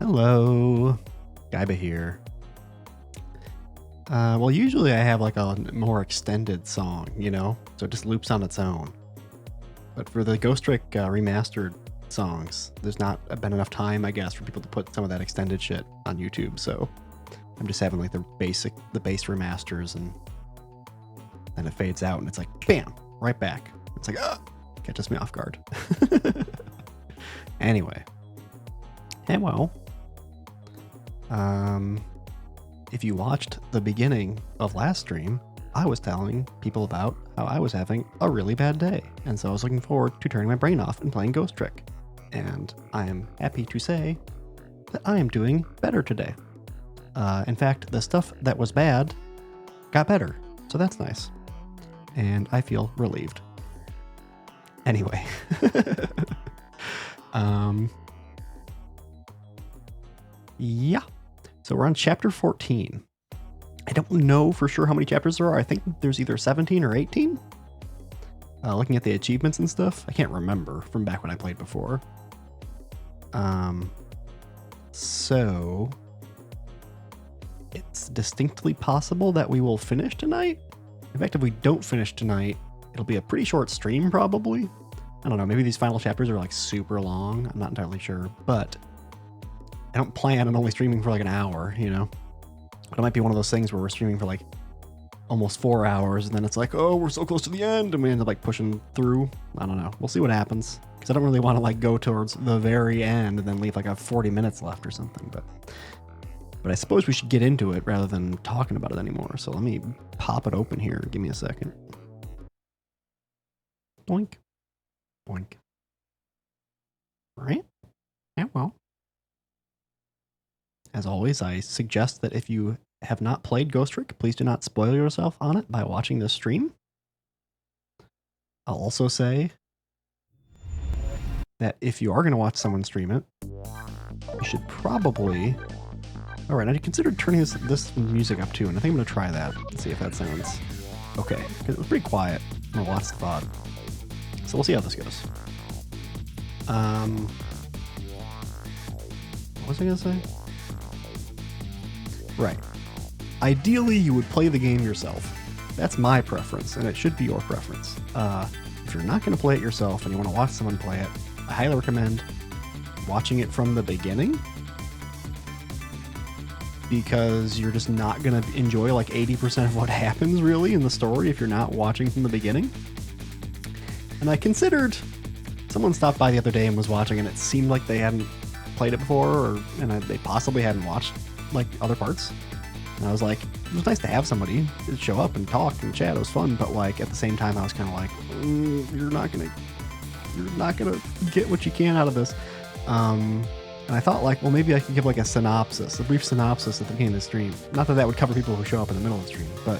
Hello, Gaiba here. Well, usually I have like a more extended song, so it just loops on its own. But for the Ghost Trick remastered songs, there's not been enough time, I guess, for people to put some of that extended shit on YouTube. So I'm just having like the base remasters, and then it fades out, and it's like, bam, right back. It's like, catches me off guard. Anyway, and well. If you watched the beginning of last stream, I was telling people about how I was having a really bad day, and so I was looking forward to turning my brain off and playing Ghost Trick. And I am happy to say that I am doing better today. In fact, the stuff that was bad got better, so that's nice. And I feel relieved. Anyway. Yeah. So we're on chapter 14. I don't know for sure how many chapters there are. I think there's either 17 or 18. Looking at the achievements and stuff, I can't remember from back when I played before. So it's distinctly possible that we will finish tonight. In fact, if we don't finish tonight, it'll be a pretty short stream probably. I don't know, maybe these final chapters are like super long. I'm not entirely sure, but I don't plan on only streaming for like an hour, But it might be one of those things where we're streaming for like almost 4 hours, and then it's like, oh, we're so close to the end, and we end up like pushing through. I don't know. We'll see what happens, because I don't really want to like go towards the very end and then leave like a 40 minutes left or something. But I suppose we should get into it rather than talking about it anymore. So let me pop it open here. Give me a second. Boink. Boink. All right. Yeah, well. As always, I suggest that if you have not played Ghost Trick, please do not spoil yourself on it by watching this stream. I'll also say that if you are going to watch someone stream it, you should probably... Alright, I considered turning this music up too, and I think I'm going to try that and see if that sounds okay. Because it was pretty quiet when I watched the VOD. So we'll see how this goes. What was I going to say? Right. Ideally, you would play the game yourself. That's my preference, and it should be your preference. If you're not going to play it yourself and you want to watch someone play it, I highly recommend watching it from the beginning, because you're just not going to enjoy like 80% of what happens really in the story if you're not watching from the beginning. And I considered, someone stopped by the other day and was watching, and it seemed like they hadn't played it before, and they possibly hadn't watched like other parts, and I was like, it was nice to have somebody show up and talk and chat. It was fun, but like at the same time I was kind of like, you're not gonna get what you can out of this. And I thought like, well, maybe I could give like a brief synopsis at the beginning of the stream. Not that would cover people who show up in the middle of the stream, but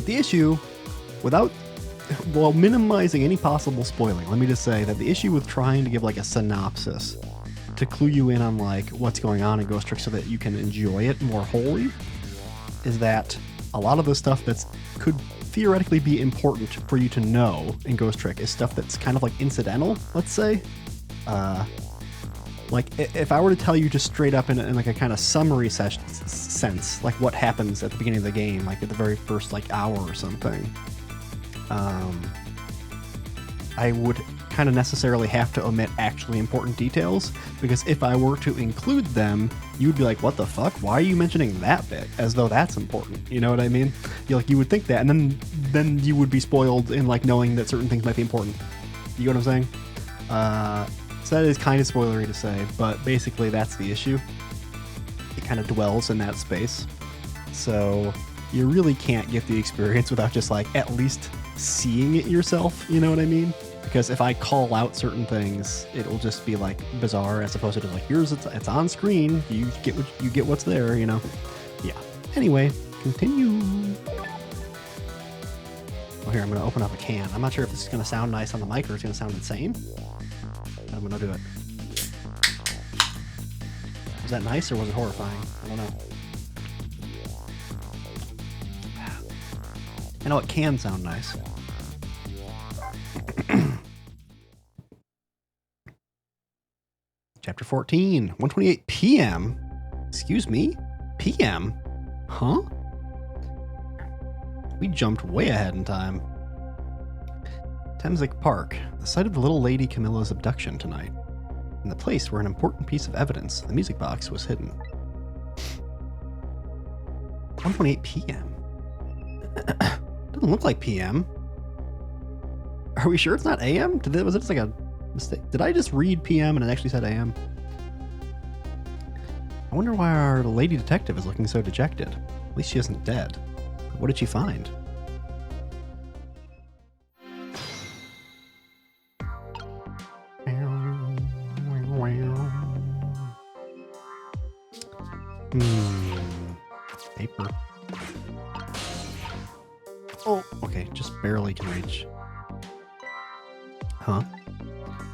the issue, while minimizing any possible spoiling, let me just say that the issue with trying to give like a synopsis to clue you in on like what's going on in Ghost Trick so that you can enjoy it more wholly is that a lot of the stuff that could theoretically be important for you to know in Ghost Trick is stuff that's kind of like incidental, let's say. Like if I were to tell you just straight up in like a kind of summary sense, like what happens at the beginning of the game, like at the very first like hour or something, I would kind of necessarily have to omit actually important details, because if I were to include them, you'd be like, what the fuck? Why are you mentioning that bit? As though that's important. You know what I mean? You would think that, and then you would be spoiled in like knowing that certain things might be important. You know what I'm saying? So that is kind of spoilery to say, but basically that's the issue. It kind of dwells in that space. So you really can't get the experience without just like at least seeing it yourself. You know what I mean? Because if I call out certain things, it will just be like bizarre, as opposed to just like, it's on screen, you get what's there, Yeah. Anyway, continue. Oh, here, I'm gonna open up a can. I'm not sure if this is gonna sound nice on the mic or it's gonna sound insane, but I'm gonna do it. Was that nice or was it horrifying? I don't know. I know it can sound nice. Chapter 14, 1:28 p.m. Excuse me? PM? Huh? We jumped way ahead in time. Temsic Park, the site of the little lady Camilla's abduction tonight, and the place where an important piece of evidence, the music box, was hidden. 1:28 p.m. Doesn't look like PM. Are we sure it's not AM? Was it just like a mistake? Did I just read PM and it actually said AM? I wonder why our lady detective is looking so dejected. At least she isn't dead. What did she find? Paper. Oh, okay, just barely can reach. Huh?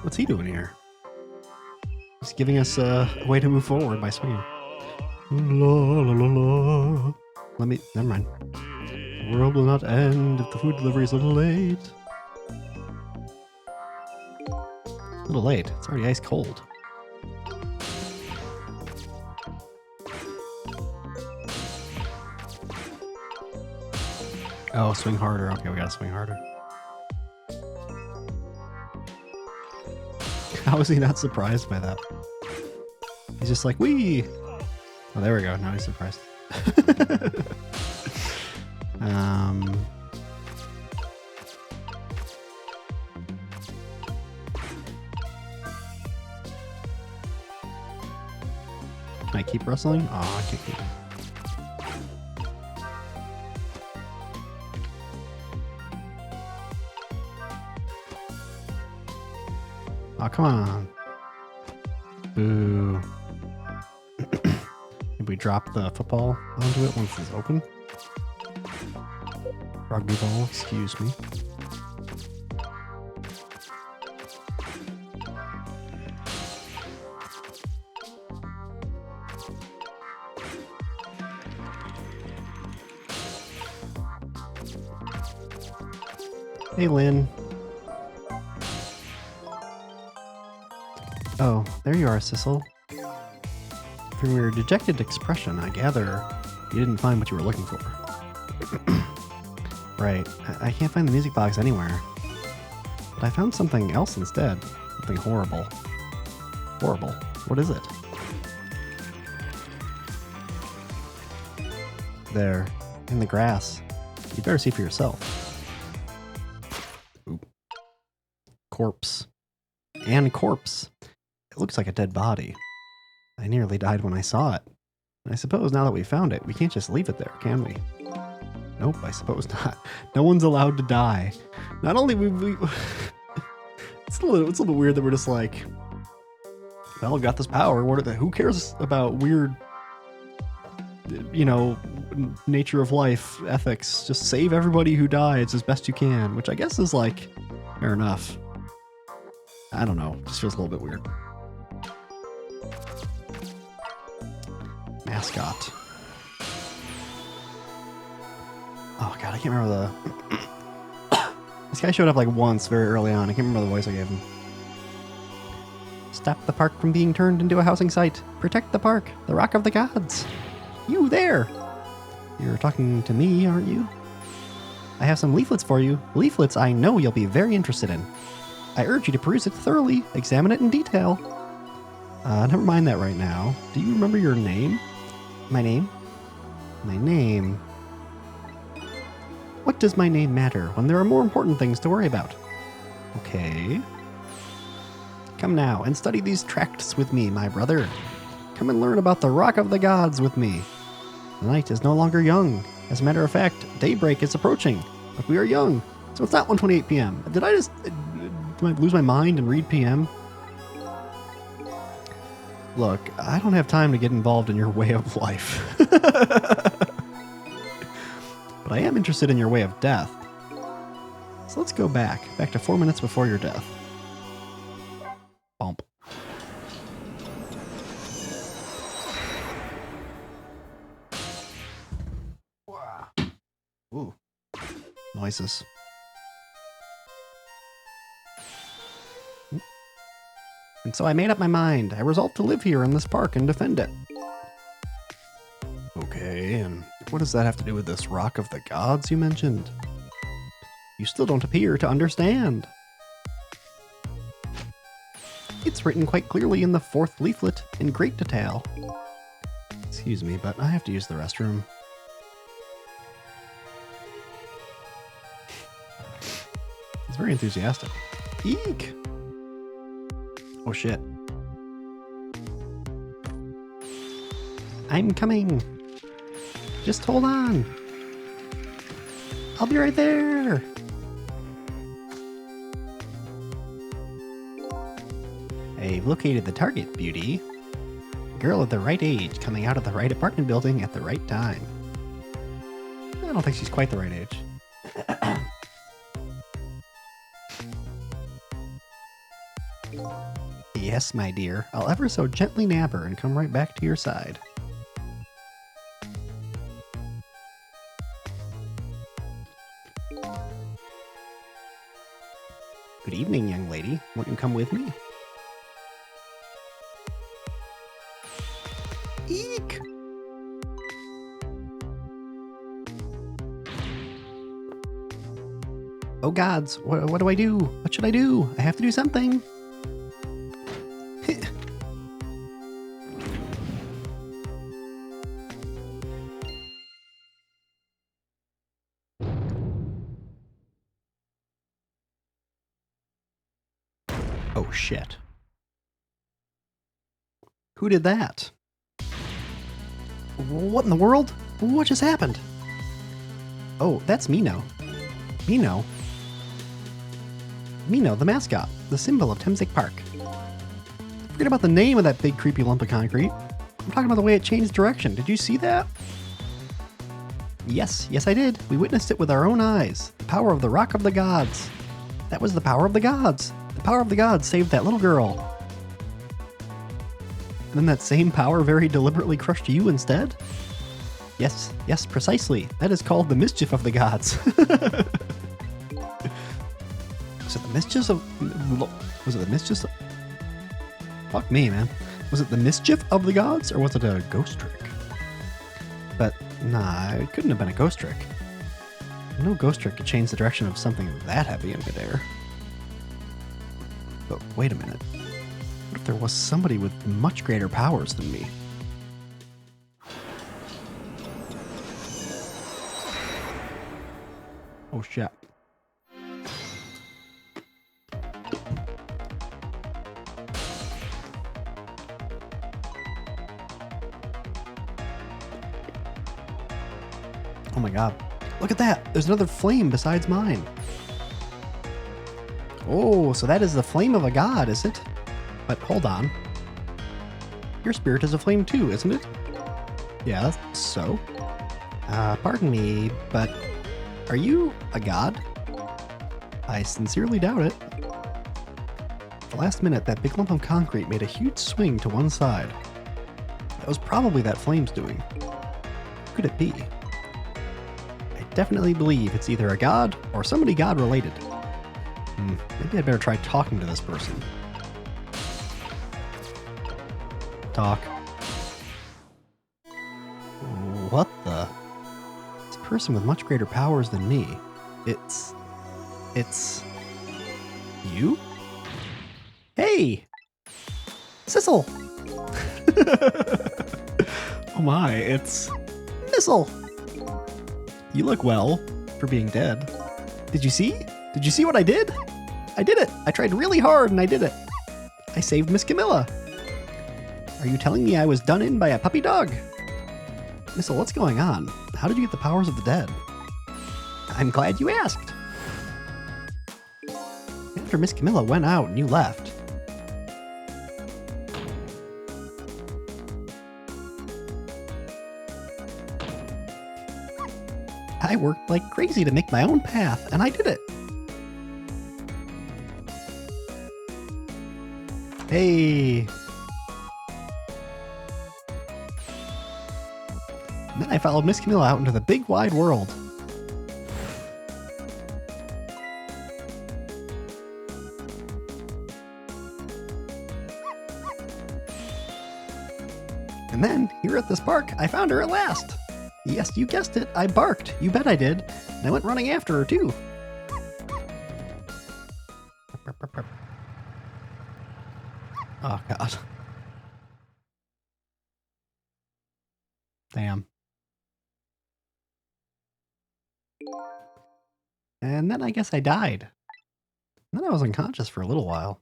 What's he doing here? He's giving us a way to move forward by swinging. La la la la. Never mind. The world will not end if the food delivery is a little late. A little late. It's already ice cold. Oh, swing harder. Okay, we gotta swing harder. How is he not surprised by that? He's just like, wee! Oh, there we go. Now he's surprised. Can I keep wrestling? Oh, I can't keep. Oh, come on. Boo. Did we drop the football onto it once it's open? Rugby ball, excuse me. Hey, Lynn. Oh, there you are, Sissel. From your dejected expression, I gather you didn't find what you were looking for. Right. I can't find the music box anywhere. But I found something else instead. Something horrible. Horrible. What is it? There. In the grass. You better see for yourself. Oop. Corpse. And corpse. It looks like a dead body. I nearly died when I saw it. And I suppose now that we found it, we can't just leave it there, can we? Nope, I suppose not. No one's allowed to die. Not only we it's a little bit weird that we're just like, well, we've got this power. Who cares about weird, you know, nature of life, ethics? Just save everybody who dies as best you can, which I guess is like, fair enough. I don't know. Just feels a little bit weird. Mascot. Oh god, I can't remember the... This guy showed up like once very early on. I can't remember the voice I gave him. Stop the park from being turned into a housing site. Protect the park, the Rock of the Gods. You there! You're talking to me, aren't you? I have some leaflets for you. Leaflets I know you'll be very interested in. I urge you to peruse it thoroughly, examine it in detail. Never mind that right now. Do you remember your name? My name? My name... What does my name matter when there are more important things to worry about? Okay. Come now and study these tracts with me, my brother. Come and learn about the Rock of the Gods with me. The night is no longer young. As a matter of fact, daybreak is approaching, but we are young, so it's not 1:28 p.m. Did I lose my mind and read PM? Look, I don't have time to get involved in your way of life. But I am interested in your way of death. So let's go back to 4 minutes before your death. Bump. Ooh. Noises. And so I made up my mind. I resolved to live here in this park and defend it. Okay, and what does that have to do with this Rock of the Gods you mentioned? You still don't appear to understand. It's written quite clearly in the 4th leaflet in great detail. Excuse me, but I have to use the restroom. He's very enthusiastic. Eek! Oh shit. I'm coming. Just hold on. I'll be right there. I've located the target, beauty. Girl at the right age, coming out of the right apartment building at the right time. I don't think she's quite the right age. Yes, my dear. I'll ever so gently nab her and come right back to your side. Good evening, young lady. Won't you come with me? Eek! Oh gods, what do I do? What should I do? I have to do something. Oh shit. Who did that? What in the world? What just happened? Oh, that's Mino. Mino? Mino, the mascot, the symbol of Temsek Park. Forget about the name of that big creepy lump of concrete. I'm talking about the way it changed direction. Did you see that? Yes, I did. We witnessed it with our own eyes. The power of the Rock of the Gods. That was the power of the gods. The power of the gods saved that little girl. And then that same power very deliberately crushed you instead? Yes, precisely. That is called the mischief of the gods. Was it the mischief of... Was it the mischief of... Fuck me, man. Was it the mischief of the gods, or was it a ghost trick? But, nah, it couldn't have been a ghost trick. No ghost trick could change the direction of something that heavy in midair. But wait a minute. What if there was somebody with much greater powers than me? Oh shit. Oh my god. Look at that! There's another flame besides mine. Oh, so that is the flame of a god, is it? But hold on. Your spirit is a flame too, isn't it? Yeah, so? Pardon me, but are you a god? I sincerely doubt it. At the last minute, that big lump of concrete made a huge swing to one side. That was probably that flame's doing. Who could it be? I definitely believe it's either a god or somebody god-related. Maybe I'd better try talking to this person. Talk. What the? This person with much greater powers than me. It's... you? Hey! Sissel! Oh my, it's... Missile! You look well, for being dead. Did you see? Did you see what I did? I did it! I tried really hard and I did it! I saved Miss Camilla! Are you telling me I was done in by a puppy dog? Missile, what's going on? How did you get the powers of the dead? I'm glad you asked! After Miss Camilla went out and you left. I worked like crazy to make my own path, and I did it! Hey! And then I followed Miss Camilla out into the big wide world. And then, here at this park, I found her at last. Yes, you guessed it, I barked. You bet I did. And I went running after her, too. Oh, God. Damn. And then I guess I died. And then I was unconscious for a little while.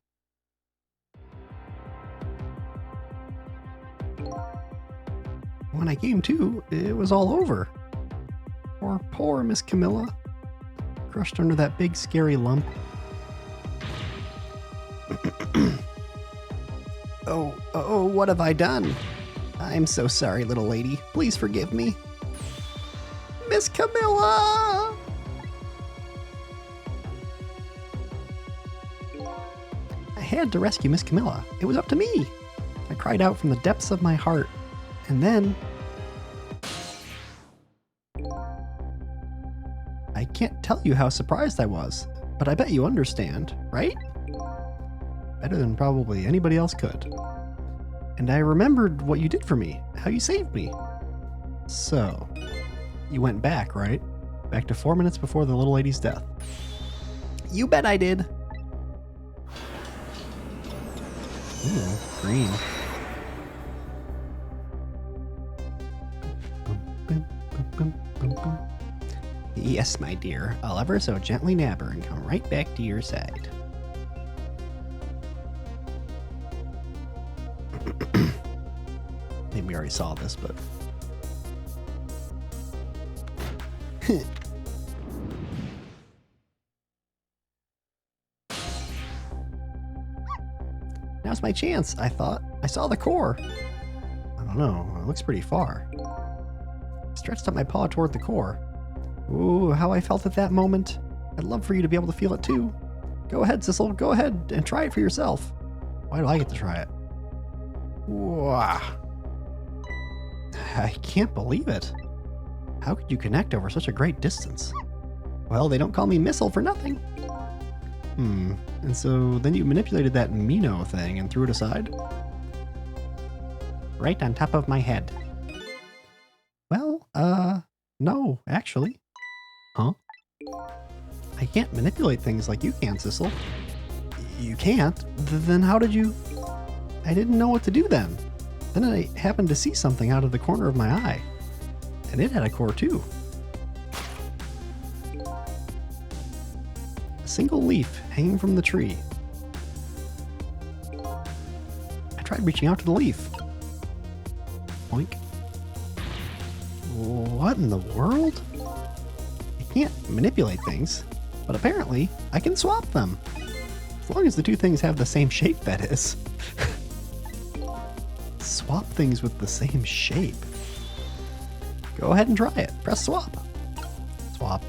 When I came to, it was all over. Poor Miss Camilla. Crushed under that big scary lump. Oh, what have I done? I'm so sorry, little lady. Please forgive me. Miss Camilla! I had to rescue Miss Camilla. It was up to me. I cried out from the depths of my heart. And then... I can't tell you how surprised I was, but I bet you understand, right? Better than probably anybody else could. And I remembered what you did for me, how you saved me. So, you went back, right? Back to 4 minutes before the little lady's death. You bet I did. Ooh, green. Yes, my dear. I'll ever so gently nab her and come right back to your side. Maybe we already saw this, but... Now's my chance, I thought. I saw the core. I don't know, it looks pretty far. Stretched up my paw toward the core. Ooh, how I felt at that moment. I'd love for you to be able to feel it too. Go ahead, Sissel, go ahead and try it for yourself. Why do I get to try it? Wow. I can't believe it. How could you connect over such a great distance? Well, they don't call me Missile for nothing. And so then you manipulated that Mino thing and threw it aside? Right on top of my head. Well, no, actually. Huh? I can't manipulate things like you can, Sissel. You can't? Then how did you... I didn't know what to do then. Then I happened to see something out of the corner of my eye. And it had a core too. A single leaf hanging from the tree. I tried reaching out to the leaf. Boink. What in the world? I can't manipulate things, but apparently I can swap them. As long as the two things have the same shape, that is. Swap things with the same shape. Go ahead and try it. Press swap. Swap.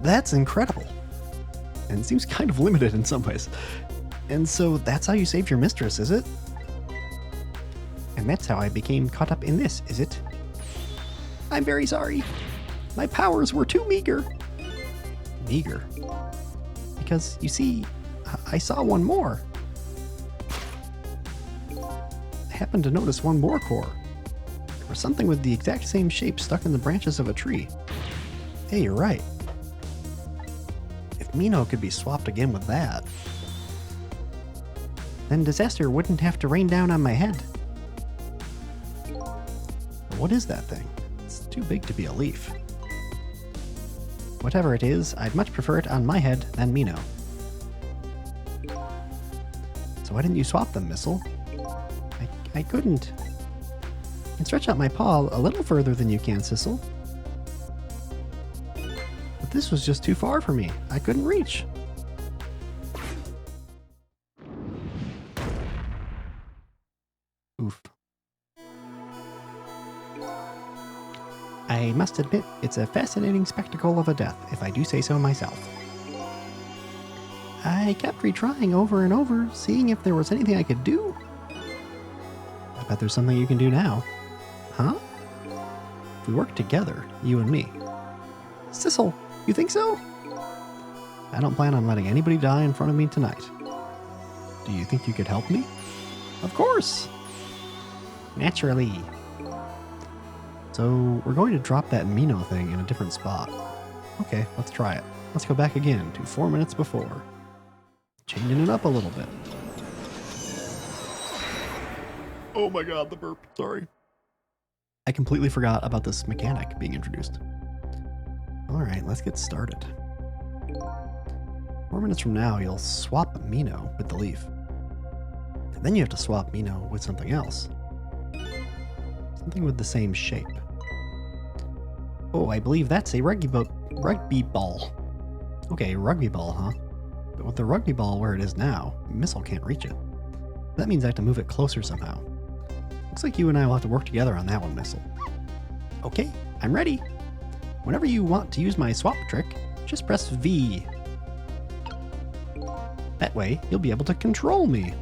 That's incredible. And it seems kind of limited in some ways. And so that's how you saved your mistress, is it? And that's how I became caught up in this, is it? I'm very sorry. My powers were too meager. Meager? Because, you see, I saw one more. I happened to notice one more core. There was something with the exact same shape stuck in the branches of a tree. Hey, you're right. If Mino could be swapped again with that, then disaster wouldn't have to rain down on my head. What is that thing? It's too big to be a leaf. Whatever it is, I'd much prefer it on my head than Mino. So why didn't you swap them, Missile? I couldn't. I can stretch out my paw a little further than you can, Sissel. But this was just too far for me. I couldn't reach. Oof. I must admit, it's a fascinating spectacle of a death, if I do say so myself. I kept retrying over and over, seeing if there was anything I could do. I bet there's something you can do now. Huh? If we work together, you and me. Sissel, you think so? I don't plan on letting anybody die in front of me tonight. Do you think you could help me? Of course! Naturally. So, we're going to drop that Mino thing in a different spot. Okay, let's try it. Let's go back again to 4 minutes before. Changing it up a little bit. Oh my god, the burp. Sorry. I completely forgot about this mechanic being introduced. Alright, let's get started. 4 minutes from now, you'll swap Mino with the leaf. And then you have to swap Mino with something else. Something with the same shape. Oh, I believe that's a rugby ball. Okay, rugby ball, huh? But with the rugby ball where it is now, Missile can't reach it. That means I have to move it closer somehow. Looks like you and I will have to work together on that one, Missile. Okay, I'm ready. Whenever you want to use my swap trick, just press V. That way, you'll be able to control me.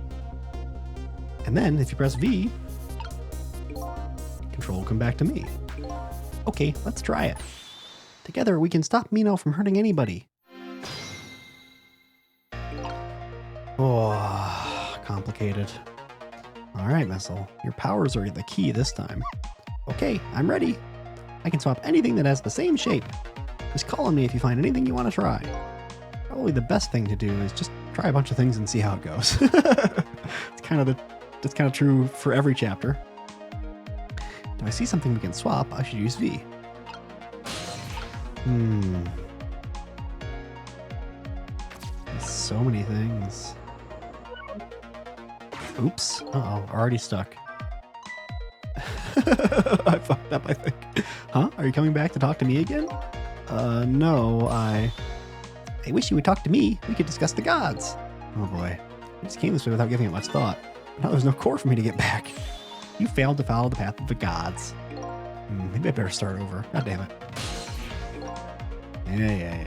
And then, if you press V, control will come back to me. Okay, let's try it. Together, we can stop Mino from hurting anybody. Oh, complicated. Alright, Missile, your powers are the key this time. Okay, I'm ready. I can swap anything that has the same shape. Just call on me if you find anything you want to try. Probably the best thing to do is just try a bunch of things and see how it goes. It's kind of true for every chapter. If I see something we can swap, I should use V. So many things. Oops. Uh-oh, already stuck. I fucked up, I think. Huh? Are you coming back to talk to me again? No, I wish you would talk to me. We could discuss the gods. Oh boy. I just came this way without giving it much thought. Now there's no core for me to get back. You failed to follow the path of the gods. Maybe I better start over. God damn it. Yeah.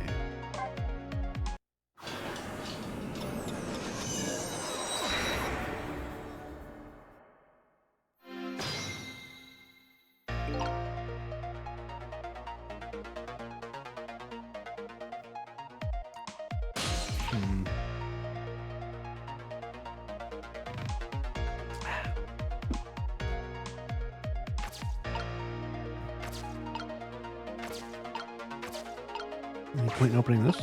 Any point in opening this?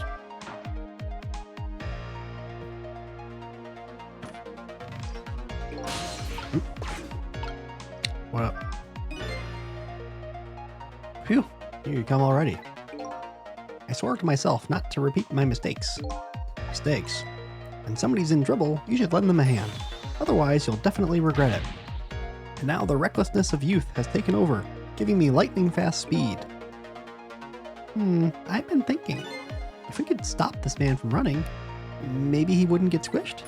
What up? Phew, here you come already. I swore to myself not to repeat my mistakes. When somebody's in trouble, you should lend them a hand. Otherwise, you'll definitely regret it. And now the recklessness of youth has taken over, giving me lightning fast speed. I've been thinking, if we could stop this man from running, maybe he wouldn't get squished.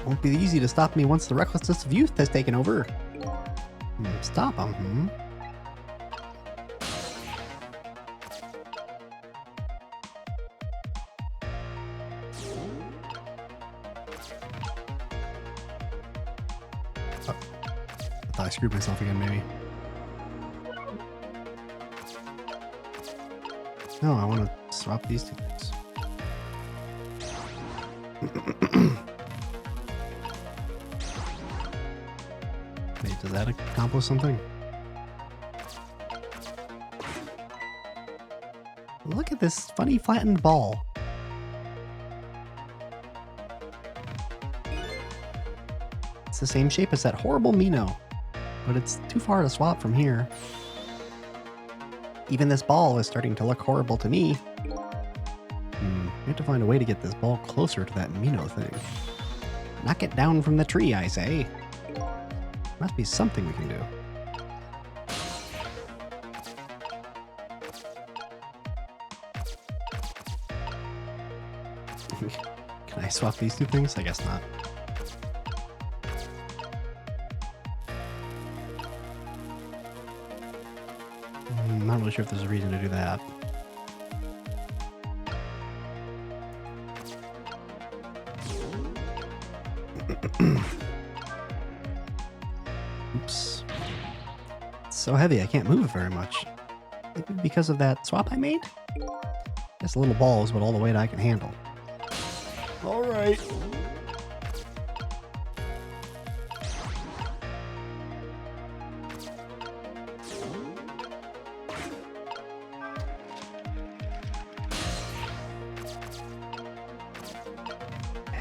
Won't be easy to stop me once the recklessness of youth has taken over. Stop him, Oh, I thought I screwed myself again, maybe. No, I want to swap these two things. Wait, does that accomplish something? Look at this funny flattened ball. It's the same shape as that horrible Mino, but it's too far to swap from here. Even this ball is starting to look horrible to me. We have to find a way to get this ball closer to that Mino thing. Knock it down from the tree, I say. Must be something we can do. Can I swap these two things? I guess not. I'm not really sure if there's a reason to do that. Oops. It's so heavy I can't move it very much. Maybe because of that swap I made? Guess a little ball is about all the weight I can handle. Alright.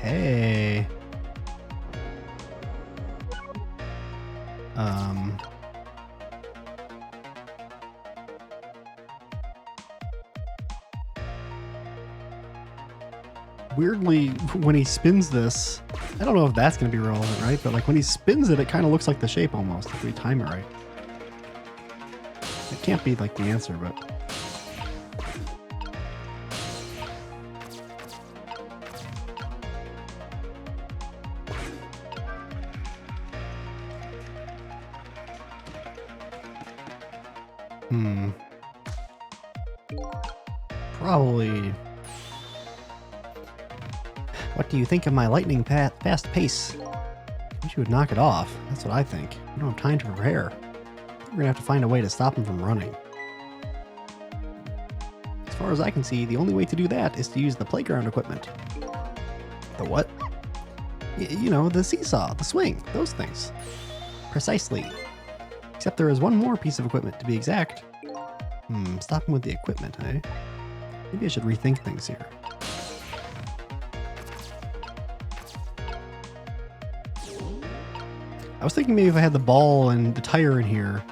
Hey. Weirdly, when he spins this, I don't know if that's going to be relevant, right? But like when he spins it, it kind of looks like the shape almost, if we time it right. It can't be like the answer, but... Probably... What do you think of my lightning fast pace? I wish you would knock it off. That's what I think. We don't have time to prepare. We're gonna have to find a way to stop him from running. As far as I can see, the only way to do that is to use the playground equipment. The what? You know, the seesaw, the swing, those things. Precisely. Except there is one more piece of equipment, to be exact. Stop him with the equipment, eh? Maybe I should rethink things here. I was thinking maybe if I had the ball and the tire in here,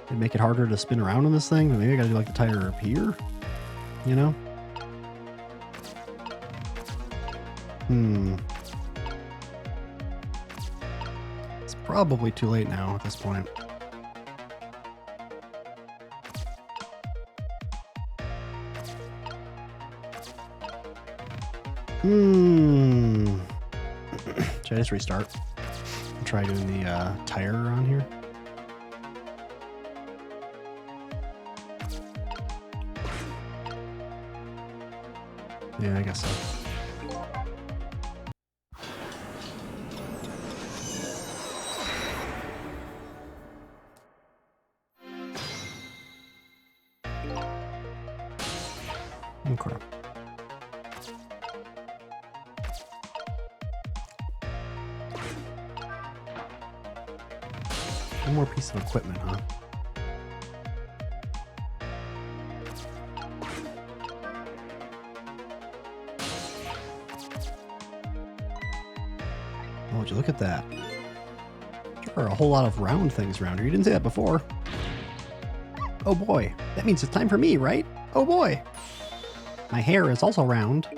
it'd make it harder to spin around on this thing, but maybe I gotta do like the tire up here, you know? It's probably too late now at this point. Should I just restart? Try doing the tire on here. Yeah, I guess so. Okay. One more piece of equipment, huh? Oh, would you look at that? There are a whole lot of round things around here. You didn't say that before. Oh boy, that means it's time for me, right? Oh boy! My hair is also round. I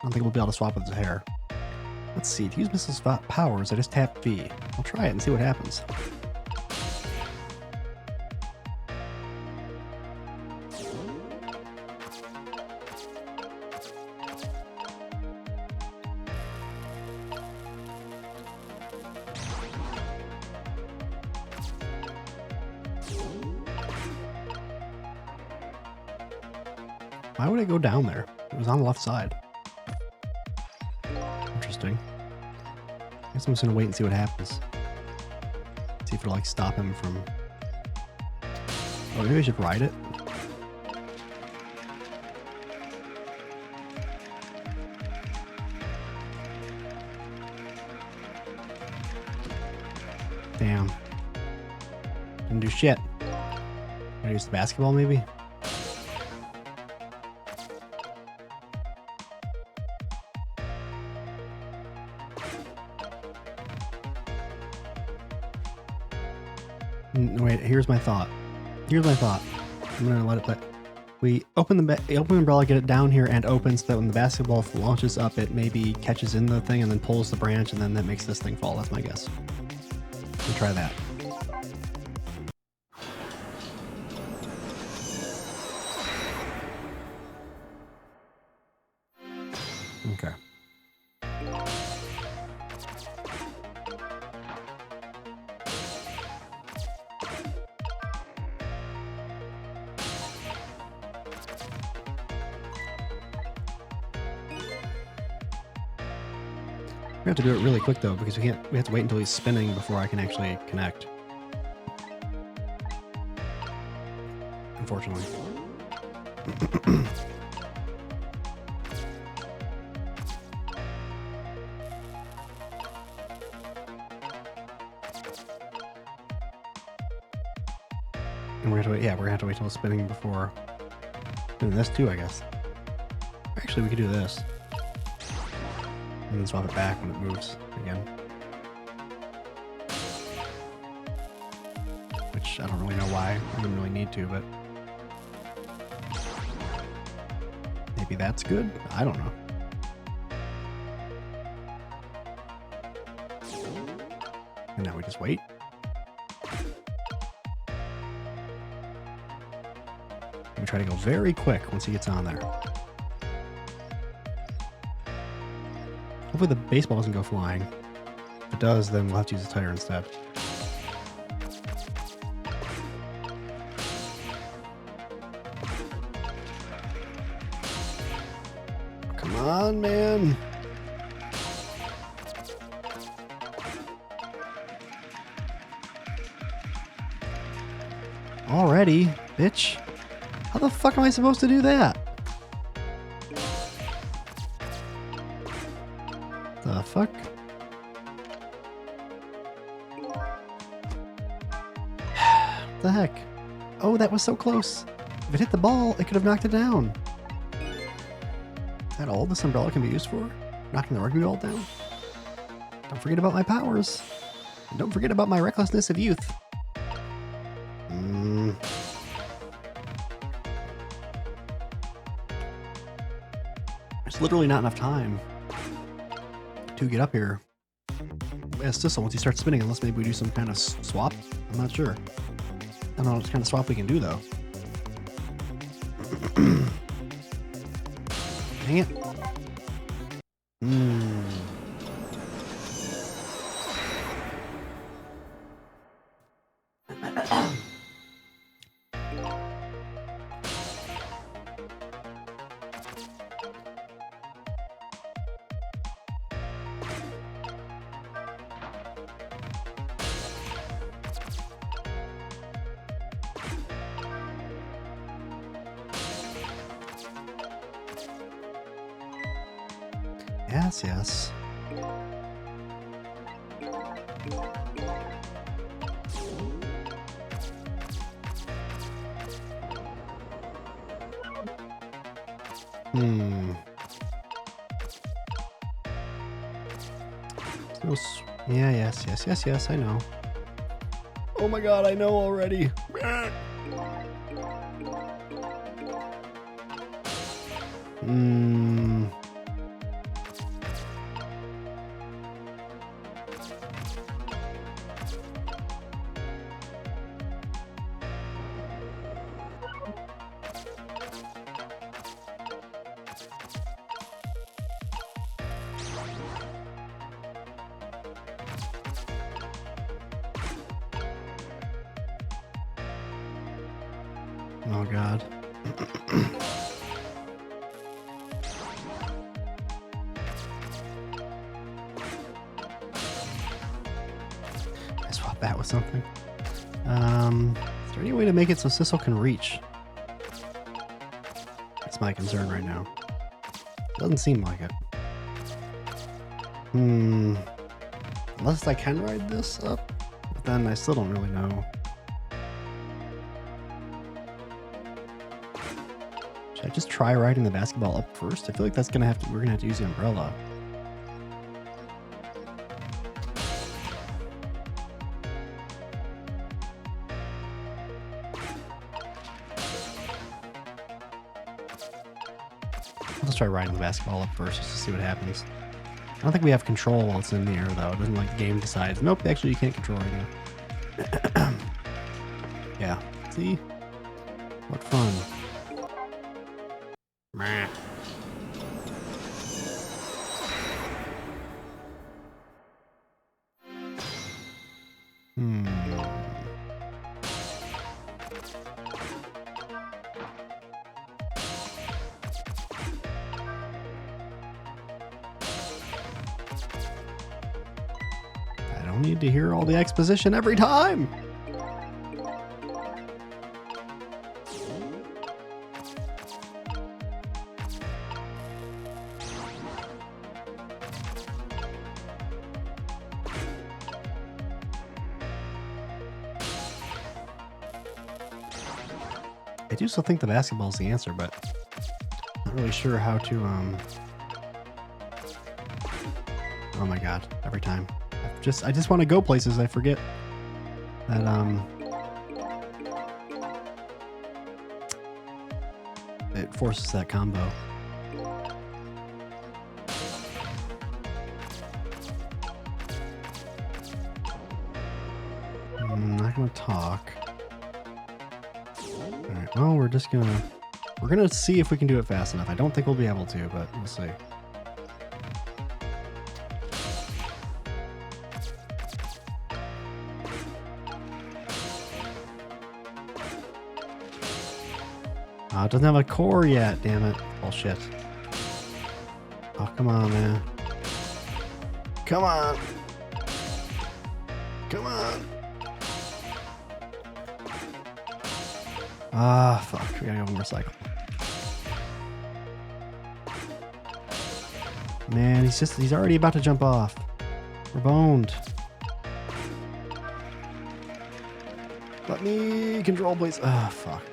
don't think we'll be able to swap with his hair. Let's see, to use Missile powers, I just tap V. I'll try it and see what happens. Why would I go down there? It was on the left side. Interesting. I guess I'm just gonna wait and see what happens. See if it'll like stop him from... Oh, maybe I should ride it. Damn. Didn't do shit. Gotta use the basketball maybe? Wait, here's my thought. Here's my thought. I'm gonna let it play. We open the umbrella, get it down here, and open so that when the basketball launches up, it maybe catches in the thing and then pulls the branch, and then that makes this thing fall. That's my guess. We'll try that. Okay. We have to do it really quick though, because we have to wait until he's spinning before I can actually connect. Unfortunately. And we're gonna have to wait, yeah, we're gonna have to wait till it's spinning before doing this too, I guess. Actually, we could do this. And then swap it back when it moves again. Which I don't really know why. I didn't really need to, but maybe that's good? I don't know. And now we just wait. We try to go very quick once he gets on there. Hopefully the baseball doesn't go flying. If it does, then we'll have to use a tire instead. Come on, man. Already, bitch. How the fuck am I supposed to do that? The fuck? What the heck? Oh, that was so close. If it hit the ball, it could have knocked it down. Is that all this umbrella can be used for? Knocking the rugby ball down? Don't forget about my powers. And don't forget about my recklessness of youth. There's literally not enough time to get up here as Sissel once he starts spinning, unless maybe we do some kind of swap. I'm not sure. I don't know what kind of swap we can do, though. Dang it. Yes, yes. Yeah, yes, I know. Oh my god, I know already. Oh god. I swap that with something. Is there any way to make it so Sissel can reach? That's my concern right now. Doesn't seem like it. Unless I can ride this up, but then I still don't really know. Should I just try riding the basketball up first? I feel like that's gonna have to. We're gonna have to use the umbrella. Let's try riding the basketball up first just to see what happens. I don't think we have control while it's in the air though. It doesn't like the game decides. Nope, actually you can't control right now. Yeah. See? What fun. I don't need to hear all the exposition every time. I do still think the basketball is the answer, but I'm not really sure how to Oh my god, every time. I just want to go places. I forget that it forces that combo. I'm not gonna talk. Alright, well, we're gonna see if we can do it fast enough. I don't think we'll be able to, but we'll see. Oh, it doesn't have a core yet, damn it. Bullshit. Oh, come on, man. Come on. Come on. Ah, fuck. We gotta go recycle. Man, he's already about to jump off. We're boned. Let me control, please. Ah, fuck.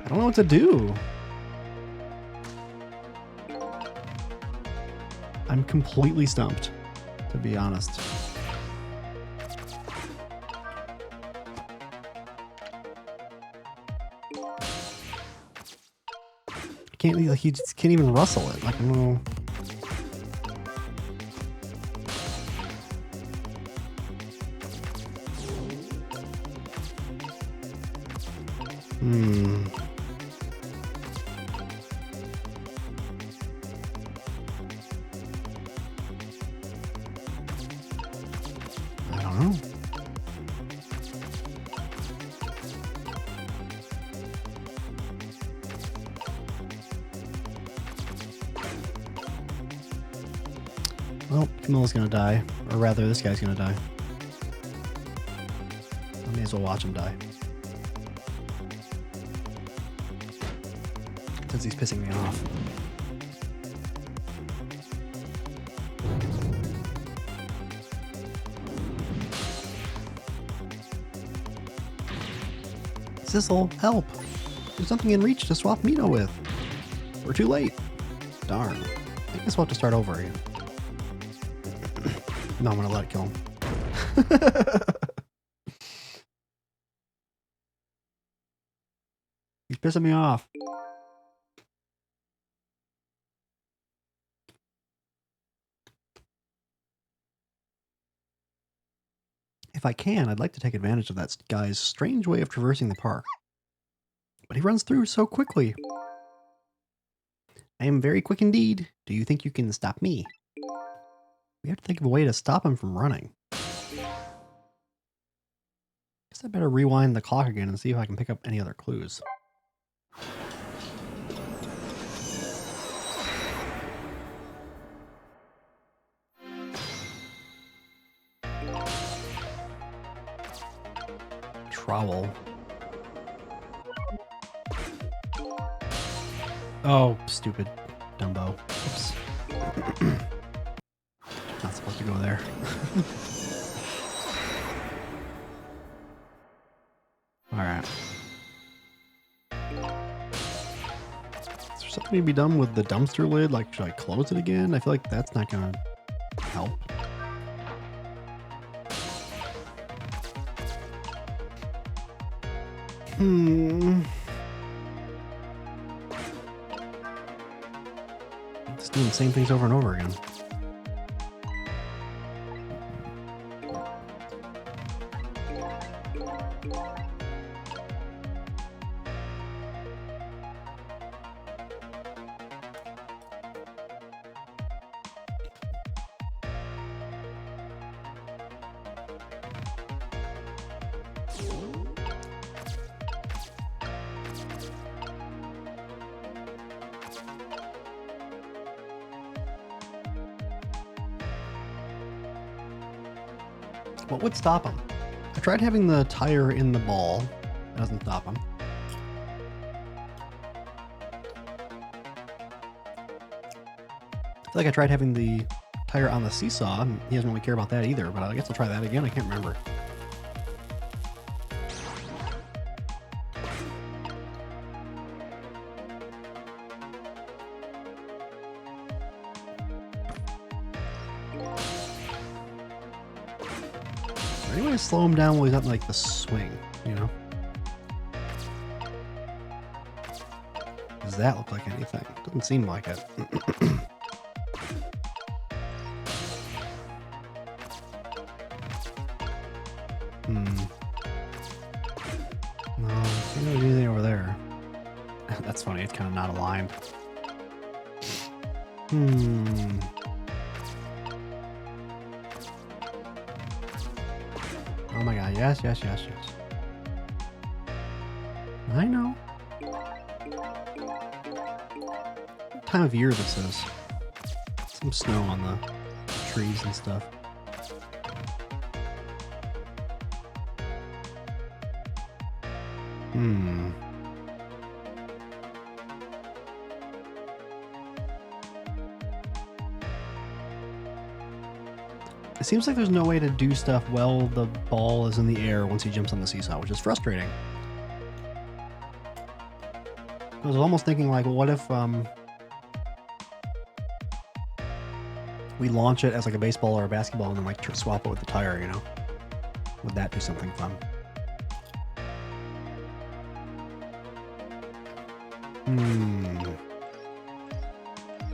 I don't know what to do. I'm completely stumped, to be honest. He just can't even rustle it. Like, I don't know. I don't know. Well, Camilla's gonna die. Or rather, this guy's gonna die. I may as well watch him die. Since he's pissing me off. Sissel, help! There's something in reach to swap Mito with. We're too late. Darn. I guess we'll have to start over again. No, I'm gonna let it kill him. He's pissing me off. If I can, I'd like to take advantage of that guy's strange way of traversing the park. But he runs through so quickly. I am very quick indeed. Do you think you can stop me? We have to think of a way to stop him from running. Guess I better rewind the clock again and see if I can pick up any other clues. Trowel. Oh, stupid Dumbo. Oops. Not supposed to go there. Alright. Is there something to be done with the dumpster lid? Like, should I close it again? I feel like that's not gonna help. Just doing the same things over and over again. What would stop him? I tried having the tire in the ball. That doesn't stop him. I feel like I tried having the tire on the seesaw. He doesn't really care about that either, but I guess I'll try that again. I can't remember. there any way to slow him down while he's not in, like, the swing, you know? Does that look like anything? Doesn't seem like it. No, I don't know anything over there. That's funny, it's kind of not aligned. Oh my god, yes. I know. What time of year this is? Some snow on the trees and stuff. It seems like there's no way to do stuff while the ball is in the air once he jumps on the seesaw, which is frustrating. I was almost thinking, like, what if we launch it as like a baseball or a basketball and then like swap it with the tire, you know? Would that do something fun?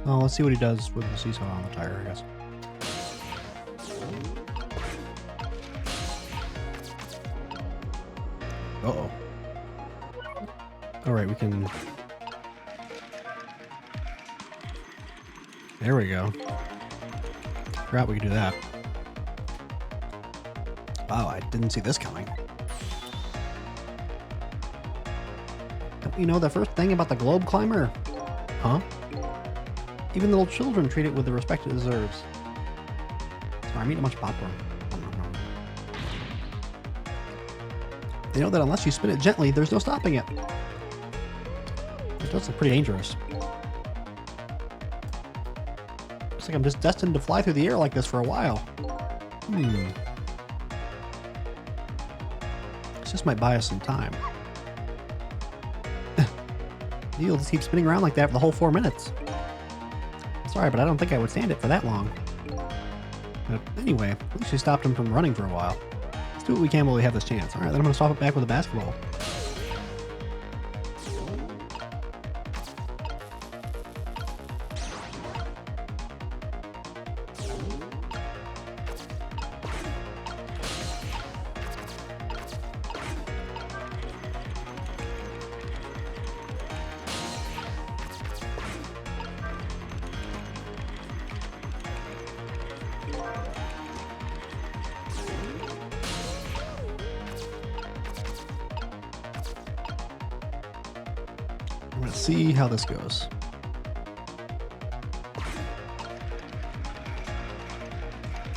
Well, let's see what he does with the seesaw on the tire, I guess. Uh-oh. Alright, we can... There we go. Forgot we could do that. Wow, I didn't see this coming. Don't you know the first thing about the globe climber? Huh? Even little children treat it with the respect it deserves. Sorry, I'm eating a bunch of popcorn. They know that unless you spin it gently, there's no stopping it. It does look pretty dangerous. Looks like I'm just destined to fly through the air like this for a while. This just might buy us some time. You'll just keep spinning around like that for the whole 4 minutes. Sorry, but I don't think I would stand it for that long. But anyway, at least we stopped him from running for a while. Let's do what we can while we have this chance. Alright, then I'm going to swap it back with a basketball. Let's see how this goes.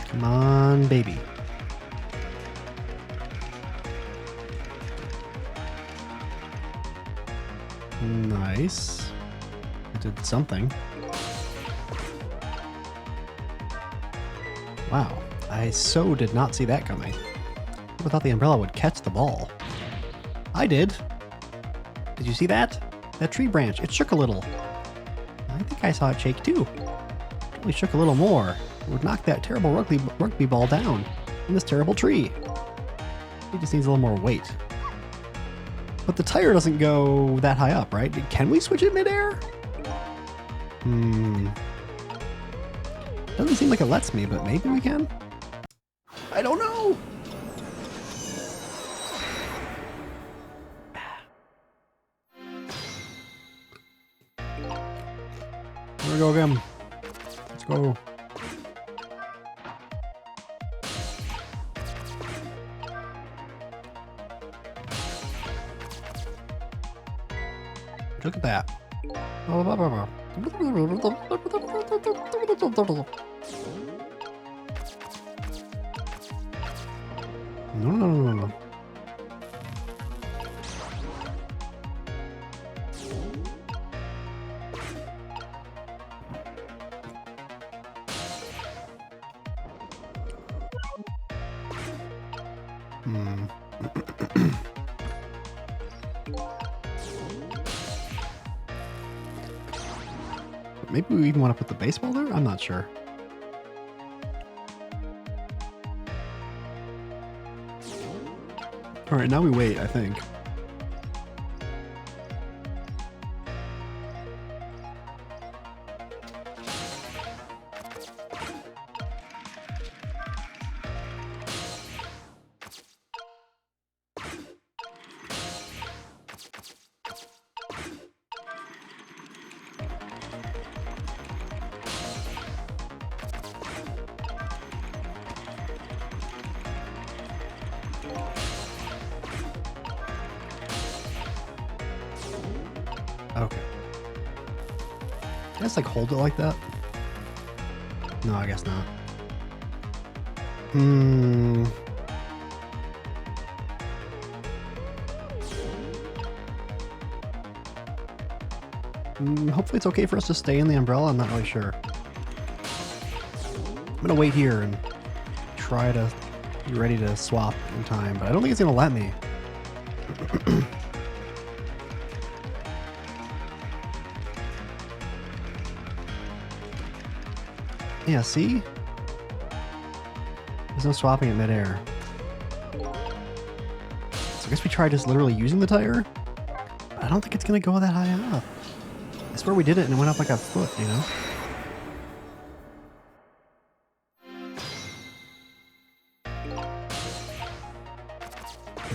Come on, baby. Nice. I did something. Wow. I so did not see that coming. I thought the umbrella would catch the ball. I did. Did you see that? That tree branch, it shook a little. I think I saw it shake too. It only shook a little more. It would knock that terrible rugby ball down in this terrible tree. It just needs a little more weight. But the tire doesn't go that high up, right? Can we switch it midair? Doesn't seem like it lets me, but maybe we can? I don't know! Here we go again. Let's go. Look at that. No, no. Maybe we even want to put the baseball there? I'm not sure. All right, now we wait, I think. Okay. Can I just like hold it like that? No, I guess not. Hopefully it's okay for us to stay in the umbrella. I'm not really sure. I'm gonna wait here and try to be ready to swap in time, but I don't think it's gonna let me. Yeah, see? There's no swapping in midair. So I guess we tried just literally using the tire. But I don't think it's gonna go that high up. I swear we did it and it went up like a foot, you know?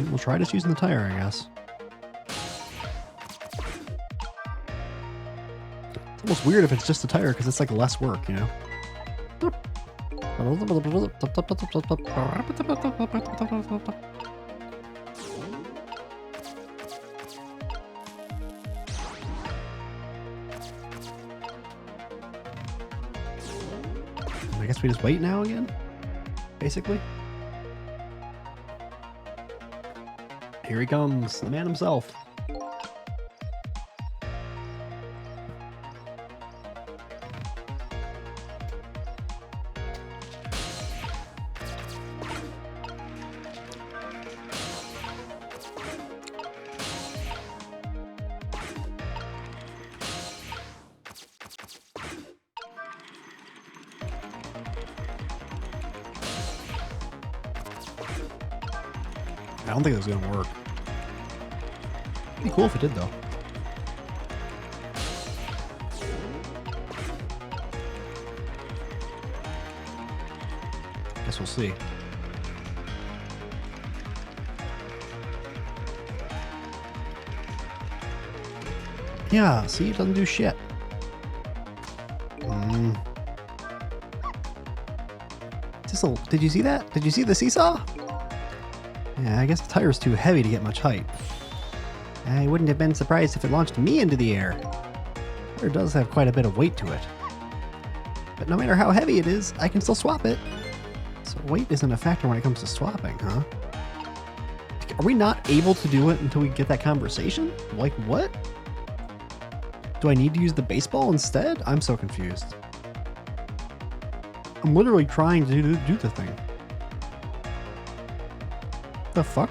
We'll try just using the tire, I guess. It's almost weird if it's just the tire because it's like less work, you know? I guess we just wait now again, basically. Here he comes, the man himself. I don't think this is going to work. It'd be cool if it did, though. Guess we'll see. Yeah, see, it doesn't do shit. Did you see that? Did you see the seesaw? Yeah, I guess the tire's too heavy to get much height. I wouldn't have been surprised if it launched me into the air. The tire does have quite a bit of weight to it. But no matter how heavy it is, I can still swap it. So weight isn't a factor when it comes to swapping, huh? Are we not able to do it until we get that conversation? Like what? Do I need to use the baseball instead? I'm so confused. I'm literally trying to do the thing. The fuck?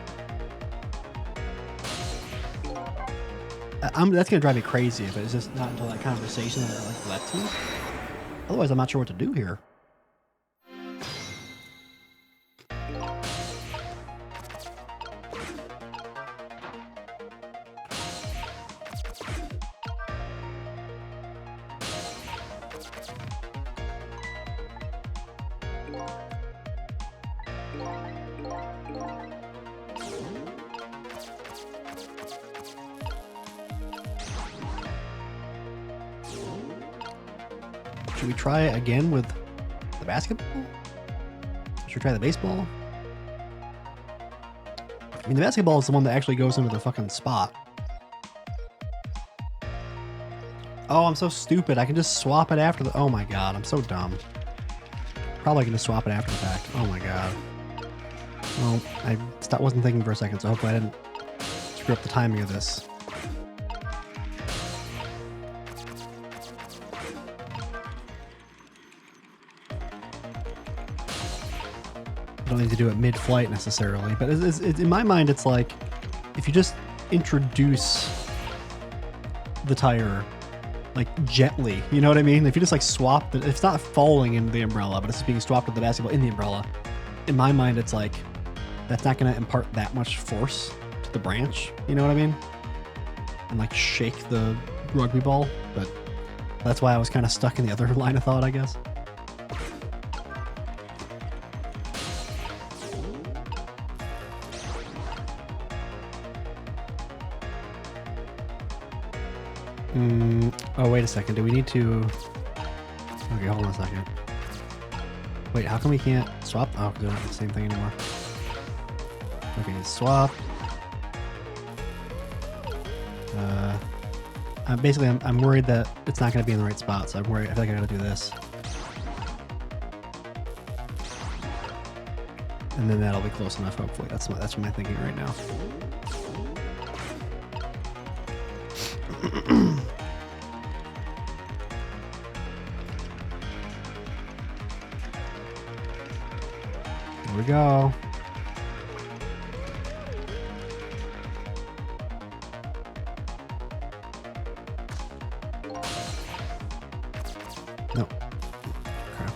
That's gonna drive me crazy if it's just not until that conversation that it like led to. Otherwise, I'm not sure what to do here. Should we try again with the basketball? Should we try the baseball? I mean, the basketball is the one that actually goes into the fucking spot. Oh, I'm so stupid. I can just swap it after the... Oh my god, I'm so dumb. Probably can just swap it after the fact. Oh my god. Well, I wasn't thinking for a second, so hopefully I didn't screw up the timing of this. Don't need to do it mid-flight necessarily, but in my mind it's like if you just introduce the tire like gently, you know what I mean? If you just like swap it, it's not falling into the umbrella, but it's being swapped with the basketball in the umbrella. In my mind it's like that's not going to impart that much force to the branch. You know what I mean? And like shake the rugby ball. But that's why I was kind of stuck in the other line of thought, I guess. Oh, wait a second. Do we need to... Okay, hold on a second. Wait, how come we can't swap? Oh, they're not the same thing anymore. Okay, swap. Basically, I'm worried that it's not going to be in the right spot, so I'm worried. I feel like I got to do this. And then that'll be close enough, hopefully. That's what my thinking right now. Here we go. No. Okay.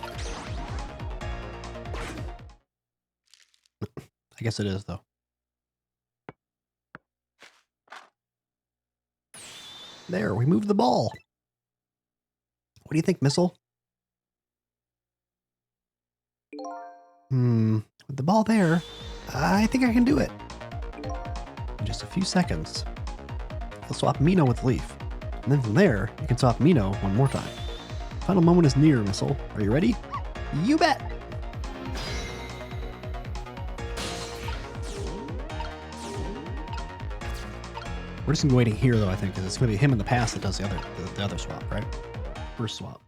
I guess it is, though. There, we moved the ball. What do you think, Missile? With the ball there, I think I can do it. In just a few seconds. I'll swap Mino with Leaf. And then from there, you can swap Mino one more time. Final moment is near, Missile. Are you ready? You bet! We're just gonna be waiting here, though, I think, because it's gonna be him in the past that does the other swap, right? First swap.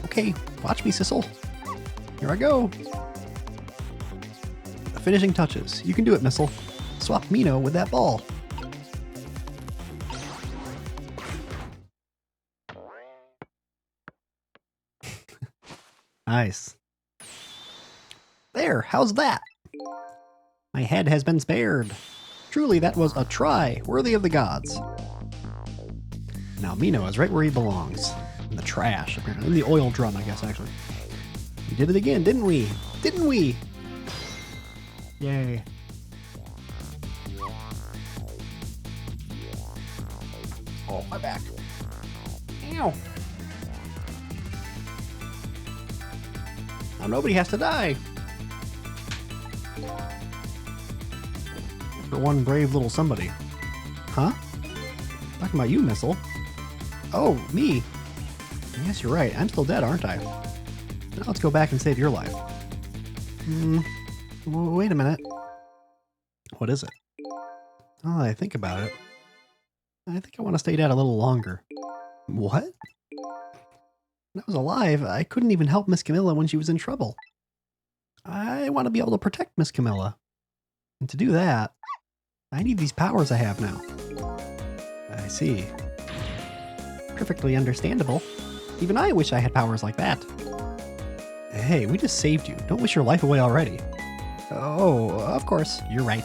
Okay, watch me, Sissel. Here I go. The finishing touches. You can do it, Missile. Swap Mino with that ball. Nice. There, how's that? My head has been spared. Truly, that was a try, worthy of the gods. Now Mino is right where he belongs. In the trash, apparently. In the oil drum, I guess, actually. We did it again, didn't we? Didn't we? Yay. Oh, my back. Ow. Now nobody has to die. For one brave little somebody. Huh? Talking about you, Missile. Oh, me. Yes, you're right. I'm still dead, aren't I? Now let's go back and save your life. Wait a minute. What is it? Oh, I think about it. I think I want to stay dead a little longer. What? When I was alive, I couldn't even help Miss Camilla when she was in trouble. I want to be able to protect Miss Camilla. And to do that, I need these powers I have now. I see. Perfectly understandable. Even I wish I had powers like that. Hey, we just saved you. Don't wish your life away already. Oh, of course. You're right.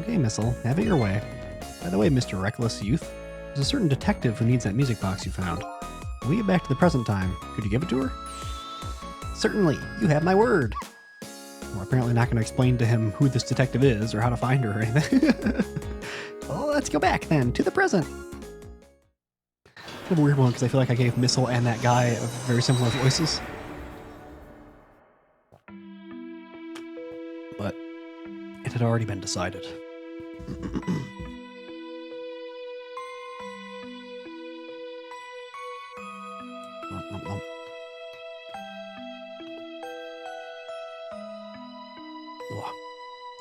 Okay, Missile. Have it your way. By the way, Mr. Reckless Youth, there's a certain detective who needs that music box you found. When we get back to the present time, could you give it to her? Certainly. You have my word. We're apparently not going to explain to him who this detective is or how to find her or anything. Well, let's go back then to the present. Kind of a weird one because I feel like I gave Missile and that guy very similar voices. But it had already been decided.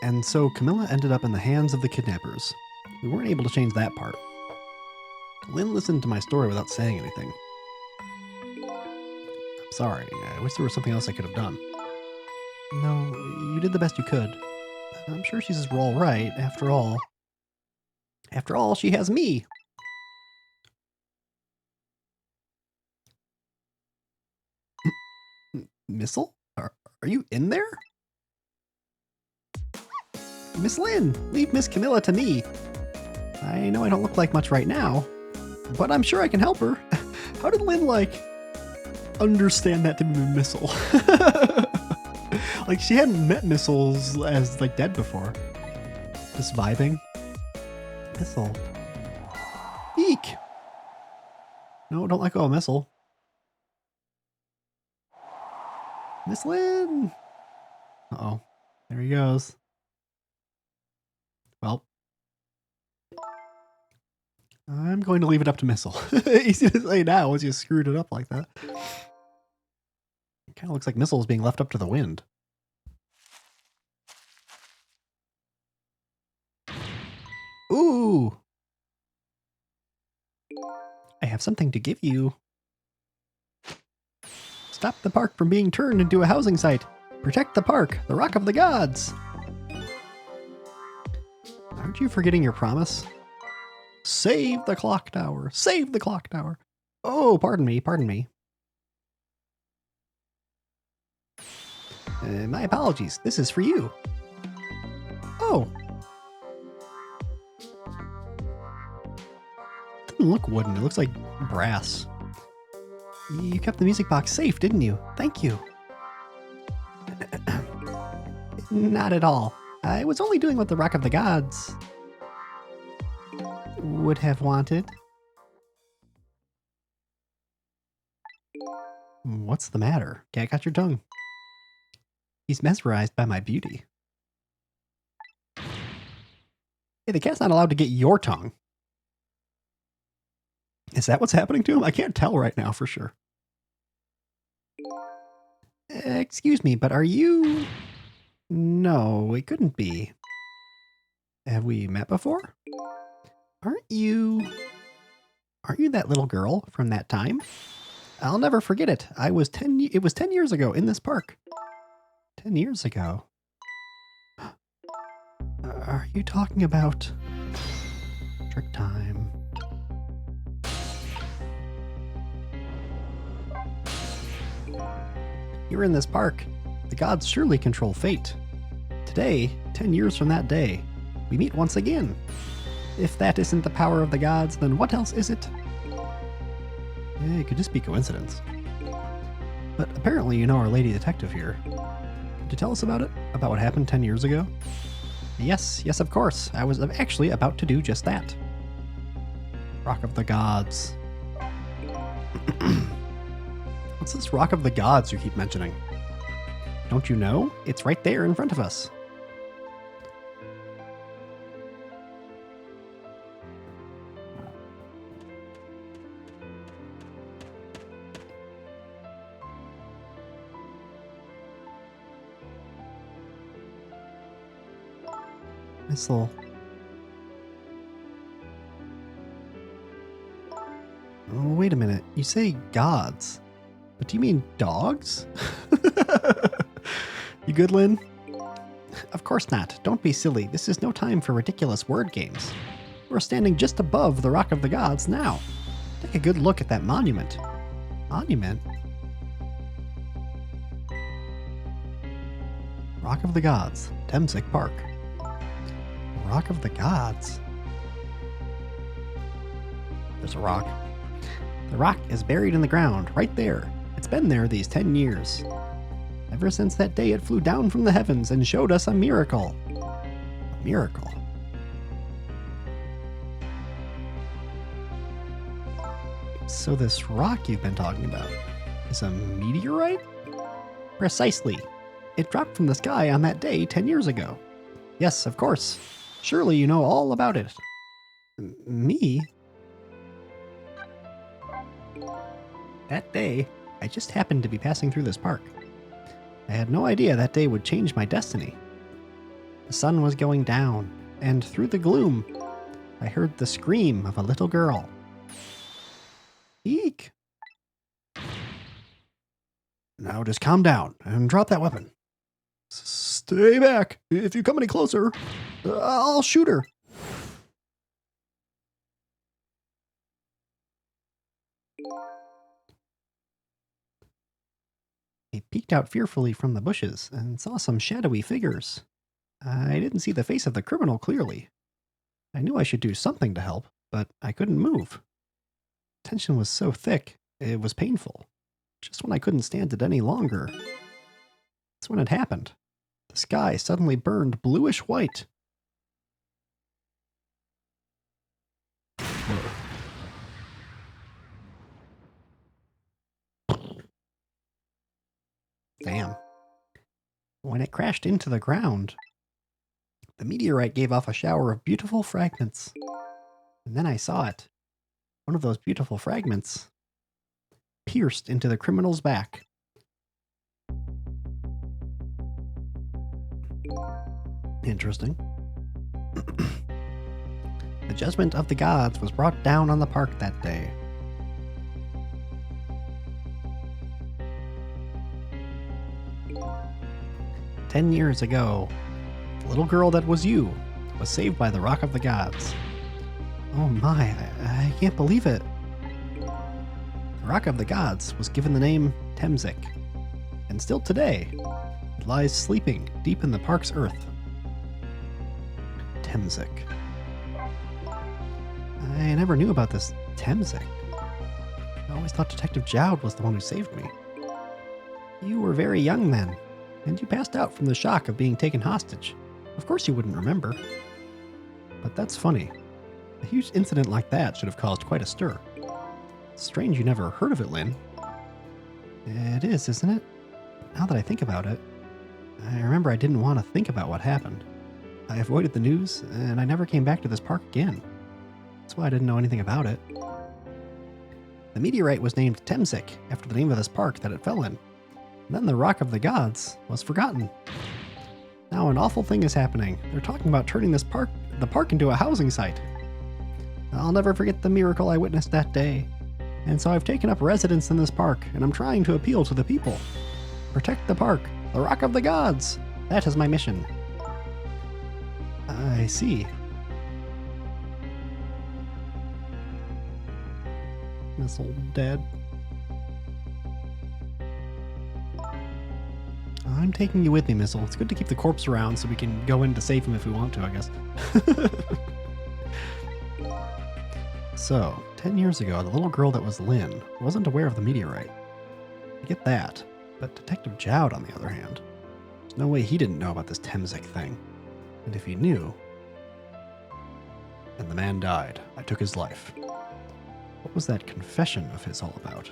And so Camilla ended up in the hands of the kidnappers. We weren't able to change that part. Lynn listened to my story without saying anything. I'm sorry. I wish there was something else I could have done. No, you did the best you could. I'm sure she's all right, after all. After all, she has me. Missile? Are you in there? Miss Lynn, leave Miss Camilla to me. I know I don't look like much right now, but I'm sure I can help her. How did Lynn, like, understand that to be Missile? Like, she hadn't met Missiles as, like, dead before. Just vibing. Missile. Eek! No, don't let go of Missile. Miss Lynn! Uh-oh. There he goes. Well, I'm going to leave it up to Missile. Easy to say now once you screwed it up like that. It kind of looks like Missile is being left up to the wind. Ooh! I have something to give you. Stop the park from being turned into a housing site. Protect the park, the Rock of the Gods. Aren't you forgetting your promise? Save the clock tower. Save the clock tower. Oh, pardon me, pardon me. My apologies. This is for you. Oh. It doesn't look wooden. It looks like brass. You kept the music box safe, didn't you? Thank you. Not at all. I was only doing what the Rock of the Gods would have wanted. What's the matter? Cat got your tongue. He's mesmerized by my beauty. Hey, the cat's not allowed to get your tongue. Is that what's happening to him? I can't tell right now for sure. Excuse me, but are you... No, it couldn't be. Have we met before? Aren't you that little girl from that time? I'll never forget it. It was 10 years ago in this park. 10 years ago. Are you talking about trick time? Here in this park, the gods surely control fate. Today, 10 years from that day, we meet once again. If that isn't the power of the gods, then what else is it? It could just be coincidence. But apparently you know our lady detective here. Could you tell us about it? About what happened 10 years ago? Yes, of course. I was actually about to do just that. Rock of the Gods. What's this Rock of the Gods you keep mentioning? Don't you know? It's right there in front of us. Missile. Oh, wait a minute. You say gods, but do you mean dogs? You good, Lynn? Of course not. Don't be silly. This is no time for ridiculous word games. We're standing just above the Rock of the Gods now. Take a good look at that monument. Monument? Rock of the Gods, Temsic Park. Rock of the Gods? There's a rock. The rock is buried in the ground, right there. It's been there these 10 years. Ever since that day it flew down from the heavens and showed us a miracle. A miracle? So this rock you've been talking about is a meteorite? Precisely. It dropped from the sky on that day 10 years ago. Yes, of course. Surely you know all about it. Me? That day, I just happened to be passing through this park. I had no idea that day would change my destiny. The sun was going down, and through the gloom, I heard the scream of a little girl. Eek! Now just calm down and drop that weapon. Stay back. If you come any closer, I'll shoot her. I peeked out fearfully from the bushes and saw some shadowy figures. I didn't see the face of the criminal clearly. I knew I should do something to help, but I couldn't move. Tension was so thick, it was painful. Just when I couldn't stand it any longer. That's when it happened. The sky suddenly burned bluish white. Damn. When it crashed into the ground, the meteorite gave off a shower of beautiful fragments. And then I saw it. One of those beautiful fragments pierced into the criminal's back. Interesting. The judgment of the gods was brought down on the park that day. "10 years ago, the little girl that was you was saved by the Rock of the Gods." Oh my, I can't believe it. The Rock of the Gods was given the name Temzik, and still today, it lies sleeping deep in the park's earth. Temzik. I never knew about this Temzik. I always thought Detective Jowd was the one who saved me. You were very young then, and you passed out from the shock of being taken hostage. Of course you wouldn't remember. But that's funny. A huge incident like that should have caused quite a stir. Strange you never heard of it, Lynn. It is, isn't it? Now that I think about it, I remember I didn't want to think about what happened. I avoided the news, and I never came back to this park again. That's why I didn't know anything about it. The meteorite was named Temzik after the name of this park that it fell in. Then the Rock of the Gods was forgotten. Now an awful thing is happening. They're talking about turning the park into a housing site. I'll never forget the miracle I witnessed that day. And so I've taken up residence in this park, and I'm trying to appeal to the people. Protect the park, the Rock of the Gods. That is my mission. I see. This old dead. I'm taking you with me, Missile. It's good to keep the corpse around so we can go in to save him if we want to, I guess. So, 10 years ago, the little girl that was Lynn wasn't aware of the meteorite. I get that, but Detective Jowd, on the other hand, there's no way he didn't know about this Temzik thing. And if he knew... And the man died. I took his life. What was that confession of his all about?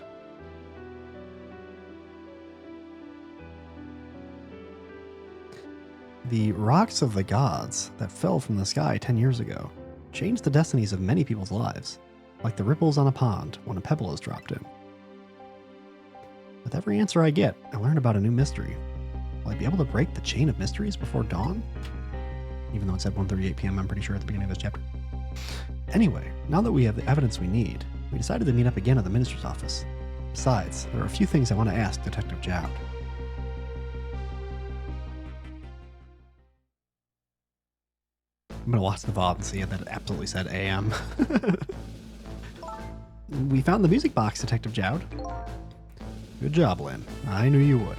The rocks of the gods that fell from the sky 10 years ago changed the destinies of many people's lives, like the ripples on a pond when a pebble is dropped in. With every answer I get, I learn about a new mystery. Will I be able to break the chain of mysteries before dawn? Even though it's at 1:38 p.m., I'm pretty sure at the beginning of this chapter. Anyway, now that we have the evidence we need, we decided to meet up again at the minister's office. Besides, there are a few things I want to ask Detective Jowd. I'm going to watch the VOD and see that it absolutely said AM. We found the music box, Detective Jowd. Good job, Lynn. I knew you would.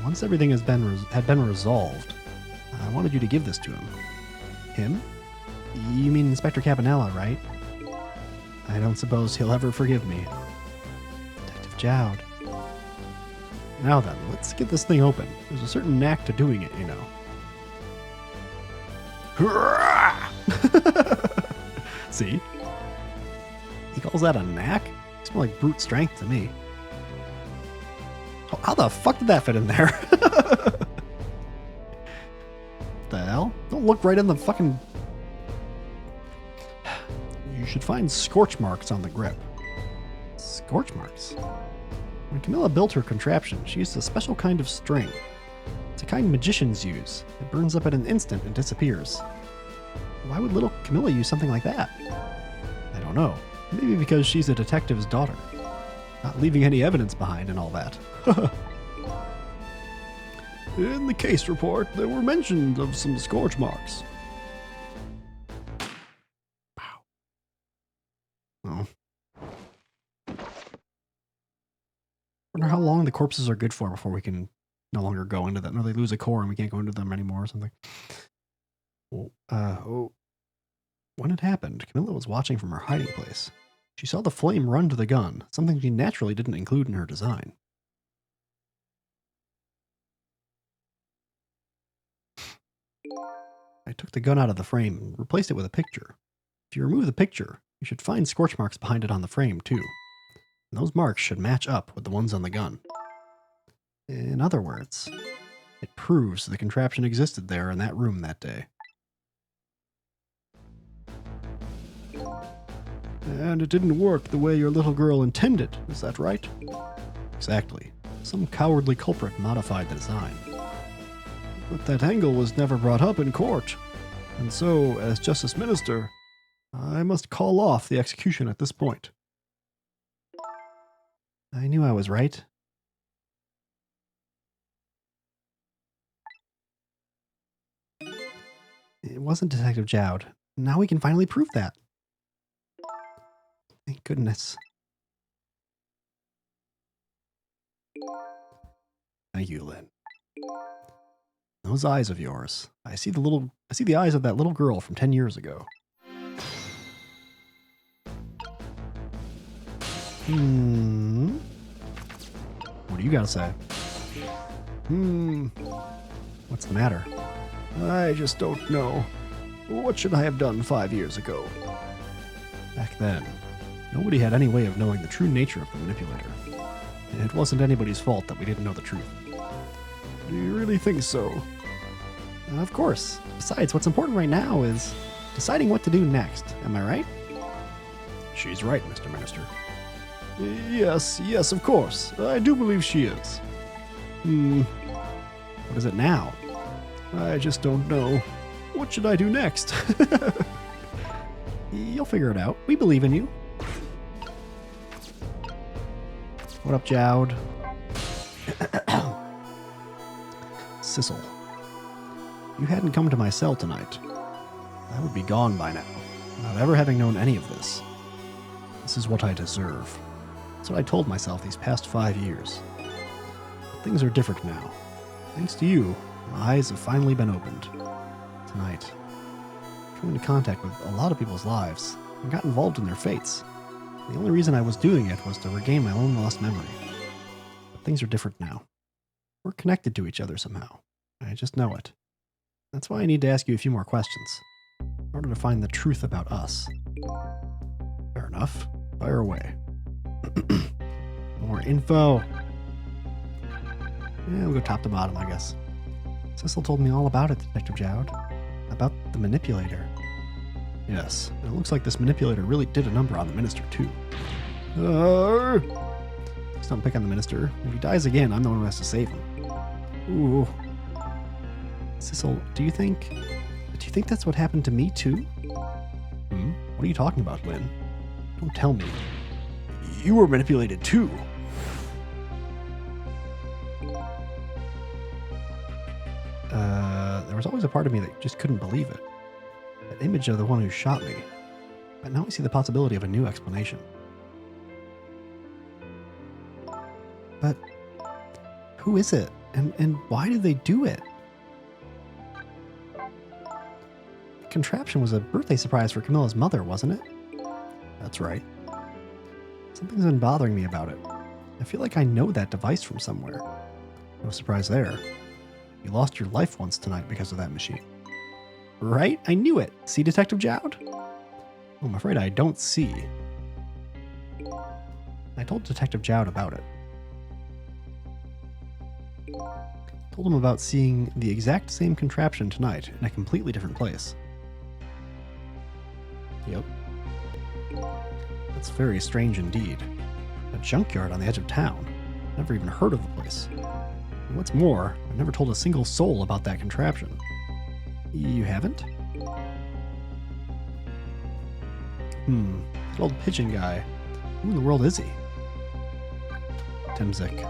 Once everything had been resolved, I wanted you to give this to him. Him? You mean Inspector Cabanela, right? I don't suppose he'll ever forgive me. Detective Jowd. Now then, let's get this thing open. There's a certain knack to doing it, you know. See? He calls that a knack? It's more like brute strength to me. Oh, how the fuck did that fit in there? The hell? Don't look right in the fucking... You should find scorch marks on the grip. Scorch marks? When Camilla built her contraption, she used a special kind of string. It's a kind magicians use. It burns up at an instant and disappears. Why would little Camilla use something like that? I don't know. Maybe because she's a detective's daughter. Not leaving any evidence behind and all that. In the case report, there were mentions of some scorch marks. Wow. Oh. long the corpses are good for before we can no longer go into them? Or they lose a core and we can't go into them anymore or something. When it happened, Camilla was watching from her hiding place. She saw the flame run to the gun, something she naturally didn't include in her design. I took the gun out of the frame and replaced it with a picture. If you remove the picture, you should find scorch marks behind it on the frame, too. And those marks should match up with the ones on the gun. In other words, it proves the contraption existed there in that room that day. And it didn't work the way your little girl intended, is that right? Exactly. Some cowardly culprit modified the design. But that angle was never brought up in court. And so, as Justice Minister, I must call off the execution at this point. I knew I was right. It wasn't Detective Jowd. Now we can finally prove that. Thank goodness. Thank you, Lynn. Those eyes of yours. I see the eyes of that little girl from 10 years ago. What do you gotta say? What's the matter? I just don't know. What should I have done 5 years ago? Back then, nobody had any way of knowing the true nature of the manipulator. It wasn't anybody's fault that we didn't know the truth. Do you really think so? Of course. Besides, what's important right now is deciding what to do next. Am I right? She's right, Mr. Minister. Yes, of course. I do believe she is. What is it now? I just don't know. What should I do next? You'll figure it out. We believe in you. What up, Jowd? Sissel. You hadn't come to my cell tonight, I would be gone by now, without ever having known any of this. This is what I deserve. That's what I told myself these past 5 years. But things are different now. Thanks to you, my eyes have finally been opened. Tonight, I came into contact with a lot of people's lives and got involved in their fates. The only reason I was doing it was to regain my own lost memory. But things are different now. We're connected to each other somehow. I just know it. That's why I need to ask you a few more questions, in order to find the truth about us. Fair enough. Fire away. More info. Yeah, we'll go top to bottom, I guess. Sissel told me all about it, Detective Jowd. About the manipulator. Yes, and it looks like this manipulator really did a number on the minister, too. Please don't pick on the minister. If he dies again, I'm the one who has to save him. Ooh. Sissel, do you think that's what happened to me, too? What are you talking about, Lynn? Don't tell me. You were manipulated, too. There was always a part of me that just couldn't believe it. That image of the one who shot me. But now I see the possibility of a new explanation. But who is it? And why did they do it? The contraption was a birthday surprise for Camilla's mother, wasn't it? That's right. Something's been bothering me about it. I feel like I know that device from somewhere. No surprise there. You lost your life once tonight because of that machine. Right? I knew it. See, Detective Jowd? I'm afraid I don't see. I told Detective Jowd about it. Told him about seeing the exact same contraption tonight in a completely different place. Yep. That's very strange indeed. A junkyard on the edge of town. Never even heard of the place. And what's more, I've never told a single soul about that contraption. You haven't? That old pigeon guy. Who in the world is he? Temzik.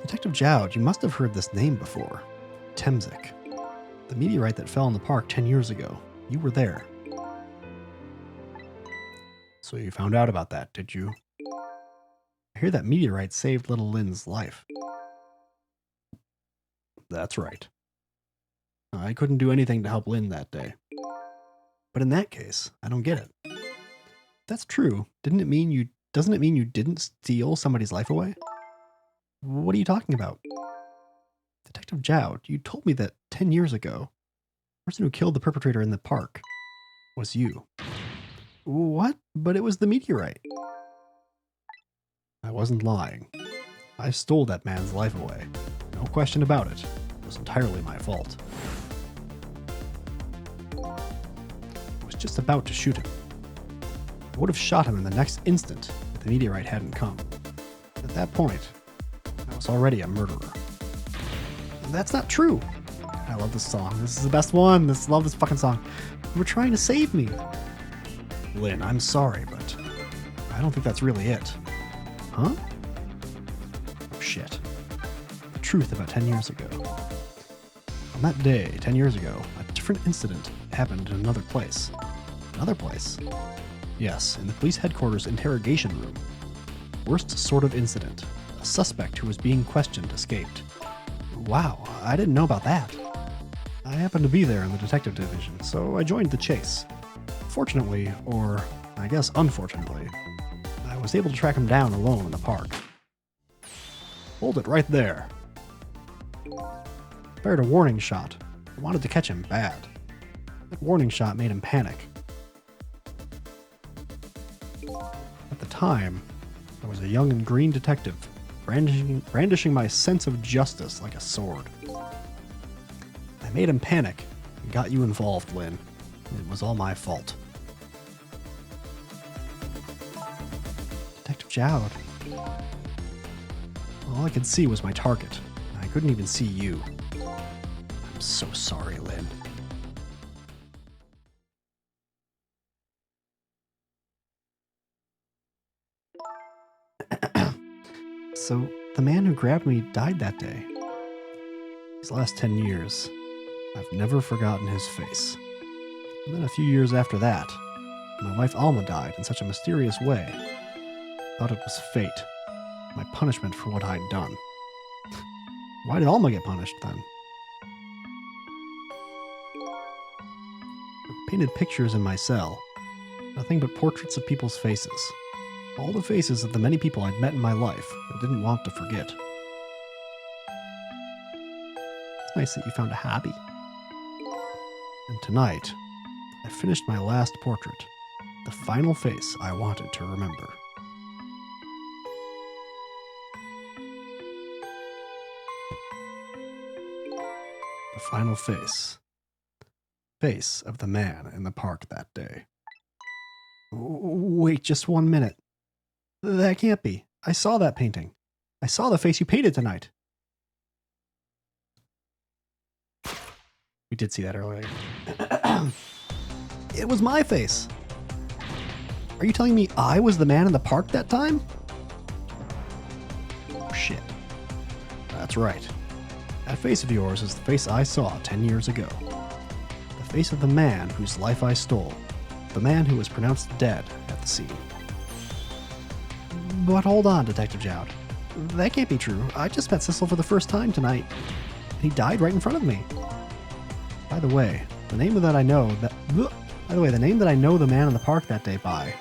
Detective Jowd, you must have heard this name before. Temzik. The meteorite that fell in the park 10 years ago. You were there. So you found out about that, did you? I I hear that meteorite saved little Lynn's life. That's right. I couldn't do anything to help Lynn that day. But in that case, I don't get it. If that's true, doesn't it mean you didn't steal somebody's life away? What are you talking about? Detective Jowd, you told me that 10 years ago, the person who killed the perpetrator in the park was you. What? But it was the meteorite. I wasn't lying. I stole that man's life away. No question about it. It was entirely my fault. I was just about to shoot him. I would have shot him in the next instant if the meteorite hadn't come. At that point, I was already a murderer. That's not true. I love this song. This is the best one. Love this fucking song. You were trying to save me. Lynn, I'm sorry, but I don't think that's really it. Huh? Oh, shit. The truth about 10 years ago. On that day, 10 years ago, a different incident happened in another place. Another place? Yes, in the police headquarters interrogation room. Worst sort of incident. A suspect who was being questioned escaped. Wow, I didn't know about that. I happened to be there in the detective division, so I joined the chase. Fortunately, or I guess unfortunately, I was able to track him down alone in the park. Hold it right there. Fired a warning shot. I wanted to catch him bad. That warning shot made him panic. At the time, I was a young and green detective, brandishing my sense of justice like a sword. I made him panic and got you involved, Lynn. It was all my fault. Detective Jowd. All I could see was my target. I couldn't even see you. I'm so sorry, Lynn. So, the man who grabbed me died that day. These last 10 years, I've never forgotten his face. And then a few years after that, my wife Alma died in such a mysterious way. Thought it was fate, my punishment for what I'd done. Why did Alma get punished then? I painted pictures in my cell, nothing but portraits of people's faces. All the faces of the many people I'd met in my life and didn't want to forget. It's nice that you found a hobby. And tonight, I finished my last portrait, the final face I wanted to remember. The final face. Face of the man in the park that day. Wait just 1 minute. That can't be. I saw that painting. I saw the face you painted tonight. We did see that earlier. It was my face. Are you telling me I was the man in the park that time? Oh, shit. That's right. That face of yours is the face I saw 10 years ago. The face of the man whose life I stole. The man who was pronounced dead at the scene. But hold on, Detective Jowd. That can't be true. I just met Cecil for the first time tonight. He died right in front of me. By the way, the name that I know the man in the park that day by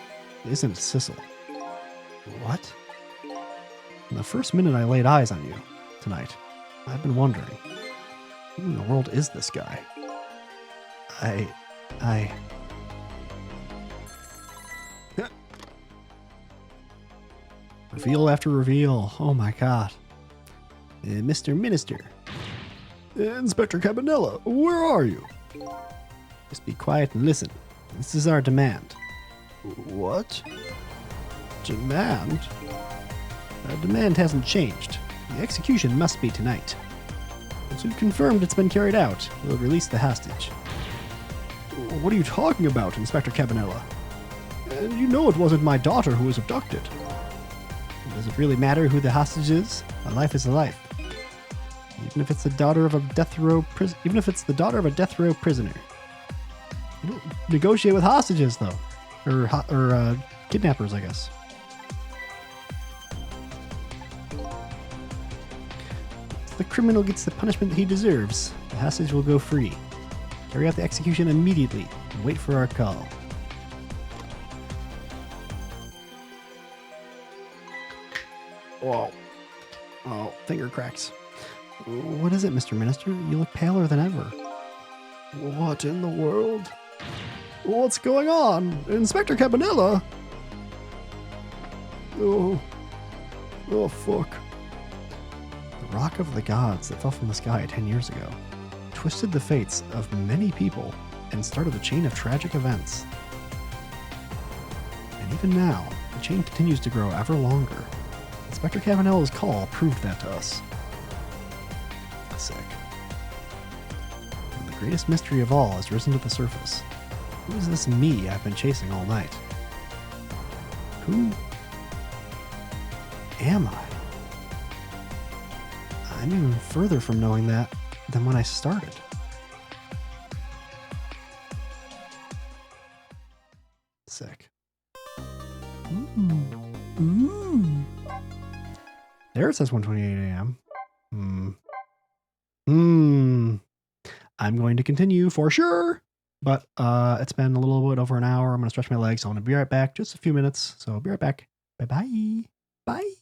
isn't Cecil. What? From the first minute I laid eyes on you tonight, I've been wondering, who in the world is this guy? Reveal after reveal. Oh my god. Mr. Minister. Inspector Cabanela, where are you? Just be quiet and listen. This is our demand. What? Demand? Our demand hasn't changed. The execution must be tonight. Once we've confirmed it's been carried out, we'll release the hostage. What are you talking about, Inspector Cabanela? You know it wasn't my daughter who was abducted. Does it really matter who the hostage is? A life is a life. Even if it's the daughter of a death row prisoner. You don't negotiate with hostages, though, or kidnappers, I guess. the criminal gets the punishment he deserves, the hostage will go free. Carry out the execution immediately and wait for our call. Whoa. Oh, finger cracks. What is it, Mr. Minister? You look paler than ever. What in the world? What's going on? Inspector Cabanela? Oh. Oh, fuck. The Rock of the Gods that fell from the sky 10 years ago twisted the fates of many people and started a chain of tragic events. And even now, the chain continues to grow ever longer. Inspector Cabanela's call proved that to us. Sick. And the greatest mystery of all has risen to the surface. Who is this me I've been chasing all night? Who am I? I'm even further from knowing that than when I started. Sick. Ooh. There it says 1:28 a.m. I'm going to continue for sure, but it's been a little bit over an hour. I'm going to stretch my legs. So I'm going to be right back. Just a few minutes. So I'll be right back. Bye-bye. Bye.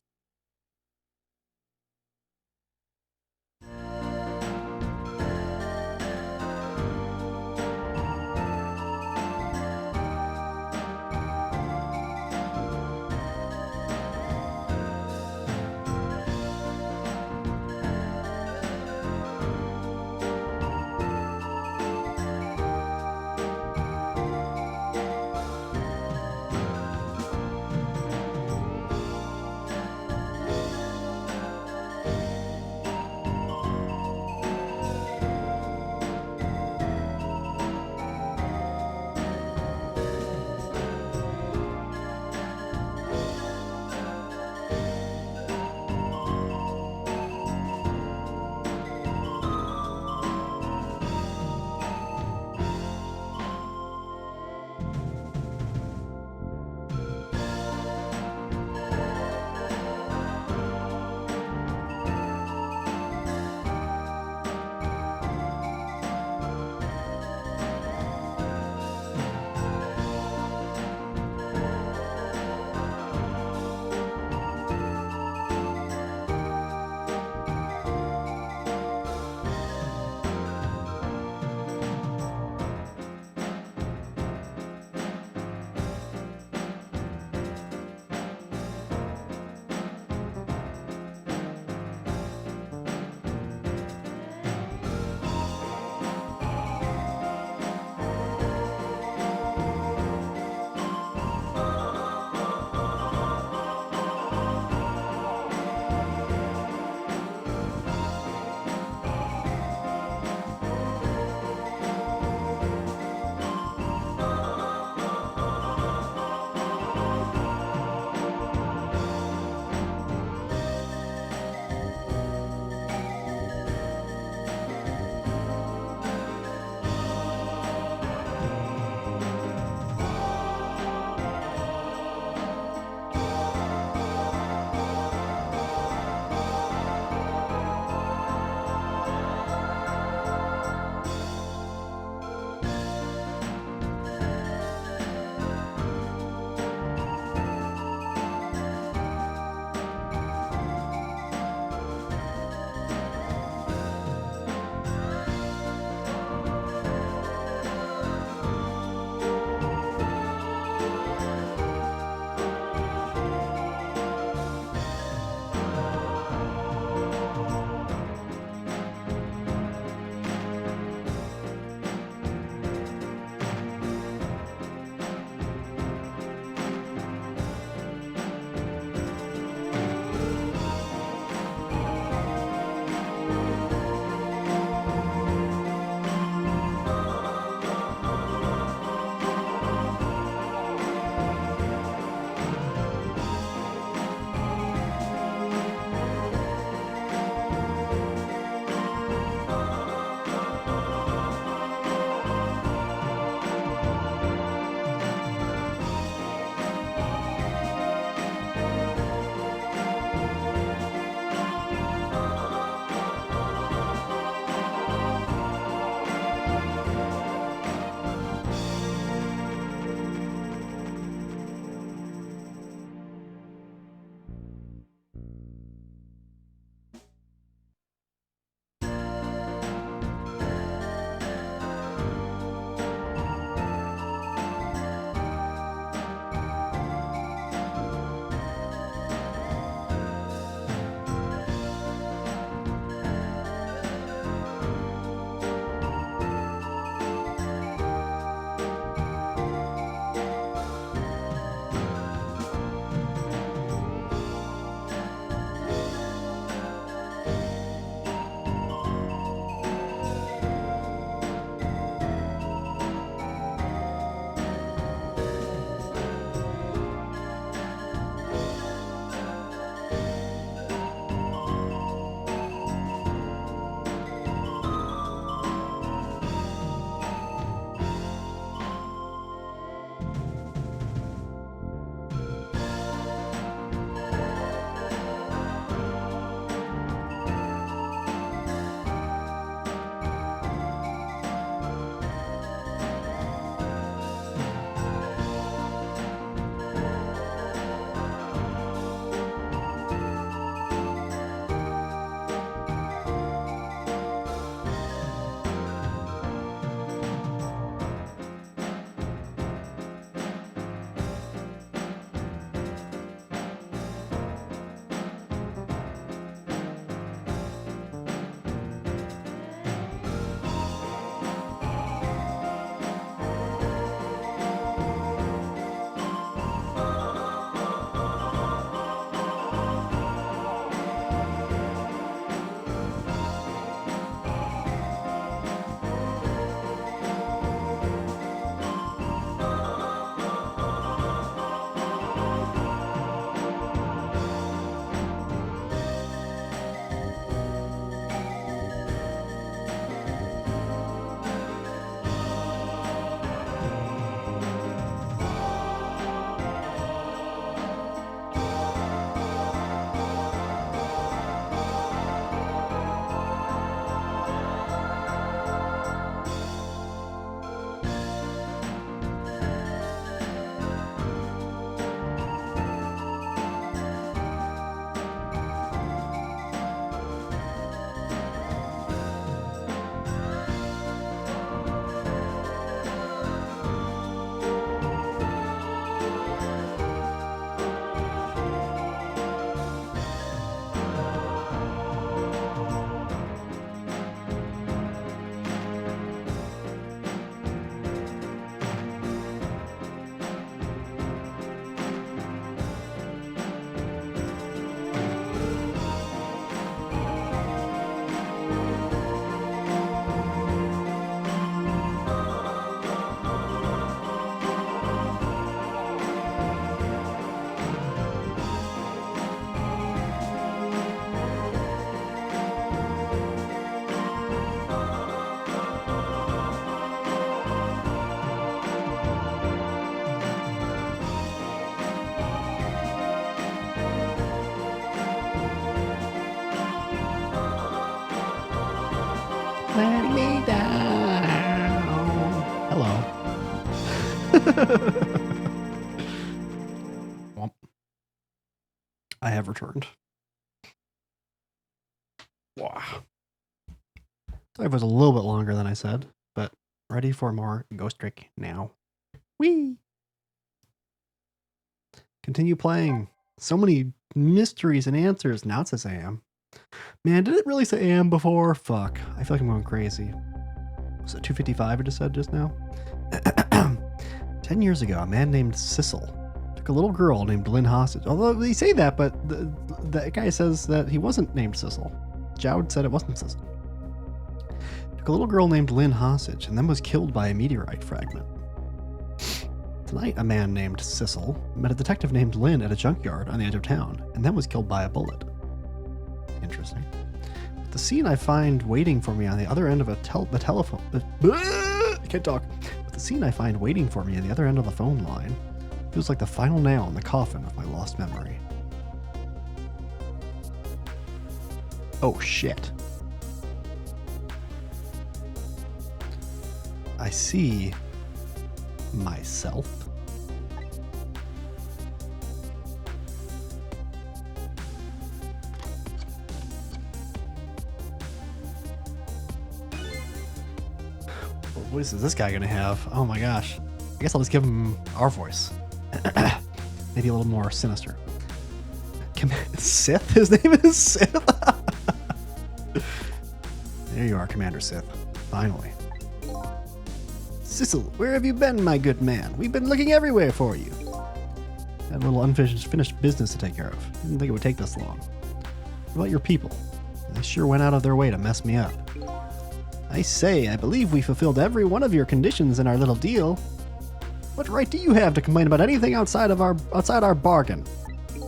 letting me down. Hello. Well, I have returned. Wow. So it was a little bit longer than I said, but ready for more Ghost Trick now. Whee! Continue playing. So many mysteries and answers. Now it says AM. Man, did it really say AM before? Fuck. I feel like I'm going crazy. Was it 255 I just said just now? 10 years ago, a man named Sissel took a little girl named Lynn hostage. Although they say that, but the guy says that he wasn't named Sissel. Jowd said it wasn't Sissel. Took a little girl named Lynn hostage and then was killed by a meteorite fragment. Tonight, a man named Sissel met a detective named Lynn at a junkyard on the edge of town and then was killed by a bullet. Interesting. But the scene I find waiting for me on the other end of the telephone... I can't talk. But the scene I find waiting for me on the other end of the phone line feels like the final nail in the coffin of my lost memory. Oh, shit. I see myself. What is this guy gonna have? Oh my gosh. I guess I'll just give him our voice. Maybe a little more sinister. Sith? His name is Sith? There you are, Commander Sith. Finally. Sissel, where have you been, my good man? We've been looking everywhere for you. Had a little unfinished business to take care of. Didn't think it would take this long. What about your people? They sure went out of their way to mess me up. I say, I believe we fulfilled every one of your conditions in our little deal. What right do you have to complain about anything outside our bargain? We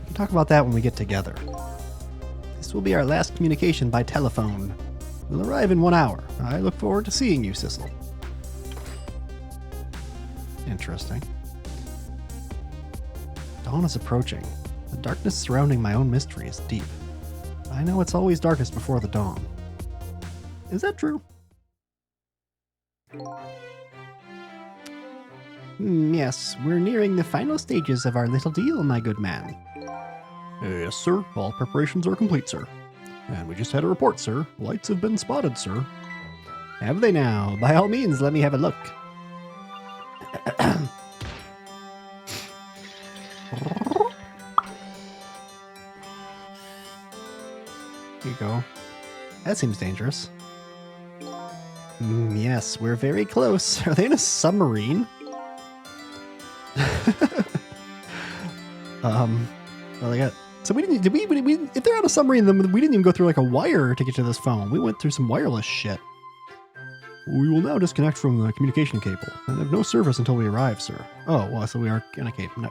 can talk about that when we get together. This will be our last communication by telephone. We'll arrive in 1 hour. I look forward to seeing you, Sissel. Interesting. Dawn is approaching. The darkness surrounding my own mystery is deep. I know it's always darkest before the dawn. Is that true? Yes, we're nearing the final stages of our little deal, my good man. Yes, sir. All preparations are complete, sir. And we just had a report, sir. Lights have been spotted, sir. Have they now? By all means, let me have a look. Here you go. That seems dangerous. Yes, we're very close. Are they in a submarine? Well, they got. So we didn't. Did we? If they're on a submarine, then we didn't even go through like a wire to get to this phone. We went through some wireless shit. We will now disconnect from the communication cable and have no service until we arrive, sir. Oh, well, so we are in a cable. No,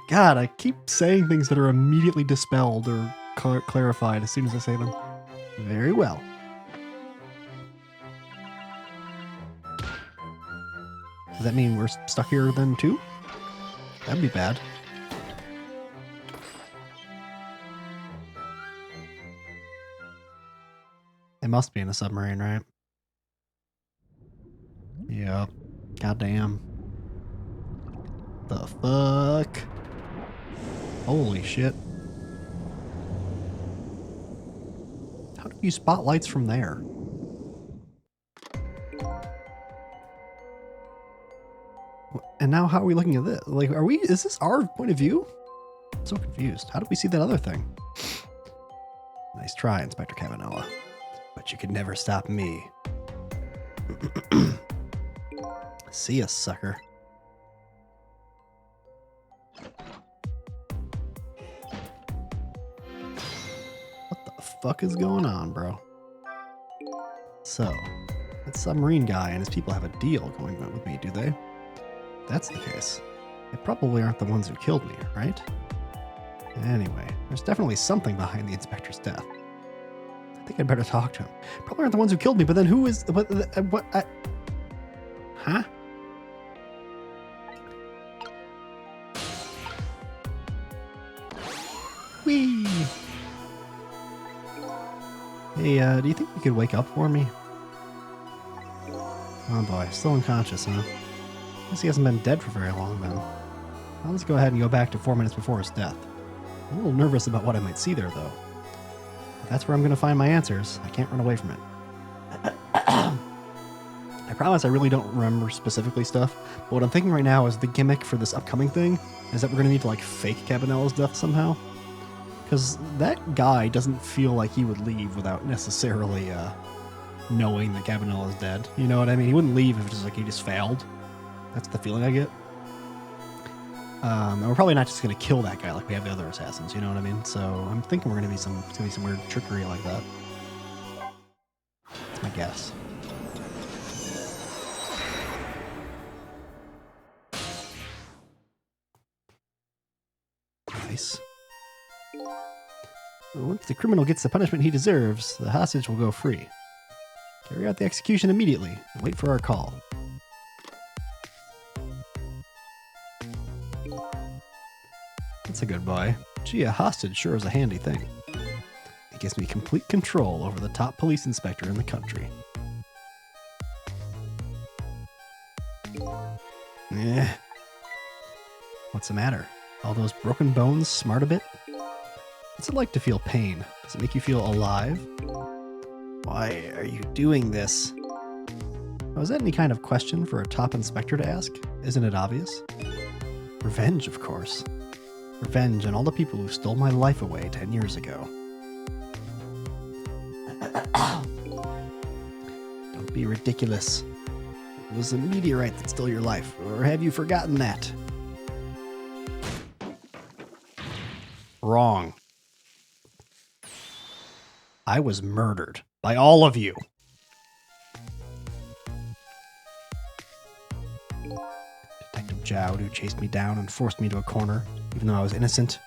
God, I keep saying things that are immediately dispelled or clarified as soon as I say them. Very well. Does that mean we're stuck here then too? That'd be bad. They must be in a submarine, right? Yep. Goddamn. The fuck? Holy shit. How do you spot lights from there? And now how are we looking at this? Like, is this our point of view? I'm so confused. How do we see that other thing? Nice try, Inspector Kavanaugh. But you could never stop me. See ya, sucker. What the fuck is going on, bro? So, that submarine guy and his people have a deal going on with me, do they? If that's the case, they probably aren't the ones who killed me, right? Anyway, there's definitely something behind the inspector's death. I think I'd better talk to him. Probably aren't the ones who killed me, but then who is... Huh? Whee! Hey, do you think you could wake up for me? Oh boy, still unconscious, huh? Guess he hasn't been dead for very long then. Well, let's go ahead and go back to 4 minutes before his death. I'm a little nervous about what I might see there, though. If that's where I'm going to find my answers. I can't run away from it. I promise I really don't remember specifically stuff, but what I'm thinking right now is the gimmick for this upcoming thing is that we're going to need to like fake Cabanella's death somehow. Because that guy doesn't feel like he would leave without necessarily knowing that Cabanella's dead. You know what I mean? He wouldn't leave if it's just like he just failed. That's the feeling I get. And we're probably not just going to kill that guy like we have the other assassins, you know what I mean? So I'm thinking we're going to be some weird trickery like that. That's my guess. Nice. Once the criminal gets the punishment he deserves, the hostage will go free. Carry out the execution immediately and wait for our call. That's a good boy. Gee, a hostage sure is a handy thing. It gives me complete control over the top police inspector in the country. Eh. What's the matter? All those broken bones smart a bit? What's it like to feel pain? Does it make you feel alive? Why are you doing this? Was that any kind of question for a top inspector to ask? Isn't it obvious? Revenge, of course. Revenge on all the people who stole my life away 10 years ago. Don't be ridiculous. It was a meteorite that stole your life, or have you forgotten that? Wrong. I was murdered by all of you. Detective Jowd, who chased me down and forced me to a corner, even though I was innocent.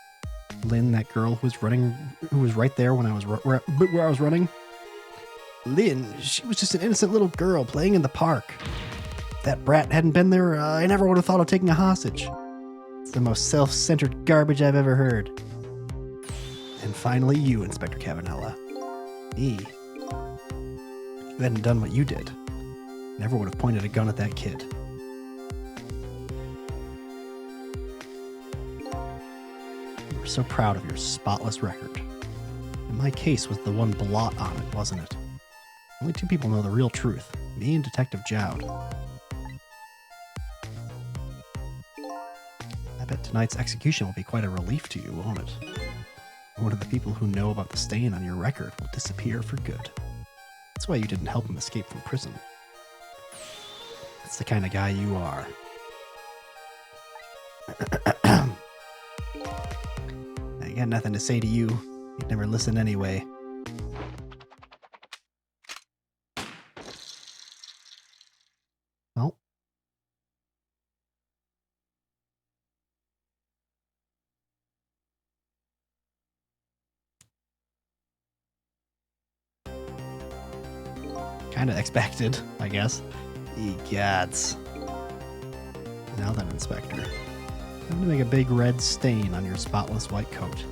Lynn, that girl who was right there when I was where I was running. Lynn, she was just an innocent little girl playing in the park. If that brat hadn't been there, I never would have thought of taking a hostage. It's the most self-centered garbage I've ever heard. And finally you, Inspector Cabanella. Me. If you hadn't done what you did, I never would have pointed a gun at that kid. You were so proud of your spotless record. And my case was the one blot on it, wasn't it? Only two people know the real truth, me and Detective Jowd. I bet tonight's execution will be quite a relief to you, won't it? One of the people who know about the stain on your record will disappear for good. That's why you didn't help him escape from prison. That's the kind of guy you are. I got nothing to say to you. You'd never listen anyway. Well. Kind of expected, I guess. Egots. Now then, Inspector. I'm going to make a big red stain on your spotless white coat.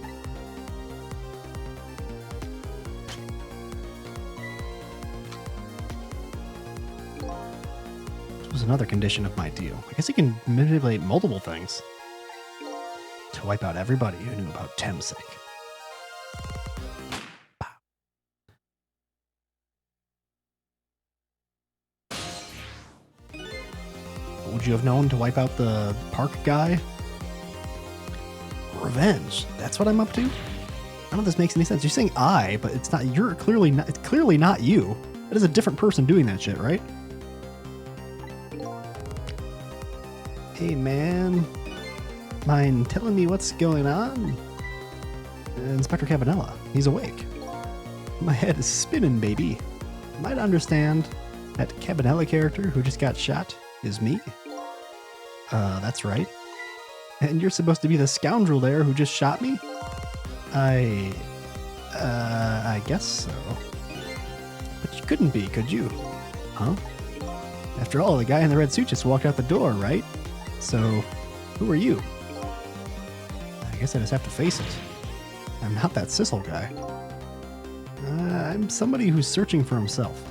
This was another condition of my deal. I guess you can manipulate multiple things. To wipe out everybody who knew about Temsik. Would you have known to wipe out the park guy? Revenge. That's what I'm up to? I don't know if this makes any sense. You're saying I, but it's not. You're clearly not. It's clearly not you. That is a different person doing that shit, right? Hey, man. Mind telling me what's going on? Inspector Cabanella. He's awake. My head is spinning, baby. Might understand that Cabanella character who just got shot is me. That's right. And you're supposed to be the scoundrel there who just shot me? I guess so. But you couldn't be, could you? Huh? After all, the guy in the red suit just walked out the door, right? So, who are you? I guess I just have to face it. I'm not that Sissel guy. I'm somebody who's searching for himself.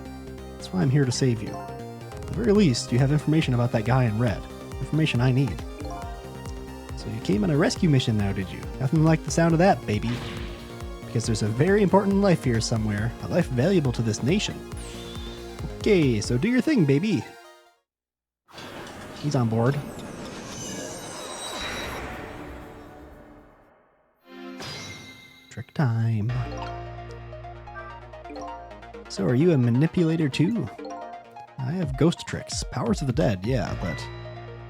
That's why I'm here to save you. At the very least, you have information about that guy in red. Information I need. So you came on a rescue mission now, did you? Nothing like the sound of that, baby. Because there's a very important life here somewhere. A life valuable to this nation. Okay, so do your thing, baby. He's on board. Trick time. So are you a manipulator too? I have ghost tricks. Powers of the dead, yeah, but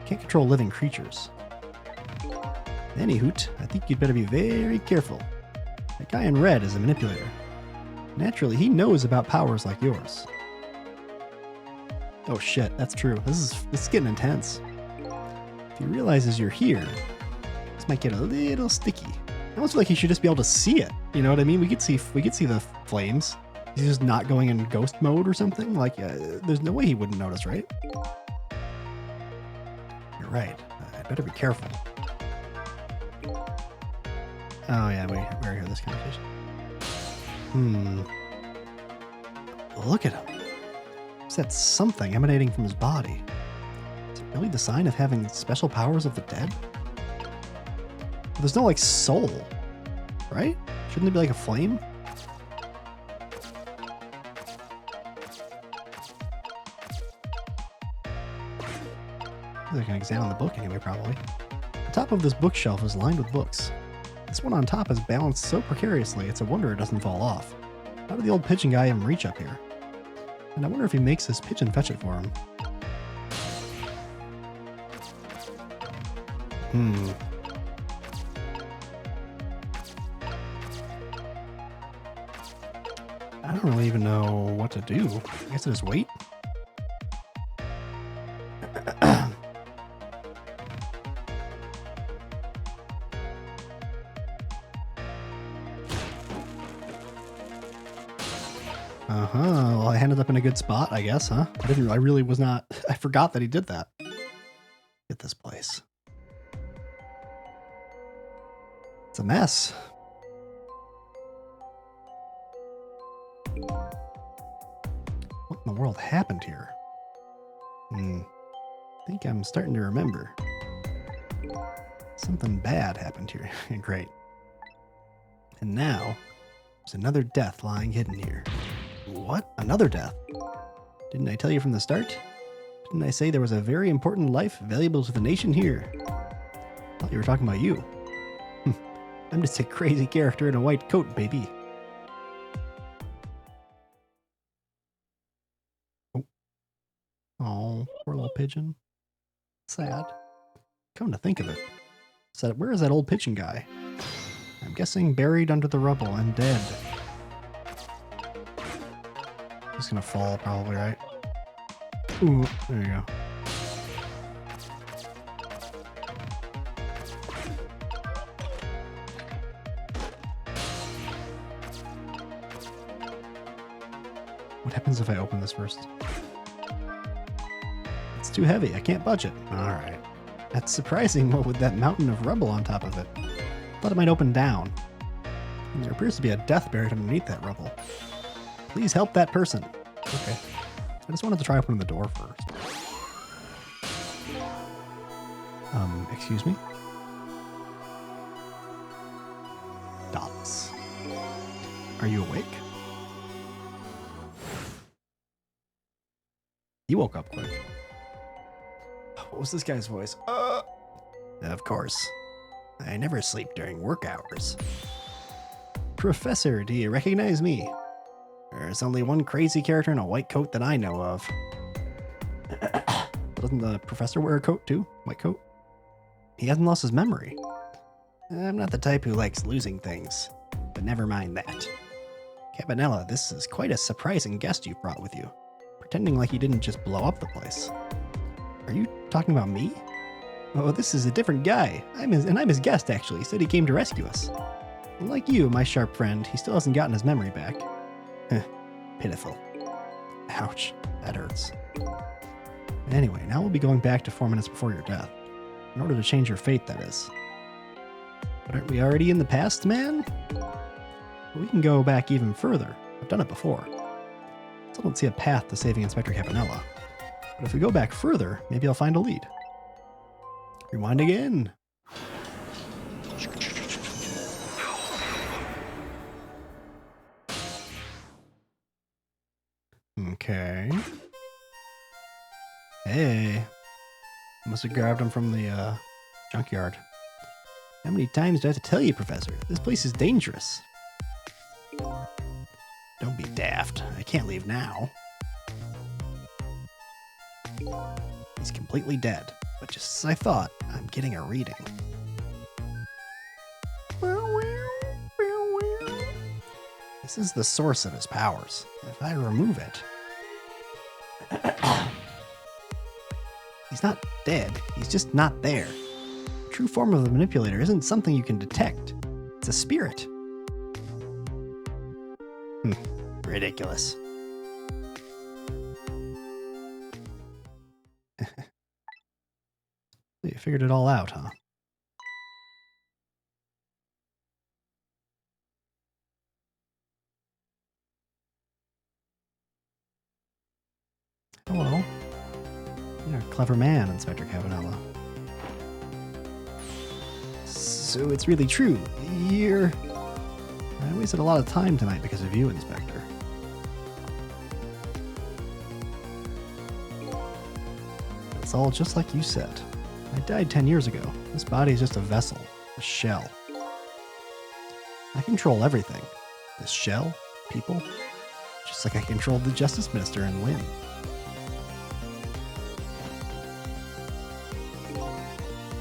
can't control living creatures. Anyhoot, I think you'd better be very careful. That guy in red is a manipulator. Naturally, he knows about powers like yours. Oh shit, that's true. This is getting intense. If he realizes you're here, this might get a little sticky. I almost feel like he should just be able to see it. You know what I mean? We could see the flames. He's just not going in ghost mode or something. Like, there's no way he wouldn't notice, right? You're right. I better be careful. Oh yeah, we already heard this conversation. Look at him. Is that something emanating from his body? Is it really the sign of having special powers of the dead? But there's no, like, soul, right? Shouldn't it be like a flame? I can examine the book anyway, probably. The top of this bookshelf is lined with books. This one on top is balanced so precariously, it's a wonder it doesn't fall off. How did the old pigeon guy even reach up here? And I wonder if he makes his pigeon fetch it for him. I don't really even know what to do. I guess I just wait. Well, I ended up in a good spot, I guess, huh? I really was not, I forgot that he did that. Get this place. It's a mess. What in the world happened here? I think I'm starting to remember. Something bad happened here. Great. And now, there's another death lying hidden here. What? Another death? Didn't I tell you from the start? Didn't I say there was a very important life valuable to the nation here? I thought you were talking about you. I'm just a crazy character in a white coat, baby. Oh, poor little pigeon. Sad. Come to think of it. So where is that old pigeon guy? I'm guessing buried under the rubble and dead. He's gonna fall probably, right? Ooh, there you go. What happens if I open this first? It's too heavy. I can't budge it. Alright. That's surprising, what with that mountain of rubble on top of it. Thought it might open down. And there appears to be a death buried underneath that rubble. Please help that person. Okay. I just wanted to try opening the door first. Excuse me? Dots. Are you awake? He woke up quick. What was this guy's voice? Of course. I never sleep during work hours. Professor, do you recognize me? There's only one crazy character in a white coat that I know of. Doesn't the professor wear a coat too? White coat? He hasn't lost his memory. I'm not the type who likes losing things, but never mind that. Cabanela, this is quite a surprising guest you've brought with you, pretending like you didn't just blow up the place. Are you talking about me? Oh, this is a different guy. I'm his guest, actually. He said he came to rescue us. Unlike you, my sharp friend, he still hasn't gotten his memory back. Pitiful. Ouch, that hurts. Anyway, now we'll be going back to 4 minutes before your death. In order to change your fate, that is. But aren't we already in the past, man? We can go back even further. I've done it before. Still don't see a path to saving Inspector Campanella. But if we go back further, maybe I'll find a lead. Rewind again. Okay. Hey. Must have grabbed him from the junkyard. How many times do I have to tell you, Professor? This place is dangerous. Don't be daft. I can't leave now. He's completely dead. But just as I thought, I'm getting a reading. This is the source of his powers. If I remove it... He's not dead. He's just not there. The true form of the manipulator isn't something you can detect. It's a spirit. Ridiculous. You figured it all out, huh? Hello. You're a clever man, Inspector Campanella. So it's really true. I wasted a lot of time tonight because of you, Inspector. It's all just like you said. I died 10 years ago. This body is just a vessel, a shell. I control everything. This shell, people, just like I controlled the Justice Minister and Lynn.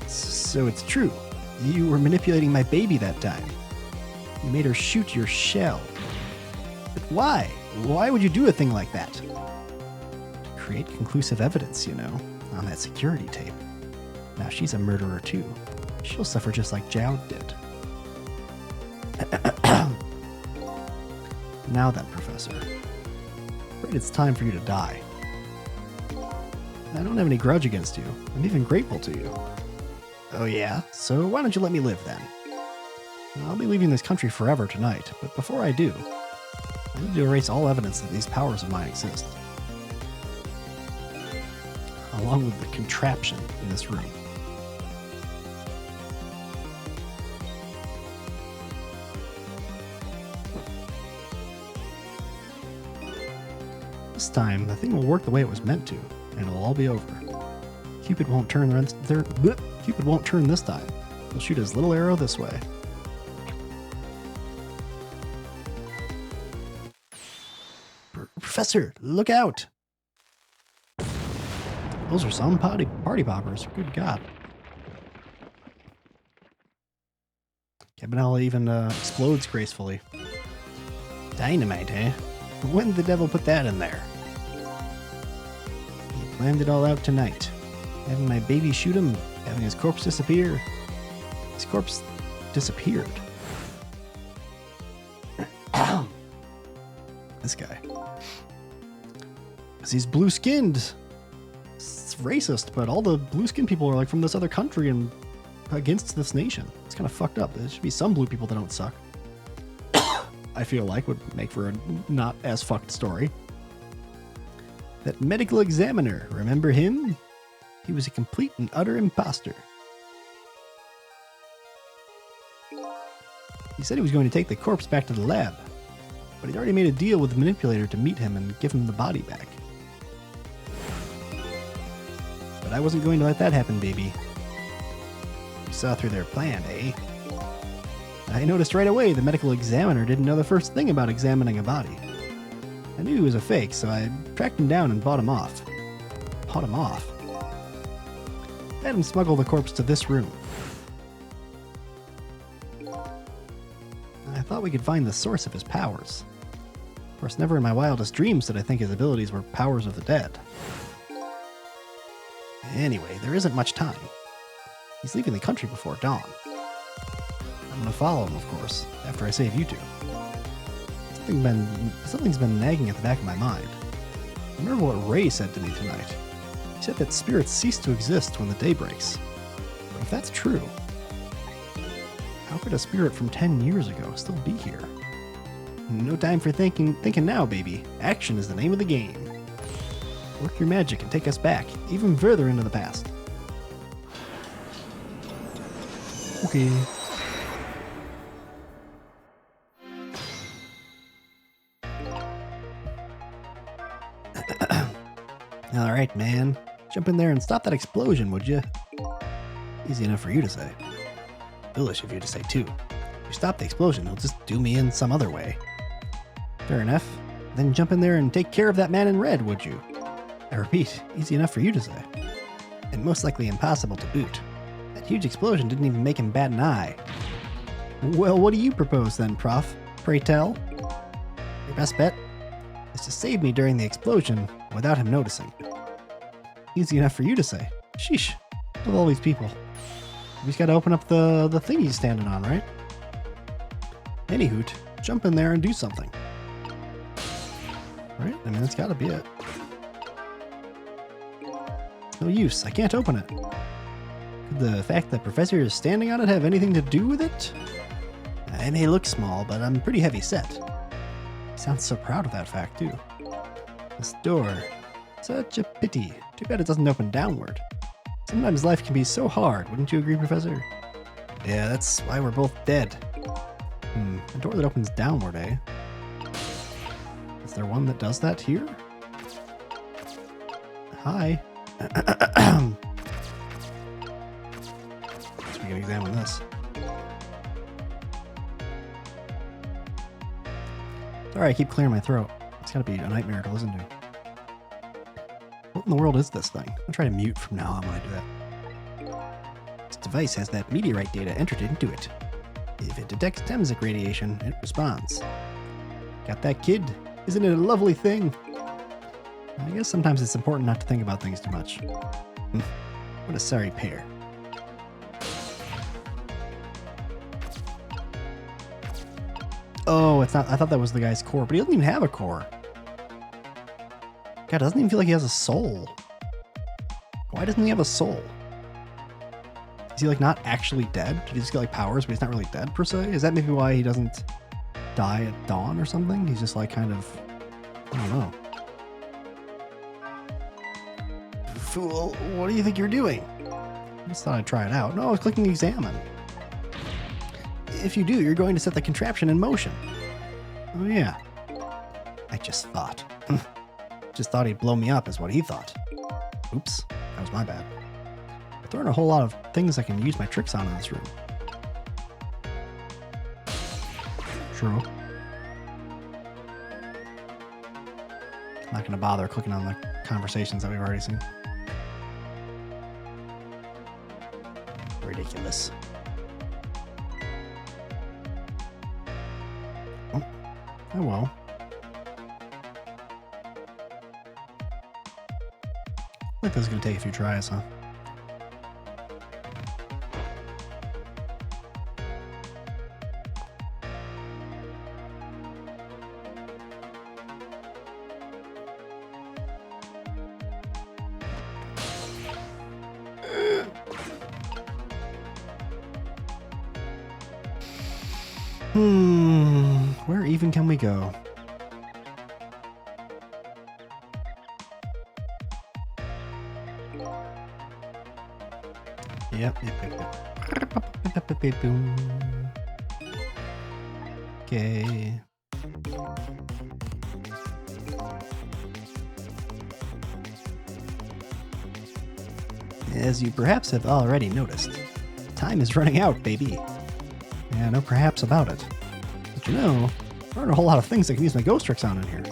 So it's true. You were manipulating my baby that time. You made her shoot your shell. But why? Why would you do a thing like that? To create conclusive evidence, you know, on that security tape. Now she's a murderer too. She'll suffer just like Jowd did. Now then, Professor. I'm afraid it's time for you to die. I don't have any grudge against you. I'm even grateful to you. Oh yeah? So why don't you let me live then? I'll be leaving this country forever tonight, but before I do, I need to erase all evidence that these powers of mine exist. Along with the contraption in this room. This time, the thing will work the way it was meant to, and it'll all be over. Cupid won't turn Cupid won't turn this time. He'll shoot his little arrow this way. Professor, look out! Those are some party poppers. Good God. Campanella even explodes gracefully. Dynamite, eh? When did the devil put that in there? He planned it all out tonight. Having my baby shoot him, having his corpse disappear. His corpse disappeared. This guy. Because he's blue-skinned. It's racist, but all the blue-skinned people are like from this other country and against this nation. It's kind of fucked up. There should be some blue people that don't suck. I feel like would make for a not as fucked story. That medical examiner, remember him? He was a complete and utter imposter. He said he was going to take the corpse back to the lab, but he'd already made a deal with the manipulator to meet him and give him the body back. But I wasn't going to let that happen, baby. You saw through their plan, eh? I noticed right away the medical examiner didn't know the first thing about examining a body. I knew he was a fake, so I tracked him down and bought him off. Bought him off? Had him smuggle the corpse to this room. I thought we could find the source of his powers. Of course, never in my wildest dreams did I think his abilities were powers of the dead. Anyway, there isn't much time. He's leaving the country before dawn. I'm gonna follow him, of course, after I save you two. Something's been nagging at the back of my mind. I remember what Ray said to me tonight. He said that spirits cease to exist when the day breaks. But if that's true, how could a spirit from 10 years ago still be here? No time for thinking now, baby. Action is the name of the game. Work your magic and take us back, even further into the past. Okay. All right, man. Jump in there and stop that explosion, would you? Easy enough for you to say. Foolish of you to say, too. If you stop the explosion, it'll just do me in some other way. Fair enough. Then jump in there and take care of that man in red, would you? I repeat, easy enough for you to say. And most likely impossible to boot. That huge explosion didn't even make him bat an eye. Well, what do you propose then, Prof? Pray tell. Your best bet is to save me during the explosion without him noticing. Easy enough for you to say. Sheesh. With all these people. We just gotta open up the thing he's standing on, right? Anyhoot, jump in there and do something. Right? I mean, that's gotta be it. No use. I can't open it. Could the fact that Professor is standing on it have anything to do with it? I may look small, but I'm pretty heavy set. He sounds so proud of that fact, too. This door. Such a pity. Too bad it doesn't open downward. Sometimes life can be so hard, wouldn't you agree, Professor? Yeah, that's why we're both dead. A door that opens downward, eh? Is there one that does that here? Hi. So we can examine this. Sorry, I keep clearing my throat. It's gotta be a nightmare to listen to. What in the world is this thing? I'll try to mute from now on when I do that. This device has that meteorite data entered into it. If it detects Temsic radiation, it responds. Got that, kid? Isn't it a lovely thing? I guess sometimes it's important not to think about things too much. What a sorry pair. Oh, it's not. I thought that was the guy's core, but he doesn't even have a core. God, it doesn't even feel like he has a soul. Why doesn't he have a soul? Is he like not actually dead? Did he just get like powers, but he's not really dead per se? Is that maybe why he doesn't die at dawn or something? He's just like kind of, I don't know. Fool, what do you think you're doing? I just thought I'd try it out. No, I was clicking examine. If you do, you're going to set the contraption in motion. Oh yeah. I just thought. Just thought he'd blow me up is what he thought. Oops, that was my bad. There aren't a whole lot of things I can use my tricks on in this room. True. I'm not going to bother clicking on the conversations that we've already seen. Ridiculous. Oh well. I think this is going to take a few tries, huh? Where even can we go? Yep. Okay. As you perhaps have already noticed, time is running out, baby. Yeah, no perhaps about it. But you know, there aren't a whole lot of things I can use my ghost tricks on in here.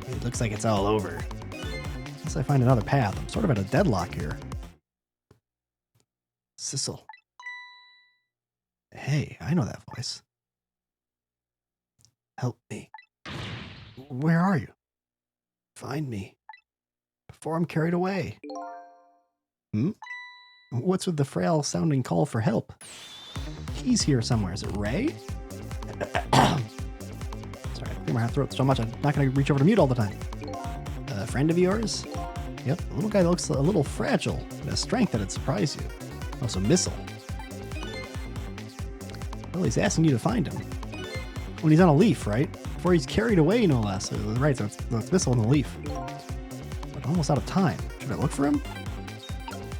It looks like it's all over. Unless I find another path, I'm sort of at a deadlock here. Sissel. Hey, I know that voice. Help me. Where are you? Find me. Before I'm carried away. What's with the frail sounding call for help? He's here somewhere. Is it Ray? Sorry, I clear my throat so much I'm not going to reach over to mute all the time. A friend of yours? Yep, a little guy that looks a little fragile, but has strength that'd surprise you. Also, Missile. Well, he's asking you to find him. When he's on a leaf, right? Before he's carried away, no less. Right, so it's Missile and the Leaf. But almost out of time. Should I look for him?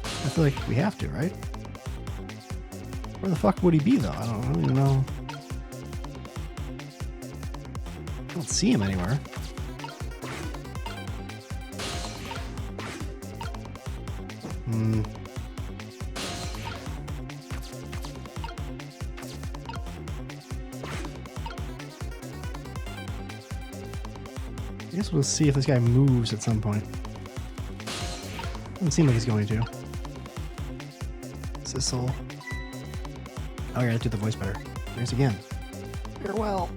I feel like we have to, right? Where the fuck would he be, though? I don't even know. I don't see him anywhere. I guess we'll see if this guy moves at some point. Doesn't seem like he's going to. Sissel. Oh, I gotta do the voice better. There's again. Farewell.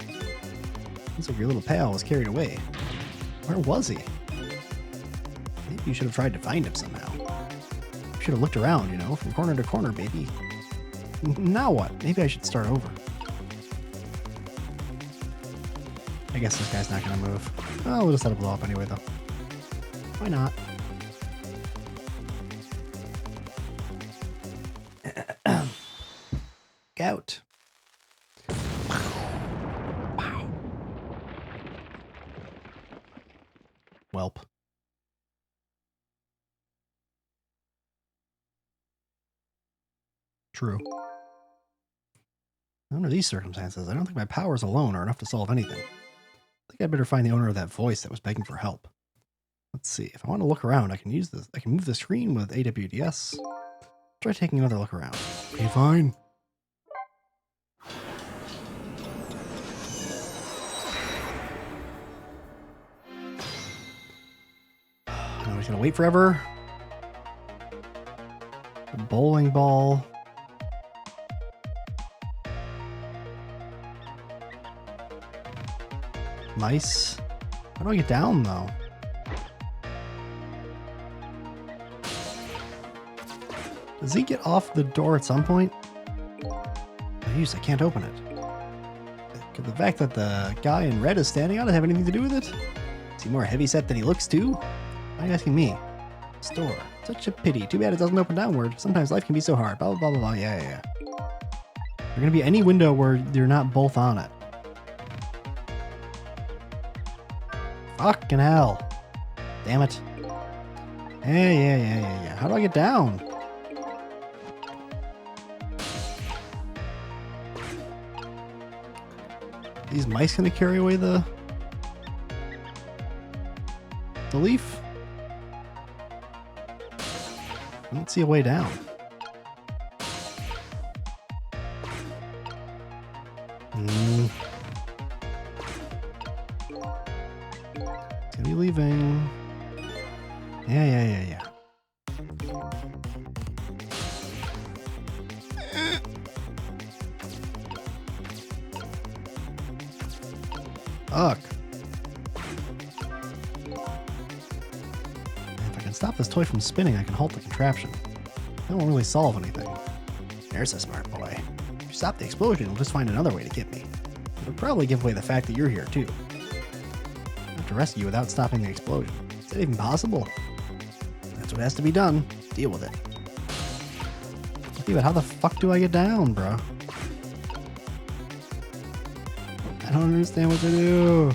Looks like your little pal was carried away. Where was he? Maybe you should have tried to find him somehow. You should have looked around, you know, from corner to corner, baby. Now what? Maybe I should start over. I guess this guy's not gonna move. Oh, we'll just let it blow up anyway, though. Why not? Gout. Wow. Welp. True. Under these circumstances, I don't think my powers alone are enough to solve anything. I think I'd better find the owner of that voice that was begging for help. Let's see. If I want to look around, I can use this. I can move the screen with AWDS. Try taking another look around. Okay, fine. Now he's gonna wait forever. A bowling ball. Nice. How do I get down, though? Does he get off the door at some point? I can't open it. Could the fact that the guy in red is standing on it have anything to do with it? Is he more heavyset than he looks, too? Why are you asking me? Store. Such a pity. Too bad it doesn't open downward. Sometimes life can be so hard. Blah, blah, blah, blah, blah. Yeah. There's gonna be any window where you're not both on it. Fucking hell. Damn it. Yeah. How do I get down? These mice gonna carry away the leaf? I don't see a way down. It's gonna be leaving. Yeah. Fuck. If I can stop this toy from spinning, I can halt the contraption. That won't really solve anything. There's a smart boy. If you stop the explosion, you'll just find another way to get me. It'll probably give away the fact that you're here, too. I have to rescue you without stopping the explosion. Is that even possible? That's what has to be done. Deal with it. Okay, but how the fuck do I get down, bro? I don't understand what to do.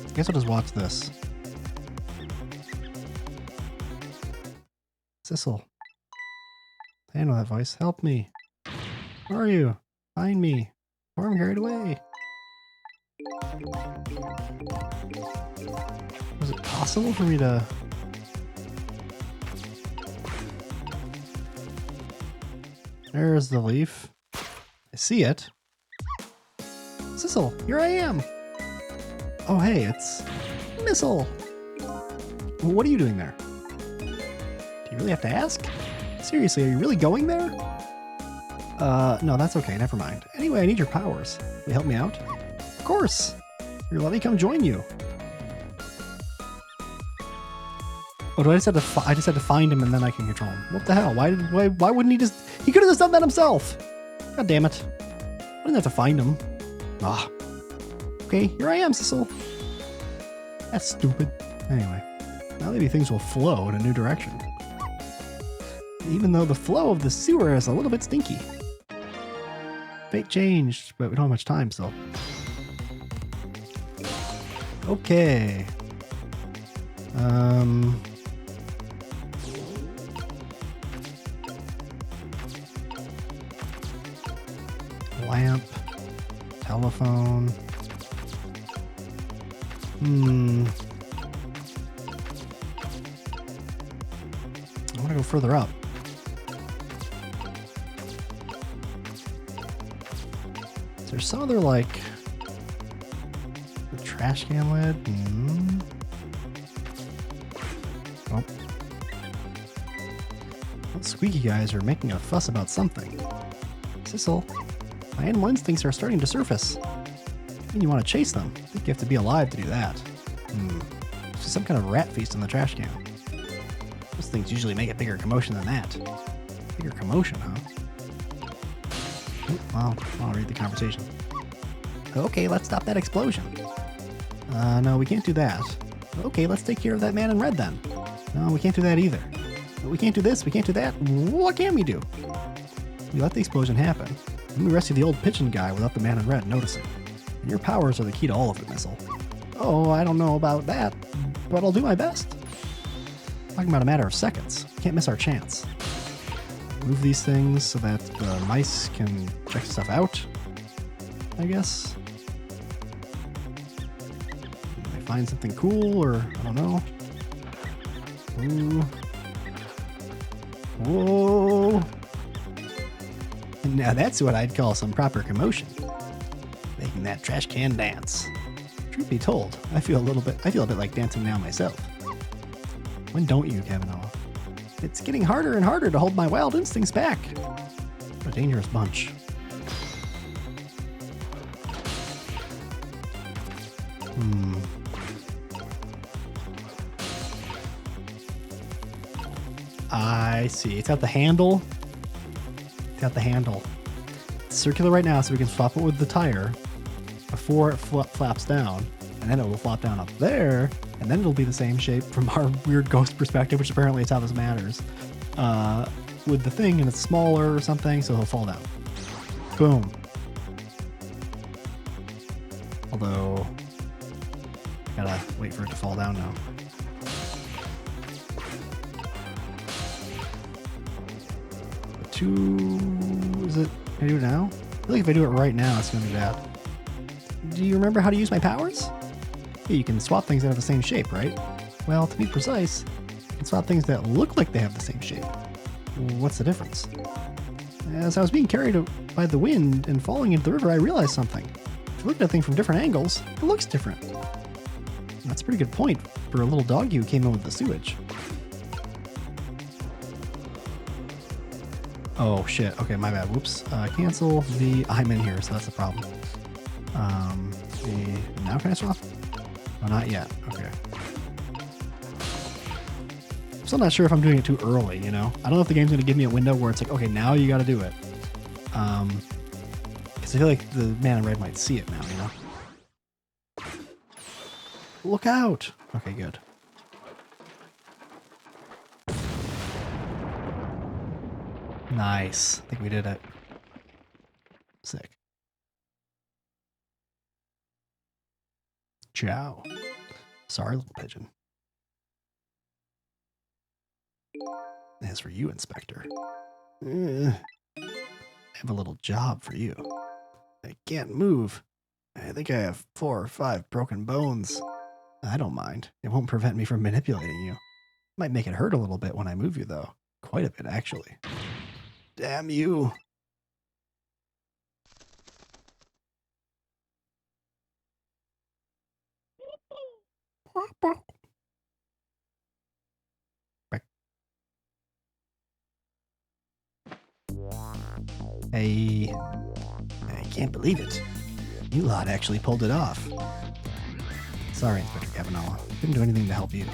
I guess I'll just watch this. Sissel. I know that voice. Help me. Where are you? Find me. Or I'm carried away. Was it possible for me to... There's the leaf. I see it. Sissel, here I am. Oh, hey, it's Missile. What are you doing there? Do you really have to ask? Seriously, are you really going there? No, that's okay. Never mind. Anyway, I need your powers. Will you help me out? Of course. Here, let me come join you. Oh, do I just have to find him and then I can control him? What the hell? Why wouldn't he just... He could have just done that himself. God damn it. I didn't have to find him. Ah. Okay, here I am, Sissel. That's stupid. Anyway, now maybe things will flow in a new direction. Even though the flow of the sewer is a little bit stinky. Fate changed, but we don't have much time, so. Okay. Lamp. Telephone. I want to go further up. Is there some other, like, the trash can lid? Oh. Those squeaky guys are making a fuss about something. Sissel, my animal instincts are starting to surface. You want to chase them. I think you have to be alive to do that. It's some kind of rat feast in the trash can. Those things usually make a bigger commotion than that. Bigger commotion, huh? Well, I'll read the conversation. Okay, let's stop that explosion. No, we can't do that. Okay, let's take care of that man in red then. No, we can't do that either. We can't do this, we can't do that. What can we do? We let the explosion happen. Then we rescue the old pigeon guy without the man in red noticing. And your powers are the key to all of it, Missile. Oh, I don't know about that, but I'll do my best. Talking about a matter of seconds. Can't miss our chance. Move these things so that the mice can check stuff out, I guess. They find something cool, or I don't know. Ooh. Whoa. Now that's what I'd call some proper commotion. Making that trash can dance. Truth be told, I feel a bit like dancing now myself. When don't you, Kavanaugh? It's getting harder and harder to hold my wild instincts back. What a dangerous bunch. I see. It's got the handle. It's got the handle. It's circular right now, so we can swap it with the tire before it flaps down, and then it will flop down up there, and then it'll be the same shape from our weird ghost perspective, which apparently is how this matters. With the thing, and it's smaller or something, so he'll fall down. Boom. Although, gotta wait for it to fall down now. Is it? Can I do it now? I feel like if I do it right now, it's gonna be bad. Do you remember how to use my powers? Yeah, you can swap things that have the same shape, right? Well, to be precise, you can swap things that look like they have the same shape. What's the difference? As I was being carried by the wind and falling into the river, I realized something. If you look at a thing from different angles, it looks different. That's a pretty good point for a little doggy who came in with the sewage. Oh shit, okay, my bad, whoops. Cancel the, I'm in here, so that's the problem. Now can I swap? Oh, not yet, okay. I'm still not sure if I'm doing it too early, you know? I don't know if the game's gonna give me a window where it's like, okay, now you gotta do it. Because I feel like the man in red might see it now, you know? Look out! Okay, good. Nice. I think we did it. Sick. Ciao. Sorry, little pigeon. As for you, Inspector, I have a little job for you. I can't move. I think I have 4 or 5 broken bones. I don't mind. It won't prevent me from manipulating you. Might make it hurt a little bit when I move you, though. Quite a bit, actually. Damn you. I can't believe it. You lot actually pulled it off. Sorry, Inspector Kavanaugh. I couldn't do anything to help you.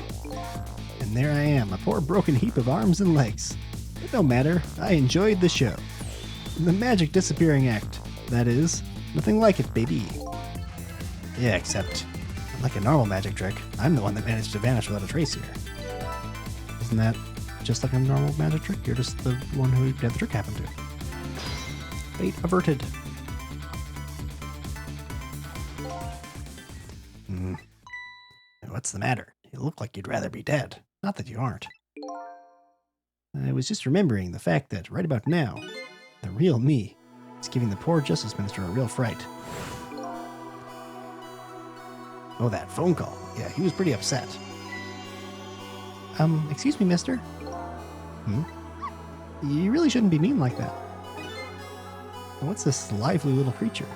And there I am, a poor broken heap of arms and legs. It don't matter. I enjoyed the show. The magic disappearing act. That is, nothing like it, baby. Yeah, except, unlike a normal magic trick, I'm the one that managed to vanish without a trace here. Isn't that just like a normal magic trick. You're just the one who had the trick happen to. Fate averted. What's the matter? You look like you'd rather be dead. Not that you aren't. I was just remembering the fact that right about now, the real me is giving the poor Justice Minister a real fright. Oh, that phone call. Yeah, he was pretty upset. Excuse me, mister? You really shouldn't be mean like that. What's this lively little creature?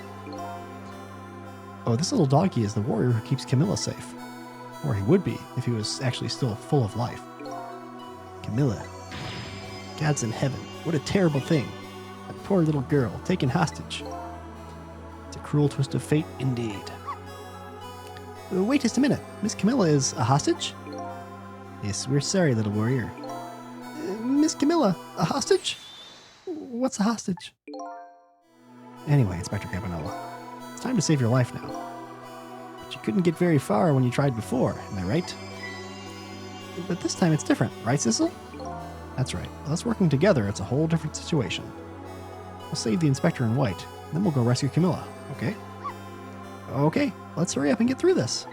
Oh, this little doggy is the warrior who keeps Camilla safe. Or he would be, if he was actually still full of life. Camilla. God's in heaven. What a terrible thing. A poor little girl, taken hostage. It's a cruel twist of fate, indeed. Wait just a minute. Miss Camilla is a hostage? Yes, we're sorry, little warrior. Miss Camilla, a hostage? What's a hostage? Anyway, Inspector Campanella, it's time to save your life now. But you couldn't get very far when you tried before, am I right? But this time it's different, right, Sissel? That's right. With us working together, it's a whole different situation. We'll save the Inspector in white, then we'll go rescue Camilla, okay? Okay, let's hurry up and get through this.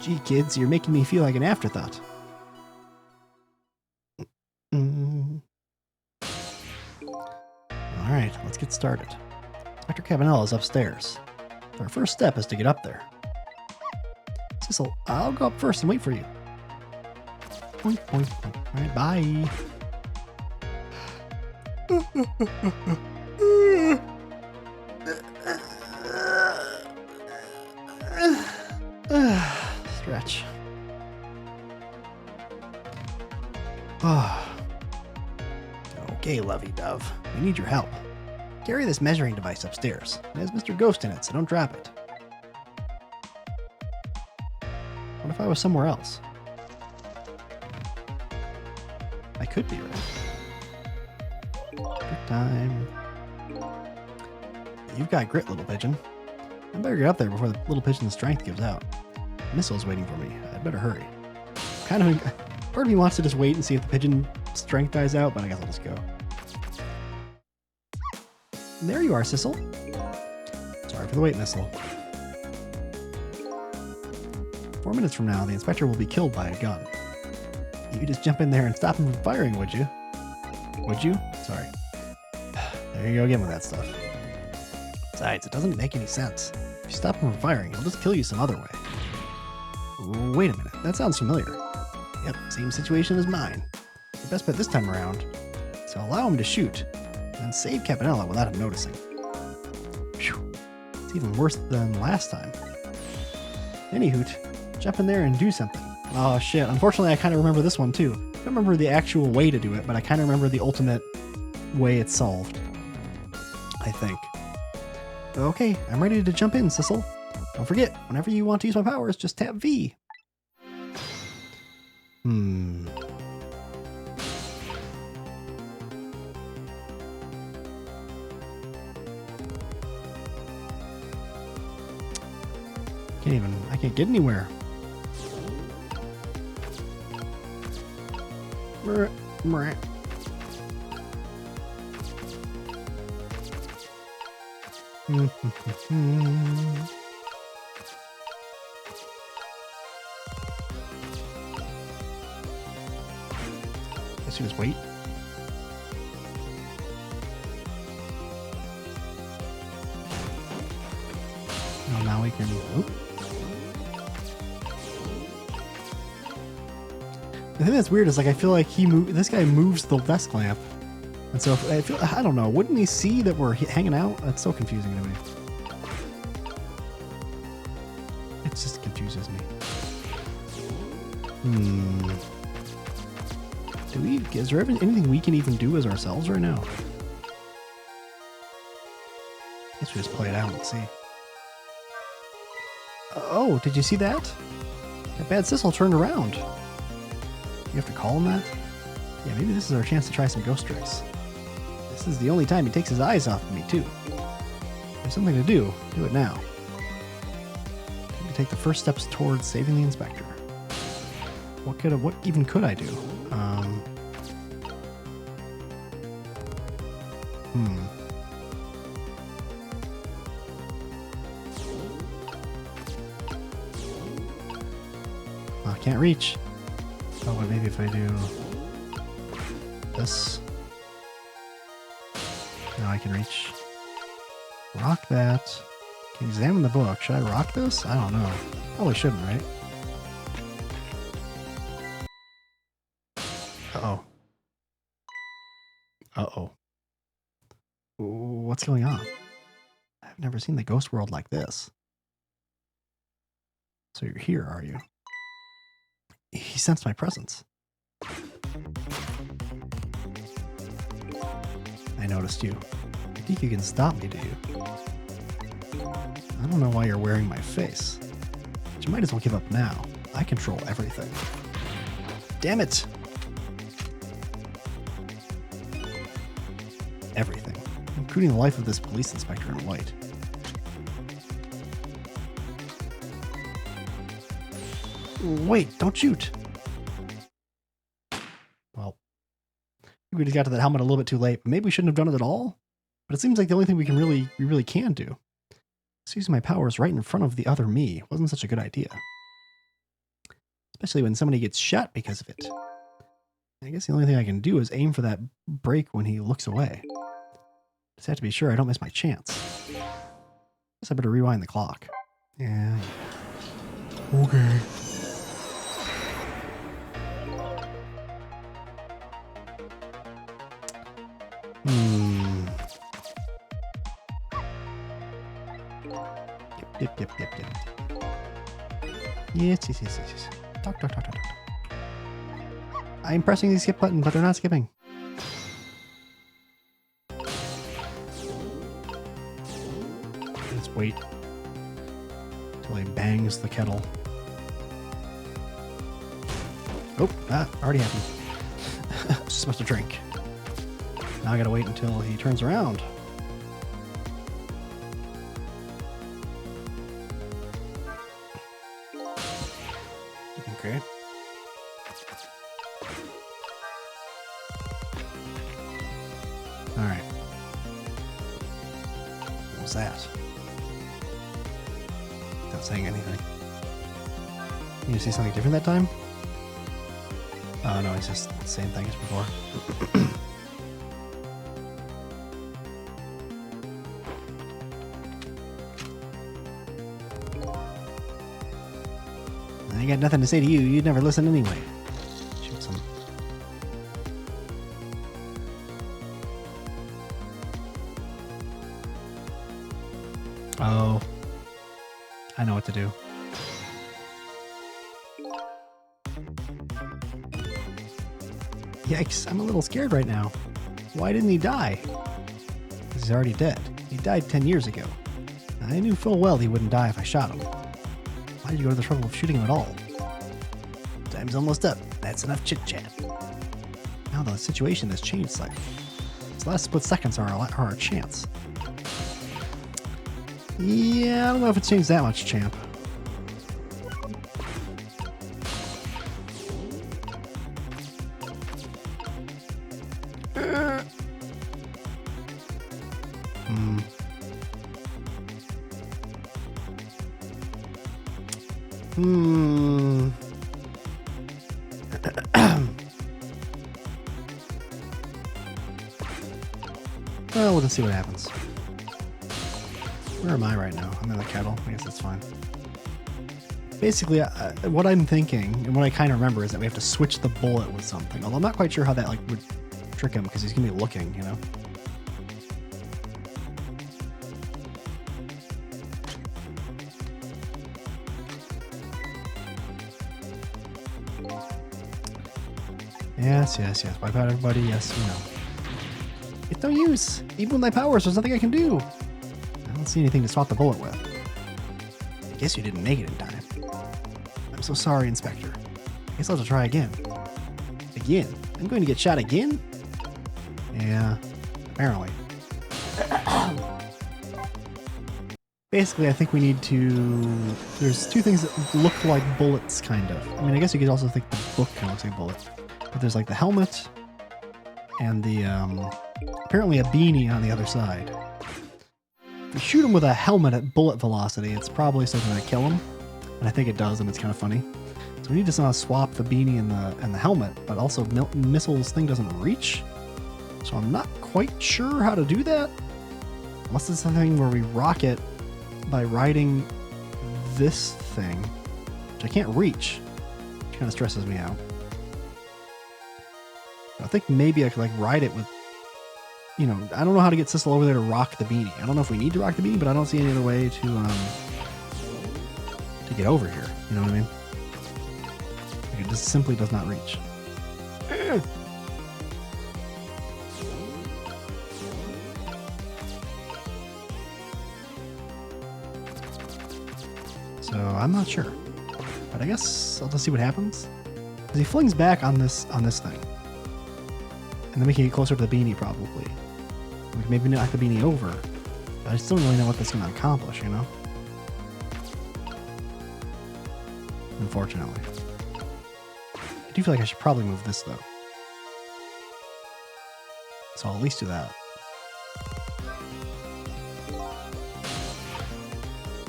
Gee, kids, you're making me feel like an afterthought. Alright, let's get started. Inspector Campanella is upstairs. Our first step is to get up there. Sissel, I'll go up first and wait for you. Point, point, point. Alright, bye. Stretch. Okay, lovey-dove. We need your help. Carry this measuring device upstairs. It has Mr. Ghost in it, so don't drop it. What if I was somewhere else? I could be, right? Trick time. You've got grit, little pigeon. I better get up there before the little pigeon's strength gives out. The missile's waiting for me. I'd better hurry. Part of me wants to just wait and see if the pigeon's strength dies out, but I guess I'll just go. There you are, Sissel. Sorry for the wait, Missile. 4 minutes from now, the inspector will be killed by a gun. You could just jump in there and stop him from firing, would you? Would you? Sorry. There you go again with that stuff. Besides, it doesn't make any sense. If you stop him from firing, he'll just kill you some other way. Wait a minute, that sounds familiar. Yep, same situation as mine. The best bet this time around is to allow him to shoot, and save Campanella without him noticing. Phew, it's even worse than last time. Anyhoot, jump in there and do something. Oh shit, unfortunately I kind of remember this one too. I don't remember the actual way to do it, but I kind of remember the ultimate way it's solved. I think. Okay, I'm ready to jump in, Sissel. Don't forget, whenever you want to use my powers, just tap V. I can't get anywhere. Guess you just wait. Oh, now we can. Oop. The thing that's weird is, like, I feel like this guy moves the desk lamp, and so I don't know. Wouldn't he see that we're hanging out? That's so confusing to me. It just confuses me. Is there anything we can even do as ourselves right now? I guess we just play it out and see. Oh, did you see that? That bad Sissel turned around. You have to call him that? Yeah, maybe this is our chance to try some ghost tricks. This is the only time he takes his eyes off of me, too. If there's something to do it now. Time to take the first steps towards saving the inspector. What even could I do? Oh, I can't reach. Oh, but maybe if I do this. Now I can reach. Rock that. Can examine the book. Should I rock this? I don't know. Probably shouldn't, right? Uh-oh. Uh-oh. What's going on? I've never seen the ghost world like this. So you're here, are you? He sensed my presence. I noticed you. I think you can stop me, do you? I don't know why you're wearing my face. But you might as well give up now. I control everything. Damn it! Everything, including the life of this police inspector in white. Wait, don't shoot! Well, we just got to that helmet a little bit too late. Maybe we shouldn't have done it at all? But it seems like the only thing we really can do. Just using my powers right in front of the other me wasn't such a good idea. Especially when somebody gets shot because of it. I guess the only thing I can do is aim for that break when he looks away. Just have to be sure I don't miss my chance. Guess I better rewind the clock. Yeah. Okay. Yep. Yes. Talk. I'm pressing the skip button, but they're not skipping. Let's wait until he bangs the kettle. Oh, that already happened. Just supposed to drink. Now I gotta wait until he turns around. Okay. Alright. What was that? Not saying anything. You see something different that time? Oh no, it's just the same thing as before. I got nothing to say to you. You'd never listen anyway. Shoot some. Oh. I know what to do. Yikes, I'm a little scared right now. Why didn't he die? Because he's already dead. He died 10 years ago. I knew full well he wouldn't die if I shot him. Why did you go to the trouble of shooting him at all? Time's almost up. That's enough chit-chat. Now the situation has changed slightly. These last split seconds are our chance. Yeah, I don't know if it's changed that much, champ. Well, we'll just see what happens. Where am I right now? I'm in the kettle. I guess that's fine. Basically, what I'm thinking, and what I kind of remember, is that we have to switch the bullet with something. Although I'm not quite sure how that would trick him, because he's going to be looking, you know? Yes. Wipe out everybody. Yes, you know. It's no use. Even with my powers, there's nothing I can do. I don't see anything to swap the bullet with. I guess you didn't make it in time. I'm so sorry, Inspector. I guess I'll have to try again. Again? I'm going to get shot again? Yeah, apparently. Basically, I think we need to... There's two things that look like bullets, kind of. I mean, I guess you could also think the book kind of looks like a bullet. But there's like the helmet and the apparently a beanie on the other side. If you shoot him with a helmet at bullet velocity, it's probably still going to kill him. And I think it does, and it's kind of funny. So we need to somehow swap the beanie and the helmet, but also missiles thing doesn't reach. So I'm not quite sure how to do that. Unless it's something where we rock it by riding this thing, which I can't reach, which kind of stresses me out. I think maybe I could like ride it with, you know, I don't know how to get Sissel over there to rock the beanie. I don't know if we need to rock the beanie, but I don't see any other way to get over here. You know what I mean? Like it just simply does not reach. So I'm not sure, but I guess I'll just see what happens. Because he flings back on this thing, and then we can get closer to the beanie probably. We can maybe knock the beanie over, but I still don't really know what that's going to accomplish, you know? Unfortunately. I do feel like I should probably move this though. So I'll at least do that.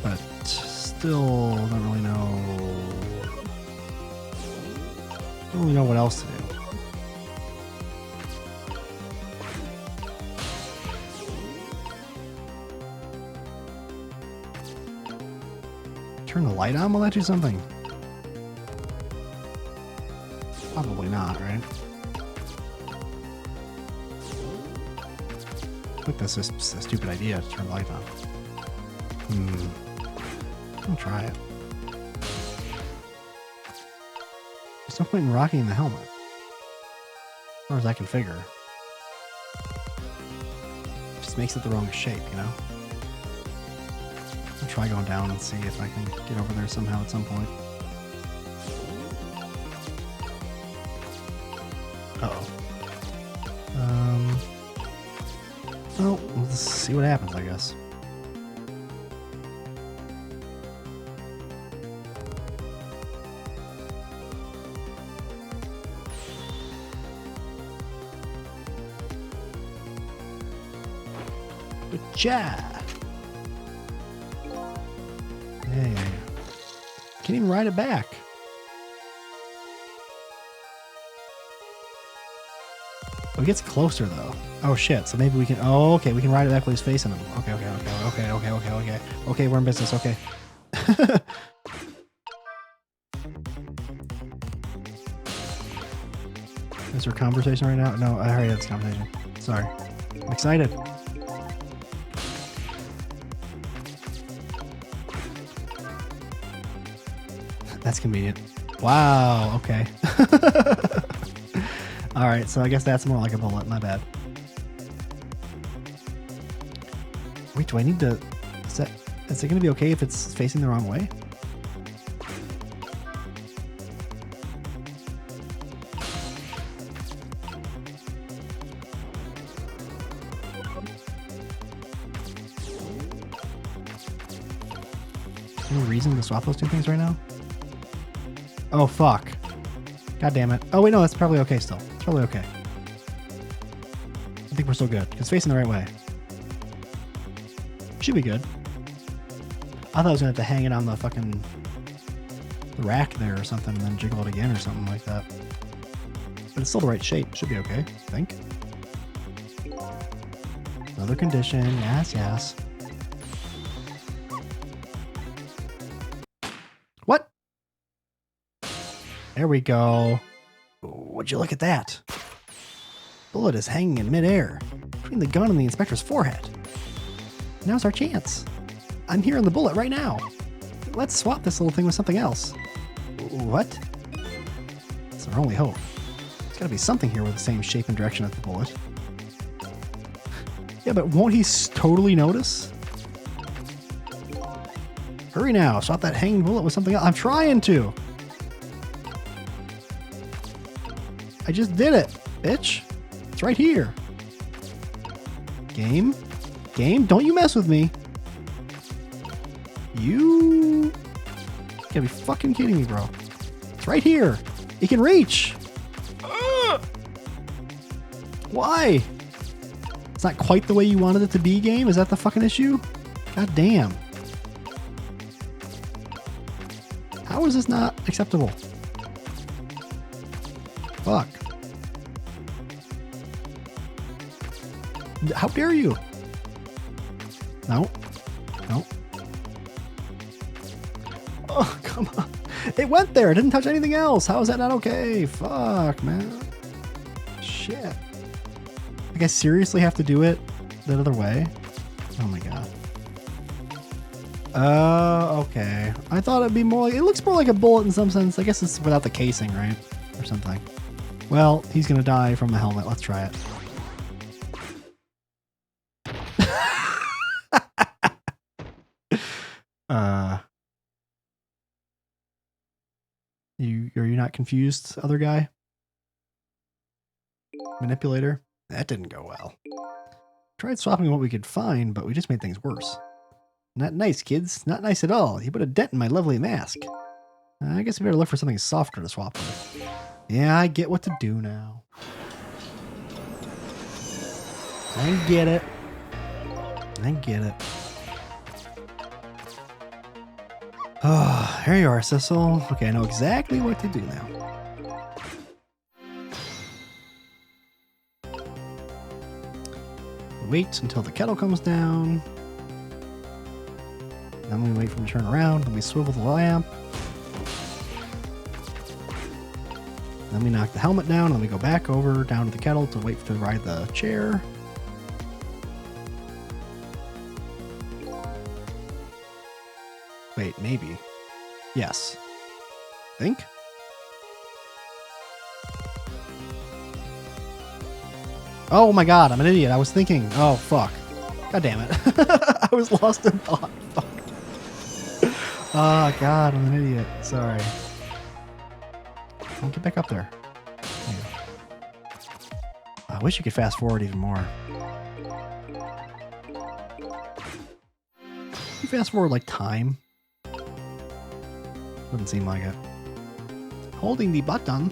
But still don't really know what else to do. Turn the light on? Will that do something? Probably not, right? I think that's just a stupid idea to turn the light on. I'll try it. There's no point in rocking the helmet, as far as I can figure. It just makes it the wrong shape, you know? I'll try going down and see if I can get over there somehow at some point. Uh-oh. Well, let's see what happens, I guess. Good job. Hey, can't even ride it back. Oh, it gets closer though. Oh shit! So maybe we can. Oh, okay, we can ride it back while he's facing him. Okay. Okay, we're in business. Okay. Is there a conversation right now? No, I already had this conversation. Sorry. I'm excited. That's convenient. Wow, okay. Alright, so I guess that's more like a bullet. My bad. Wait, do I need to... Is it going to be okay if it's facing the wrong way? No reason to swap those two things right now? Oh, fuck. God damn it. Oh, wait, no, that's probably okay still. It's probably okay. I think we're still good. It's facing the right way. Should be good. I thought I was going to have to hang it on the fucking rack there or something and then jiggle it again or something like that. But it's still the right shape. Should be okay, I think. Another condition. Yes, yes. What? There we go. Would you look at that? Bullet is hanging in midair between the gun and the inspector's forehead. Now's our chance. I'm here on the bullet right now. Let's swap this little thing with something else. What? It's our only hope. There's gotta be something here with the same shape and direction as the bullet. Yeah, but won't he totally notice? Hurry now, swap that hanging bullet with something else. I'm trying to. I just did it, bitch. It's right here. Game? Game? Don't you mess with me. You gotta be fucking kidding me, bro. It's right here. It can reach. Why? It's not quite the way you wanted it to be, game? Is that the fucking issue? God damn. How is this not acceptable? Fuck. How dare you? No. No. Oh, come on. It went there. It didn't touch anything else. How is that not okay? Fuck, man. Shit. Like, I seriously have to do it that other way? Oh my god. Okay. I thought it'd be more like, it looks more like a bullet in some sense. I guess it's without the casing, right? Or something. Well, he's gonna die from the helmet. Let's try it. Are you not confused, other guy? Manipulator? That didn't go well. Tried swapping what we could find, but we just made things worse. Not nice, kids. Not nice at all. You put a dent in my lovely mask. I guess we better look for something softer to swap with. Yeah, I get what to do now. I get it. I get it. Oh, here you are, Sissel. Okay, I know exactly what to do now. Wait until the kettle comes down. Then we wait for him to turn around. Then we swivel the lamp. Then we knock the helmet down. And then we go back over down to the kettle to wait to ride the chair. Wait, maybe. Yes. Think? Oh my god, I'm an idiot. I was thinking. Oh, fuck. God damn it. I was lost in thought. Fuck. Oh, god, I'm an idiot. Sorry. I'll get back up there. I wish you could fast forward even more. You fast forward like time. Doesn't seem like it. Holding the button.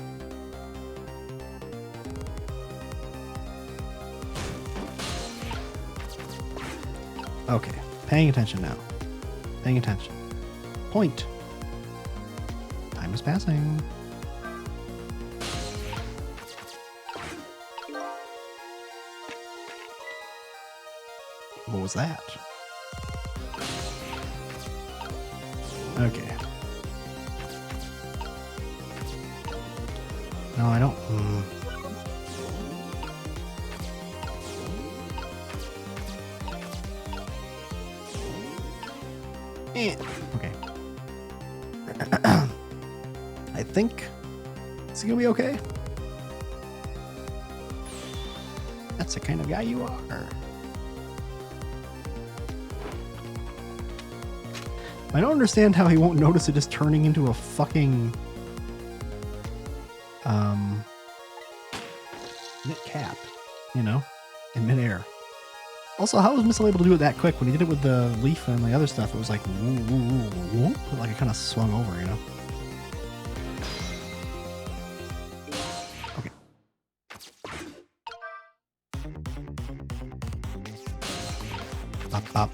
Okay, paying attention now. Paying attention. Point. Time is passing. What was that? Okay. No, I don't. Okay. I think it's gonna be okay. That's the kind of guy you are. I don't understand how he won't notice it just turning into a fucking knit cap, you know, in midair. Also, how was Missile able to do it that quick? When he did it with the leaf and the other stuff, it was like, woo, woo, woo, woo. Like it kind of swung over, you know? Okay. Pop, pop.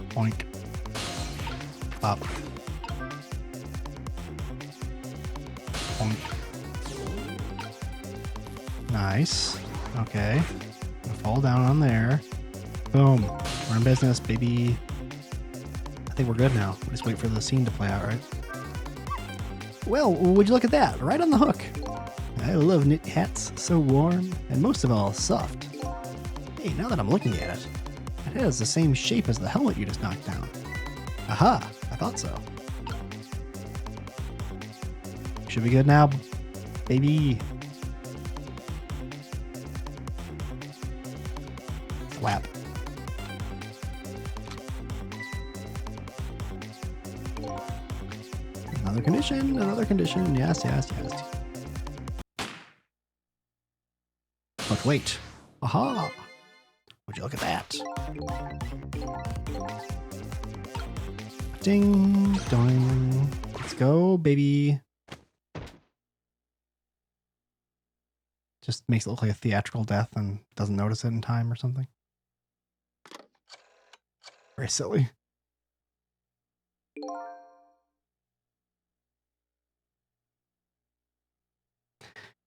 Boink. Pop. Boink. Nice. Okay. Fall down on there. Boom. We're in business, baby. I think we're good now. We'll just wait for the scene to play out, right? Well, would you look at that? Right on the hook. I love knit hats. So warm. And most of all, soft. Hey, now that I'm looking at it, it has the same shape as the helmet you just knocked down. Aha! I thought so. Should be good now, baby. Slap. Another condition, another condition. Yes, yes, yes. But wait. Aha! Would you look at that? Ding, dong. Let's go, baby. Just makes it look like a theatrical death and doesn't notice it in time or something. Very silly.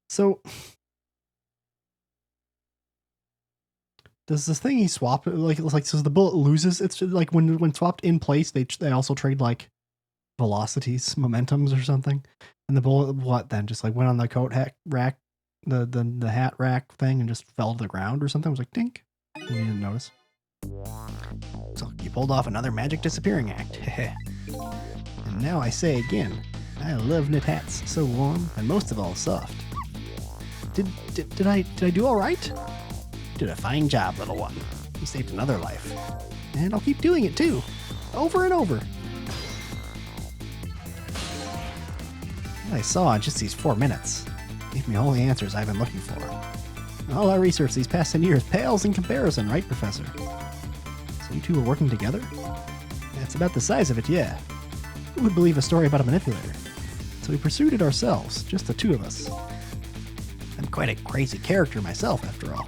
So does this thing he swapped like so the bullet loses? It's like when swapped in place, they also trade like velocities, momentums or something. And the bullet what then? Just like went on the coat rack, the hat rack thing and just fell to the ground or something. It was like dink. And you didn't notice. So you pulled off another magic disappearing act. And now I say again, I love knit hats, so warm and most of all soft. Did I do all right? Did a fine job, little one. You saved another life. And I'll keep doing it too. Over and over. What I saw in just these 4 minutes gave me all the answers I've been looking for. All our research these past 10 years pales in comparison, right, Professor? So you two were working together? That's about the size of it, yeah. Who would believe a story about a manipulator? So we pursued it ourselves, just the two of us. I'm quite a crazy character myself, after all.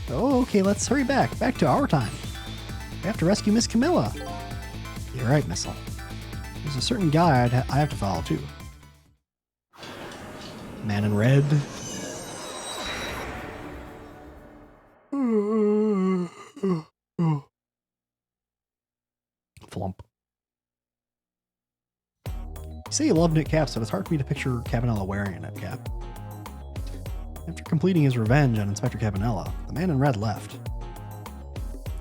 Oh, okay, let's hurry back to our time. We have to rescue Miss Camilla. You're right, Missile. There's a certain guy I have to follow, too. Man in red. Flump. You say you love knit caps, but it's hard for me to picture Cabanela wearing a knit cap. After completing his revenge on Inspector Cabanela, the man in red left.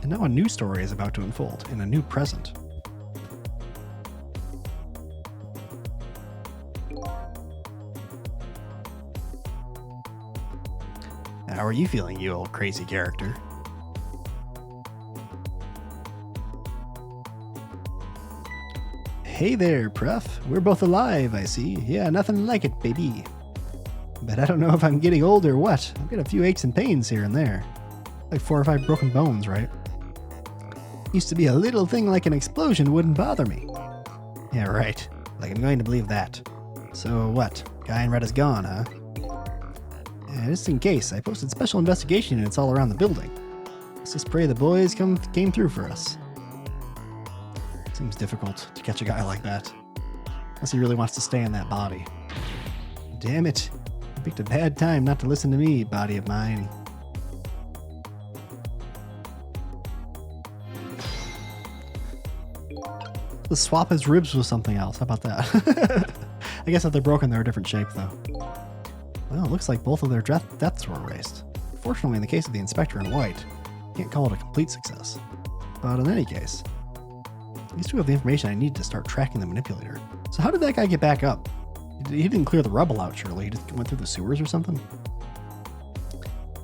And now a new story is about to unfold in a new present. How are you feeling, you old crazy character? Hey there, Prof. We're both alive, I see. Yeah, nothing like it, baby. But I don't know if I'm getting old or what. I've got a few aches and pains here and there. Like 4 or 5 broken bones, right? Used to be a little thing like an explosion wouldn't bother me. Yeah, right. Like I'm going to believe that. So what? Guy in red is gone, huh? Yeah, just in case, I posted special investigation units all around the building. Let's just pray the boys came through for us. Seems difficult to catch a guy like that. Unless he really wants to stay in that body. Damn it. I picked a bad time not to listen to me, body of mine. Let's swap his ribs with something else. How about that? I guess if they're broken, they're a different shape, though. Well, it looks like both of their deaths were erased. Fortunately, in the case of the Inspector in white, can't call it a complete success. But in any case, these two have the information I need to start tracking the manipulator. So how did that guy get back up? He didn't clear the rubble out, surely. He just went through the sewers or something?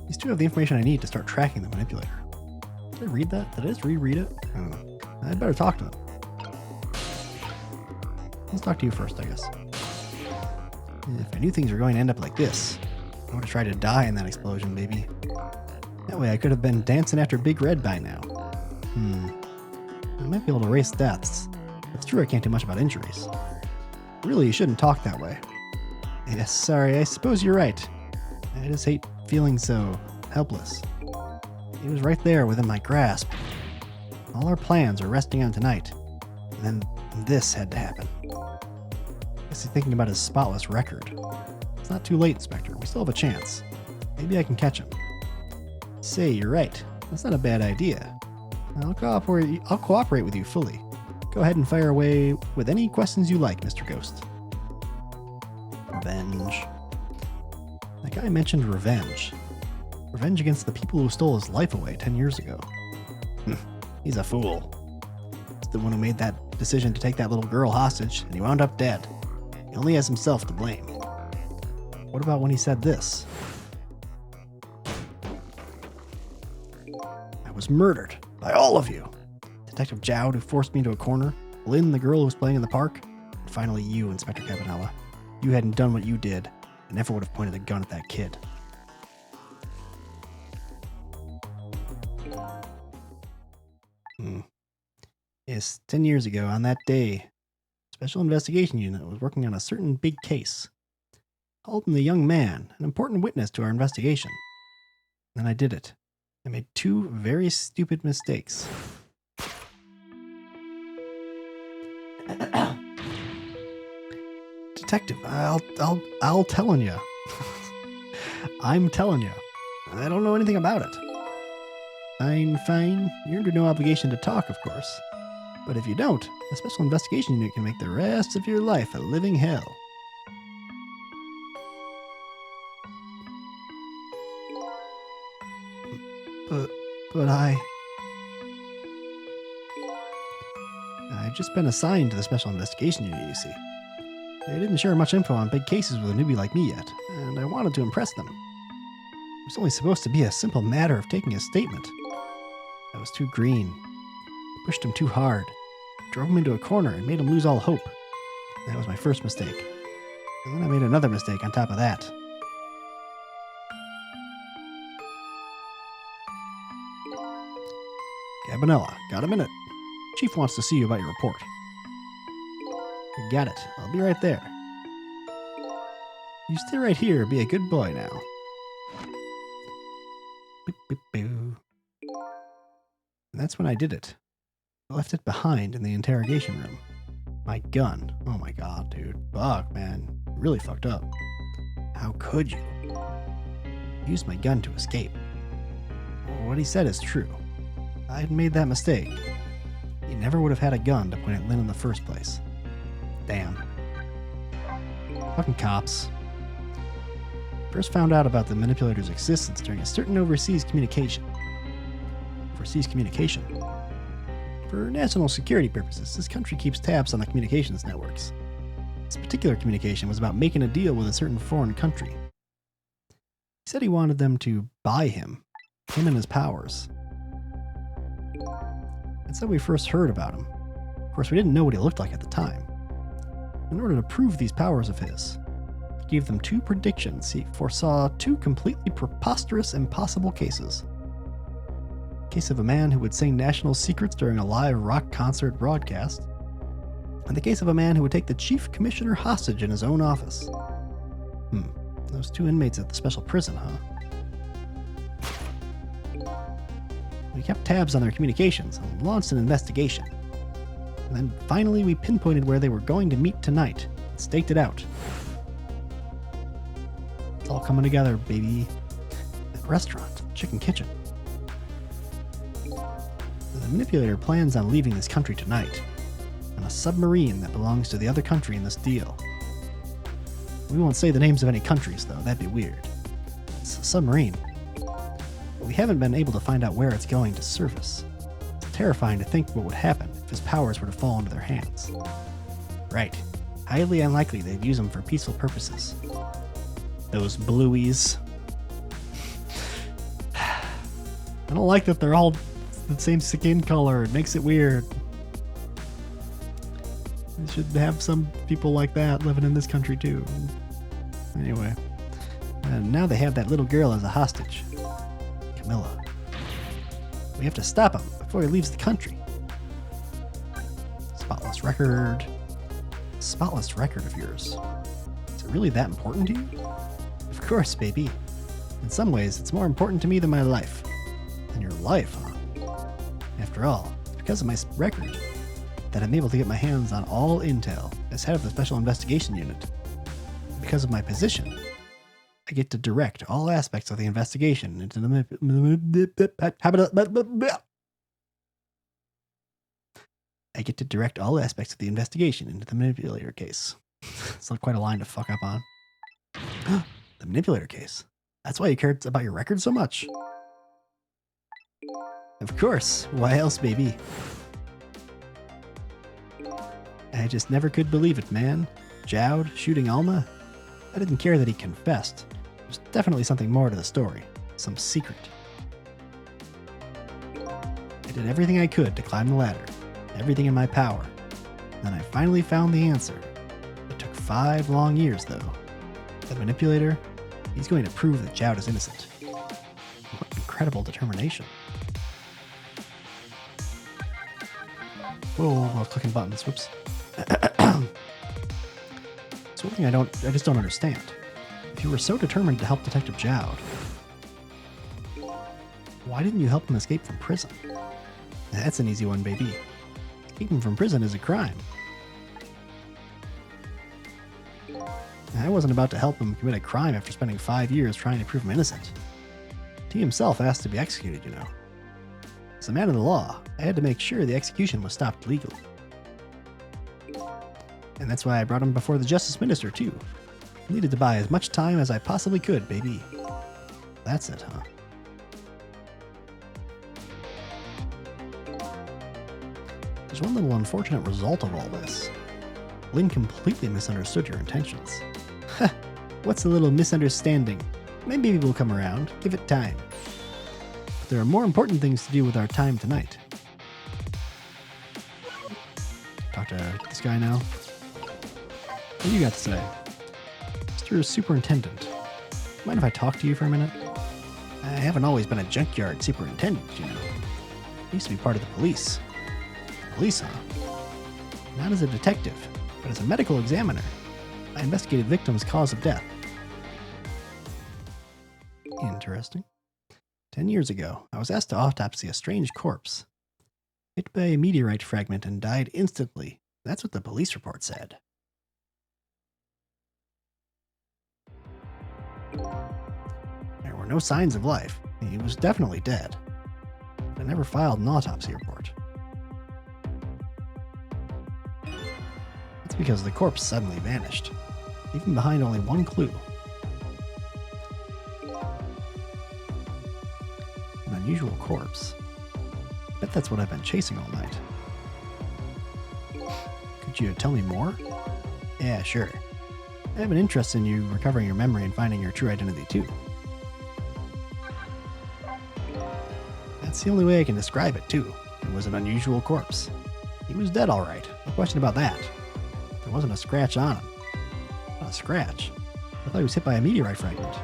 These two have the information I need to start tracking the manipulator. Did I read that? Did I just reread it? I don't know. I'd better talk to them. Let's talk to you first, I guess. If I knew things were going to end up like this, I would have tried to die in that explosion, baby. That way I could have been dancing after Big Red by now. I might be able to erase deaths. It's true I can't do much about injuries. Really, you shouldn't talk that way. Yes, sorry, I suppose you're right. I just hate feeling so helpless. He was right there within my grasp. All our plans were resting on tonight. And then this had to happen. Guess he's thinking about his spotless record. It's not too late, Inspector. We still have a chance. Maybe I can catch him. Say, you're right. That's not a bad idea. I'll cooperate with you fully. Go ahead and fire away with any questions you like, Mr. Ghost. Revenge. That guy mentioned revenge. Revenge against the people who stole his life away 10 years ago. He's a fool. He's the one who made that decision to take that little girl hostage, and he wound up dead. He only has himself to blame. What about when he said this? I was murdered by all of you. Detective Jowd, who forced me into a corner, Lynn, the girl who was playing in the park, and finally you, Inspector Cabanela. You hadn't done what you did, I never would have pointed a gun at that kid. Yes, 10 years ago, on that day, Special Investigation Unit was working on a certain big case. Called him the young man, an important witness to our investigation. Then I did it. I made two very stupid mistakes. Detective, I'll telling you. I'm telling you. I don't know anything about it. Fine. You're under no obligation to talk, of course. But if you don't, the Special Investigation Unit can make the rest of your life a living hell. But I've just been assigned to the Special Investigation Unit, you see. They didn't share much info on big cases with a newbie like me yet, and I wanted to impress them. It was only supposed to be a simple matter of taking a statement. I was too green. Pushed him too hard. Drove him into a corner and made him lose all hope. That was my first mistake. And then I made another mistake on top of that. Cabanela, got a minute? Chief wants to see you about your report. Got it. I'll be right there. You stay right here. Be a good boy now. Boop, boop, boo. And that's when I did it. I left it behind in the interrogation room. My gun. Oh my god, dude. Fuck, man. Really fucked up. How could you? I used my gun to escape. What he said is true. I had made that mistake. He never would have had a gun to point at Lynn in the first place. Damn. Fucking cops. First found out about the manipulator's existence during a certain overseas communication. Overseas communication? For national security purposes, this country keeps tabs on the communications networks. This particular communication was about making a deal with a certain foreign country. He said he wanted them to buy him and his powers. That's how we first heard about him. Of course, we didn't know what he looked like at the time. In order to prove these powers of his, he gave them two predictions. He foresaw two completely preposterous, impossible cases. The case of a man who would sing national secrets during a live rock concert broadcast, and the case of a man who would take the chief commissioner hostage in his own office. Those two inmates at the special prison, huh? We kept tabs on their communications and launched an investigation. And then finally we pinpointed where they were going to meet tonight and staked it out. It's all coming together, baby. That restaurant, Chicken Kitchen. The manipulator plans on leaving this country tonight on a submarine that belongs to the other country in this deal. We won't say the names of any countries, though. That'd be weird. It's a submarine. But we haven't been able to find out where it's going to surface. It's terrifying to think what would happen if his powers were to fall into their hands. Right. Highly unlikely they'd use them for peaceful purposes. Those blueies. I don't like that they're all the same skin color. It makes it weird. We should have some people like that living in this country too. Anyway. And now they have that little girl as a hostage. Camilla. We have to stop him before he leaves the country. Spotless record. Spotless record of yours. Is it really that important to you? Of course, baby. In some ways, it's more important to me than my life. Than your life, huh? After all, it's because of my record that I'm able to get my hands on all intel as head of the Special Investigation Unit. Because of my position, I get to direct all aspects of the investigation into the manipulator case. It's not quite a line to fuck up on. The manipulator case. That's why you cared about your record so much. Of course. Why else, baby? I just never could believe it, man. Jowd shooting Alma? I didn't care that he confessed. There's definitely something more to the story. Some secret. I did everything I could to climb the ladder. Everything in my power. Then I finally found the answer. It took 5 long years, though. The manipulator, he's going to prove that Jowd is innocent. What incredible determination. Whoa, I was clicking buttons. Whoops. It's one thing I just don't understand. If you were so determined to help Detective Jowd, why didn't you help him escape from prison? That's an easy one, baby. Escaping from prison is a crime. I wasn't about to help him commit a crime after spending 5 years trying to prove him innocent. He himself asked to be executed, you know. As a man of the law, I had to make sure the execution was stopped legally. And that's why I brought him before the Justice Minister, too. I needed to buy as much time as I possibly could, baby. That's it, huh? There's one little unfortunate result of all this. Lynn completely misunderstood your intentions. Ha! What's a little misunderstanding? Maybe we'll come around. Give it time. But there are more important things to do with our time tonight. Talk to this guy now. What do you got to say? Mr. Superintendent, mind if I talk to you for a minute? I haven't always been a junkyard superintendent, you know. I used to be part of the police. Police, huh? Not as a detective, but as a medical examiner. I investigated victims' cause of death. Interesting. 10 years ago, I was asked to autopsy a strange corpse. Hit by a meteorite fragment and died instantly. That's what the police report said. There were no signs of life. He was definitely dead. But I never filed an autopsy report. That's because the corpse suddenly vanished, leaving behind only one clue. An unusual corpse. Bet that's what I've been chasing all night. Could you tell me more? Yeah, sure. I have an interest in you recovering your memory and finding your true identity, too. That's the only way I can describe it, too. It was an unusual corpse. He was dead, all right. No question about that. There wasn't a scratch on him. Not a scratch. I thought he was hit by a meteorite fragment.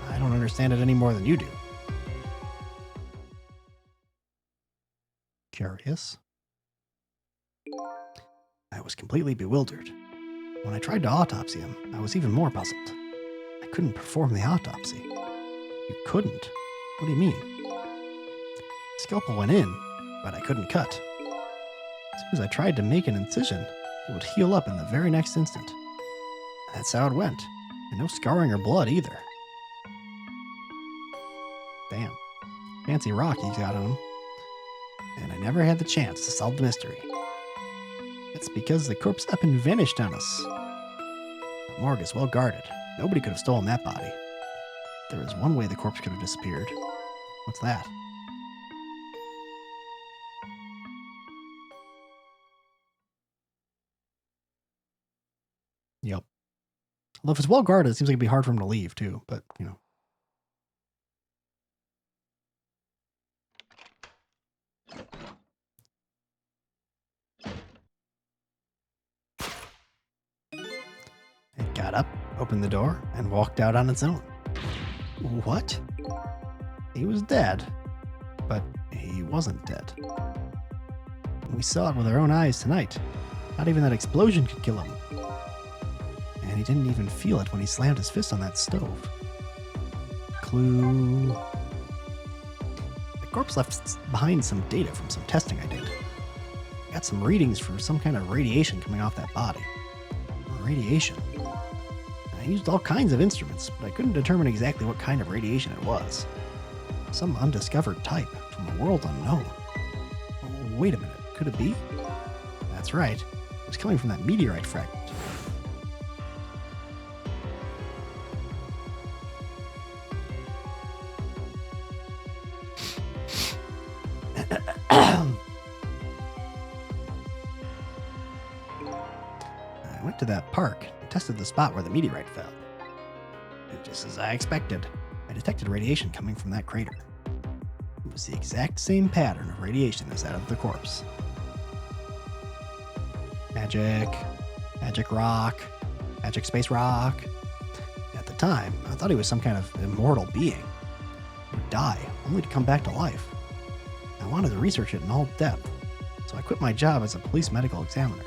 I don't understand it any more than you do. Curious. I was completely bewildered. When I tried to autopsy him, I was even more puzzled. I couldn't perform the autopsy. You couldn't? What do you mean? The scalpel went in, but I couldn't cut. As soon as I tried to make an incision, it would heal up in the very next instant. That's how it went. And no scarring or blood either. Damn. Fancy rock he's got on him. And I never had the chance to solve the mystery. It's because the corpse up and vanished on us. The morgue is well guarded. Nobody could have stolen that body. There is one way the corpse could have disappeared. What's that? Yep. Although if it's well guarded, it seems like it'd be hard for him to leave too, but you know. It got up, opened the door, and walked out on its own. What? He was dead, but he wasn't dead. We saw it with our own eyes tonight. Not even that explosion could kill him. And he didn't even feel it when he slammed his fist on that stove. Clue. The corpse left behind some data from some testing I did. Got some readings for some kind of radiation coming off that body. Radiation. I used all kinds of instruments, but I couldn't determine exactly what kind of radiation it was. Some undiscovered type from a world unknown. Wait a minute, could it be? That's right. It was coming from that meteorite fragment. I went to that park and tested the spot where the meteorite fell. And just as I expected, I detected radiation coming from that crater. It was the exact same pattern of radiation as that of the corpse. Magic. Magic rock. Magic space rock. At the time, I thought he was some kind of immortal being. He would die, only to come back to life. I wanted to research it in all depth, so I quit my job as a police medical examiner.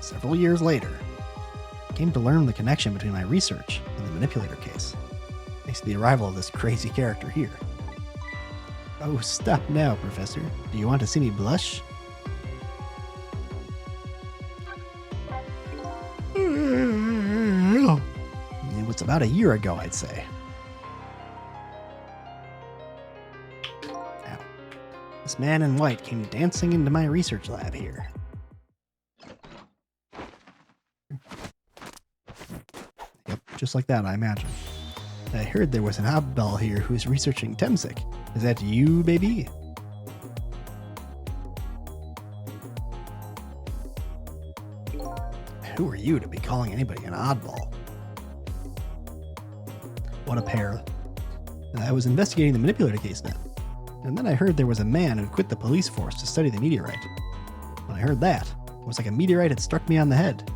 Several years later, I came to learn the connection between my research and the manipulator case, thanks to the arrival of this crazy character here. Oh, stop now, Professor. Do you want to see me blush? It was about a year ago, I'd say. Ow. This man in white came dancing into my research lab here. Yep, just like that, I imagine. I heard there was an oddball here who's researching Temsic. Is that you, baby? Who are you to be calling anybody an oddball? What a pair. I was investigating the manipulator case then, and then I heard there was a man who quit the police force to study the meteorite. When I heard that, it was like a meteorite had struck me on the head.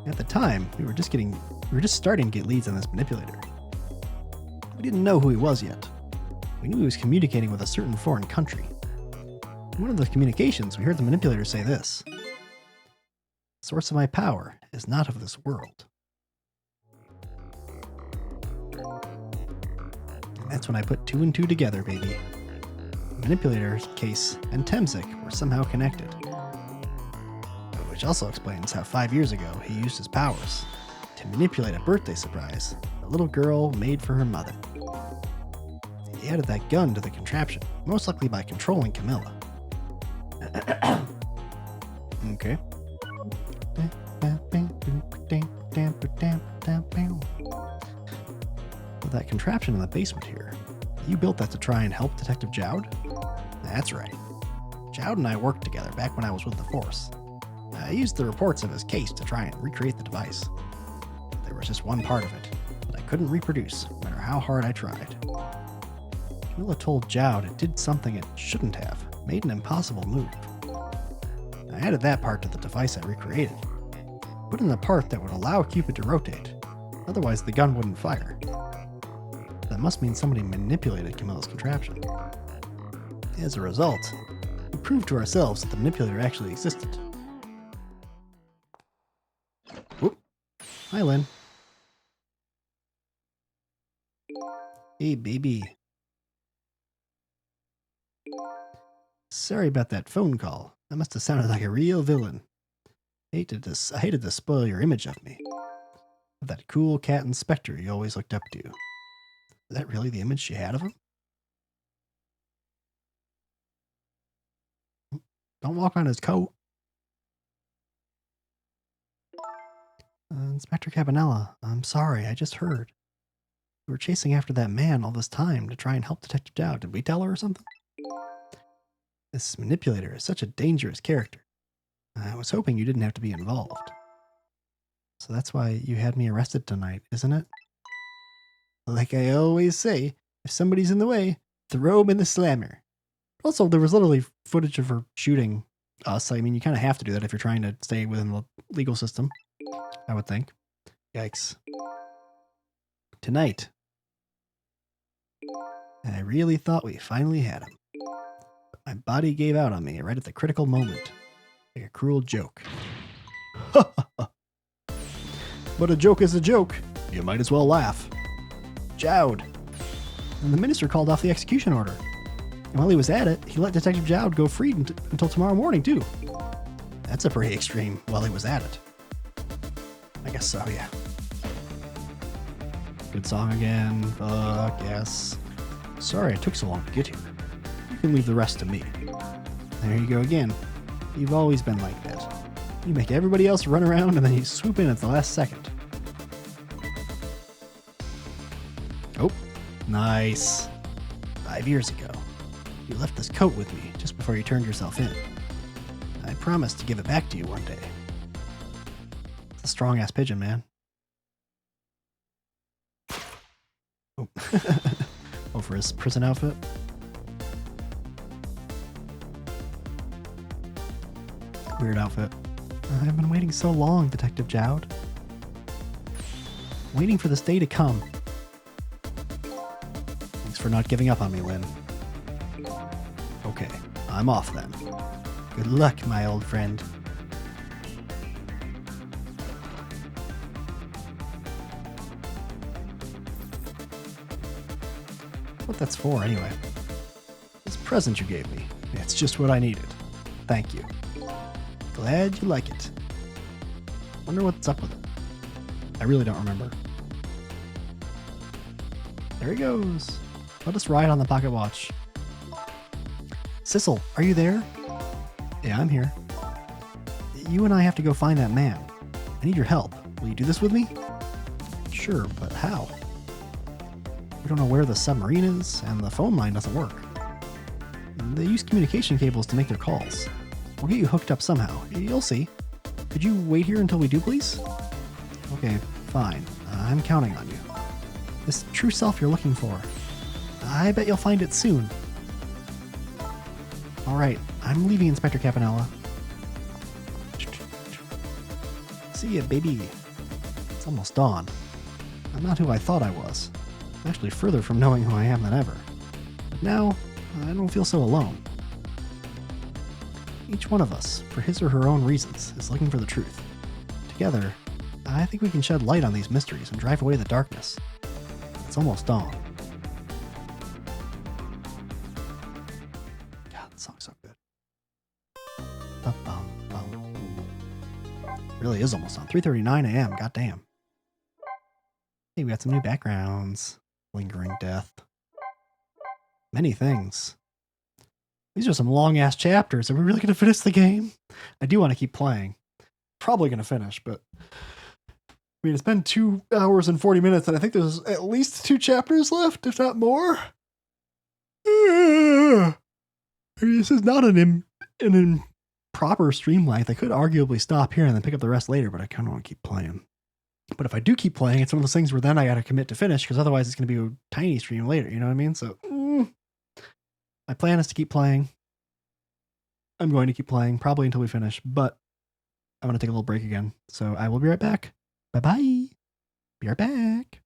At the time, we were just starting to get leads on this manipulator. We didn't know who he was yet. We knew he was communicating with a certain foreign country. In one of the communications, we heard the manipulator say this: "The source of my power is not of this world." And that's when I put 2 and 2 together, baby. The manipulator's case and Temsic were somehow connected. Which also explains how 5 years ago he used his powers to manipulate a birthday surprise a little girl made for her mother. He added that gun to the contraption, most likely by controlling Camilla. Okay. With that contraption in the basement here, you built that to try and help Detective Jowd? That's right. Jowd and I worked together back when I was with the Force. I used the reports of his case to try and recreate the device. There was just one part of it that I couldn't reproduce, no matter how hard I tried. Camilla told Jowd it did something it shouldn't have, made an impossible move. I added that part to the device I recreated. Put in the part that would allow Cupid to rotate, otherwise the gun wouldn't fire. That must mean somebody manipulated Camilla's contraption. As a result, we proved to ourselves that the manipulator actually existed. Whoop. Hi, Lynn. Hey, baby. Sorry about that phone call. I must have sounded like a real villain. I hated to spoil your image of me. Of that cool cat inspector you always looked up to. Is that really the image she had of him? Don't walk on his coat. Inspector Cabanela, I'm sorry, I just heard. We were chasing after that man all this time to try and help Detective Jowd. Did we tell her or something? This manipulator is such a dangerous character. I was hoping you didn't have to be involved. So that's why you had me arrested tonight, isn't it? Like I always say, if somebody's in the way, throw them in the slammer. Also, there was literally footage of her shooting us. I mean, you kind of have to do that if you're trying to stay within the legal system, I would think. Yikes. Tonight, I really thought we finally had him. But my body gave out on me right at the critical moment. Like a cruel joke. But a joke is a joke. You might as well laugh. Jowd. And the minister called off the execution order. And while he was at it, he let Detective Jowd go free until tomorrow morning, too. That's a pretty extreme while he was at it. I guess so, yeah. Good song again. Fuck, yes. Sorry it took so long to get here. You can leave the rest to me. There you go again. You've always been like that. You make everybody else run around and then you swoop in at the last second. Oh, nice. 5 years ago, you left this coat with me just before you turned yourself in. I promised to give it back to you one day. It's a strong-ass pigeon, man. Oh. Oh, for his prison outfit? Weird outfit. I've been waiting so long, Detective Jowd. Waiting for this day to come. Thanks for not giving up on me, Lynn. Okay, I'm off then. Good luck, my old friend. What that's for, anyway. This present you gave me. It's just what I needed. Thank you. Glad you like it. Wonder what's up with it. I really don't remember. There he goes. Let us ride on the pocket watch. Sissel, are you there? Yeah, I'm here. You and I have to go find that man. I need your help. Will you do this with me? Sure, but how? We don't know where the submarine is, and the phone line doesn't work. They use communication cables to make their calls. We'll get you hooked up somehow. You'll see. Could you wait here until we do, please? Okay, fine. I'm counting on you. This true self you're looking for. I bet you'll find it soon. Alright, I'm leaving, Inspector Campanella. See ya, baby. It's almost dawn. I'm not who I thought I was. I'm actually further from knowing who I am than ever. But now, I don't feel so alone. Each one of us, for his or her own reasons, is looking for the truth. Together, I think we can shed light on these mysteries and drive away the darkness. It's almost dawn. God, that song's so good. Really is almost dawn. 3:39 a.m. Goddamn. Hey, we got some new backgrounds. Lingering death. Many things. These are some long-ass chapters. Are we really going to finish the game? I do want to keep playing. Probably going to finish, but... I mean, it's been 2 hours and 40 minutes, and I think there's at least 2 chapters left, if not more. I mean, this is not an improper stream length. I could arguably stop here and then pick up the rest later, but I kind of want to keep playing. But if I do keep playing, it's one of those things where then I got to commit to finish, because otherwise it's going to be a tiny stream later, you know what I mean? So, my plan is to keep playing. I'm going to keep playing, probably until we finish, but I'm going to take a little break again. So I will be right back. Bye-bye. Be right back.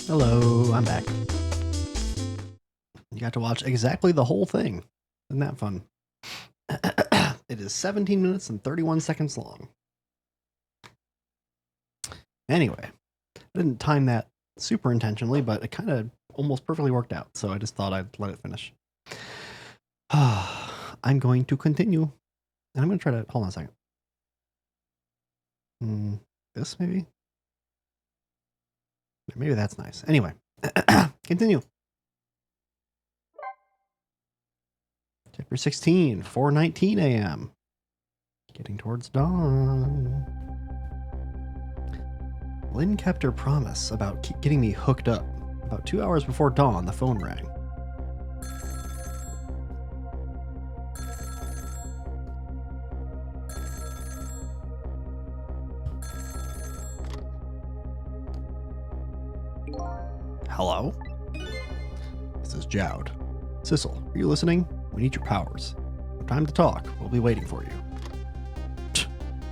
Hello, I'm back. You got to watch exactly the whole thing. Isn't that fun? It is 17 minutes and 31 seconds long. Anyway, I didn't time that super intentionally, but it kind of almost perfectly worked out, so I just thought I'd let it finish. I'm going to continue, and I'm going to try to... Hold on a second. This, maybe? Maybe that's nice. Anyway, continue. Chapter 16, 4:19 a.m. Getting towards dawn. Lynn kept her promise about getting me hooked up. About 2 hours before dawn, the phone rang. Hello? This is Jowd. Sissel, are you listening? We need your powers. No time to talk. We'll be waiting for you.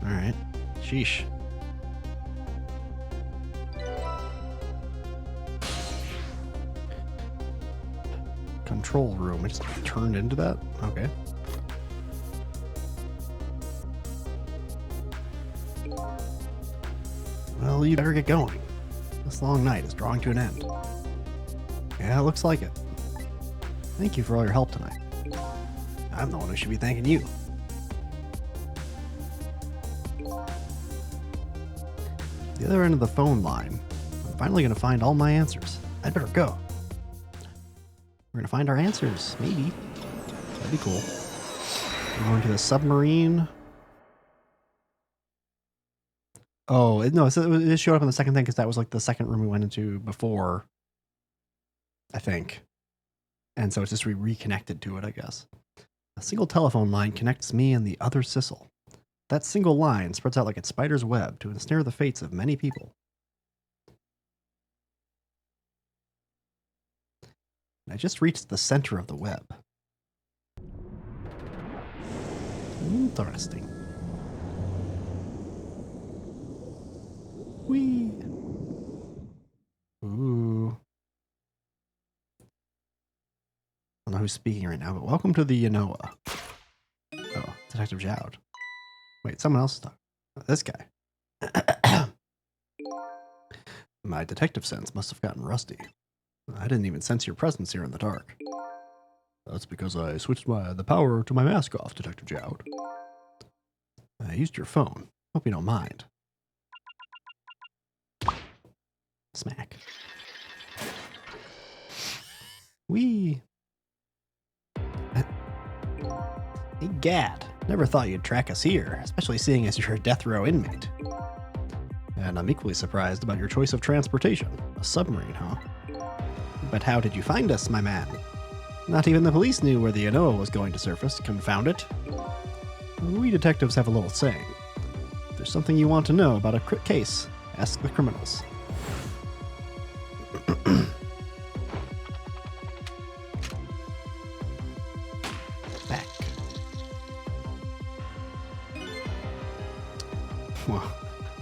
Alright. Sheesh. Control room. It just turned into that? Okay. Well, you better get going. This long night is drawing to an end. Yeah, it looks like it. Thank you for all your help tonight. I'm the one who should be thanking you. The other end of the phone line. I'm finally going to find all my answers. I'd better go. We're going to find our answers, maybe. That'd be cool. We're going to the submarine. Oh, no, it showed up in the second thing because that was like the second room we went into before, I think. And so it's just reconnected to it, I guess. A single telephone line connects me and the other Sissel. That single line spreads out like a spider's web to ensnare the fates of many people. I just reached the center of the web. Interesting. Whee! Ooh. I don't know who's speaking right now, but welcome to the Yanoa. Oh, Detective Jowd. Wait, someone else is talking. This guy. My detective sense must have gotten rusty. I didn't even sense your presence here in the dark. That's because I switched the power to my mask off, Detective Jowd. I used your phone. Hope you don't mind. Smack. Whee! Hey, Gad. Never thought you'd track us here, especially seeing as you're a death row inmate. And I'm equally surprised about your choice of transportation. A submarine, huh? But how did you find us, my man? Not even the police knew where the Yanoa was going to surface, confound it. We detectives have a little saying. If there's something you want to know about a case, ask the criminals. Back. Well,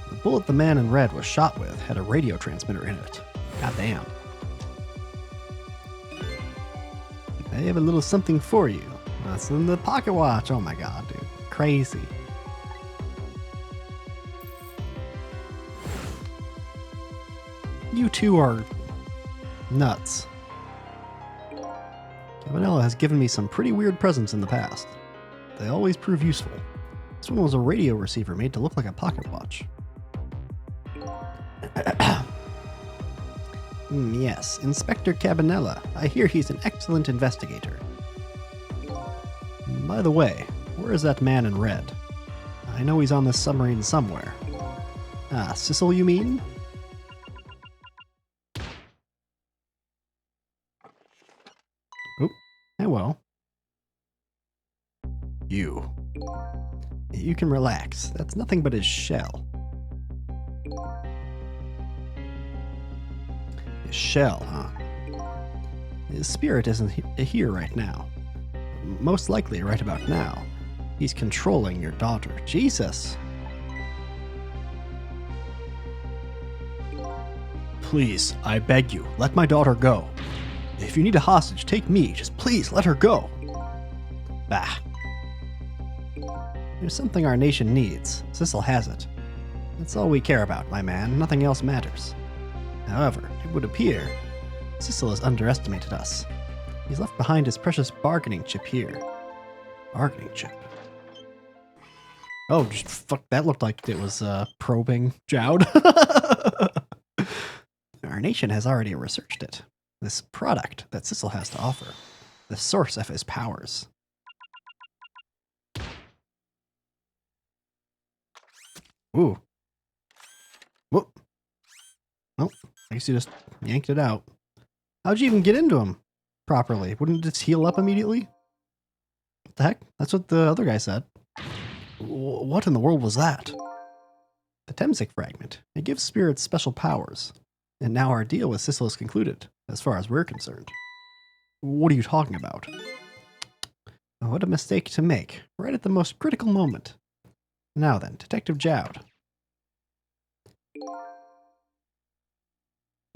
the bullet the man in red was shot with had a radio transmitter in it. Goddamn. I have a little something for you. That's in the pocket watch. Oh my god, dude. Crazy. You two are nuts. Cabanela has given me some pretty weird presents in the past. They always prove useful. This one was a radio receiver made to look like a pocket watch. Yes, Inspector Cabanela. I hear he's an excellent investigator. By the way, where is that man in red? I know he's on this submarine somewhere. Ah, Sissel, you mean? Oop. Oh well. You can relax. That's nothing but his shell. His shell, huh? His spirit isn't here right now. Most likely right about now. He's controlling your daughter. Jesus! Please, I beg you, let my daughter go. If you need a hostage, take me. Just please let her go. Bah. There's something our nation needs. Sissel has it. That's all we care about, my man. Nothing else matters. However, it would appear Sissel has underestimated us. He's left behind his precious bargaining chip here. Bargaining chip? Oh, just fuck, that looked like it was probing Jowd. Our nation has already researched it. This product that Sissel has to offer. The source of his powers. Ooh. Whoop. Well, I guess you just yanked it out. How'd you even get into him properly? Wouldn't it just heal up immediately? What the heck? That's what the other guy said. What in the world was that? The Temsik fragment. It gives spirits special powers. And now our deal with Sissel is concluded, as far as we're concerned. What are you talking about? Oh, what a mistake to make, right at the most critical moment. Now then, Detective Jowd.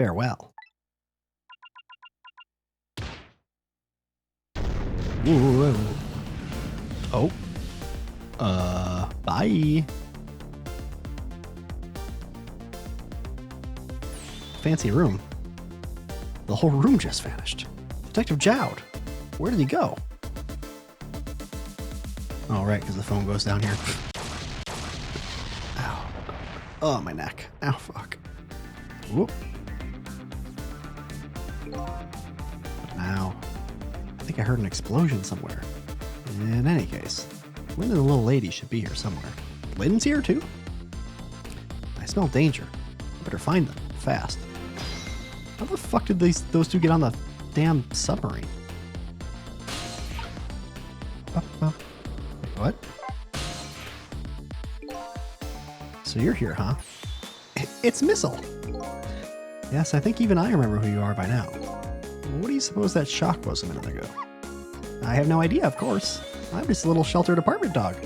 Farewell. Ooh. Oh. Bye. Fancy room. The whole room just vanished. Detective Jowd. Where did he go? Oh, right, because the phone goes down here. Ow. Oh, my neck. Ow, fuck. Whoop. Now, I think I heard an explosion somewhere. In any case, Lynn and the little lady should be here somewhere. Lynn's here, too? I smell danger. I better find them, fast. How the fuck did those two get on the damn submarine? What? So you're here, huh? It's Missile! Yes, I think even I remember who you are by now. What do you suppose that shock was a minute ago? I have no idea, of course. I'm just a little sheltered apartment dog.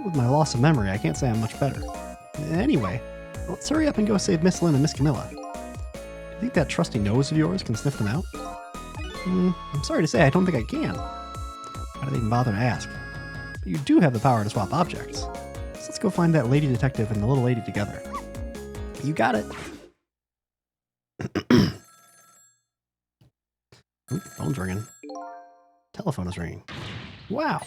With my loss of memory, I can't say I'm much better. Anyway, let's hurry up and go save Miss Lynn and Miss Camilla. Do you think that trusty nose of yours can sniff them out? I'm sorry to say, I don't think I can. Why did they even bother to ask? But you do have the power to swap objects. So let's go find that lady detective and the little lady together. You got it. Ooh, phone's ringing. Telephone is ringing. Wow,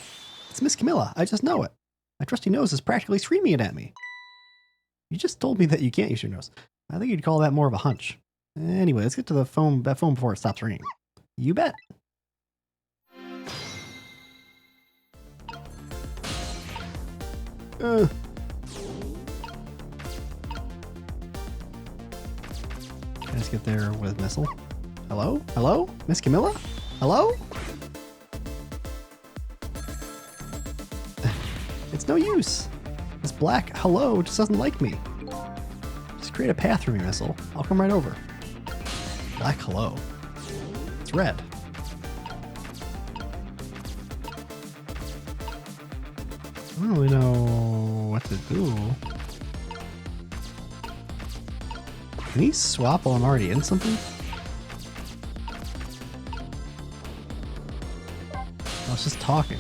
it's Miss Camilla. I just know it. My trusty nose is practically screaming it at me. You just told me that you can't use your nose. I think you'd call that more of a hunch. Anyway, let's get to that phone before it stops ringing. You bet. Can I just get there with Missile? Hello? Hello? Miss Camilla? Hello? It's no use. This black hello just doesn't like me. Just create a path for me, Missile. I'll come right over. Black hello. It's red. I don't really know what to do. Can he swap while I'm already in something? I was just talking.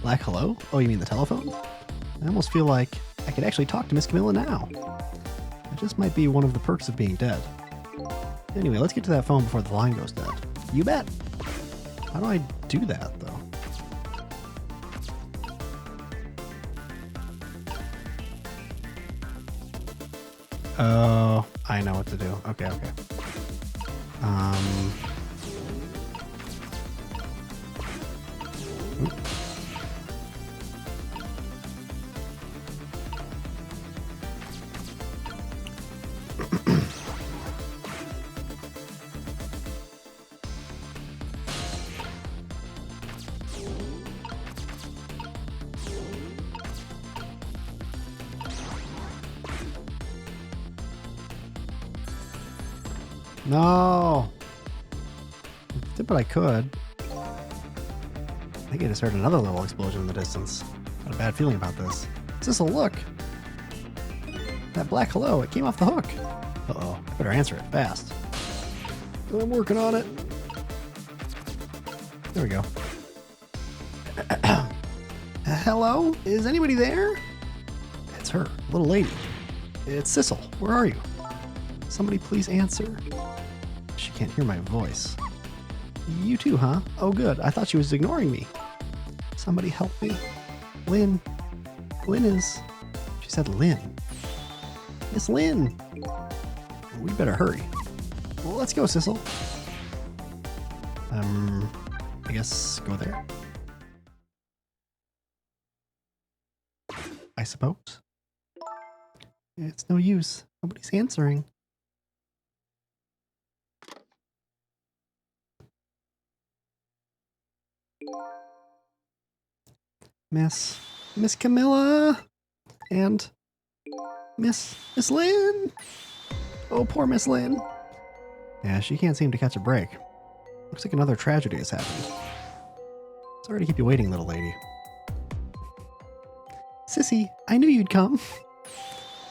Black hello? Oh, you mean the telephone? I almost feel like I could actually talk to Miss Camilla now. That just might be one of the perks of being dead. Anyway, let's get to that phone before the line goes dead. You bet. How do I do that, though? Oh, I know what to do. Okay. No! I did what I could. I think I just heard another little explosion in the distance. Got a bad feeling about this. Sissel, look! That black hello, it came off the hook. Uh-oh, I better answer it fast. I'm working on it. There we go. Hello? Is anybody there? It's her, little lady. It's Sissel. Where are you? Somebody please answer. She can't hear my voice. You too, huh? Oh good, I thought she was ignoring me. Somebody help me. Lynn. Lynn is... She said Lynn. Miss Lynn. We better hurry. Well, let's go, Sissel. I guess go there. I suppose. It's no use. Nobody's answering. Miss Camilla and Miss Lynn. Oh, poor Miss Lynn. Yeah, she can't seem to catch a break. Looks like another tragedy has happened. Sorry to keep you waiting, little lady. Sissy, I knew you'd come.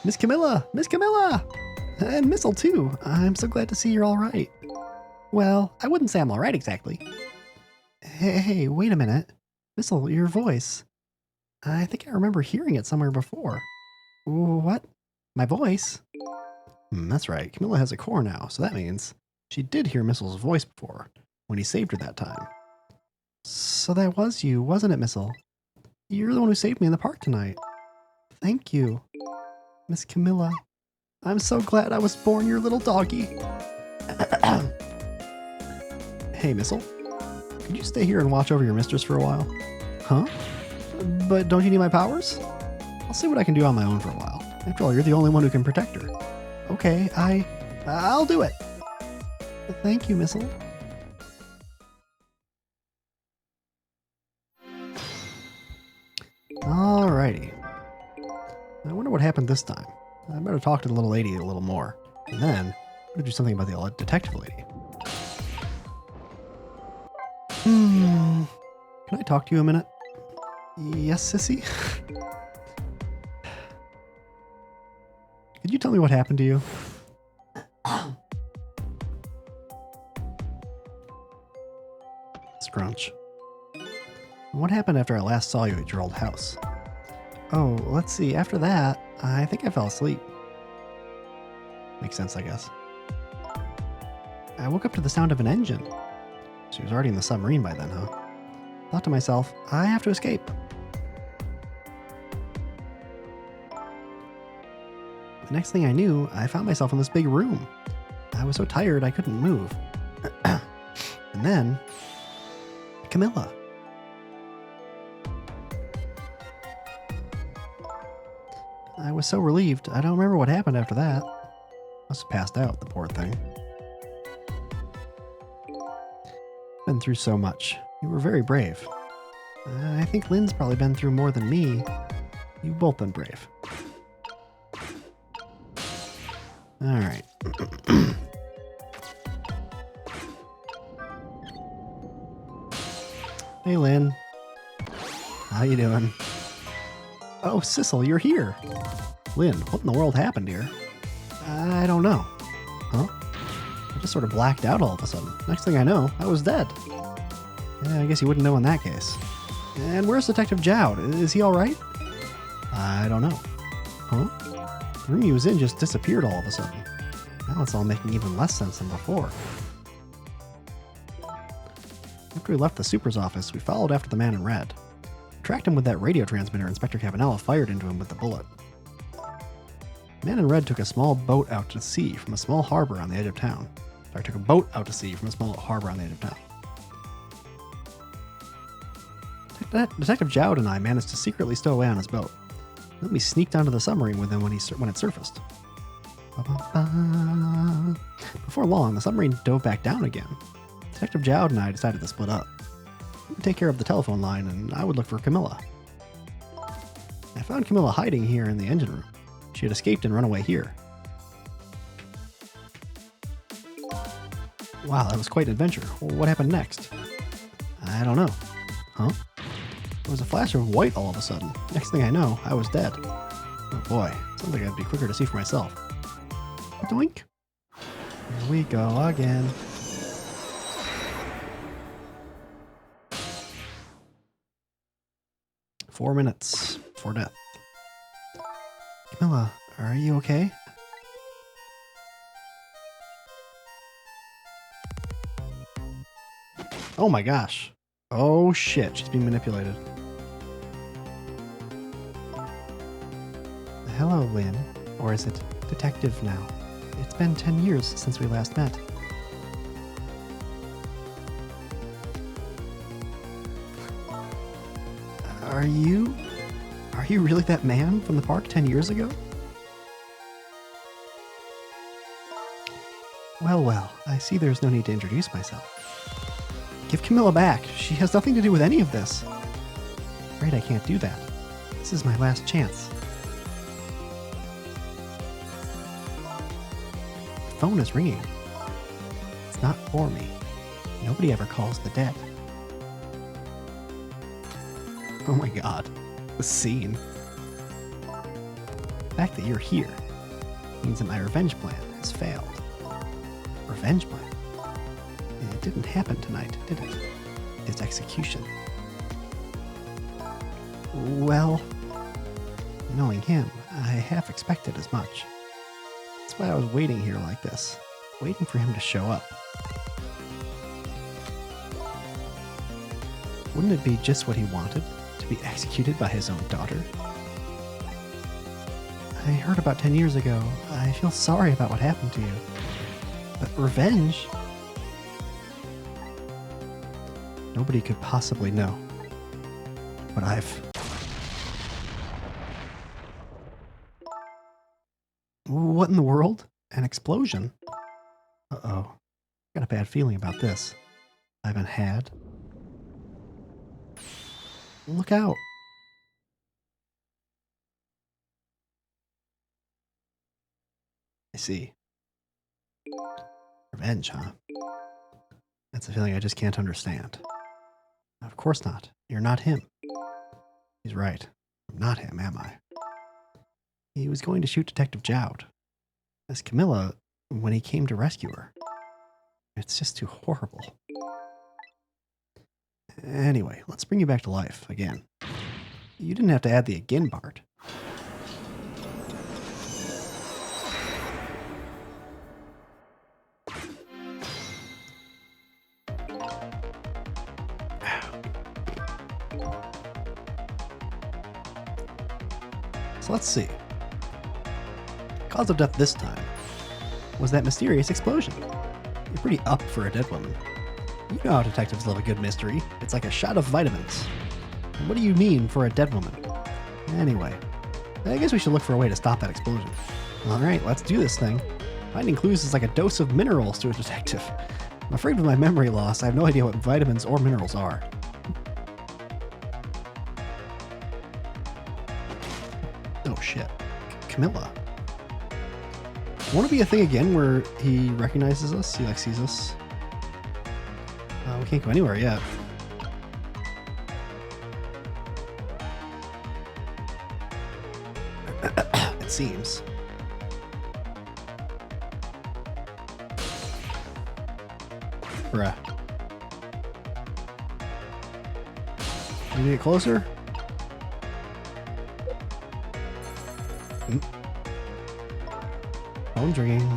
Miss Camilla! And Missile too. I'm so glad to see you're all right. Well, I wouldn't say I'm all right exactly. Hey, wait a minute. Missile, your voice. I think I remember hearing it somewhere before. What? My voice? That's right. Camilla has a core now, so that means she did hear Missile's voice before, when he saved her that time. So that was you, wasn't it, Missile? You're the one who saved me in the park tonight. Thank you, Miss Camilla. I'm so glad I was born your little doggy. Hey, Missile. Could you stay here and watch over your mistress for a while? Huh? But don't you need my powers? I'll see what I can do on my own for a while. After all, you're the only one who can protect her. Okay, I'll do it. Thank you, Missile. Alrighty. I wonder what happened this time. I better talk to the little lady a little more. And then, I'm gonna do something about the detective lady. Can I talk to you a minute? Yes, Sissy? Could you tell me what happened to you? Scrunch. What happened after I last saw you at your old house? Oh, let's see. After that, I think I fell asleep. Makes sense, I guess. I woke up to the sound of an engine. She was already in the submarine by then, huh? Thought to myself, I have to escape. The next thing I knew, I found myself in this big room. I was so tired I couldn't move. And then, Camilla. I was so relieved, I don't remember what happened after that. Must have passed out, the poor thing. Been through so much. You were very brave. I think Lynn's probably been through more than me. You've both been brave. Alright. Hey, Lynn. How you doing? Oh, Sissel, you're here. Lynn, what in the world happened here? I don't know. Huh? I just sort of blacked out all of a sudden. Next thing I know, I was dead. Yeah, I guess you wouldn't know in that case. And where's Detective Jowd? Is he alright? I don't know. Huh? The room he was in just disappeared all of a sudden. Now it's all making even less sense than before. After we left the super's office, we followed after the man in red. We tracked him with that radio transmitter Inspector Cabanela fired into him with the bullet. The man in red took a small boat out to sea from a small harbor on the edge of town. Sorry, took a boat out to sea from a small harbor on the edge of town. Detective Jowd and I managed to secretly stow away on his boat. Then we sneaked onto the submarine with him when it surfaced. Before long, the submarine dove back down again. Detective Jowd and I decided to split up. He would take care of the telephone line, and I would look for Camilla. I found Camilla hiding here in the engine room. She had escaped and run away here. Wow, that was quite an adventure. What happened next? I don't know. Huh? There was a flash of white all of a sudden. Next thing I know, I was dead. Oh boy. Sounds like I'd be quicker to see for myself. Doink. Here we go again. Four minutes for death. Camilla, are you okay? Oh my gosh. Oh shit, she's being manipulated. Hello, Lynn. Or is it Detective now? It's been 10 years since we last met. Are you really that man from the park 10 years ago? Well, I see there's no need to introduce myself. Give Camilla back. She has nothing to do with any of this. Afraid I can't do that. This is my last chance. The phone is ringing. It's not for me. Nobody ever calls the dead. Oh my god. The scene. The fact that you're here means that my revenge plan has failed. Revenge plan? It didn't happen tonight, did it? His execution. Well, knowing him, I half expected as much. That's why I was waiting here like this, waiting for him to show up. Wouldn't it be just what he wanted? To be executed by his own daughter? I heard about 10 years ago. I feel sorry about what happened to you. But revenge? Nobody could possibly know. But What in the world? An explosion? Uh-oh. Got a bad feeling about this. I haven't had. Look out. I see. Revenge, huh? That's a feeling I just can't understand. Of course not. You're not him. He's right. I'm not him, am I? He was going to shoot Detective Jowd. As Camilla, when he came to rescue her. It's just too horrible. Anyway, let's bring you back to life again. You didn't have to add the again part. So let's see. Cause of death this time was that mysterious explosion. You're pretty up for a dead woman. You know how detectives love a good mystery. It's like a shot of vitamins. And what do you mean for a dead woman? Anyway, I guess we should look for a way to stop that explosion. Alright, let's do this thing. Finding clues is like a dose of minerals to a detective. I'm afraid with my memory loss, I have no idea what vitamins or minerals are. Oh shit. Camilla. Won't it be a thing again where he recognizes us? He like sees us? We can't go anywhere yet. It seems. Bruh. Can you get closer? Phone's ringing.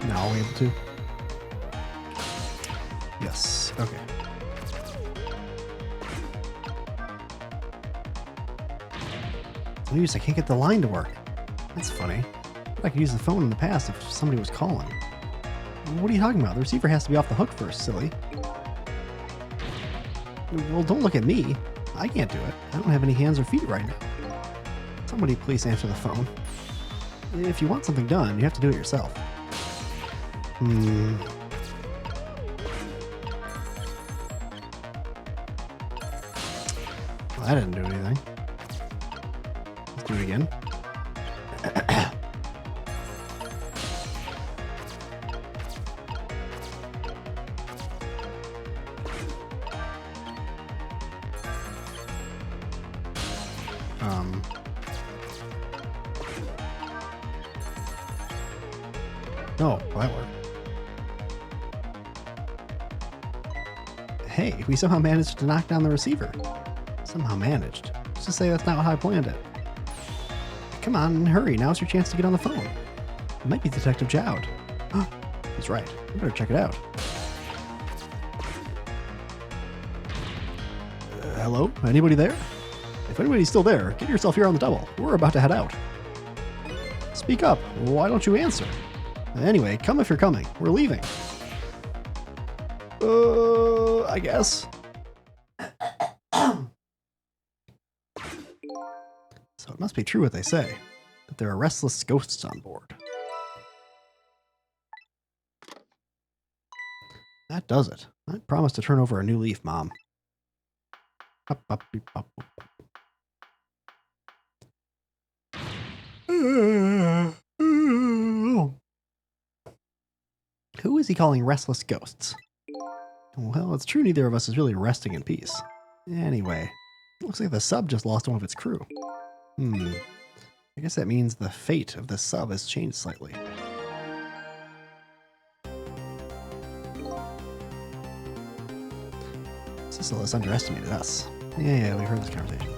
Now are we able to? Yes. Okay. No use. I can't get the line to work. That's funny. I could use the phone in the past if somebody was calling. What are you talking about? The receiver has to be off the hook first, silly. Well, don't look at me. I can't do it. I don't have any hands or feet right now. Somebody please answer the phone. If you want something done, you have to do it yourself. Well, that didn't do anything. Let's do it again. No, well, that worked. Hey, we somehow managed to knock down the receiver. Somehow managed. Let's just say that's not how I planned it. Come on, hurry. Now's your chance to get on the phone. It might be Detective Jowd. He's right. We better check it out. Hello? Anybody there? If anybody's still there, get yourself here on the double. We're about to head out. Speak up. Why don't you answer? Anyway, come if you're coming. We're leaving. I guess. So it must be true what they say, that there are restless ghosts on board. That does it. I promise to turn over a new leaf, Mom. Up, up, beep, up, up. Who is he calling restless ghosts? Well, it's true neither of us is really resting in peace. Anyway, looks like the sub just lost one of its crew. I guess that means the fate of the sub has changed slightly. Sissel has underestimated us. Yeah, we heard this conversation.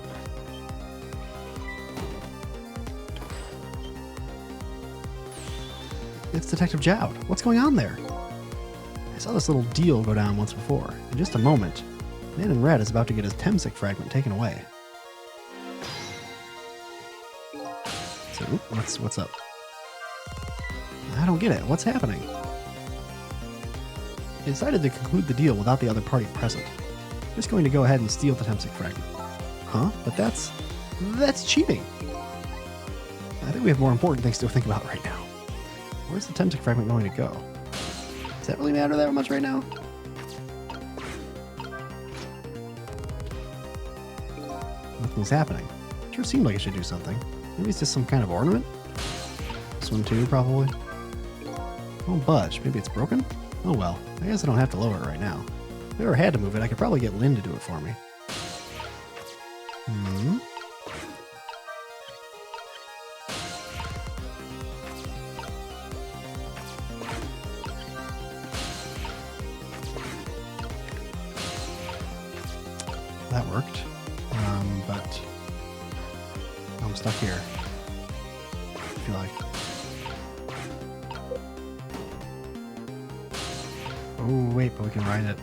It's Detective Jowd. What's going on there? I saw this little deal go down once before. In just a moment, Man in Red is about to get his Temsik fragment taken away. So, what's up? I don't get it. What's happening? He decided to conclude the deal without the other party present. Just going to go ahead and steal the Temsik fragment. Huh? But that's cheating. I think we have more important things to think about right now. Where's the Temsik fragment going to go? Does that really matter that much right now? Nothing's happening. Sure seemed like it should do something. Maybe it's just some kind of ornament? This one too, probably. Won't budge. Maybe it's broken? Oh well. I guess I don't have to lower it right now. If I ever had to move it, I could probably get Lynn to do it for me. That worked. But I'm stuck here. I feel like. Oh, wait, but we can ride it.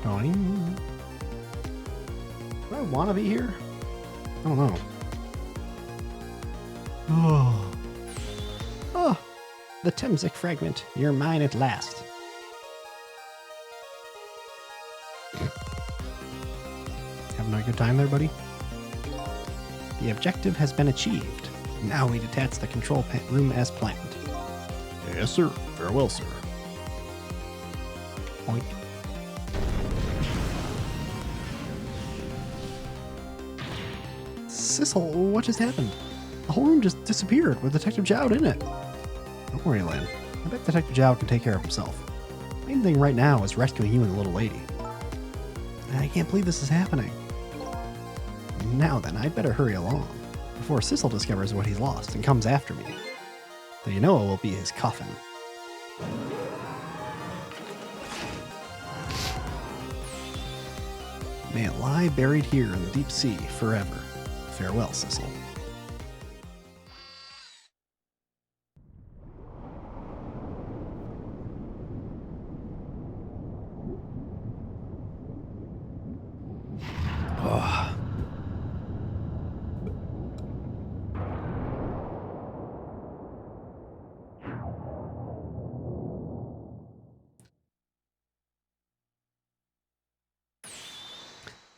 Going. Do I want to be here? I don't know. Oh, the Temsik fragment. You're mine at last. Having a good time there, buddy? The objective has been achieved. Now we detach the control room as planned. Yes, sir. Farewell, sir. Oink. Sissel, what just happened? The whole room just disappeared with Detective Jowd in it. Don't worry, Lynn. I bet Detective Jowd can take care of himself. The main thing right now is rescuing you and the little lady. I can't believe this is happening. Now then, I'd better hurry along before Sissel discovers what he's lost and comes after me. Though you know it will be his coffin. May it lie buried here in the deep sea forever. Farewell, Sissel.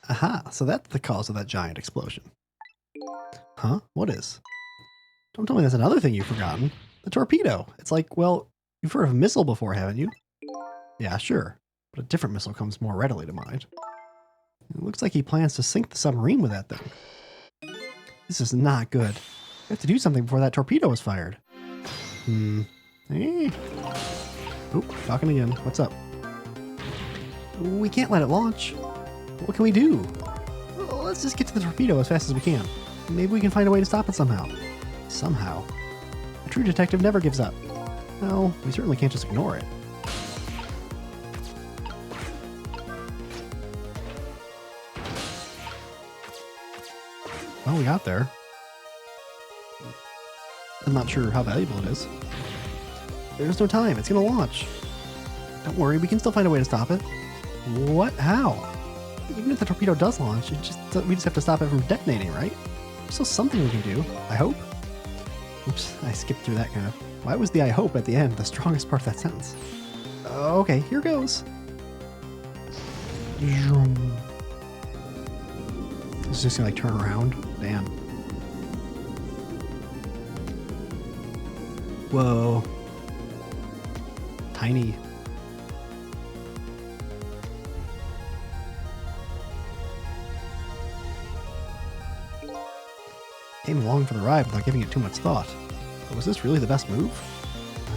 Aha, so that's the cause of that giant explosion. Huh? What is? Don't tell me that's another thing you've forgotten. The torpedo. It's like, well, you've heard of a missile before, haven't you? Yeah, sure. But a different missile comes more readily to mind. It looks like he plans to sink the submarine with that thing. This is not good. We have to do something before that torpedo is fired. Hey. Oop, talking again. What's up? We can't let it launch. What can we do? Well, let's just get to the torpedo as fast as we can. Maybe we can find a way to stop it somehow. Somehow. A true detective never gives up. Well, we certainly can't just ignore it. Well, we got there. I'm not sure how valuable it is. There's no time. It's going to launch. Don't worry. We can still find a way to stop it. What? How? Even if the torpedo does launch, we just have to stop it from detonating, right? There's still something we can do, I hope. Oops, I skipped through that kind of. Why was the I hope at the end the strongest part of that sentence? Okay, here goes. It's just gonna like turn around. Damn. Whoa. Tiny. Came along for the ride without giving it too much thought. But was this really the best move?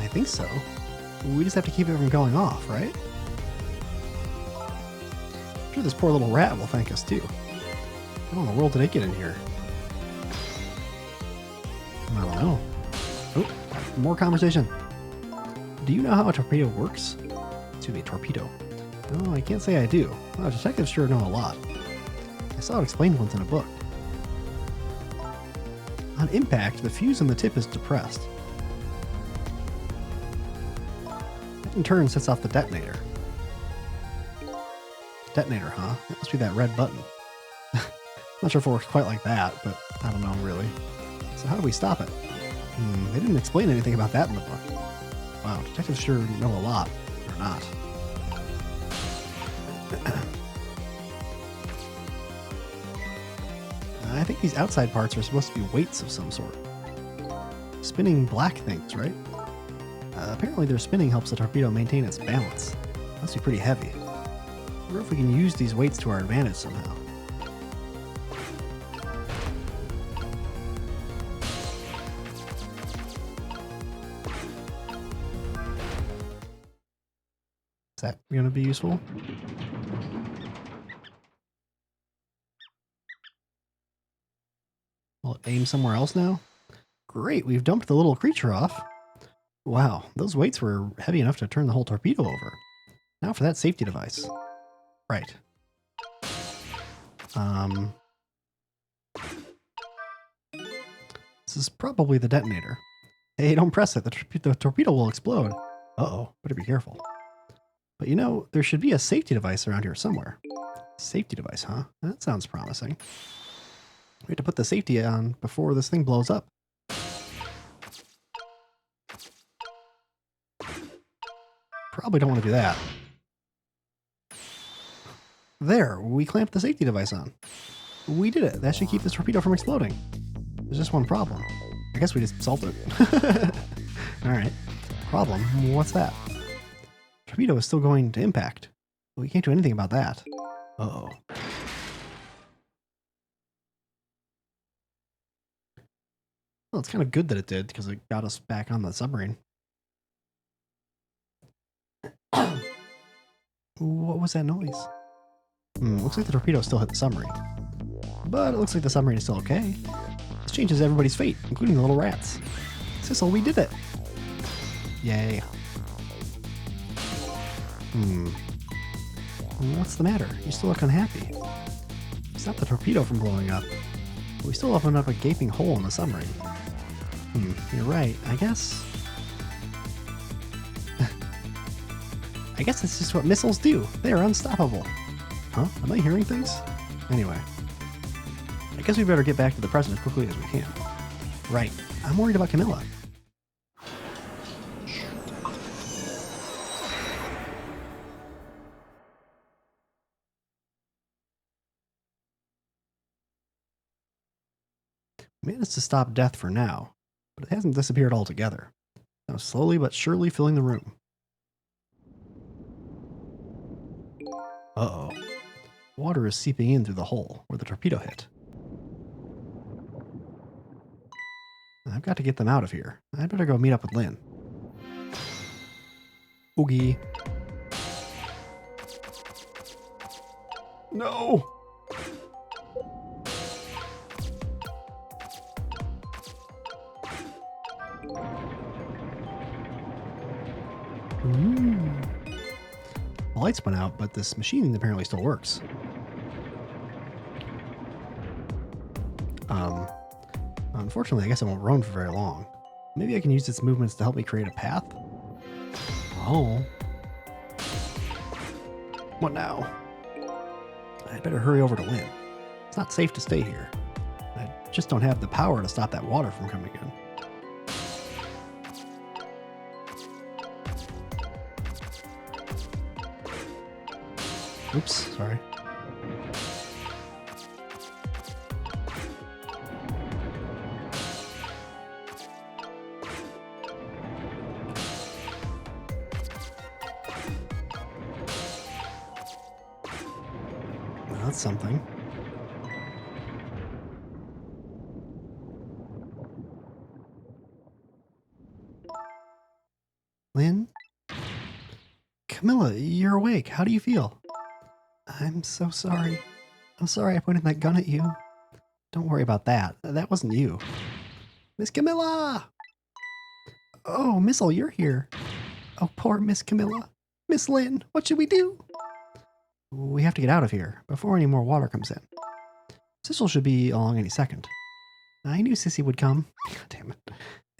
I think so. We just have to keep it from going off, right? I'm sure this poor little rat will thank us too. How in the world did it get in here? I don't know. Oh, more conversation. Do you know how a torpedo works? Excuse me, torpedo. No, I can't say I do. Well, detectives sure know a lot. I saw it explained once in a book. On impact, the fuse on the tip is depressed. That in turn sets off the detonator. Detonator, huh? That must be that red button. Not sure if it works quite like that, but I don't know really. So how do we stop it? They didn't explain anything about that in the book. Wow, detectives sure know a lot. Or not. I think these outside parts are supposed to be weights of some sort. Spinning black things, right? Apparently their spinning helps the torpedo maintain its balance. Must be pretty heavy. I wonder if we can use these weights to our advantage somehow. Is that going to be useful? Will it aim somewhere else now? Great, we've dumped the little creature off. Wow, those weights were heavy enough to turn the whole torpedo over. Now for that safety device. Right. This is probably the detonator. Hey, don't press it. The torpedo will explode. Uh-oh, better be careful. But you know, there should be a safety device around here somewhere. Safety device, huh? That sounds promising. We have to put the safety on before this thing blows up. Probably don't want to do that. There, we clamped the safety device on. We did it. That should keep this torpedo from exploding. There's just one problem. I guess we just solved it. Alright. Problem? What's that? Torpedo is still going to impact. But we can't do anything about that. Uh-oh. Well, it's kind of good that it did, because it got us back on the submarine. What was that noise? Looks like the torpedo still hit the submarine. But it looks like the submarine is still okay. This changes everybody's fate, including the little rats. Sissel, we did it! Yay. What's the matter? You still look unhappy. Stop the torpedo from blowing up. But we still opened up a gaping hole in the submarine. You're right. I guess that's just what missiles do. They are unstoppable. Huh? Am I hearing things? Anyway. I guess we better get back to the present as quickly as we can. Right. I'm worried about Camilla. We managed to stop death for now, but it hasn't disappeared altogether. Now slowly but surely filling the room. Uh-oh. Water is seeping in through the hole where the torpedo hit. I've got to get them out of here. I'd better go meet up with Lynn. Oogie. No! Ooh. The lights went out, but this machine apparently still works. Unfortunately, I guess I won't run for very long. Maybe I can use its movements to help me create a path? Oh. What now? I'd better hurry over to Lynn. It's not safe to stay here. I just don't have the power to stop that water from coming in. Oops, sorry. Well, that's something. Lynn? Camilla, you're awake. How do you feel? I'm so sorry. I'm sorry I pointed that gun at you. Don't worry about that. That wasn't you. Miss Camilla! Oh, Missile, you're here. Oh, poor Miss Camilla. Miss Lynn, what should we do? We have to get out of here before any more water comes in. Sissel should be along any second. I knew Sissy would come. God damn it.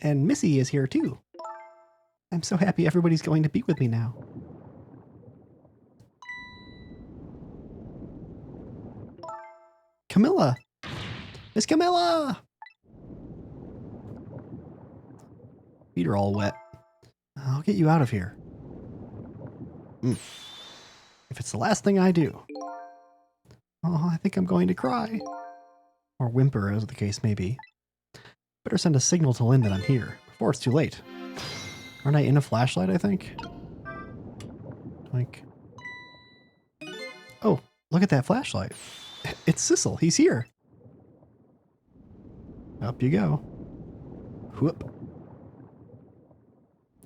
And Missy is here too. I'm so happy everybody's going to be with me now. Camilla! Miss Camilla! Feet are all wet. I'll get you out of here. If it's the last thing I do. Oh, I think I'm going to cry. Or whimper, as the case may be. Better send a signal to Lynn that I'm here, before it's too late. Aren't I in a flashlight, I think? Like... Oh, look at that flashlight. It's Sissel. He's here. Up you go. Whoop.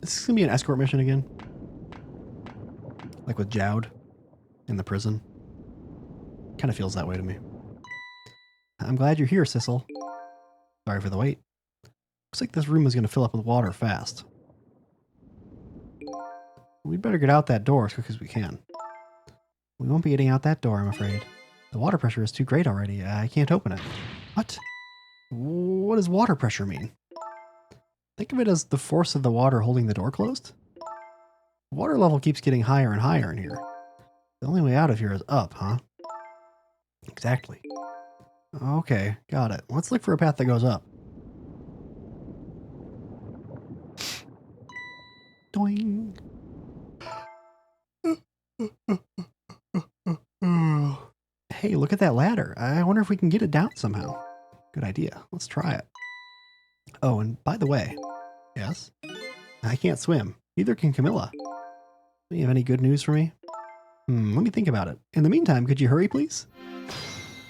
Is this going to be an escort mission again? Like with Jowd in the prison? Kind of feels that way to me. I'm glad you're here, Sissel. Sorry for the wait. Looks like this room is going to fill up with water fast. We'd better get out that door as quick as we can. We won't be getting out that door, I'm afraid. The water pressure is too great already. I can't open it. What? What does water pressure mean? Think of it as the force of the water holding the door closed? The water level keeps getting higher and higher in here. The only way out of here is up, huh? Exactly. Okay, got it. Let's look for a path that goes up. Doing. Hey, look at that ladder. I wonder if we can get it down somehow. Good idea. Let's try it. Oh, and by the way, yes? I can't swim. Neither can Camilla. Do you have any good news for me? Let me think about it. In the meantime, could you hurry, please?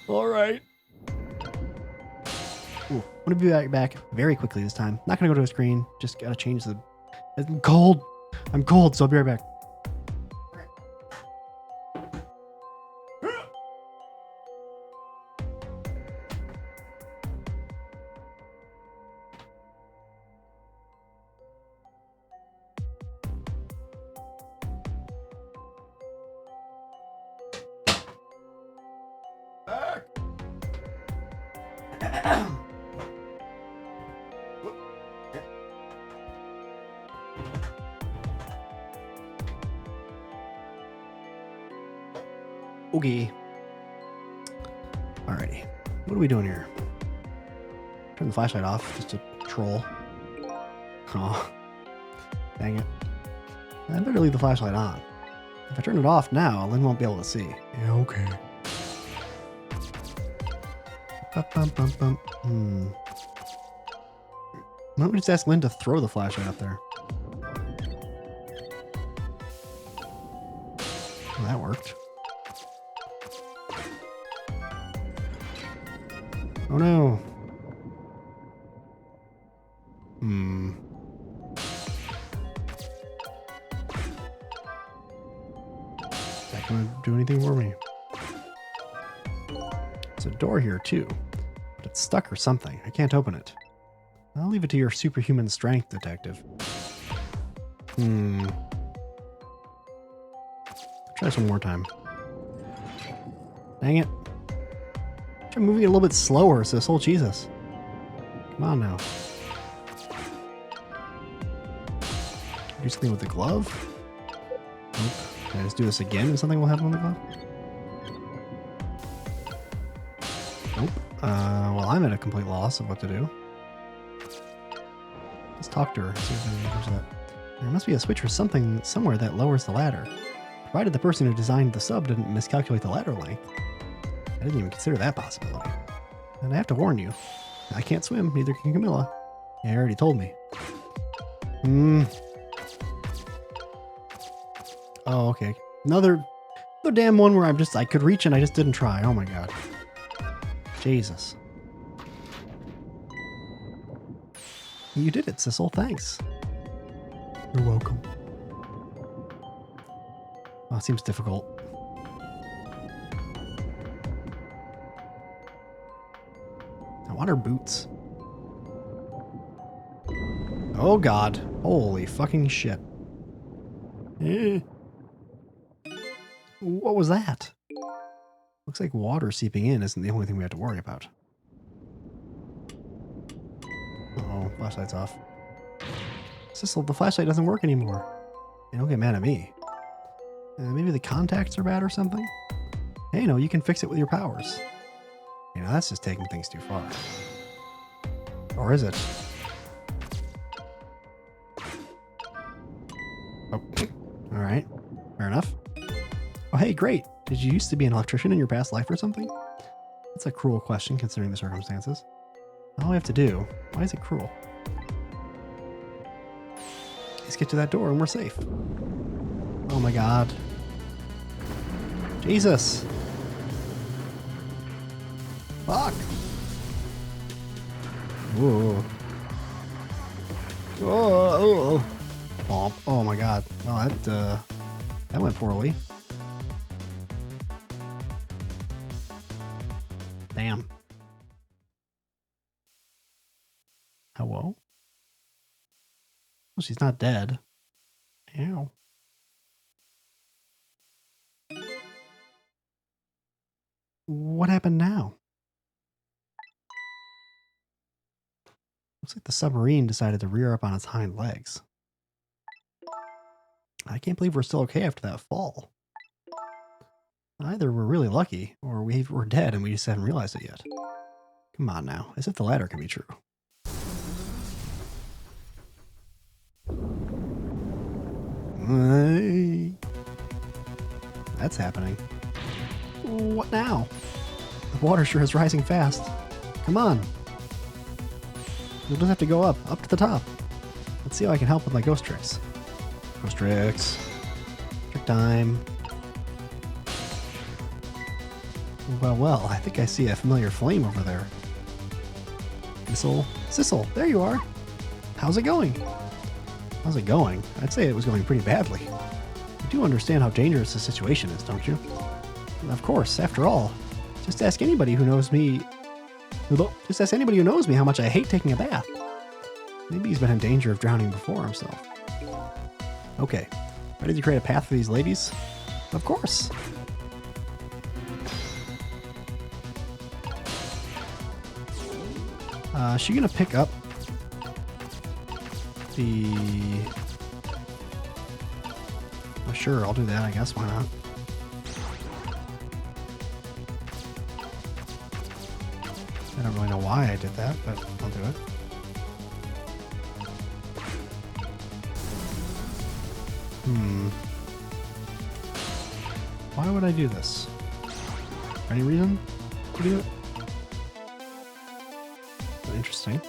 All right. Ooh, I'm going to be back very quickly this time. Not going to go to a screen. Just got to change the... I'm cold. I'm cold, so I'll be right back. Okay. Alrighty. What are we doing here? Turn the flashlight off just to troll. Oh. Dang it. I better leave the flashlight on. If I turn it off now, Lynn won't be able to see. Yeah, okay. Why don't we just ask Lynn to throw the flashlight up there? Well, that worked. Oh no. Is that gonna do anything for me? There's a door here too, but it's stuck or something. I can't open it. I'll leave it to your superhuman strength, detective. Try this one more time. Dang it. Try moving it a little bit slower, Sissel. Jesus. Come on now. Do something with the glove? Nope. Can I just do this again and something will happen with the glove? Nope. Well, I'm at a complete loss of what to do. Let's talk to her. See if there's that. There must be a switch or something somewhere that lowers the ladder. Provided the person who designed the sub didn't miscalculate the ladder length. I didn't even consider that possibility. And I have to warn you, I can't swim, neither can Camilla. Yeah, I already told me. Oh, okay. Another damn one where I could reach and I just didn't try. Oh my god. Jesus. You did it, Sissel. Thanks. You're welcome. Oh, it seems difficult. I want her boots. Oh god. Holy fucking shit. What was that? Looks like water seeping in isn't the only thing we have to worry about. Uh-oh, flashlight's off. Sissel, the flashlight doesn't work anymore. Hey, don't get mad at me. Maybe the contacts are bad or something? Hey, no, you can fix it with your powers. You know, that's just taking things too far. Or is it? Oh, alright. Fair enough. Oh, hey, great. Did you used to be an electrician in your past life or something? That's a cruel question considering the circumstances. All we have to do... Why is it cruel? Let's get to that door and we're safe. Oh my god. Jesus. Fuck. Whoa. Oh. Oh my god. Well, that went poorly. Damn. Hello? Well, she's not dead. Ow. What happened now? Looks like the submarine decided to rear up on its hind legs. I can't believe we're still okay after that fall. Either we're really lucky, or we're dead and we just haven't realized it yet. Come on now, as if the latter can be true. That's happening. What now? The water sure is rising fast. Come on. We'll just have to go up to the top. Let's see how I can help with my ghost tricks. Ghost tricks. Trick time. Well, I think I see a familiar flame over there. Sissel, there you are. How's it going? How's it going? I'd say it was going pretty badly. You do understand how dangerous the situation is, don't you? And of course, after all, just ask anybody who knows me. Just ask anybody who knows me how much I hate taking a bath. Maybe he's been in danger of drowning before himself. Okay, ready to create a path for these ladies? Of course. Is she gonna pick up the... Oh, sure, I'll do that, I guess. Why not? I don't really know why I did that, but I'll do it. Why would I do this? Any reason to do it? Interesting.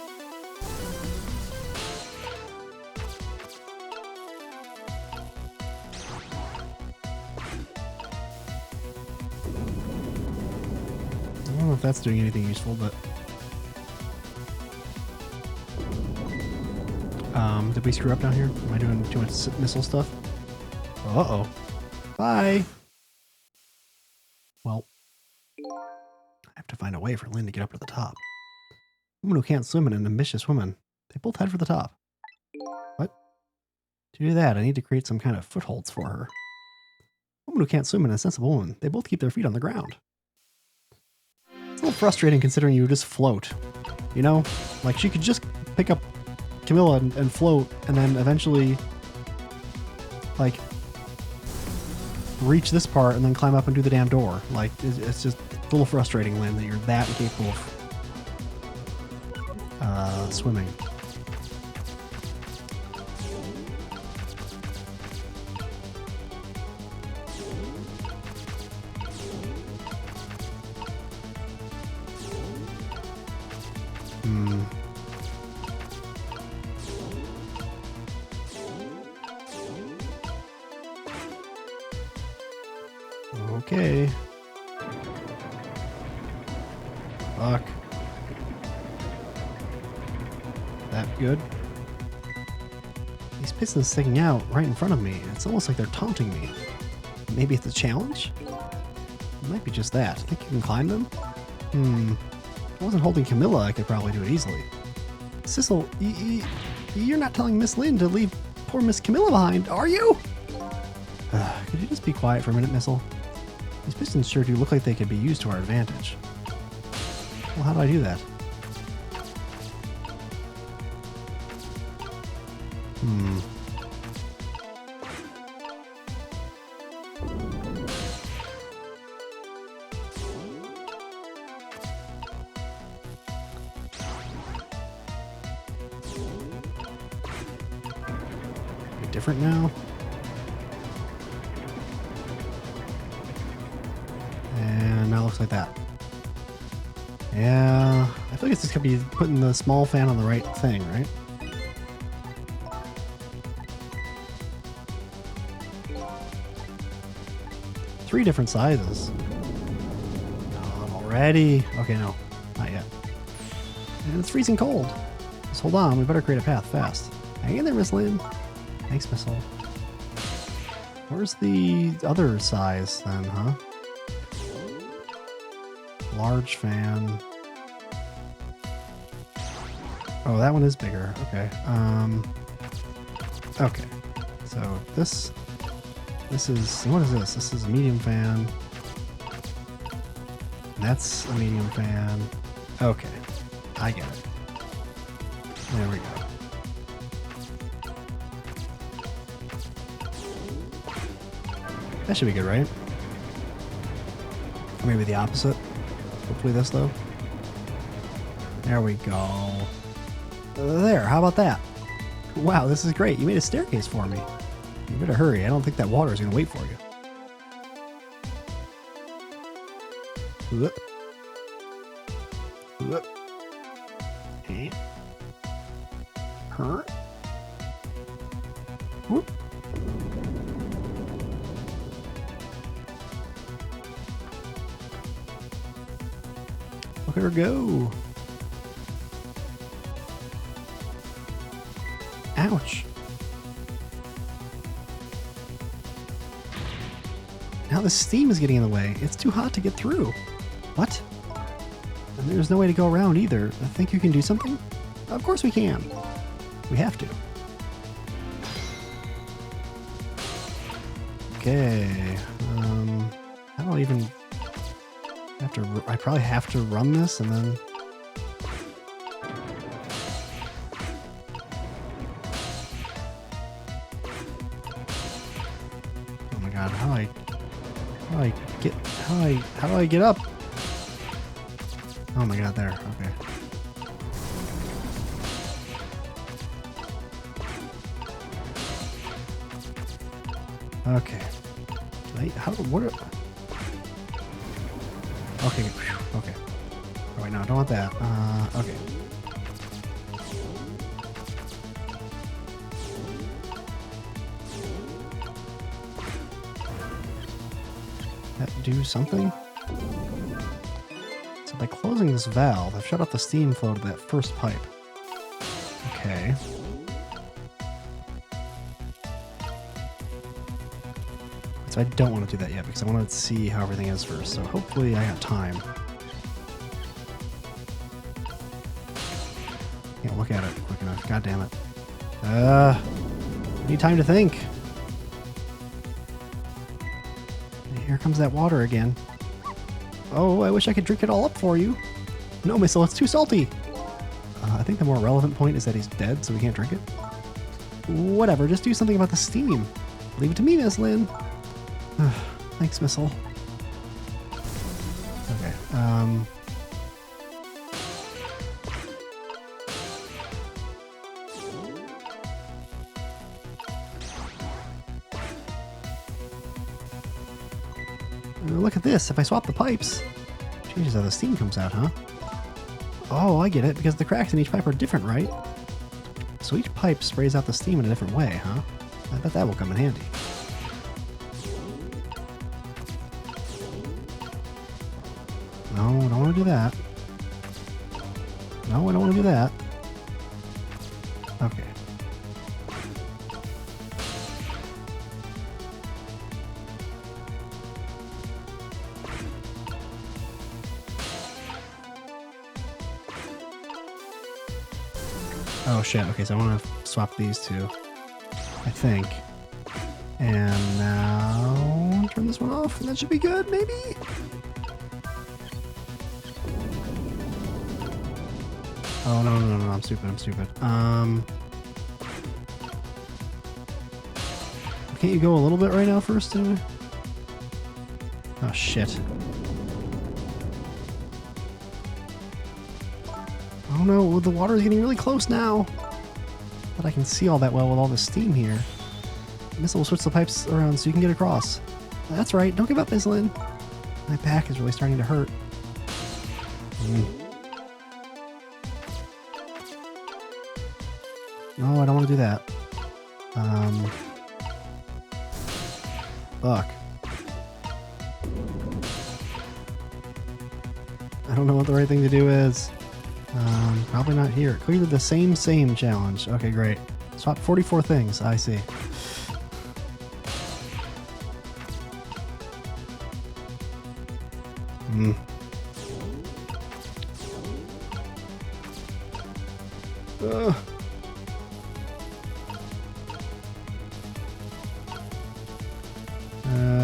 I don't know if that's doing anything useful, but... did we screw up down here? Am I doing too much missile stuff? Uh-oh. Bye! Well. I have to find a way for Lynn to get up to the top. A woman who can't swim and an ambitious woman. They both head for the top. What? To do that, I need to create some kind of footholds for her. A woman who can't swim and a sensible woman. They both keep their feet on the ground. It's a little frustrating considering you just float. You know? Like, she could just pick up Camilla and float, and then eventually, like, reach this part and then climb up and do the damn door. Like, it's just a little frustrating, Lynn, that you're that incapable of swimming. Okay. Fuck. That good? These pistons sticking out right in front of me. It's almost like they're taunting me. Maybe it's a challenge? It might be just that. Think you can climb them? If I wasn't holding Camilla, I could probably do it easily. Sissel, you're not telling Miss Lynn to leave poor Miss Camilla behind, are you? Could you just be quiet for a minute, Missile? These pistons sure do look like they could be used to our advantage. Well, how do I do that? Different now? And now it looks like that. Yeah, I feel like it's just gonna be putting the small fan on the right thing, right? Three different sizes. Not already. Okay, no, not yet. And it's freezing cold. Just hold on, we better create a path fast. Hang in there, Miss Lynn. Thanks, Missile. Where's the other size then, huh? Large fan. Oh, that one is bigger. Okay. Okay. So this is, what is this? This is a medium fan. That's a medium fan. Okay. I get it. There we go. That should be good, right? Or maybe the opposite. Hopefully this, though. There we go. There, how about that? Wow, this is great. You made a staircase for me. You better hurry. I don't think that water is going to wait for you. Whoop. Whoop. Huh? Whoop. Look at her go. Ouch. Now the steam is getting in the way. It's too hot to get through. What? And there's no way to go around either. I think you can do something? Of course we can. We have to. Okay. I don't even have to. I probably have to run this and then. Oh my god! How do I get up? Oh my god! There. Okay. Okay. What? Okay. Whew, okay. Oh, wait, no, I don't want that. Okay. That do something? So by closing this valve, I've shut off the steam flow to that first pipe. Okay. So I don't want to do that yet because I want to see how everything is first. So hopefully I got time. don't look at it quick enough. God damn it. I need time to think. Here comes that water again. Oh, I wish I could drink it all up for you. No, Missile, it's too salty. I think the more relevant point is that he's dead, so we can't drink it. Whatever, just do something about the steam. Leave it to me, Miss Lynn. Thanks, Missile. Okay, look at this. If I swap the pipes, changes how the steam comes out, huh? Oh, I get it, because the cracks in each pipe are different, right? So each pipe sprays out the steam in a different way, huh? I bet that will come in handy. No, I don't want to do that. No, I don't want to do that. Okay. Oh shit, okay, so I want to swap these two, I think. And now turn this one off, and that should be good, maybe? Oh, no, I'm stupid. Can't you go a little bit right now first? Oh, shit. Oh no, the water is getting really close now. But I can see all that well with all the steam here. Missile will switch the pipes around so you can get across. That's right, don't give up, Miss Lynn. My back is really starting to hurt. No, I don't want to do that. Fuck. I don't know what the right thing to do is. Probably not here. Clearly the same challenge. Okay, great. Swap 44 things. I see.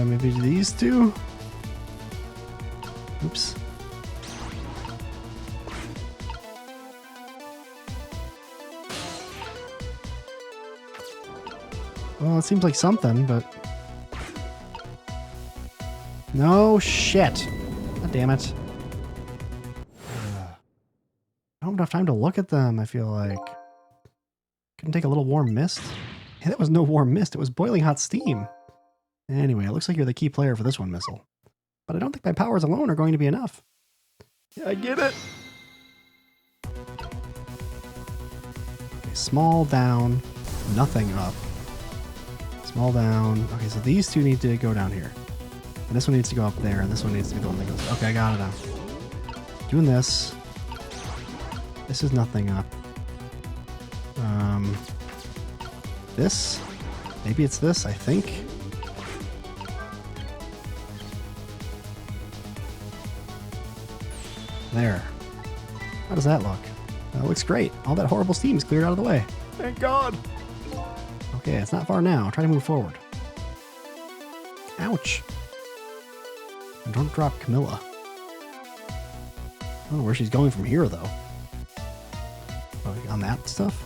Maybe these two? Oops. Well, it seems like something, but... No shit! God damn it. I don't have enough time to look at them, I feel like. Couldn't take a little warm mist? Hey, that was no warm mist, it was boiling hot steam. Anyway, it looks like you're the key player for this one, Missile. But I don't think my powers alone are going to be enough. Yeah, I get it! Okay, small down, nothing up. Small down. Okay, so these two need to go down here. And this one needs to go up there, and this one needs to be the one that goes... Okay, I got it now. Doing this. This is nothing up. This? Maybe it's this, I think. There. How does that look? That looks great. All that horrible steam is cleared out of the way. Thank God! Okay, it's not far now. Try to move forward. Ouch. And don't drop Camilla. I don't know where she's going from here, though. Oh, on that stuff?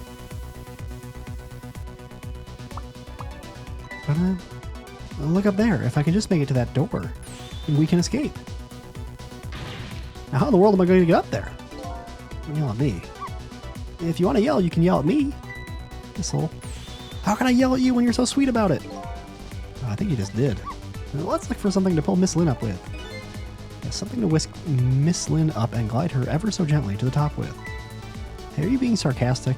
But, look up there. If I can just make it to that door, then we can escape. Now, how in the world am I going to get up there? Don't yell at me. If you want to yell, you can yell at me. Missile. How can I yell at you when you're so sweet about it? Oh, I think you just did. Now, let's look for something to pull Miss Lynn up with. Yeah, something to whisk Miss Lynn up and glide her ever so gently to the top with. Hey, are you being sarcastic?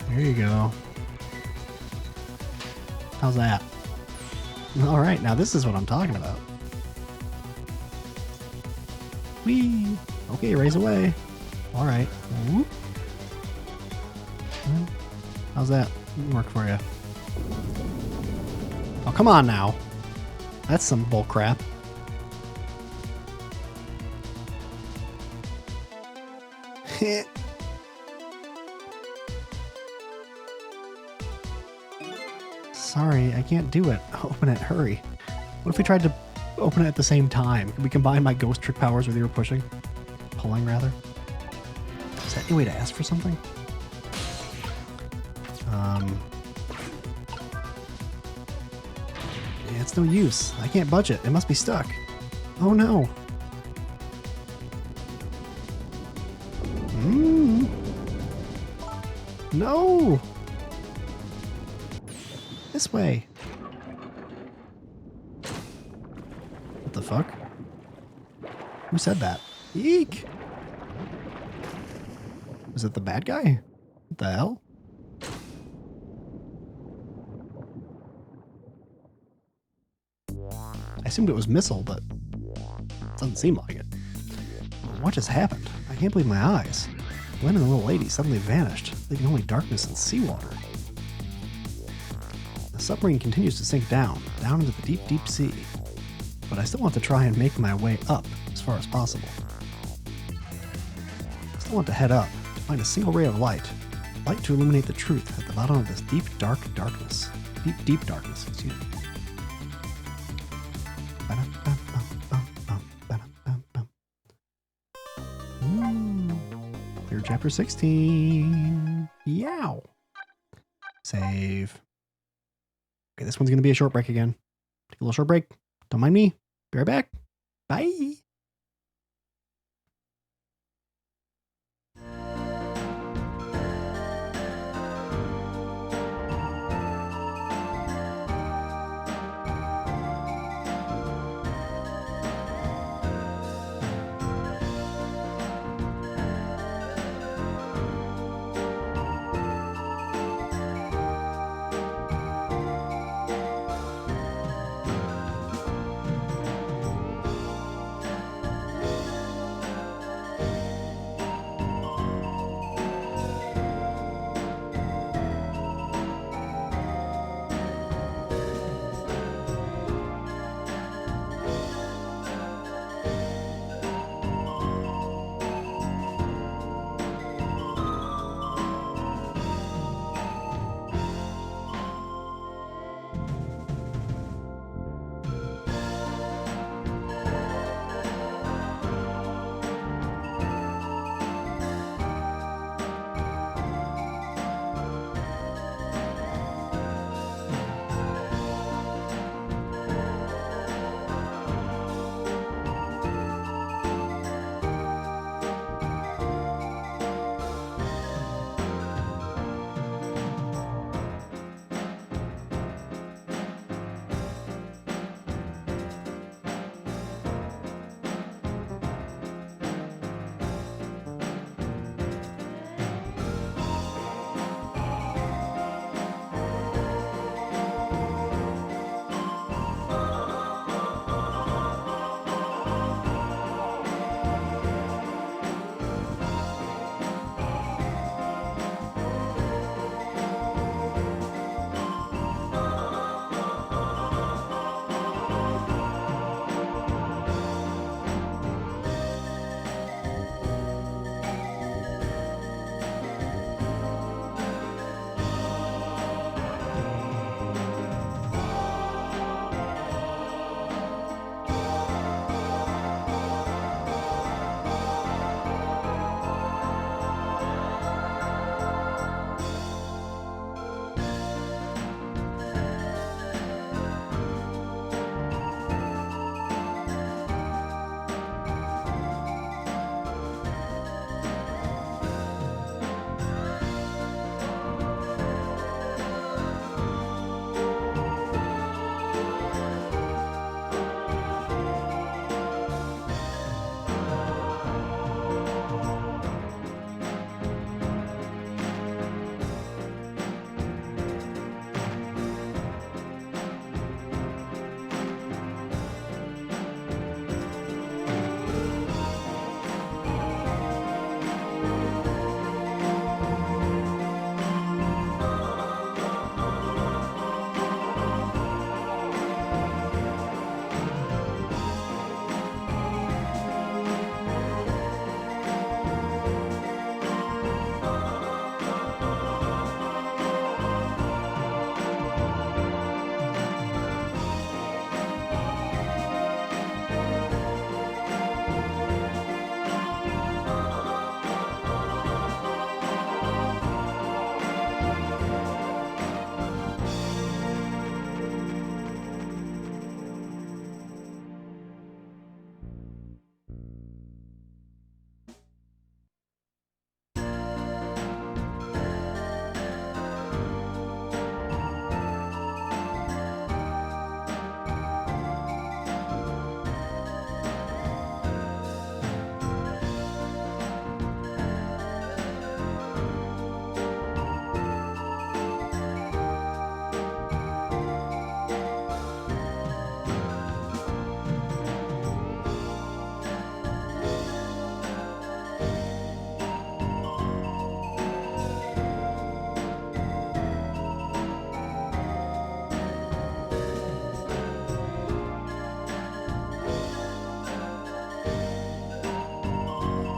There you go. How's that? All right, now this is what I'm talking about. Whee! Okay, raise away. All right. Whoop. How's that work for you? Oh, come on now. That's some bull crap. Sorry, I can't do it. Open it, hurry. What if we tried to open it at the same time? Could we combine my ghost trick powers with your pushing? Pulling, rather? Is that any way to ask for something? Yeah, it's no use. I can't budge it. It must be stuck. Oh no. No! This way. What the fuck? Who said that? Eek! Was it the bad guy? What the hell? I assumed it was Missile, but it doesn't seem like it. What just happened? I can't believe my eyes. Glenn and the little lady suddenly vanished, leaving only darkness and seawater. The submarine continues to sink down into the deep, deep sea. But I still want to try and make my way up as far as possible. I still want to head up to find a single ray of light to illuminate the truth at the bottom of this deep, dark darkness. Deep, deep darkness, excuse me. Clear chapter 16. Yow. Save. Okay, this one's going to be a short break again. Take a little short break. Don't mind me. Be right back. Bye.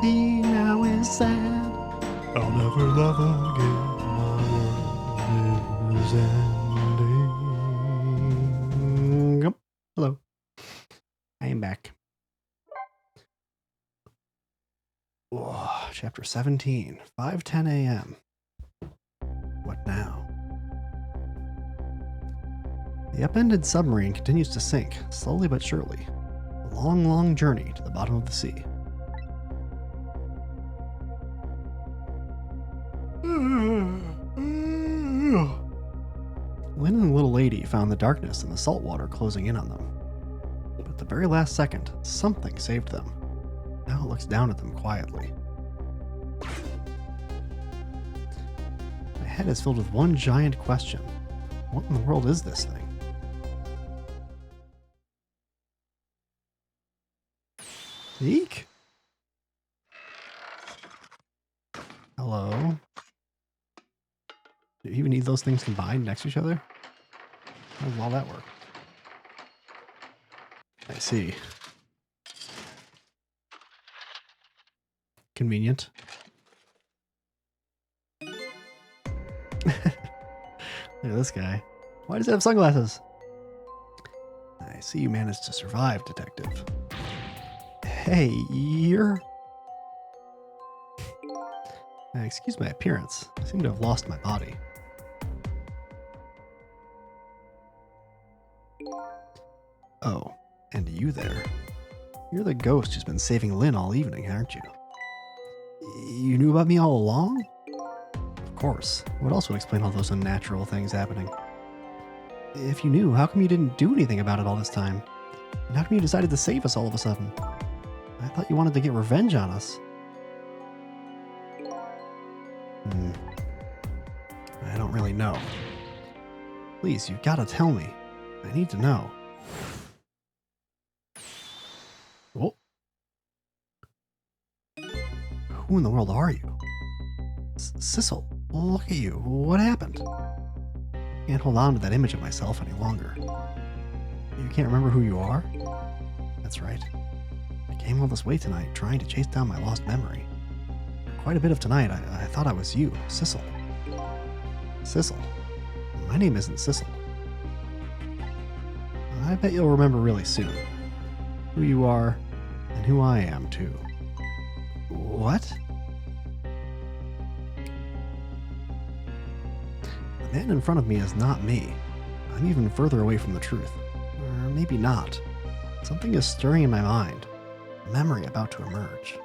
He now is sad. I'll never love again. My world is ending. Yep. Hello. I am back. Oh, chapter 17, 5:10 a.m. What now? The upended submarine continues to sink, slowly but surely. A long, long journey to the bottom of the sea. Lynn and the little lady found the darkness and the salt water closing in on them. But at the very last second, something saved them. Now it looks down at them quietly. My head is filled with one giant question. What in the world is this thing? Eek! Hello? Do you even need those things combined next to each other? How does all that work? I see. Convenient. Look at this guy. Why does he have sunglasses? I see you managed to survive, detective. Hey, you're... Excuse my appearance. I seem to have lost my body. Oh, and you there. You're the ghost who's been saving Lynn all evening, aren't you? You knew about me all along? Of course. What else would explain all those unnatural things happening? If you knew, how come you didn't do anything about it all this time? And how come you decided to save us all of a sudden? I thought you wanted to get revenge on us. I don't really know. Please, you've got to tell me. I need to know. Oh. Who in the world are you? Sissel, look at you. What happened? I can't hold on to that image of myself any longer. You can't remember who you are? That's right. I came all this way tonight trying to chase down my lost memory. For quite a bit of tonight, I thought I was you, Sissel. Sissel? My name isn't Sissel. I bet you'll remember really soon. Who you are, and who I am, too. What? The man in front of me is not me. I'm even further away from the truth. Or maybe not. Something is stirring in my mind. A memory about to emerge.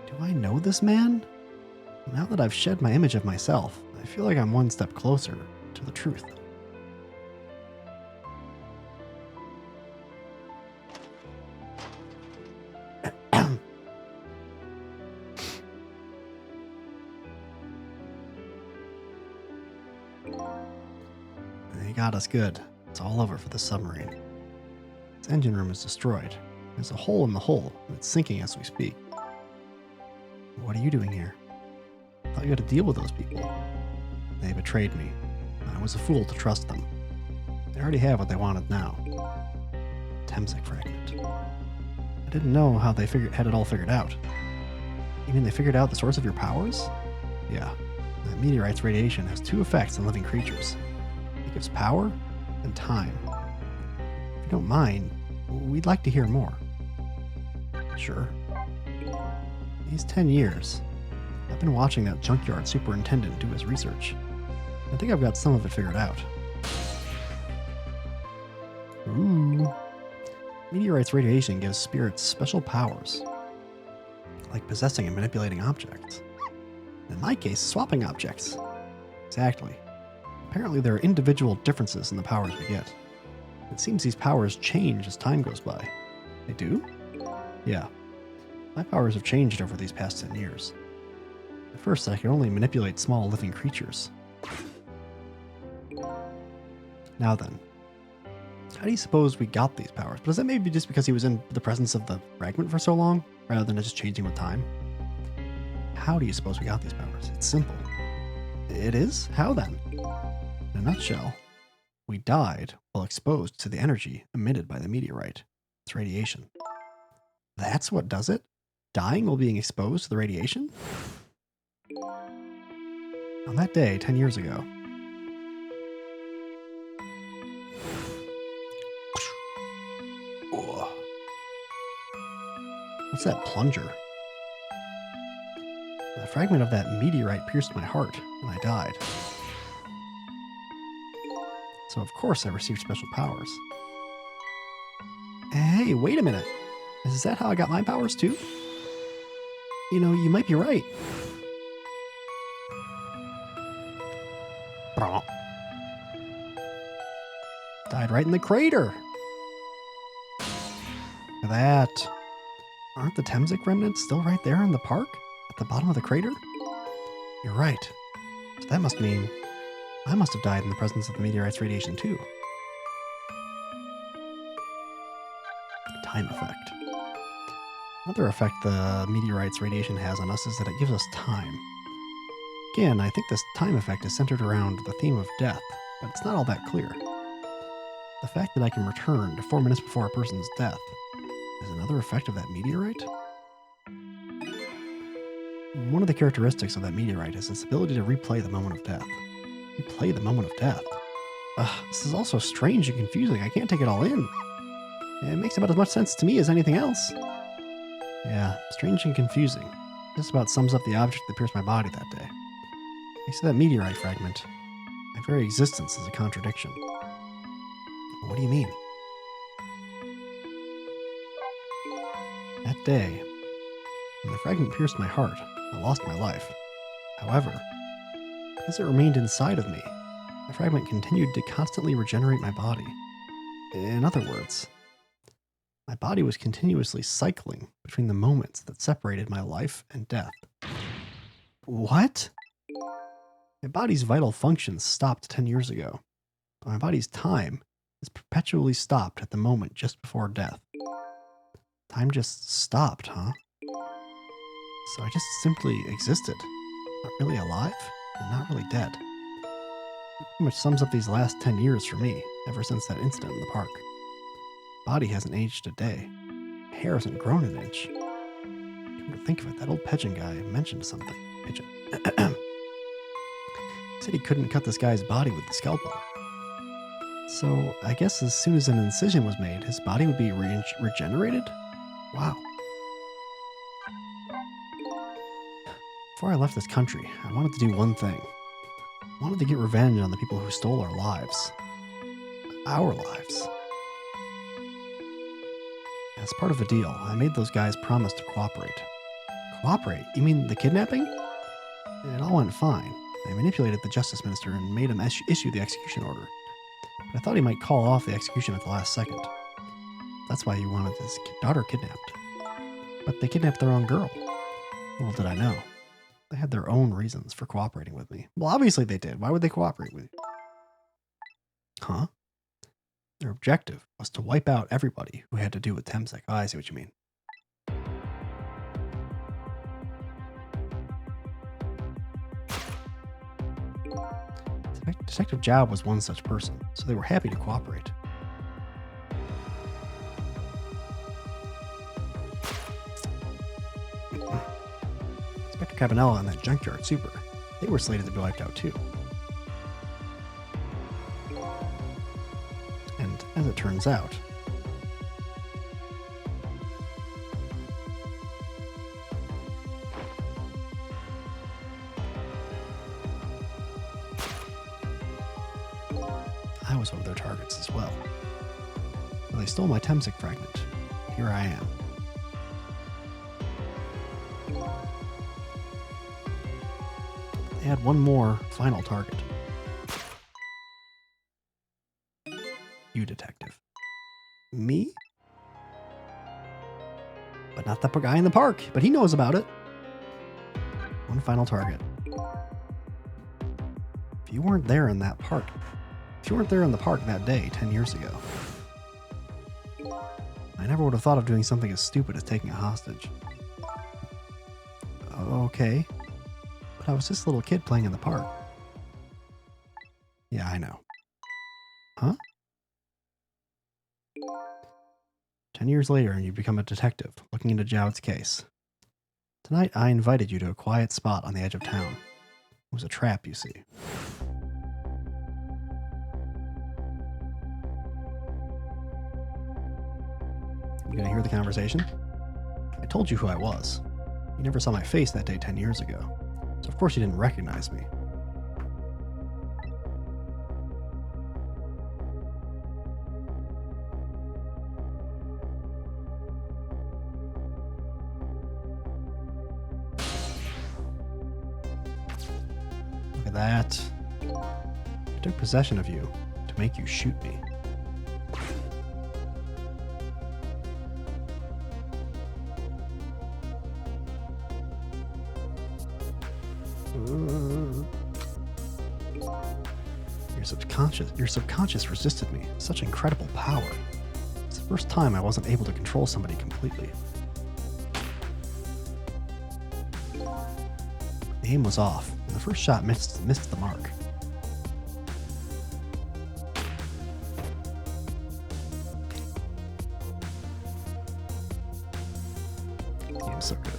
Do I know this man? Now that I've shed my image of myself, I feel like I'm one step closer to the truth. They got us good. It's all over for the submarine. Its engine room is destroyed. There's a hole in the hull, and it's sinking as we speak. What are you doing here? I thought you had to deal with those people. They betrayed me. I was a fool to trust them. They already have what they wanted now. Temsek fragment. I didn't know how they had it all figured out. You mean they figured out the source of your powers? Yeah. That meteorite's radiation has two effects on living creatures. It gives power and time. If you don't mind, we'd like to hear more. Sure. These 10 years, I've been watching that junkyard superintendent do his research. I think I've got some of it figured out. Ooh. Meteorite's radiation gives spirits special powers, like possessing and manipulating objects. In my case, swapping objects. Exactly. Apparently there are individual differences in the powers we get. It seems these powers change as time goes by. They do? Yeah. My powers have changed over these past 10 years. At first, I could only manipulate small living creatures. Now then, how do you suppose we got these powers? But is that maybe just because he was in the presence of the fragment for so long, rather than just changing with time? How do you suppose we got these powers? It's simple. It is? How then? In a nutshell, we died while exposed to the energy emitted by the meteorite. It's radiation. That's what does it? dying while being exposed to the radiation? On that day, 10 years ago. Ugh. What's that plunger? A fragment of that meteorite pierced my heart, and I died. So of course I received special powers. Hey, wait a minute. Is that how I got my powers too? You know, you might be right. Died right in the crater. Look at that. Aren't the Temsik remnants still right there in the park? At the bottom of the crater? You're right. So that must mean I must have died in the presence of the meteorite's radiation too. Time effect. Another effect the meteorite's radiation has on us is that it gives us time. Again, I think this time effect is centered around the theme of death, but it's not all that clear. The fact that I can return to 4 minutes before a person's death is another effect of that meteorite? One of the characteristics of that meteorite is its ability to replay the moment of death. Replay the moment of death? This is also strange and confusing. I can't take it all in. It makes about as much sense to me as anything else. Yeah, strange and confusing. Just about sums up the object that pierced my body that day. Thanks to that meteorite fragment, my very existence is a contradiction. What do you mean? That day, when the fragment pierced my heart, I lost my life. However, because it remained inside of me, the fragment continued to constantly regenerate my body. In other words, my body was continuously cycling between the moments that separated my life and death. What? My body's vital functions stopped 10 years ago, but my body's time is perpetually stopped at the moment just before death. Time just stopped, huh? So I just simply existed, not really alive, and not really dead. It pretty much sums up these last 10 years for me, ever since that incident in the park. Body hasn't aged a day. Hair hasn't grown an inch. Come to think of it, that old pigeon guy mentioned something. Pigeon. He said he couldn't cut this guy's body with the scalpel. So I guess as soon as an incision was made, his body would be regenerated? Wow. Before I left this country, I wanted to do one thing. I wanted to get revenge on the people who stole our lives. Our lives. As part of the deal, I made those guys promise to cooperate. Cooperate? You mean the kidnapping? It all went fine. I manipulated the justice minister and made him issue the execution order. But I thought he might call off the execution at the last second. That's why he wanted his daughter kidnapped. But they kidnapped the wrong girl. Little did I know. They had their own reasons for cooperating with me. Well, obviously they did. Why would they cooperate with you? Huh? Their objective was to wipe out everybody who had to do with Temsik. Oh, I see what you mean. Detective Job was one such person, so they were happy to cooperate. Inspector Cabanella and that junkyard super, they were slated to be wiped out too. And as it turns out, I was one of their targets as well. Well, they stole my Temsik fragment. Here I am. They had one more final target. You, detective. Me? But not the guy in the park, but he knows about it. One final target. If you weren't there in that park, if you weren't there in the park that day 10 years ago, I never would have thought of doing something as stupid as taking a hostage. Okay. But I was just a little kid playing in the park. Yeah, I know. Huh? 10 years later, and you become a detective looking into Jowd's case. Tonight I invited you to a quiet spot on the edge of town. It was a trap, you see. You gonna hear the conversation? I told you who I was. You never saw my face that day 10 years ago, so of course you didn't recognize me. Look at that. I took possession of you to make you shoot me. Your subconscious resisted me. Such incredible power. It's the first time I wasn't able to control somebody completely. The aim was off, and the first shot missed the mark. The game's so good.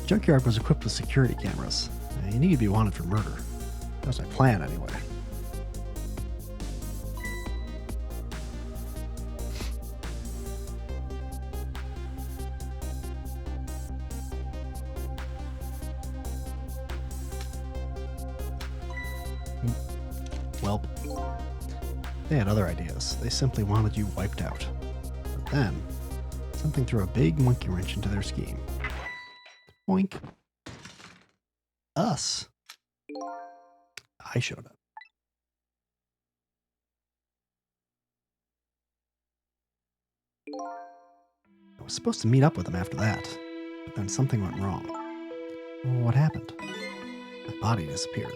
Junkyard was equipped with security cameras. You need to be wanted for murder. That was my plan, anyway. Welp. They had other ideas. They simply wanted you wiped out. But then, something threw a big monkey wrench into their scheme. Boink. Us. I showed up. I was supposed to meet up with him after that, but then something went wrong. What happened? My body disappeared.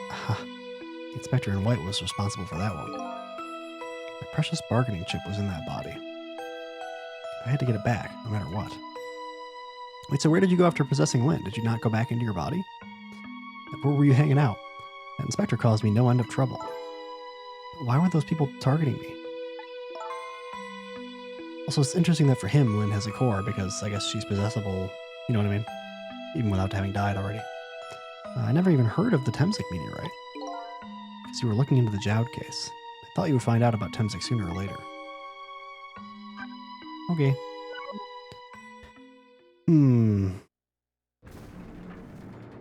Aha. The inspector in white was responsible for that one. My precious bargaining chip was in that body. I had to get it back, no matter what. Wait, so where did you go after possessing Lynn? Did you not go back into your body? Where were you hanging out? That inspector caused me no end of trouble. Why weren't those people targeting me? Also, it's interesting that for him, Lynn has a core because I guess she's possessable, you know what I mean? Even without having died already. I never even heard of the Temsik meteorite. Because you were looking into the Jowd case. I thought you would find out about Temsik sooner or later. Okay.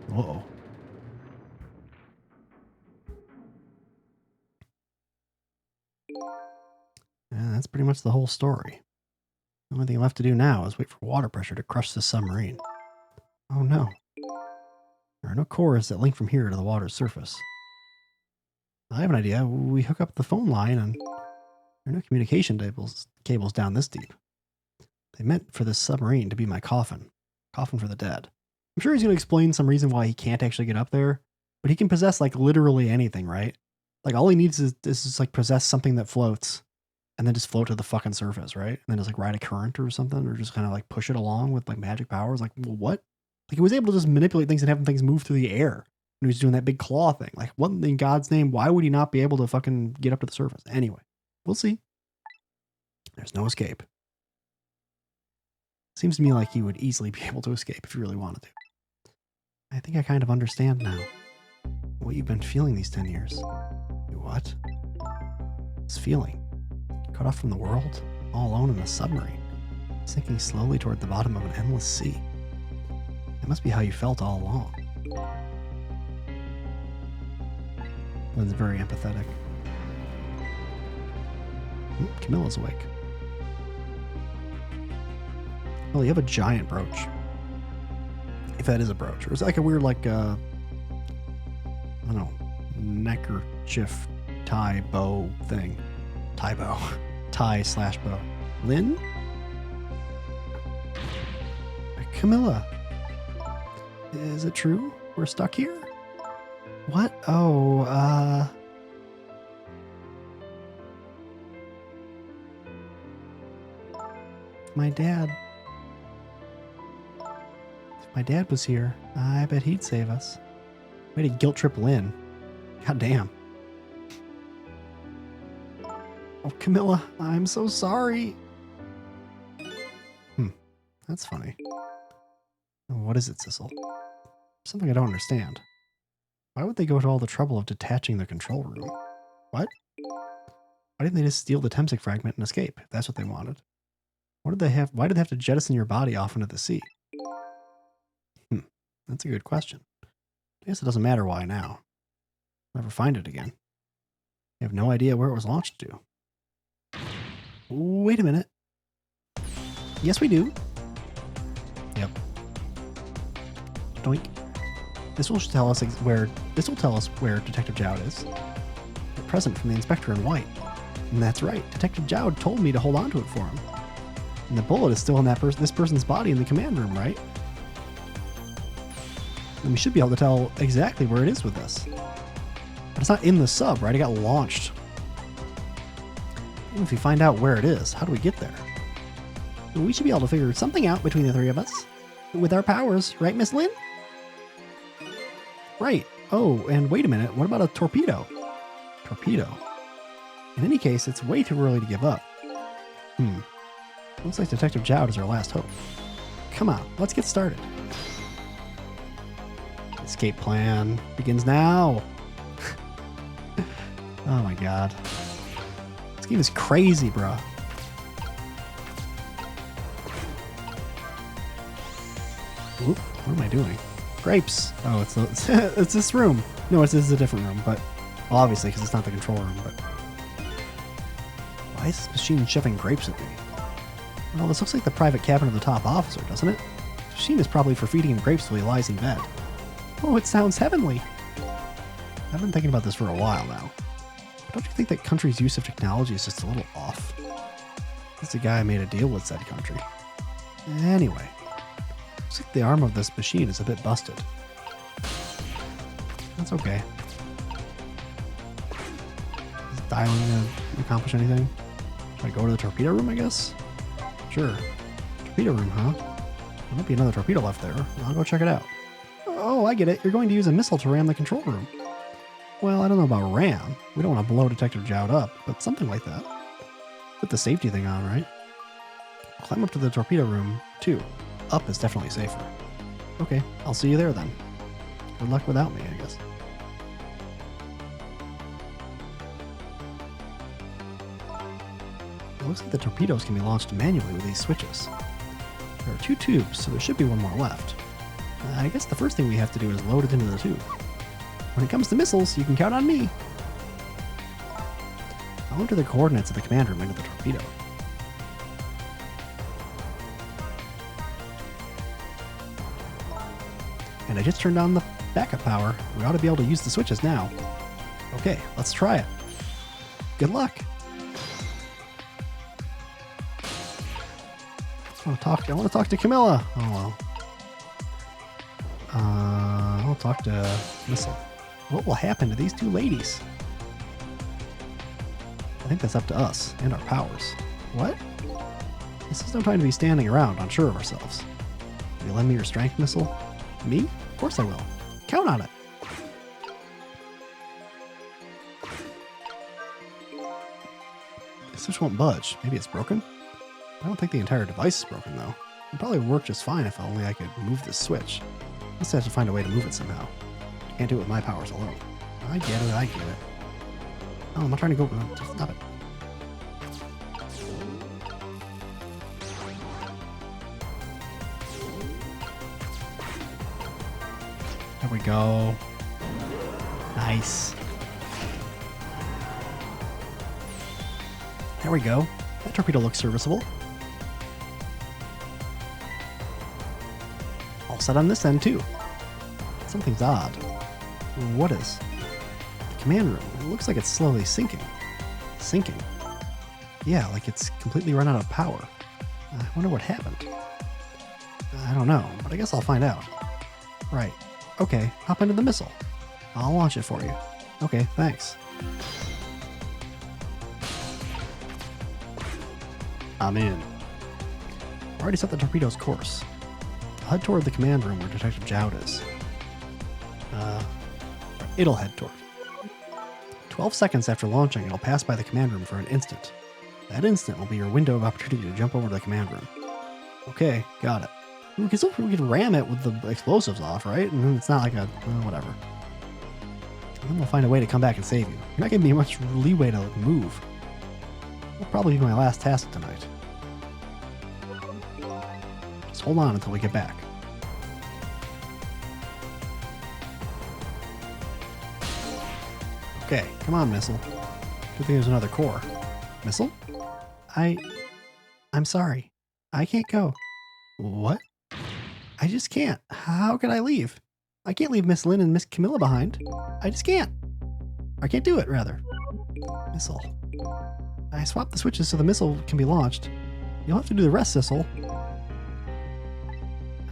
Uh-oh. Yeah, that's pretty much the whole story. The only thing left to do now is wait for water pressure to crush the submarine. Oh no. There are no cores that link from here to the water's surface. I have an idea. We hook up the phone line and there are no communication cables down this deep. They meant for this submarine to be my coffin. Coffin for the dead. I'm sure he's going to explain some reason why he can't actually get up there, but he can possess like literally anything, right? Like all he needs is just like possess something that floats and then just float to the fucking surface, right? And then just like ride a current or something, or just kind of like push it along with like magic powers. Like, well, what? Like he was able to just manipulate things and have things move through the air when he was doing that big claw thing. Like, what in God's name? Why would he not be able to fucking get up to the surface? Anyway, we'll see. There's no escape. Seems to me like he would easily be able to escape if he really wanted to. I think I kind of understand now what you've been feeling these 10 years. What? This feeling. Cut off from the world, all alone in a submarine, sinking slowly toward the bottom of an endless sea. That must be how you felt all along. Lynn's very empathetic. Camilla's awake. Well, you have a giant brooch. If that is a brooch. Or is it like a weird, like, I don't know, neckerchief tie bow thing? Tie bow. Tie/bow. Lynn? Camilla. Is it true? We're stuck here? What? Oh, my dad. If my dad was here, I bet he'd save us. Way to guilt trip Lynn. God damn. Oh, Camilla, I'm so sorry. That's funny. What is it, Sissel? Something I don't understand. Why would they go to all the trouble of detaching the control room? What? Why didn't they just steal the Temsik fragment and escape, if that's what they wanted? What did they have? Why did they have to jettison your body off into the sea? That's a good question. I guess it doesn't matter why now. Never find it again. I have no idea where it was launched to. Wait a minute. Yes, we do. Yep. Doink. This will tell us where Detective Jowd is. A present from the inspector in white. And that's right. Detective Jowd told me to hold on to it for him. And the bullet is still in this person's body in the command room, right? And we should be able to tell exactly where it is with this. But it's not in the sub, right? It got launched. Even if we find out where it is, how do we get there? We should be able to figure something out between the three of us. With our powers, right, Miss Lynn? Right. Oh, and wait a minute. What about a torpedo? Torpedo. In any case, it's way too early to give up. Looks like Detective Jowd is our last hope. Come on, let's get started. Escape plan begins now. Oh my god. This game is crazy, bruh. Oop, what am I doing? Grapes. Oh, it's this room. No, this is a different room, but well, obviously because it's not the control room. But why is this machine shoving grapes at me? Well, this looks like the private cabin of the top officer, doesn't it? This machine is probably for feeding him grapes while he lies in bed. Oh, it sounds heavenly. I've been thinking about this for a while now. But don't you think that country's use of technology is just a little off? This is a guy made a deal with said country. Anyway. Looks like the arm of this machine is a bit busted. That's okay. Is dialing going to accomplish anything? Should I go to the torpedo room, I guess? Sure. Torpedo room, huh? There might be another torpedo left there. I'll go check it out. Oh, I get it. You're going to use a missile to ram the control room. Well, I don't know about ram. We don't want to blow Detective Jowd up, but something like that. Put the safety thing on, right? Climb up to the torpedo room, too. Up is definitely safer. Okay, I'll see you there then. Good luck without me, I guess. It looks like the torpedoes can be launched manually with these switches. There are 2 tubes, so there should be one more left. I guess the first thing we have to do is load it into the tube. When it comes to missiles, you can count on me. I'll enter the coordinates of the command room into the torpedo. And I just turned on the backup power. We ought to be able to use the switches now. Okay, let's try it. Good luck. I want to talk to Camilla. Oh well. I'll talk to Missile. What will happen to these 2 ladies? I think that's up to us and our powers. What? This is no time to be standing around unsure of ourselves. Will you lend me your strength, Missile? Me? Of course I will. Count on it. The switch won't budge. Maybe it's broken? I don't think the entire device is broken, though. It'd probably work just fine if only I could move this switch. I just have to find a way to move it somehow. Can't do it with my powers alone. I get it, I get it. Oh, I'm not trying to go... Stop it. There we go. Nice. There we go. That torpedo looks serviceable. All set on this end, too. Something's odd. What is? The command room. It looks like it's slowly sinking. Sinking? Yeah, like it's completely run out of power. I wonder what happened. I don't know, but I guess I'll find out. Right. Okay, hop into the missile. I'll launch it for you. Okay, thanks. I'm in. Already set the torpedo's course. I'll head toward the command room where Detective Jowd is. It'll head toward. 12 seconds after launching, it'll pass by the command room for an instant. That instant will be your window of opportunity to jump over to the command room. Okay, got it. We can ram it with the explosives off, right? And it's not like a whatever. And then we'll find a way to come back and save you. You're not giving me much leeway to move. That'll probably be my last task tonight. Just hold on until we get back. Okay, come on, Missile. Good thing there's another core. Missile? I'm sorry. I can't go. What? I just can't. How could I leave? I can't leave Miss Lynn and Miss Camilla behind. I just can't. I can't do it, rather. Missile. I swapped the switches so the missile can be launched. You'll have to do the rest, Sissel.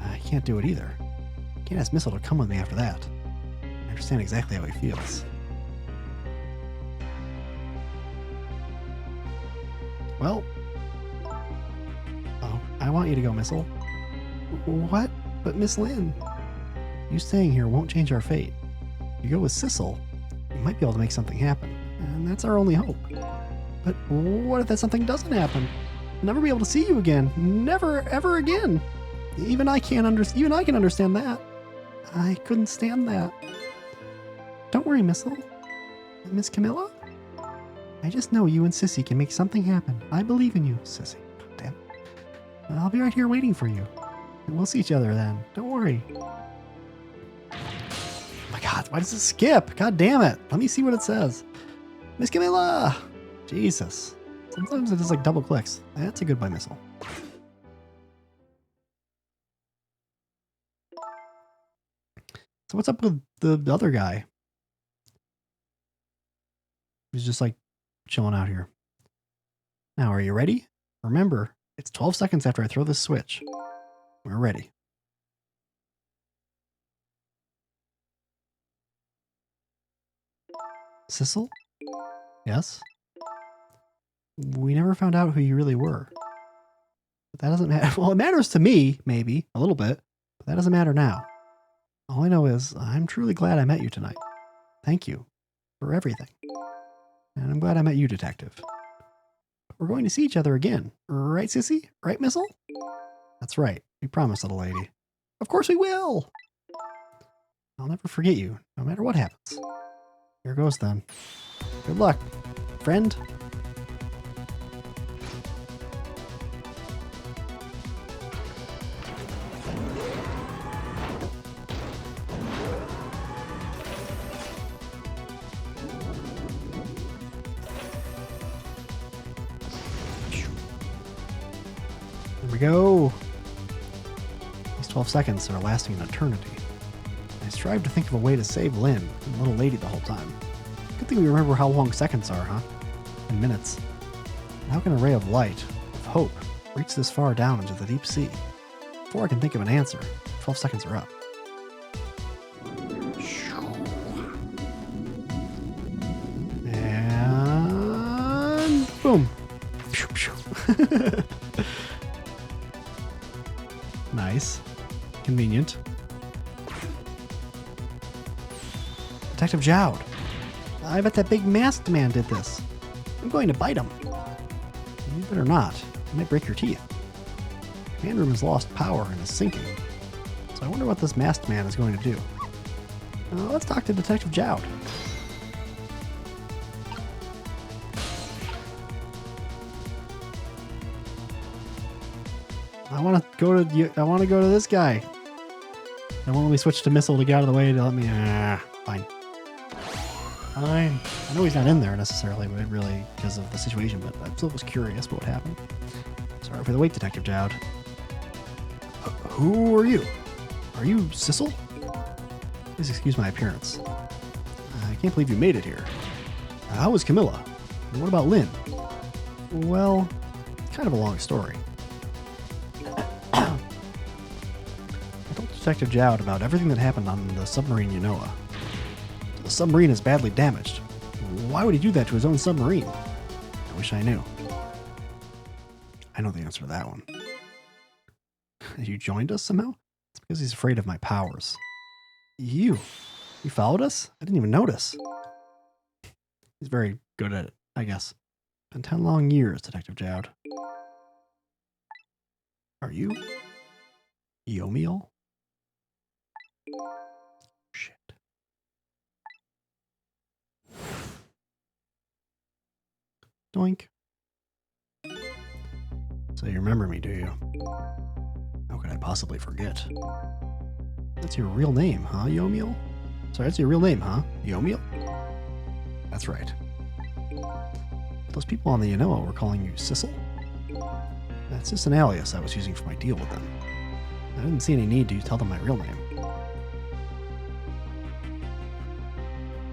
I can't do it either. Can't ask Missile to come with me after that. I understand exactly how he feels. Well... Oh, I want you to go, Missile. What? But Miss Lynn... You staying here won't change our fate. You go with Sissel, you might be able to make something happen. And that's our only hope. But what if that something doesn't happen? I'll never be able to see you again. Never, ever again. Even I can understand that. I couldn't stand that. Don't worry, Missile. Miss Camilla? I just know you and Sissy can make something happen. I believe in you, Sissy. Damn. I'll be right here waiting for you. We'll see each other then. Don't worry. Oh my God, why does it skip? God damn it. Let me see what it says. Miss Camilla! Jesus. Sometimes it just like double clicks. That's a goodbye missile. So what's up with the other guy? He's just like chilling out here. Now, are you ready? Remember, it's 12 seconds after I throw this switch. We're ready. Sissel? Yes? We never found out who you really were. But that doesn't matter. Well, it matters to me, maybe, a little bit, but that doesn't matter now. All I know is I'm truly glad I met you tonight. Thank you for everything. And I'm glad I met you, Detective. We're going to see each other again. Right, Sissy? Right, Missile? That's right. We promised, little lady. Of course we will! I'll never forget you, no matter what happens. Here goes then. Good luck, friend. Here we go. These 12 seconds are lasting an eternity. I strive to think of a way to save Lynn and little lady the whole time. Good thing we remember how long seconds are, huh? And minutes. And how can a ray of light, of hope, reach this far down into the deep sea? Before I can think of an answer, 12 seconds are up. And boom. Nice. Convenient. Detective Jowd. I bet that big masked man did this. I'm going to bite him. You better not. You might break your teeth. The command room has lost power and is sinking. So I wonder what this masked man is going to do. Let's talk to Detective Jowd. I want to go to this guy. I won't let me switch to Missile to get out of the way to let me. Fine. Fine. I know he's not in there necessarily, but really because of the situation. But I still was curious about what happened. Sorry for the wait, Detective Jowd. Who are you? Are you Sissel? Please excuse my appearance. I can't believe you made it here. How was Camilla? And what about Lynn? Well, kind of a long story. I told Detective Jowd about everything that happened on the submarine Unoa. The submarine is badly damaged. Why would he do that to his own submarine? I wish I knew. I know the answer to that one. You joined us somehow? It's because he's afraid of my powers. You followed us? I didn't even notice. He's very good at it, I guess. Been 10 long years, Detective Jowd. Are you Yomiel? Shit. Doink. So you remember me, do you? How could I possibly forget? That's your real name, huh, Yomiel? Sorry, that's your real name, huh? Yomiel? That's right. Those people on the Yanoa were calling you Sissel? That's just an alias I was using for my deal with them. I didn't see any need to tell them my real name.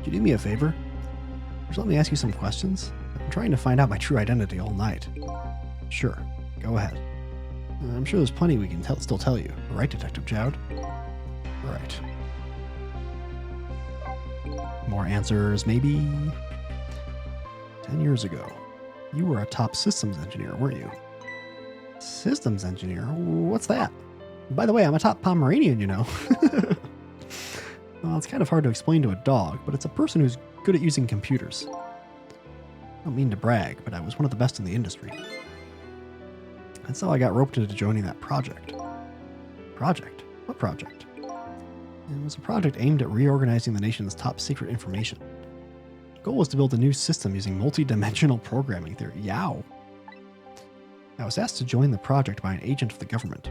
Could you do me a favor? Just let me ask you some questions? I've been trying to find out my true identity all night. Sure, go ahead. I'm sure there's plenty we can still tell you. Right, Detective Jowd? Right. More answers, maybe? 10 years ago, you were a top systems engineer, weren't you? Systems engineer? What's that? By the way, I'm a top Pomeranian, you know. Well, it's kind of hard to explain to a dog, but it's a person who's good at using computers. I don't mean to brag, but I was one of the best in the industry. That's how I got roped into joining that project. Project? What project? It was a project aimed at reorganizing the nation's top secret information. The goal was to build a new system using multi-dimensional programming theory. Yow! I was asked to join the project by an agent of the government.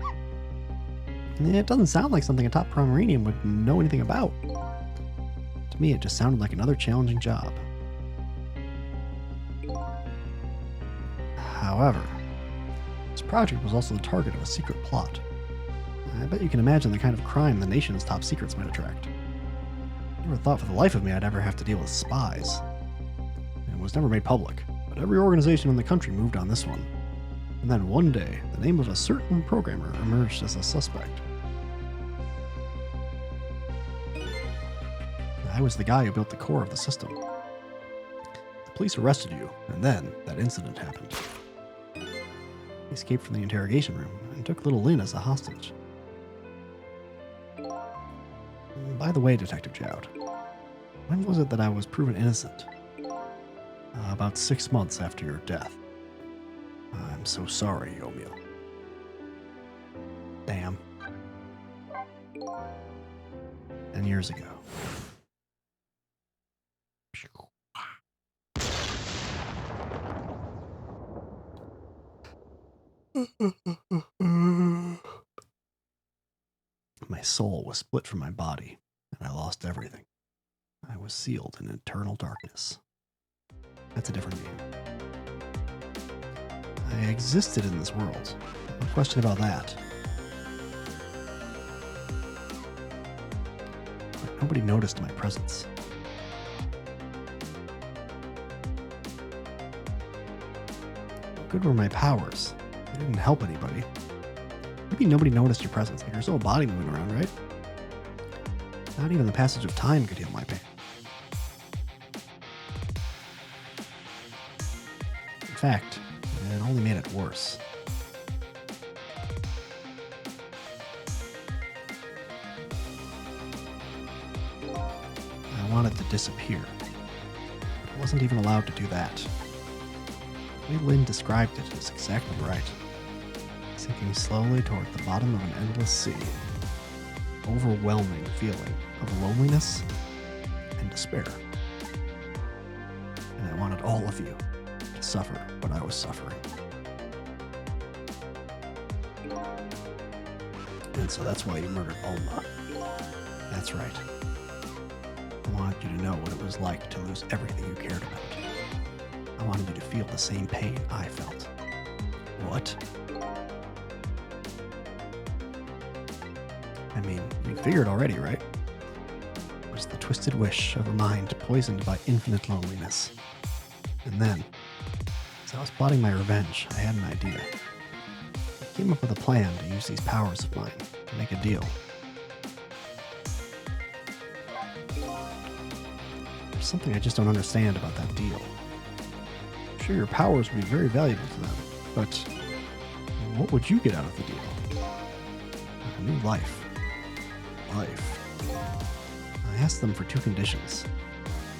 It doesn't sound like something a top Pomeranian would know anything about. To me, it just sounded like another challenging job. However, this project was also the target of a secret plot. I bet you can imagine the kind of crime the nation's top secrets might attract. I never thought for the life of me I'd ever have to deal with spies. It was never made public, but every organization in the country moved on this one. And then one day, the name of a certain programmer emerged as a suspect. I was the guy who built the core of the system. The police arrested you, and then that incident happened. He escaped from the interrogation room and took little Lynn as a hostage. By the way, Detective Jowd, when was it that I was proven innocent? About 6 months after your death. I'm so sorry, Yomiel. Damn. 10 years ago. My soul was split from my body, and I lost everything. I was sealed in eternal darkness. That's a different game. I existed in this world. No question about that. But nobody noticed my presence. What good were my powers? They didn't help anybody. Maybe nobody noticed your presence. Like, there's no body moving around, right? Not even the passage of time could heal my pain. In fact, it only made it worse. I wanted to disappear. But I wasn't even allowed to do that. The way Lynn described it is exactly right. Sinking slowly toward the bottom of an endless sea. Overwhelming feeling of loneliness and despair. And I wanted all of you to suffer what I was suffering. And so that's why you murdered Alma. That's right. I wanted you to know what it was like to lose everything you cared about. I wanted you to feel the same pain I felt. What? I mean, you figured already, right? It was the twisted wish of a mind poisoned by infinite loneliness. And then, as I was plotting my revenge, I had an idea. I came up with a plan to use these powers of mine to make a deal. There's something I just don't understand about that deal. I'm sure your powers would be very valuable to them, but what would you get out of the deal? A new life. I asked them for 2 conditions.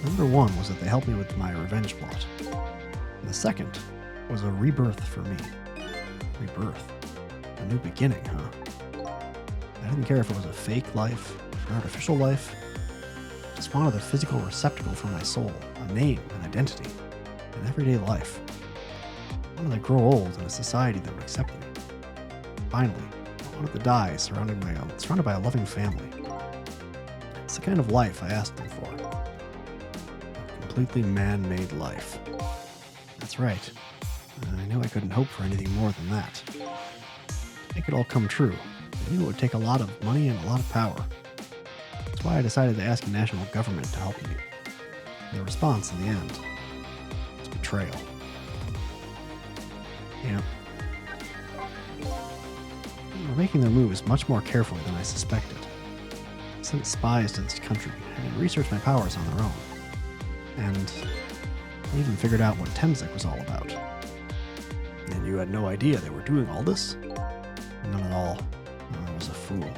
Number 1 was that they help me with my revenge plot. And the second was a rebirth for me. Rebirth. A new beginning, huh? I didn't care if it was a fake life, an artificial life. I just wanted a physical receptacle for my soul, a name, an identity, an everyday life. I wanted to grow old in a society that would accept me. Finally, I wanted to die surrounded by a loving family. It's the kind of life I asked them for. A completely man-made life. That's right. I knew I couldn't hope for anything more than that. To make it all come true, I knew it would take a lot of money and a lot of power. That's why I decided to ask the national government to help me. The response in the end was betrayal. Yeah. They were making their moves much more carefully than I suspected. They sent spies to this country and researched my powers on their own. And they even figured out what Temsik was all about. And you had no idea they were doing all this? None at all. I was a fool.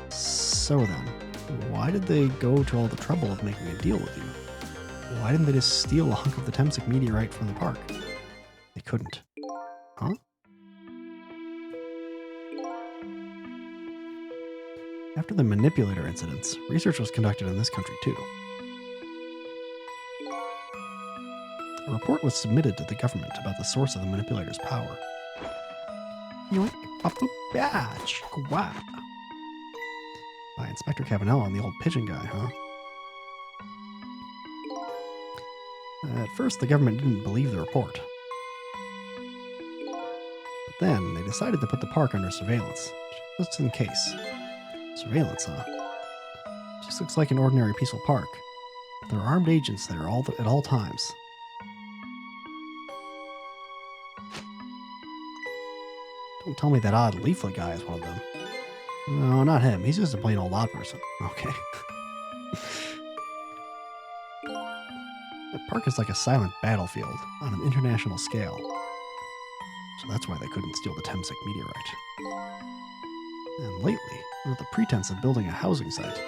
So then, why did they go to all the trouble of making a deal with you? Why didn't they just steal a hunk of the Temsik meteorite from the park? They couldn't. Huh? After the manipulator incidents, research was conducted in this country too. A report was submitted to the government about the source of the manipulator's power. By Inspector Cabanella and the old pigeon guy, huh? At first, the government didn't believe the report. But then, they decided to put the park under surveillance, just in case. Surveillance, huh? Just looks like an ordinary peaceful park. But there are armed agents there at all times. Don't tell me that odd leaflet guy is one of them. No, not him. He's just a plain old odd person. Okay. The park is like a silent battlefield on an international scale. So that's why they couldn't steal the Temsik meteorite. And lately, under the pretense of building a housing site,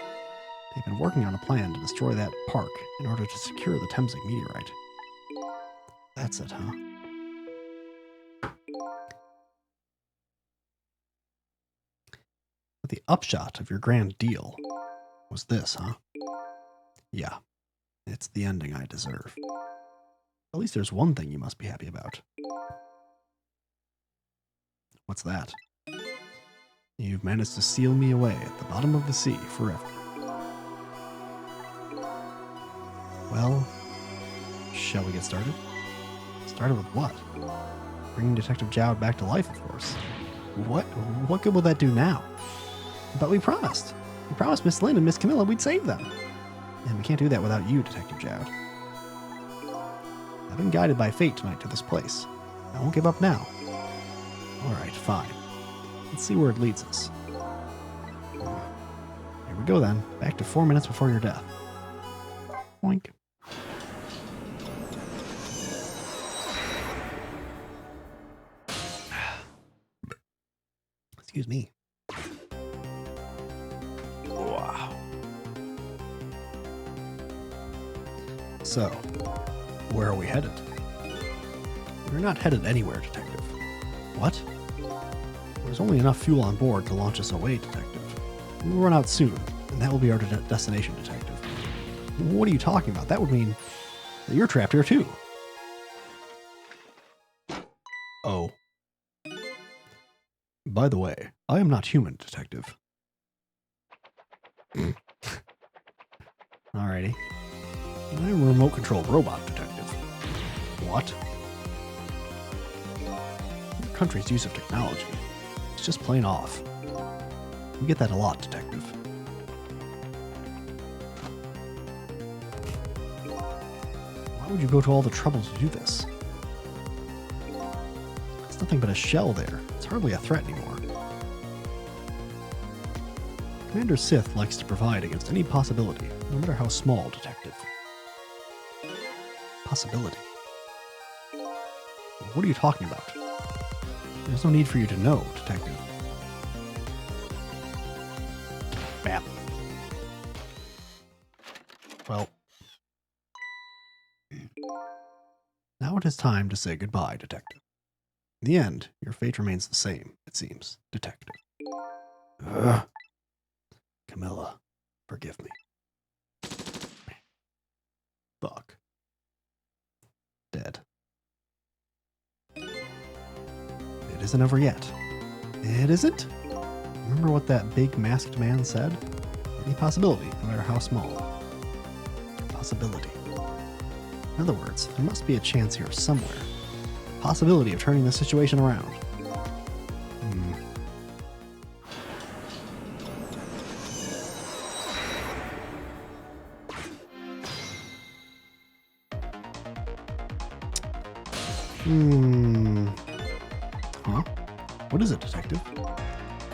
they've been working on a plan to destroy that park in order to secure the Temsik meteorite. That's it, huh? But the upshot of your grand deal was this, huh? Yeah, it's the ending I deserve. At least there's one thing you must be happy about. What's that? You've managed to seal me away at the bottom of the sea forever. Well, shall we get started? Started with what? Bringing Detective Jowd back to life, of course. What good will that do now? But we promised. We promised Miss Lynn and Miss Camilla we'd save them. And we can't do that without you, Detective Jowd. I've been guided by fate tonight to this place. I won't give up now. Alright, fine. Let's see where it leads us. Here we go then. Back to 4 minutes before your death. Boink. Excuse me. Wow. So, where are we headed? We're not headed anywhere, Detective. What? There's only enough fuel on board to launch us away, Detective. We'll run out soon, and that will be our destination, Detective. What are you talking about? That would mean that you're trapped here too. Oh. By the way, I am not human, Detective. Alrighty. I'm a remote-controlled robot, Detective. What? Your country's use of technology. It's just plain off. We get that a lot, Detective. Why would you go to all the trouble to do this? It's nothing but a shell there. It's hardly a threat anymore. Commander Sith likes to provide against any possibility, no matter how small, Detective. Possibility? What are you talking about? There's no need for you to know, Detective. Bam. Well, now it is time to say goodbye, Detective. In the end, your fate remains the same, it seems, Detective. Ugh. Camilla, forgive me. Fuck. Dead. It isn't over yet. It isn't? Remember what that big masked man said? Any possibility, no matter how small. Possibility. In other words, there must be a chance here somewhere. Possibility of turning the situation around. Huh? What is it, Detective?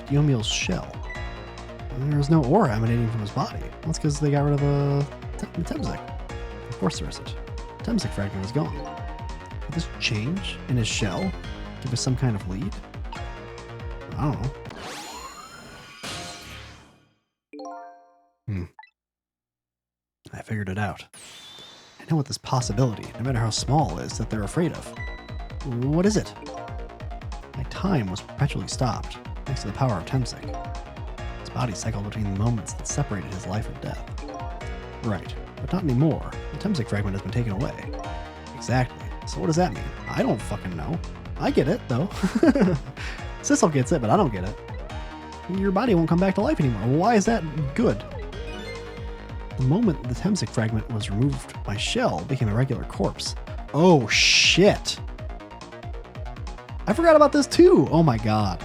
Yomiel's shell. There's no aura emanating from his body. That's because they got rid of the Temsik. Of course there isn't. The Temsik fragment is gone. Did this change in his shell give us some kind of lead? I don't know. I figured it out. I know what this possibility, no matter how small, is that they're afraid of. What is it? My time was perpetually stopped, thanks to the power of Temsik. His body cycled between the moments that separated his life and death. Right, but not anymore. The Temsik fragment has been taken away. Exactly. So what does that mean? I don't fucking know. I get it, though. Sissel gets it, but I don't get it. Your body won't come back to life anymore. Why is that good? The moment the Temsik fragment was removed, my shell became a regular corpse. Oh, shit. I forgot about this, too. Oh, my God.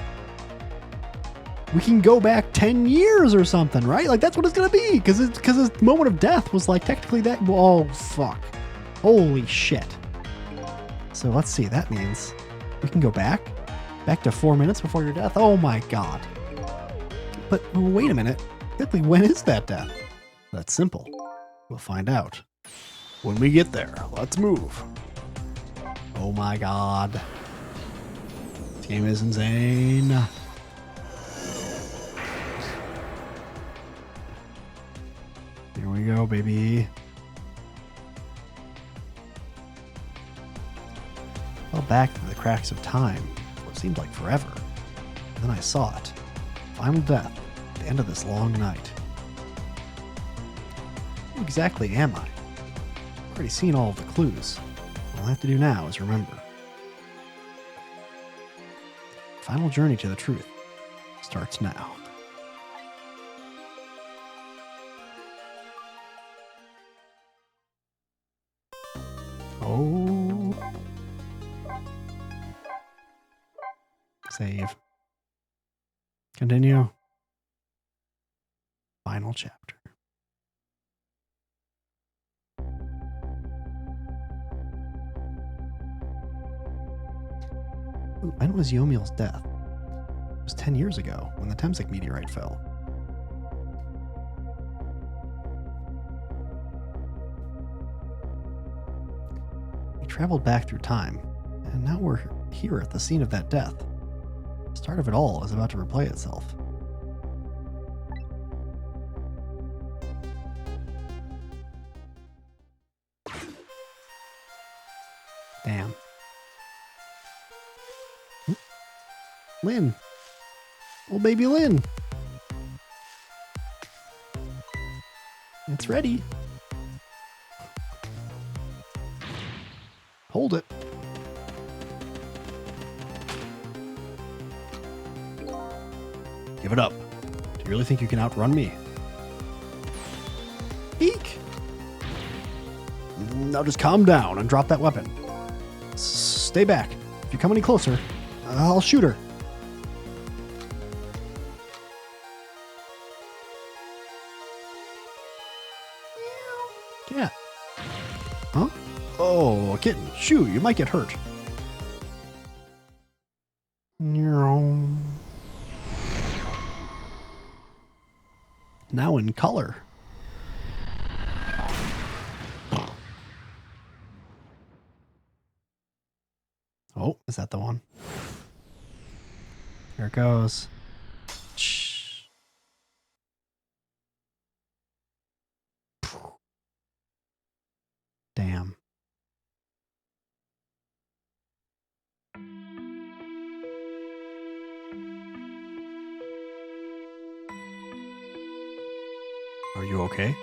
We can go back 10 years or something, right? Like, that's what it's going to be. Because his moment of death was, like, technically that. Oh, fuck. Holy shit. So, let's see. That means we can go back to 4 minutes before your death. Oh, my God. But wait a minute. Exactly when is that death? That's simple. We'll find out when we get there. Let's move. Oh my God. This game is insane. Here we go, baby. I fell back through the cracks of time for what seemed like forever. And then I saw it. Final death at the end of this long night. Who exactly am I? I've already seen all of the clues. All I have to do now is remember. Final journey to the truth starts now. Oh. Save. Continue. Final chapter. When was Yomiel's death? It was 10 years ago, when the Temsik meteorite fell. We traveled back through time, and now we're here at the scene of that death. The start of it all is about to replay itself. Damn. Lynn. Old baby Lynn. It's ready. Hold it. Give it up. Do you really think you can outrun me? Eek! Now just calm down and drop that weapon. Stay back. If you come any closer, I'll shoot her. Cat. Huh? Oh, a kitten. Shoo, you might get hurt. Now in color. Oh, is that the one? Here it goes. Shh. Damn. you okay?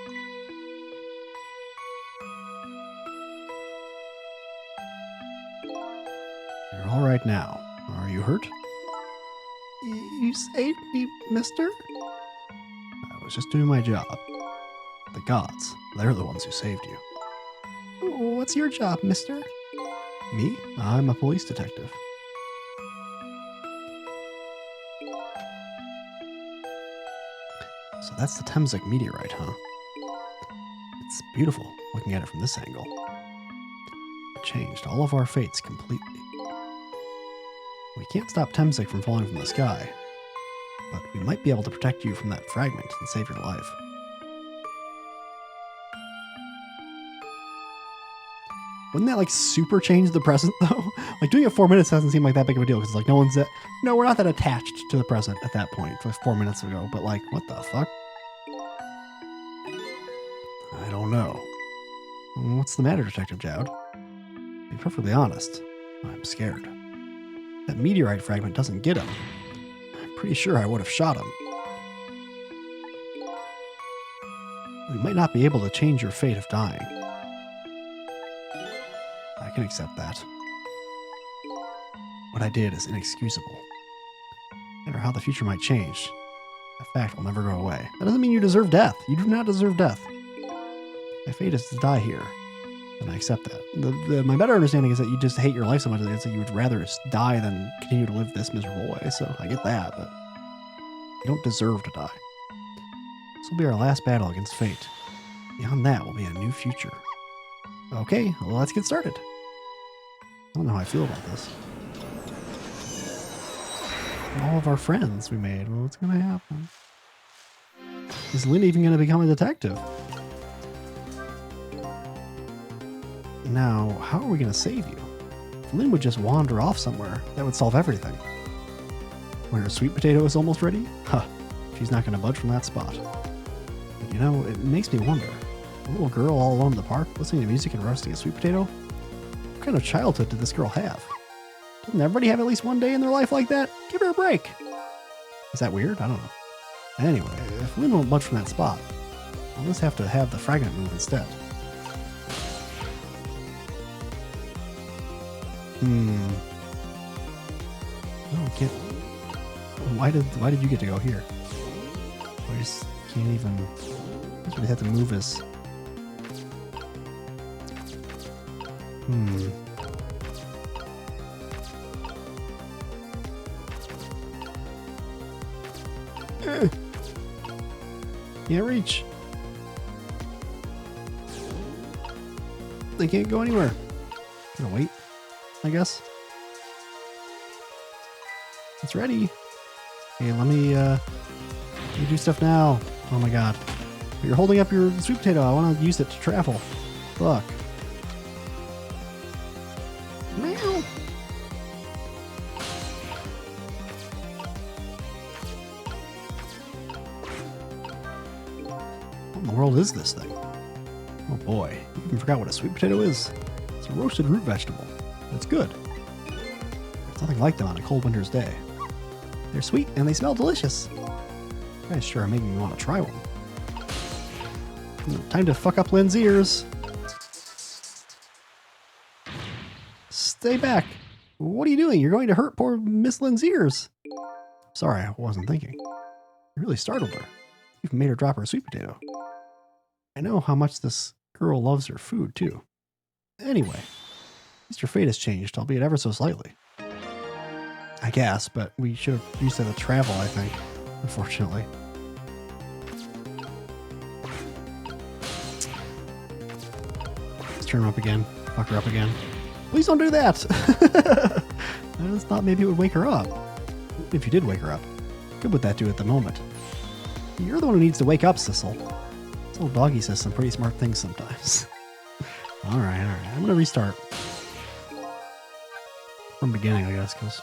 You're all right now. Are you hurt? You saved me, mister? I was just doing my job. The gods, they're the ones who saved you. What's your job, mister? Me? I'm a police detective. So that's the Temsek meteorite, huh? It's beautiful, looking at it from this angle. It changed all of our fates completely. We can't stop Temsek from falling from the sky, but we might be able to protect you from that fragment and save your life. Wouldn't that, like, super change the present, though? Like, doing it 4 minutes doesn't seem like that big of a deal, because it's like, no one's that... No, we're not that attached to the present at that point, like 4 minutes ago, but, like, what the fuck? I don't know. What's the matter, Detective Jowd? To be perfectly honest, I'm scared. That meteorite fragment doesn't get him. I'm pretty sure I would have shot him. We might not be able to change your fate of dying. I can accept that. What I did is inexcusable. No matter how the future might change, that fact will never go away. That doesn't mean you deserve death. You do not deserve death. My fate is to die here, and I accept that. My better understanding is that you just hate your life so much that you would rather just die than continue to live this miserable way, so I get that, but you don't deserve to die. This will be our last battle against fate. Beyond that will be a new future. Okay, well, let's get started. I don't know how I feel about this. All of our friends we made. Well, what's going to happen? Is Lynn even going to become a detective? Now, how are we going to save you? If Lynn would just wander off somewhere, that would solve everything. When her sweet potato is almost ready? Huh, she's not going to budge from that spot. But you know, it makes me wonder. A little girl all alone in the park, listening to music and roasting a sweet potato? What kind of childhood did this girl have? Doesn't everybody have at least one day in their life like that? Give her a break. Is that weird? I don't know. Anyway, if Lynn won't budge from that spot, I'll just have to have the fragment move instead. No, can't. Why did you get to go here? I just can't even. I just really have to move his. Can't reach. They can't go anywhere. I'm gonna wait, I guess. It's ready. Okay, let me do stuff now. Oh my god. You're holding up your sweet potato. I want to use it to travel. Fuck. Meow. What in the world is this thing? Oh boy, you even forgot what a sweet potato is. It's a roasted root vegetable. It's good. There's nothing like them on a cold winter's day. They're sweet and they smell delicious. You guys sure are making me want to try one. Time to fuck up Lynn's ears. Stay back. What are you doing? You're going to hurt poor Miss Lynn's ears. Sorry, I wasn't thinking. You really startled her. You've made her drop her sweet potato. I know how much this girl loves her food, too. Anyway, at least your fate has changed, albeit ever so slightly. I guess, but we should have used that to travel, I think, unfortunately. Let's turn her up again. Fuck her up again. Please don't do that! I just thought maybe it would wake her up. If you did wake her up. Good would that do at the moment? You're the one who needs to wake up, Sissel. This old doggy says some pretty smart things sometimes. Alright. I'm gonna restart. From beginning, I guess, because...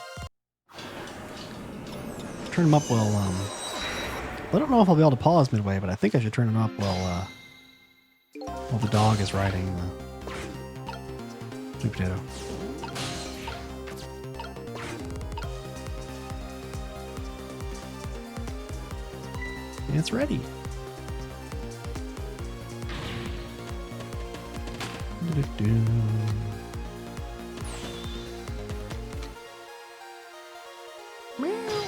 Turn them up while, I don't know if I'll be able to pause midway, but I think I should turn them up while the dog is riding the sweet potato. And it's ready. Do-do-do. Meow.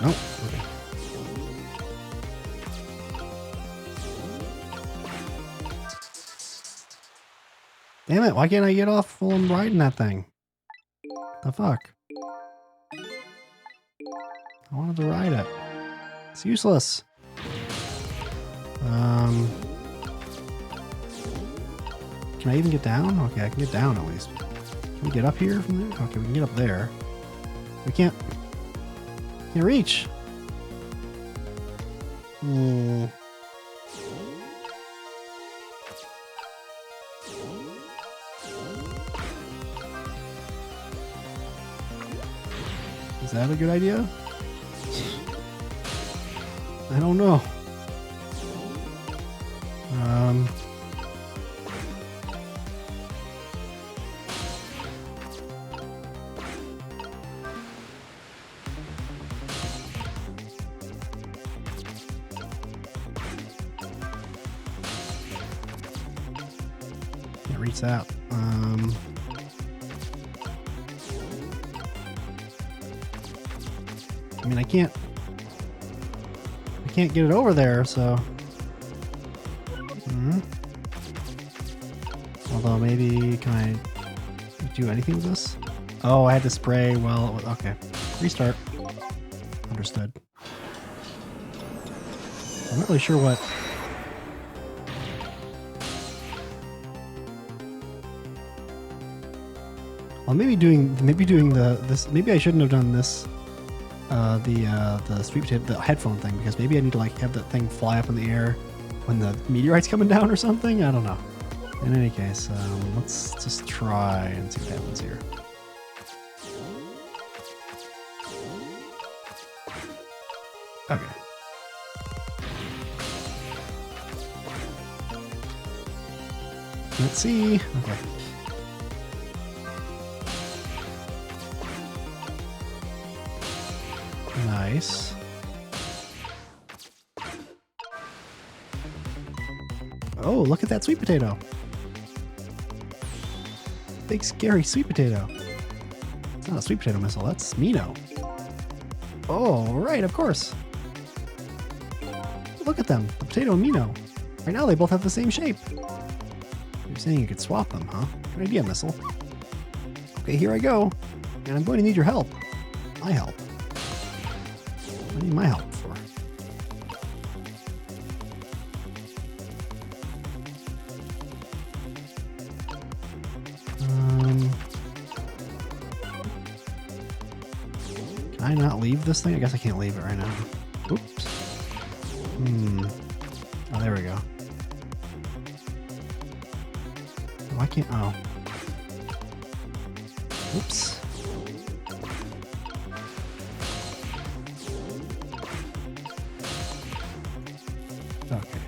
Nope. Okay. Damn it, why can't I get off while I'm riding that thing? The fuck? I wanted to ride it. It's useless. Can I even get down? Okay, I can get down at least. Can we get up here from there? Okay, we can get up there. We can't reach. Hmm. Is that a good idea? I don't know. Can't reach that. I mean, I can't get it over there, so. Although maybe, can I do anything with this? Oh, I had to spray while, okay. Restart. Understood. I'm not really sure what. Well, maybe doing this. Maybe I shouldn't have done this. The sweet potato, the headphone thing, because maybe I need to like have that thing fly up in the air when the meteorite's coming down or something. I don't know. In any case, let's just try and see what happens here. Okay. Let's see. Okay. Nice. Oh, look at that sweet potato. Big scary sweet potato. It's not a sweet potato missile, that's Mino. Oh, right, of course. Look at them, the potato and Mino. Right now they both have the same shape. You're saying you could swap them, huh? Good idea, Missile. Okay, here I go. And I'm going to need your help. My help. What do you need my help for? Can I not leave this thing? I guess I can't leave it right now. Oops. Oh, there we go. Why can't... Oh. Oops. Okay.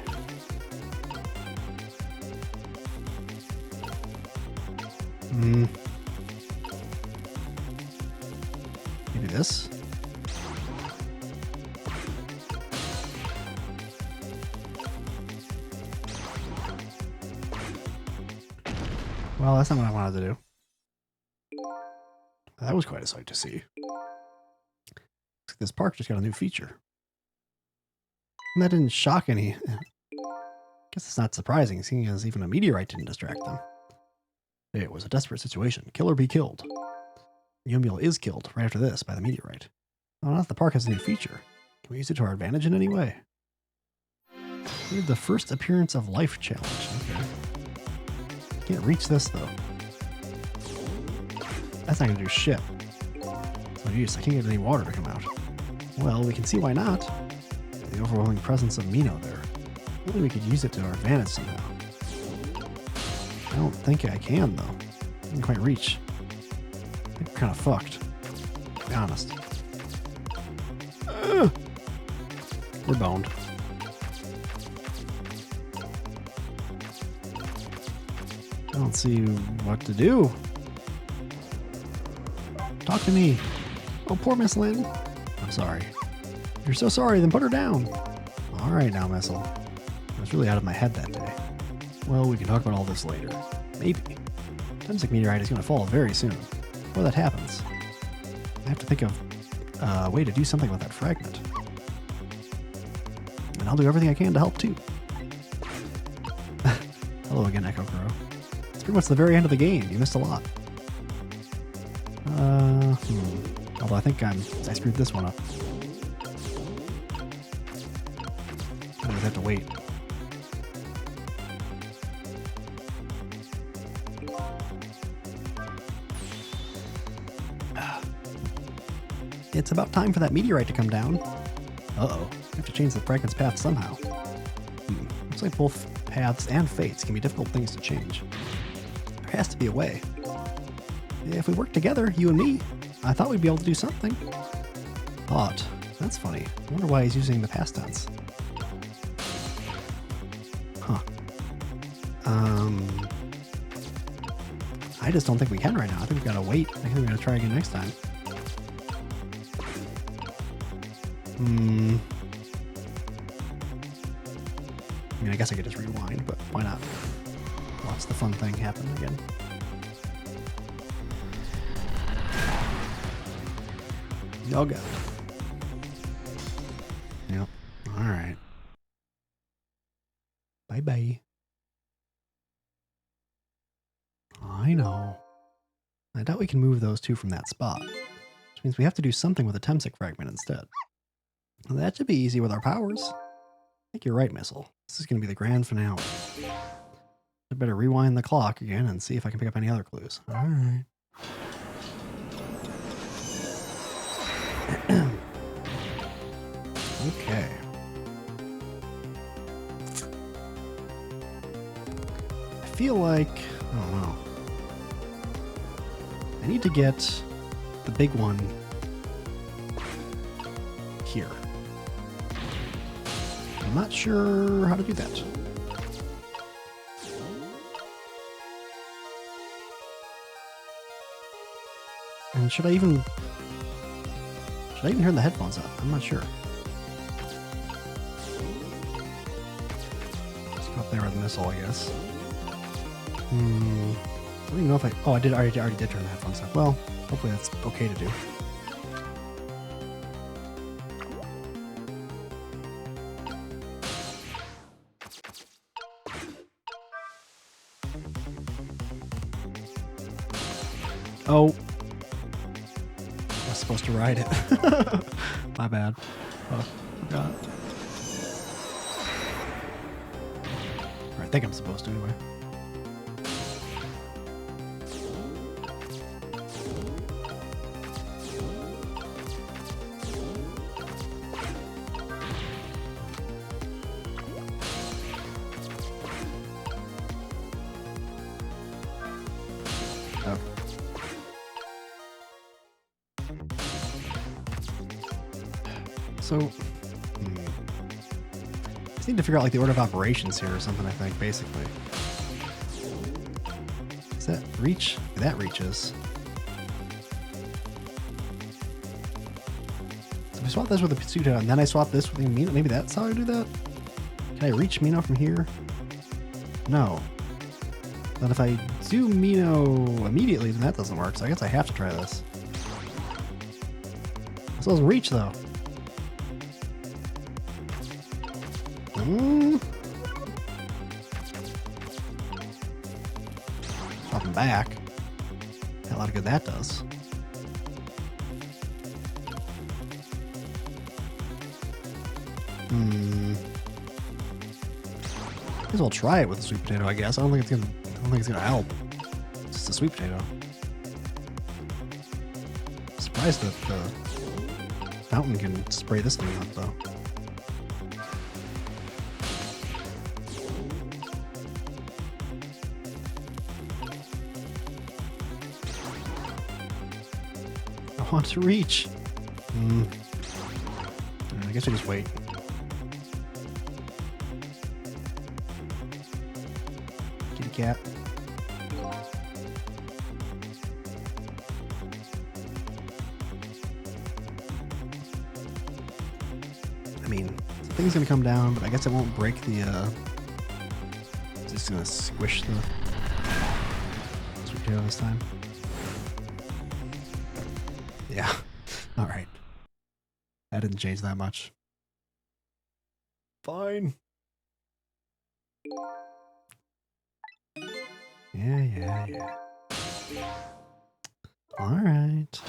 Maybe this? Well, that's not what I wanted to do. That was quite a sight to see. This park just got a new feature. And that didn't shock any. Guess it's not surprising, seeing as even a meteorite didn't distract them. It was a desperate situation. Kill or be killed. Youmule is killed right after this by the meteorite. Oh, not if the park has a new feature. Can we use it to our advantage in any way? We have the first appearance of life challenge. Okay. Can't reach this though. That's not gonna do shit. It's no use. I can't get any water to come out. Well, we can see why not. The overwhelming presence of Mino there. Maybe we could use it to our advantage somehow. I don't think I can though. I can't quite reach. I think we're kind of fucked. To be honest. We're boned. I don't see what to do. Talk to me. Oh, poor Miss Lynn. I'm sorry. If you're so sorry, then put her down. All right now, Missile. I was really out of my head that day. Well, we can talk about all this later. Maybe. Temsek meteorite is going to fall very soon. Before that happens, I have to think of a way to do something with that fragment. And I'll do everything I can to help too. Hello again, Echo Crow. It's pretty much the very end of the game. You missed a lot. Although I think I screwed this one up. I just have to wait. It's about time for that meteorite to come down. Uh-oh. We have to change the fragment's path somehow. Looks like both paths and fates can be difficult things to change. There has to be a way. If we work together, you and me, I thought we'd be able to do something. Thought. That's funny. I wonder why he's using the past tense. Huh. I just don't think we can right now. I think we've got to wait. I think we're going to try again next time. I mean, I guess I could just rewind, but why not? Watch the fun thing happen again. Oh god. Yep. Alright. Bye-bye. I know. I doubt we can move those two from that spot. Which means we have to do something with the Temsek fragment instead. Well, that should be easy with our powers. I think you're right, Missile. This is going to be the grand finale. I better rewind the clock again and see if I can pick up any other clues. Alright. Okay. I feel like, I don't know. I need to get the big one here. I'm not sure how to do that. And should I even turn the headphones up? I'm not sure. Let's go up there with the Missile, I guess. I don't even know if I already did turn the headphones up. Well, hopefully that's okay to do. Oh. I was supposed to ride it. My bad. Oh, forgot. Or I think I'm supposed to anyway. So, just need to figure out like the order of operations here or something, I think, basically. Does that reach? That reaches. So if I swap this with the Pizzuto and then I swap this with the Mino, maybe that's how I do that? Can I reach Mino from here? No. But if I do Mino immediately, then that doesn't work, so I guess I have to try this. This doesn't reach though. Swap him back. A lot of good that does. Might as well try it with a sweet potato, I guess. I don't think it's gonna help. It's just a sweet potato. Surprised that the fountain can spray this thing up though. I want to reach. I guess I just wait. Kitty cat. I mean, thing's gonna come down, but I guess it won't break the, it's just gonna squish the sweet potato this time. Yeah. All right. That didn't change that much. Fine. Yeah. All right.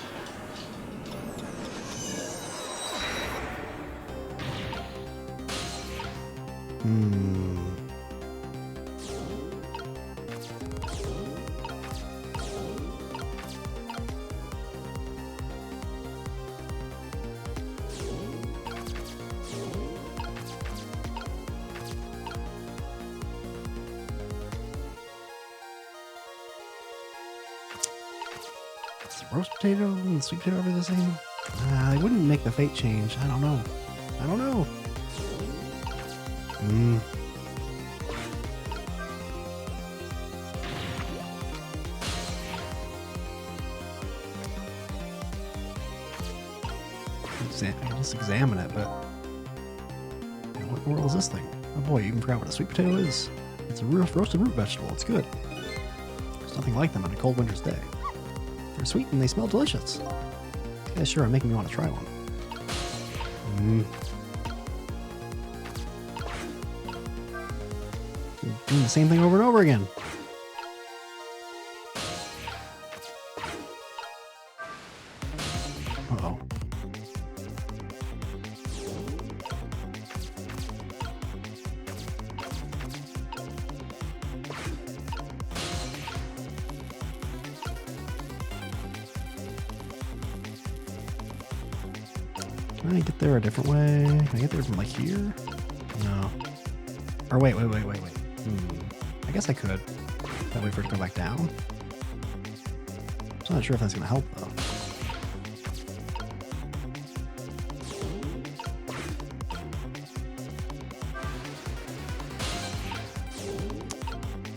Roast potato and sweet potato over the same? They wouldn't make the fate change. I don't know. I can just examine it, but what in the world is this thing? Oh boy, you even forgot what a sweet potato is. It's a roasted root vegetable. It's good. There's nothing like them on a cold winter's day. They're sweet and they smell delicious. Yeah, sure, are making me want to try one. Doing the same thing over and over again. Uh-oh. Can I get there a different way? Can I get there from like here? No. Or wait. I guess I could. That way for it to go back down. I'm not sure if that's going to help though.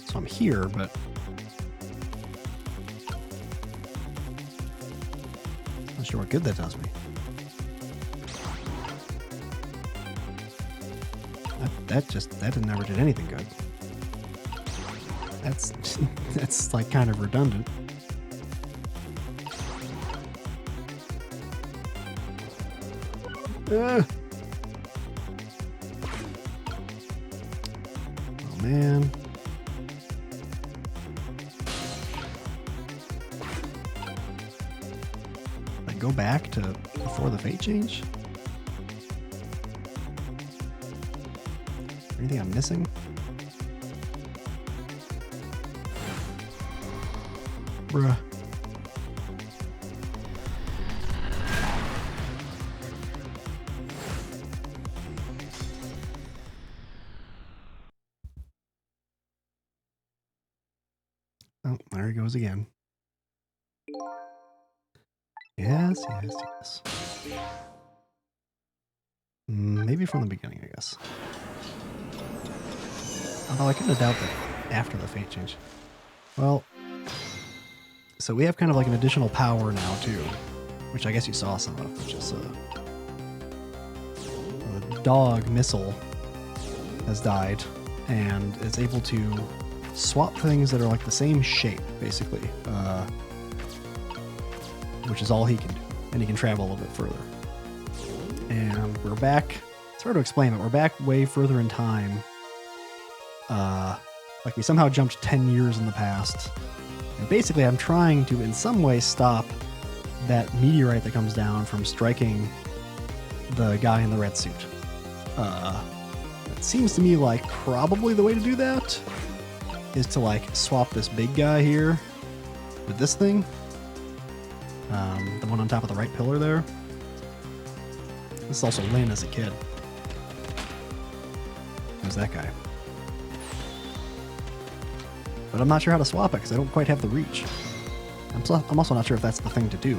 So I'm here, but not sure what good that does me. That never did anything good. That's like kind of redundant. Oh man. Like go back to before the fate change? Anything I'm missing? Bruh. Oh, there he goes again. Yes. Maybe from the beginning, I guess. Although I kind of doubt that after the fate change. Well, so we have kind of like an additional power now too, which I guess you saw some of, which is a dog missile has died and is able to swap things that are like the same shape, basically, which is all he can do, and he can travel a little bit further. And we're back. It's hard to explain, but we're back way further in time. Like we somehow jumped 10 years in the past. And basically I'm trying to in some way stop that meteorite that comes down from striking the guy in the red suit. It seems to me like probably the way to do that is to like swap this big guy here with this thing. The one on top of the right pillar there. This is also Lynn as a kid. Who's that guy? But I'm not sure how to swap it because I don't quite have the reach. I'm also not sure if that's the thing to do.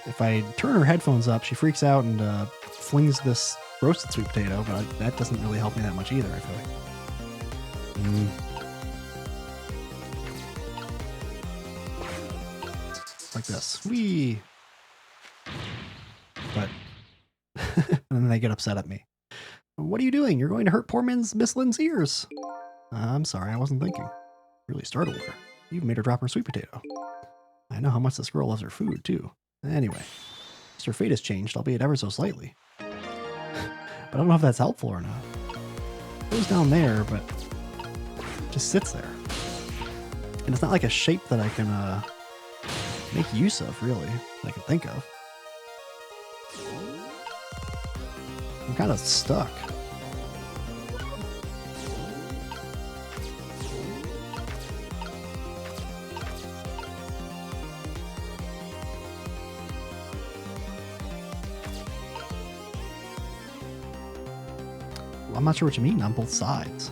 If I turn her headphones up, she freaks out and flings this roasted sweet potato, but that doesn't really help me that much either, I feel like. like this. Whee! But and then they get upset at me. What are you doing? You're going to hurt poor Miss Lynn's ears. I'm sorry, I wasn't thinking. Really startled her. You've made her drop her sweet potato. I know how much this girl loves her food, too. Anyway, her fate has changed, albeit ever so slightly. But I don't know if that's helpful or not. It goes down there, but it just sits there. And it's not like a shape that I can make use of, really, that I can think of. I'm kind of stuck. Well, I'm not sure what you mean on both sides.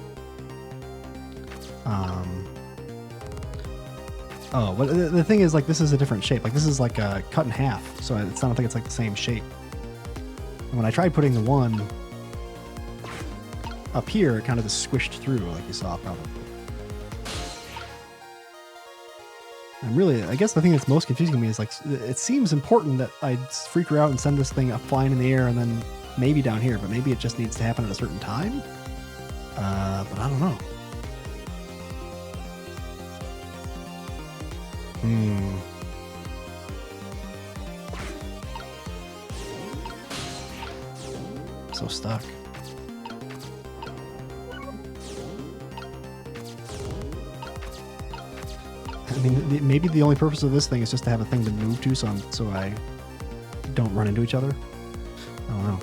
Oh, but the thing is, like, this is a different shape. Like, this is like cut in half, so it's, I don't think it's like the same shape. And when I tried putting the one up here, it kind of just squished through, like you saw probably. And really, I guess the thing that's most confusing to me is, like, it seems important that I freak her out and send this thing up flying in the air and then maybe down here, but maybe it just needs to happen at a certain time? But I don't know. So stuck. I mean, maybe the only purpose of this thing is just to have a thing to move to, so I don't run into each other. I don't know.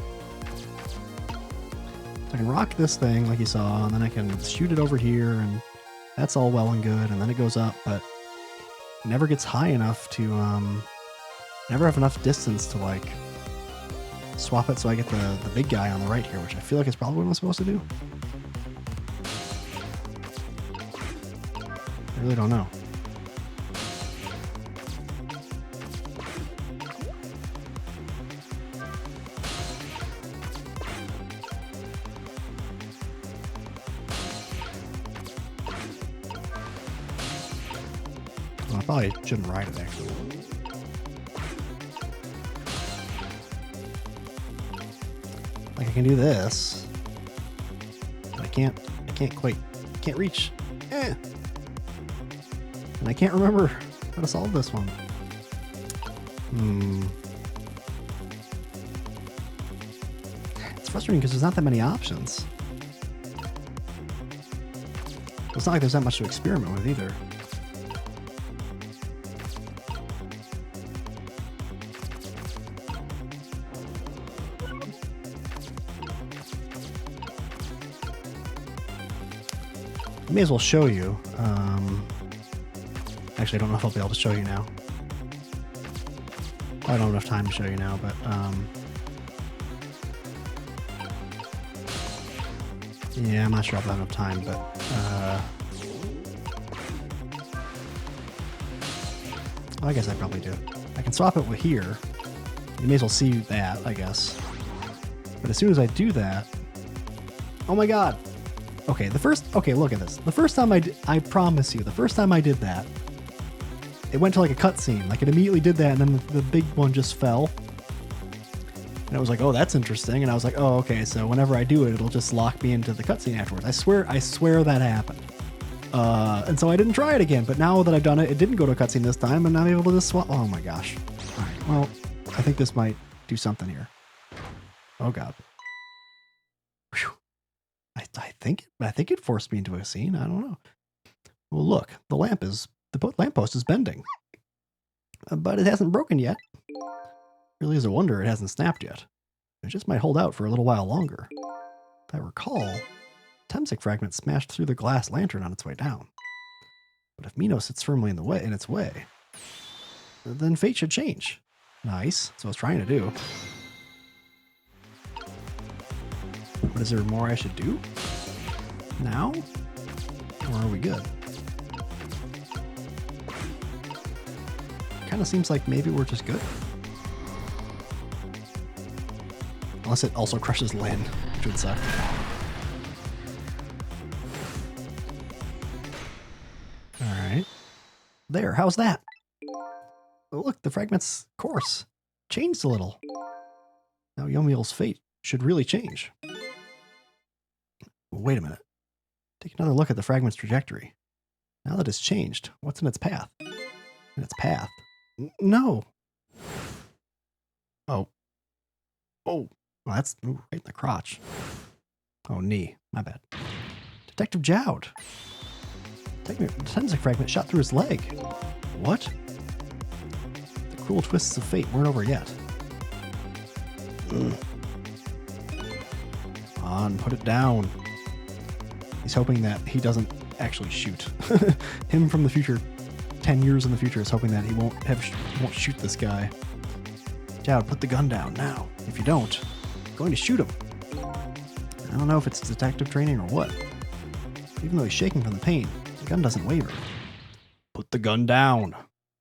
So I can rock this thing like you saw, and then I can shoot it over here, and that's all well and good, and then it goes up, but it never gets high enough to, never have enough distance to, like, swap it so I get the big guy on the right here, which I feel like is probably what I'm supposed to do. I really don't know. Well, I probably shouldn't ride it, actually. Like, I can do this, but I can't reach. And I can't remember how to solve this one. It's frustrating because there's not that many options. It's not like there's that much to experiment with either. I may as well show you. Actually, I don't know if I'll be able to show you now. I don't have enough time to show you now, but yeah, I'm not sure I'll have enough time, but I guess I probably do. I can swap it with here. You may as well see that, I guess. But as soon as I do that, oh my god! Okay, look at this. The first time I promise you, the first time I did that, it went to like a cutscene. Like, it immediately did that, and then the big one just fell. And it was like, oh, that's interesting. And I was like, oh, okay, so whenever I do it, it'll just lock me into the cutscene afterwards. I swear that happened. And so I didn't try it again, but now that I've done it, it didn't go to a cutscene this time, and I'm able to just swap. Oh my gosh. All right, well, I think this might do something here. Oh god. Whew. I think it forced me into a scene. I don't know. Well, look, the lamppost is bending, but it hasn't broken yet. Really is a wonder it hasn't snapped yet. It just might hold out for a little while longer. If I recall, Temsik fragment smashed through the glass lantern on its way down. But if Minos sits firmly in its way, then fate should change. Nice. That's what I was trying to do. But is there more I should do? Now? Or are we good? Kind of seems like maybe we're just good. Unless it also crushes Lynn, which would suck. Alright. There, how's that? Oh, look, the fragment's course changed a little. Now Yomiel's fate should really change. Wait a minute. Take another look at the fragment's trajectory. Now that it's changed, what's in its path? In its path? No. Oh. Oh. Well, that's right in the crotch. Oh, knee. My bad. Detective Jowd. The Tensei fragment shot through his leg. What? The cruel twists of fate weren't over yet. Come on, put it down. He's hoping that he doesn't actually shoot. Him from the future, 10 years in the future, is hoping that he won't shoot this guy. Jowd, put the gun down now. If you don't, I'm going to shoot him. I don't know if it's detective training or what. Even though he's shaking from the pain, the gun doesn't waver. Put the gun down.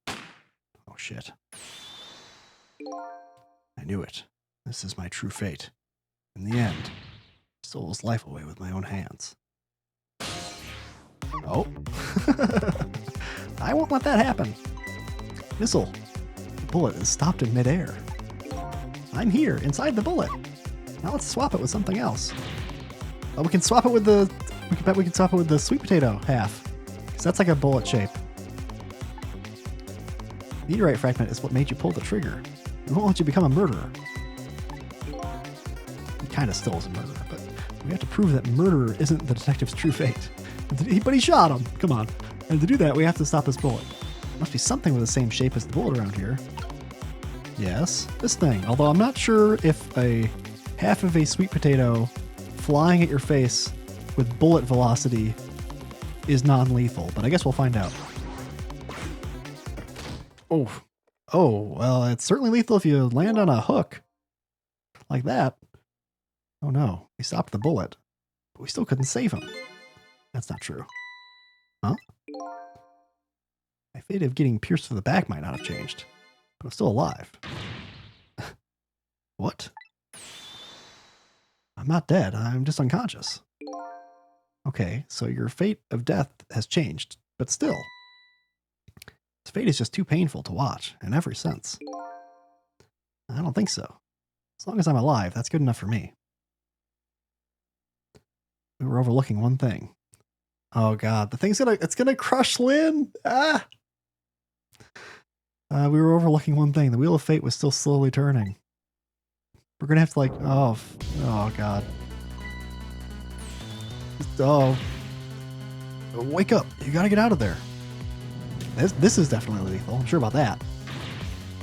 Oh shit. I knew it. This is my true fate. In the end, I stole his life away with my own hands. Oh. I won't let that happen. Missile. The bullet is stopped in midair. I'm here, inside the bullet. Now let's swap it with something else. Oh, we can swap it with the... we can swap it with the sweet potato half. Because that's like a bullet shape. Meteorite fragment is what made you pull the trigger. We won't let you become a murderer. He kind of still is a murderer, but we have to prove that murder isn't the detective's true fate. But he shot him. Come on. And to do that, we have to stop this bullet. There must be something with the same shape as the bullet around here. Yes, this thing. Although I'm not sure if a half of a sweet potato flying at your face with bullet velocity is non-lethal, but I guess we'll find out. Oh. Oh, well, it's certainly lethal if you land on a hook. Like that. Oh no, we stopped the bullet, but we still couldn't save him. That's not true. Huh? My fate of getting pierced through the back might not have changed, but I'm still alive. What? I'm not dead, I'm just unconscious. Okay, so your fate of death has changed, but still. This fate is just too painful to watch, in every sense. I don't think so. As long as I'm alive, that's good enough for me. We were overlooking one thing. Oh god, the thing's gonna crush Lynn! Ah! We were overlooking one thing. The wheel of fate was still slowly turning. We're gonna have to oh god. Oh. Wake up. You gotta get out of there. This is definitely lethal. I'm sure about that.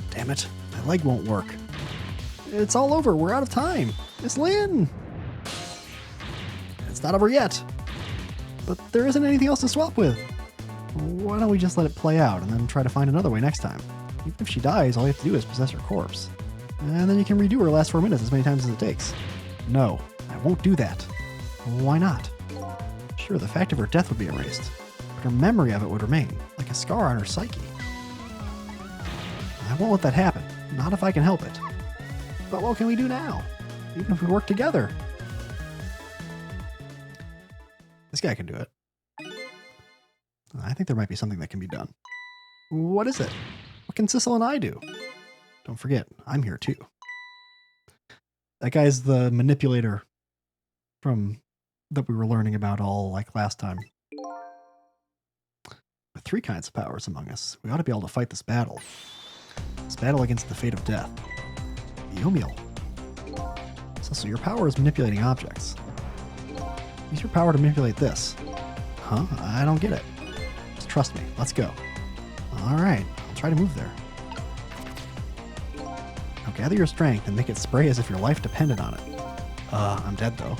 Damn it. My leg won't work. It's all over. We're out of time. Miss Lynn! It's not over yet. But there isn't anything else to swap with. Why don't we just let it play out and then try to find another way next time? Even if she dies, all you have to do is possess her corpse. And then you can redo her last 4 minutes as many times as it takes. No, I won't do that. Why not? Sure, the fact of her death would be erased, but her memory of it would remain, like a scar on her psyche. I won't let that happen, not if I can help it. But what can we do now? Even if we work together? This guy can do it. I think there might be something that can be done. What is it? What can Sissel and I do? Don't forget, I'm here too. That guy's the manipulator from that we were learning about all like last time. With 3 kinds of powers among us, we ought to be able to fight this battle. This battle against the fate of death. Yomiel. So your power is manipulating objects. Use your power to manipulate this. Huh? I don't get it. Just trust me. Let's go. Alright, I'll try to move there. Now gather your strength and make it spray as if your life depended on it. I'm dead though.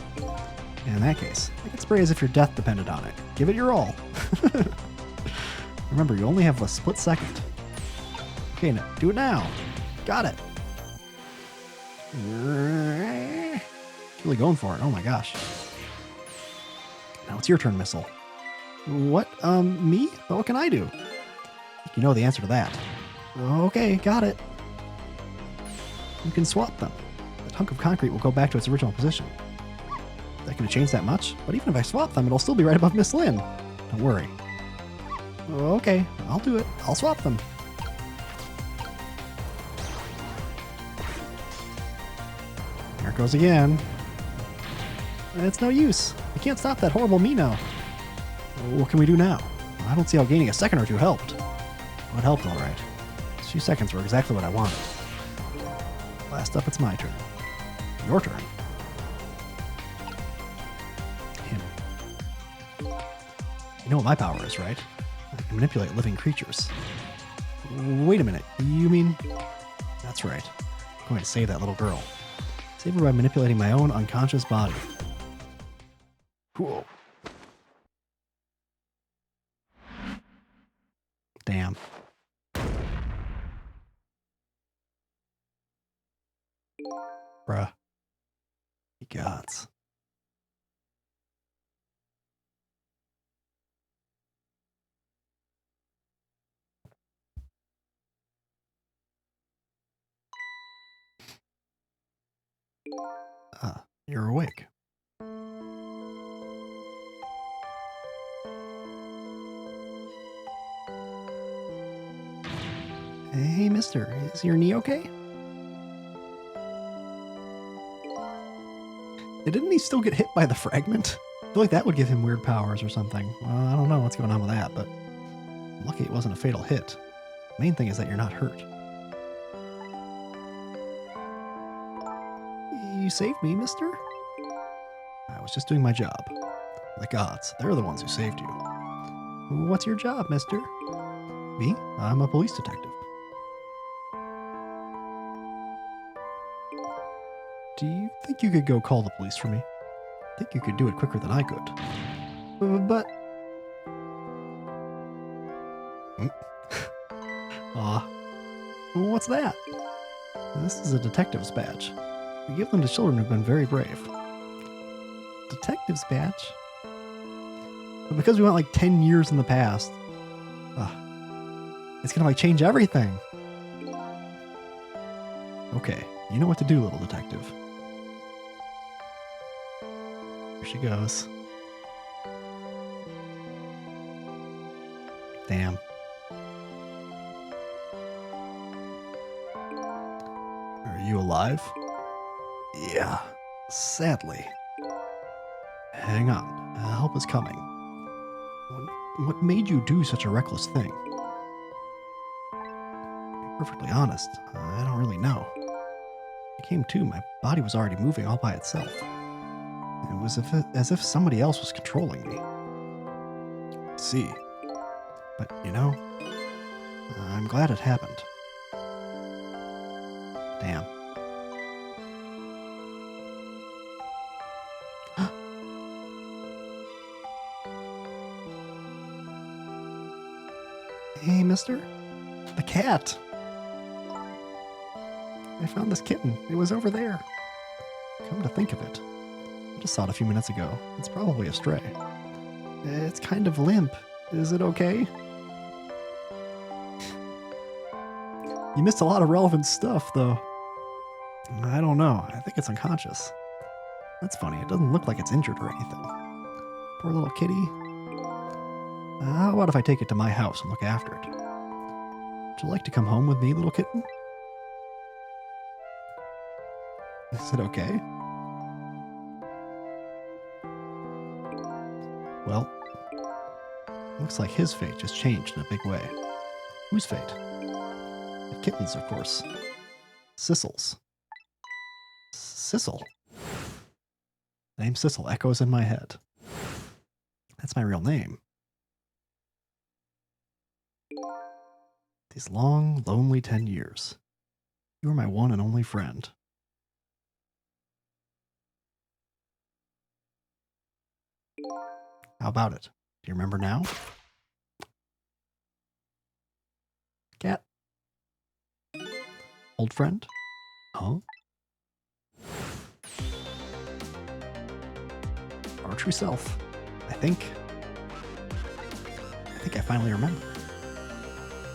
In that case, make it spray as if your death depended on it. Give it your all. Remember, you only have a split second. Okay, now, do it now. Got it. Really going for it. Oh my gosh. Now it's your turn, Missile. What? Me? What can I do? You know the answer to that. Okay, got it. You can swap them. That hunk of concrete will go back to its original position. That could have changed that much, but even if I swap them, it'll still be right above Miss Lynn. Don't worry. Okay, I'll do it. I'll swap them. it goes again. It's no use. We can't stop that horrible Mino. What can we do now? I don't see how gaining a second or two helped. Well, it helped all right. These few seconds were exactly what I wanted. Last up, it's my turn. Your turn. Him. You know what my power is, right? I can manipulate living creatures. Wait a minute. You mean... That's right. I'm going to save that little girl. Save her by manipulating my own unconscious body. Cool. Damn. Bruh. Ye gods. Ah, you're awake. Hey, mister, is your knee okay? Didn't he still get hit by the fragment? I feel like that would give him weird powers or something. Well, I don't know what's going on with that, but I'm lucky it wasn't a fatal hit. The main thing is that you're not hurt. You saved me, mister? I was just doing my job. The gods, they're the ones who saved you. What's your job, mister? Me? I'm a police detective. Do you think you could go call the police for me? I think you could do it quicker than I could. But... Aw. What's that? This is a detective's badge. We give them to children who've been very brave. Detective's badge? But because we went like 10 years in the past, it's gonna like change everything. Okay, you know what to do, little detective. Here she goes. Damn. Are you alive? Yeah, sadly. Hang on, help is coming. What made you do such a reckless thing? To be perfectly honest, I don't really know. I came to, my body was already moving all by itself. It was as if somebody else was controlling me. I see. But, you know, I'm glad it happened. Damn. Hey, mister? The cat! I found this kitten. It was over there. Come to think of it, I just saw it a few minutes ago. It's probably a stray. It's kind of limp. Is it okay? You missed a lot of relevant stuff, though. I don't know. I think it's unconscious. That's funny. It doesn't look like it's injured or anything. Poor little kitty. How about if I take it to my house and look after it? Would you like to come home with me, little kitten? Is it okay? Well, looks like his fate just changed in a big way. Whose fate? The kitten's, of course. Sissel's. Sissel? The name Sissel echoes in my head. That's my real name. These long, lonely 10 years. You were my one and only friend. How about it? Do you remember now? Cat? Old friend? Huh? Our true self. I think I finally remember.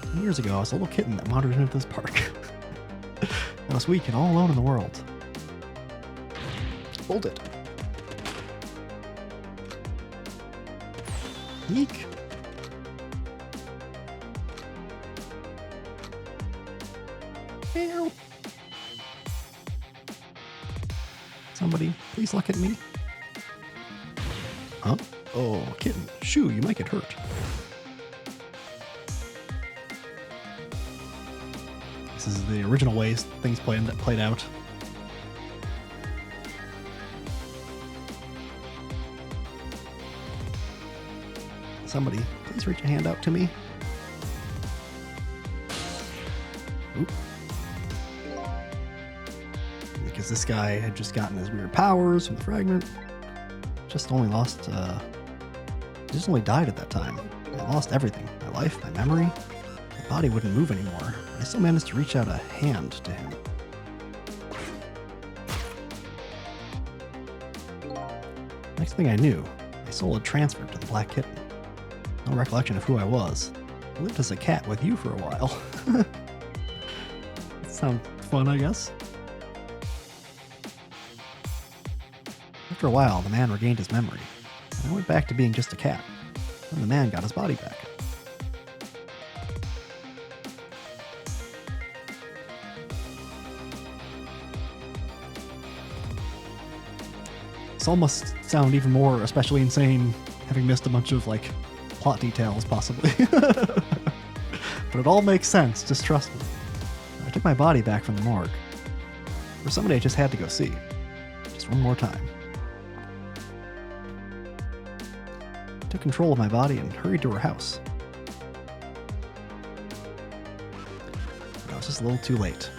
10 years ago, I was a little kitten that wandered into this park. I was weak and all alone in the world. Hold it. Eek. Meow. Somebody, please look at me. Huh? Oh, kitten. Shoo, you might get hurt. This is the original ways things played out. Somebody, please reach a hand out to me. Oop. Because this guy had just gotten his weird powers from the fragment. Just only died at that time. I lost everything. My life, my memory. My body wouldn't move anymore. I still managed to reach out a hand to him. Next thing I knew, my soul had transferred to the Black Kitten. No recollection of who I was. I lived as a cat with you for a while. That sounds fun, I guess. After a while, the man regained his memory, and I went back to being just a cat. Then the man got his body back. This all must sound even more especially insane, having missed a bunch of, like, plot details, possibly. But it all makes sense, just trust me. I took my body back from the morgue. For somebody I just had to go see. Just one more time. I took control of my body and hurried to her house. But I was just a little too late.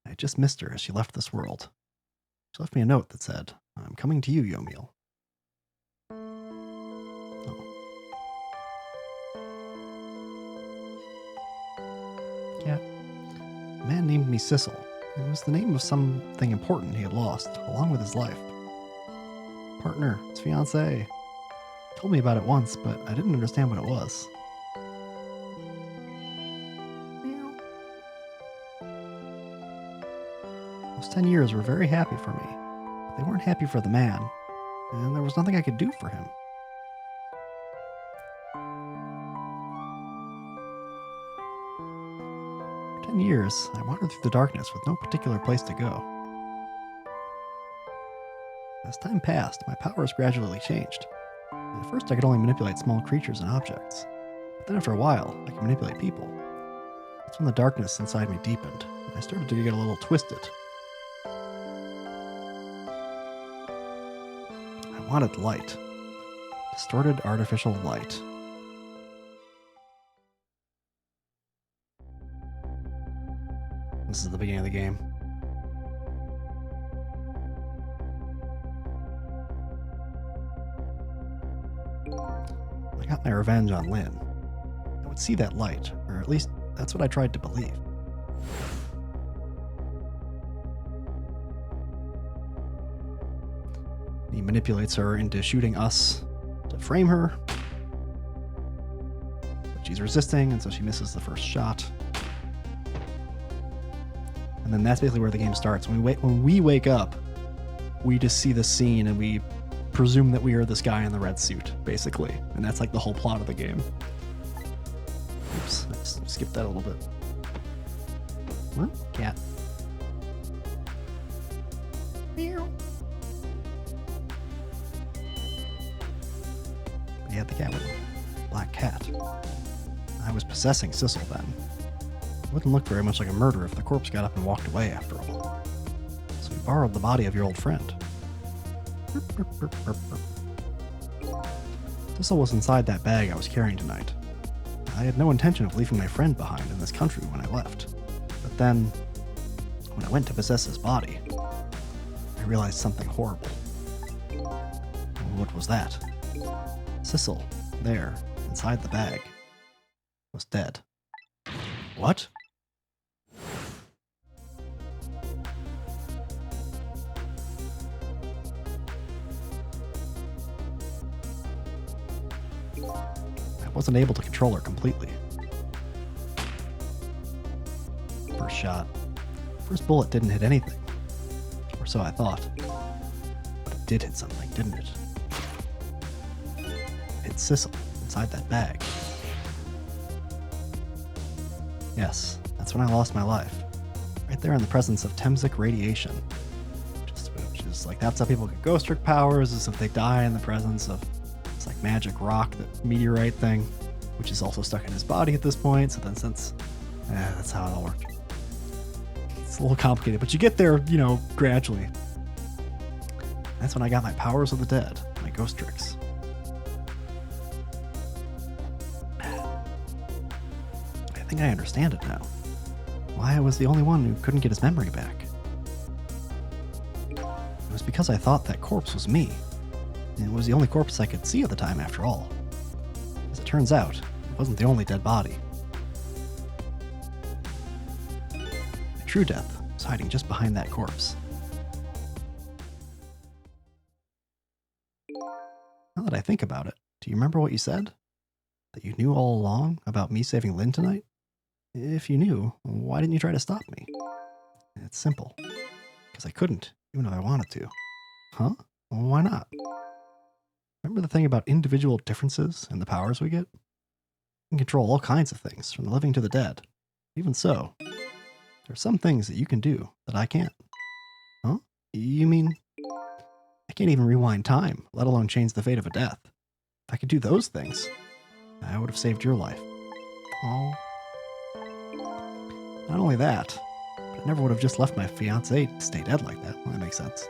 I just missed her as she left this world. She left me a note that said, "I'm coming to you, Yomiel." Oh. Yeah. A man named me Sissel. It was the name of something important he had lost, along with his life. Partner, his fiancée. Told me about it once, but I didn't understand what it was. Those 10 years were very happy for me. But they weren't happy for the man, and there was nothing I could do for him. For 10 years, I wandered through the darkness with no particular place to go. As time passed, my powers gradually changed. At first, I could only manipulate small creatures and objects. But then after a while, I could manipulate people. That's when the darkness inside me deepened, and I started to get a little twisted. I wanted light. Distorted artificial light. This is the beginning of the game. I got my revenge on Lynn. I would see that light, or at least that's what I tried to believe. He manipulates her into shooting us to frame her. But she's resisting, and so she misses the first shot. And then that's basically where the game starts. When we wake up, we just see this scene and we presume that we are this guy in the red suit, basically. And that's like the whole plot of the game. Oops, I just skipped that a little bit. What? Cat. Meow. He had the cat with him. Black cat. I was possessing Sissel then. It wouldn't look very much like a murder if the corpse got up and walked away after all. So we borrowed the body of your old friend. Sissel was inside that bag I was carrying tonight. I had no intention of leaving my friend behind in this country when I left. But then, when I went to possess his body, I realized something horrible. What was that? Sissel, there, inside the bag, was dead. What? I wasn't able to control her completely. First shot. First bullet didn't hit anything. Or so I thought. But it did hit something, didn't it? It hit Sissel inside that bag. Yes, that's when I lost my life. Right there in the presence of Temsic radiation. Which is like, that's how people get ghost trick powers, is if they die in the presence of this like magic rock, that meteorite thing, which is also stuck in his body at this point. So then that's how it all worked. It's a little complicated, but you get there, gradually. That's when I got my powers of the dead, my ghost tricks. I think I understand it now. Why I was the only one who couldn't get his memory back. It was because I thought that corpse was me. And it was the only corpse I could see at the time, after all. As it turns out, it wasn't the only dead body. The true death was hiding just behind that corpse. Now that I think about it, do you remember what you said? That you knew all along about me saving Lynn tonight? If you knew, why didn't you try to stop me? It's simple. Because I couldn't, even if I wanted to. Huh? Well, why not? Remember the thing about individual differences and the powers we get? We can control all kinds of things, from the living to the dead. Even so, there are some things that you can do that I can't. Huh? You mean... I can't even rewind time, let alone change the fate of a death. If I could do those things, I would have saved your life. Oh. Not only that, but I never would have just left my fiancée to stay dead like that. Well, that makes sense.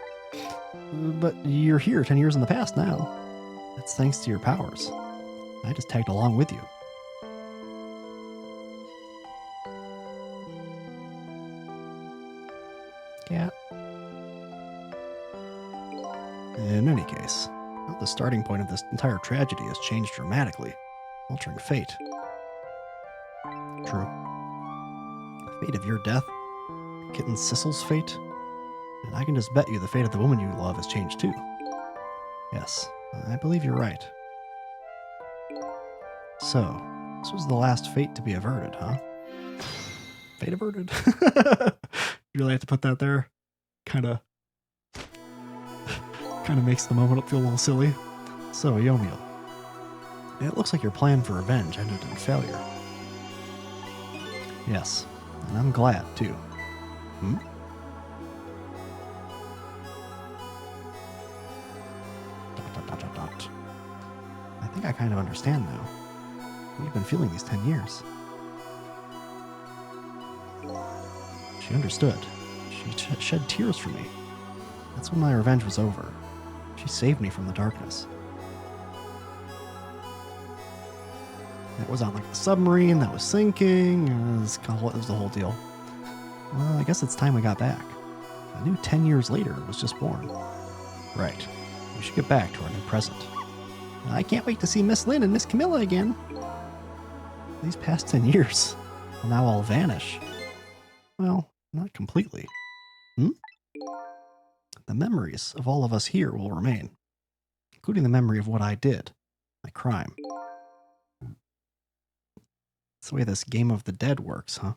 But you're here 10 years in the past now. That's thanks to your powers. I just tagged along with you. Cat. In any case, the starting point of this entire tragedy has changed dramatically, altering fate. True. The fate of your death, kitten Sissel's fate, and I can just bet you the fate of the woman you love has changed too. Yes, I believe you're right. So, this was the last fate to be averted, huh? Fate averted? You really have to put that there? Kinda makes the moment feel a little silly. So, Yomiel, it looks like your plan for revenge ended in failure. Yes, and I'm glad, too. Hmm? I think I kind of understand now. What you've been feeling these 10 years. She understood. She shed tears for me. That's when my revenge was over. She saved me from the darkness. It was on like the submarine that was sinking. It was the whole deal. Well, I guess it's time we got back. A new 10 years later was just born. Right. We should get back to our new present. I can't wait to see Miss Lynn and Miss Camilla again. These past 10 years will now all vanish. Well, not completely. The memories of all of us here will remain, including the memory of what I did, my crime. That's the way this game of the dead works, huh?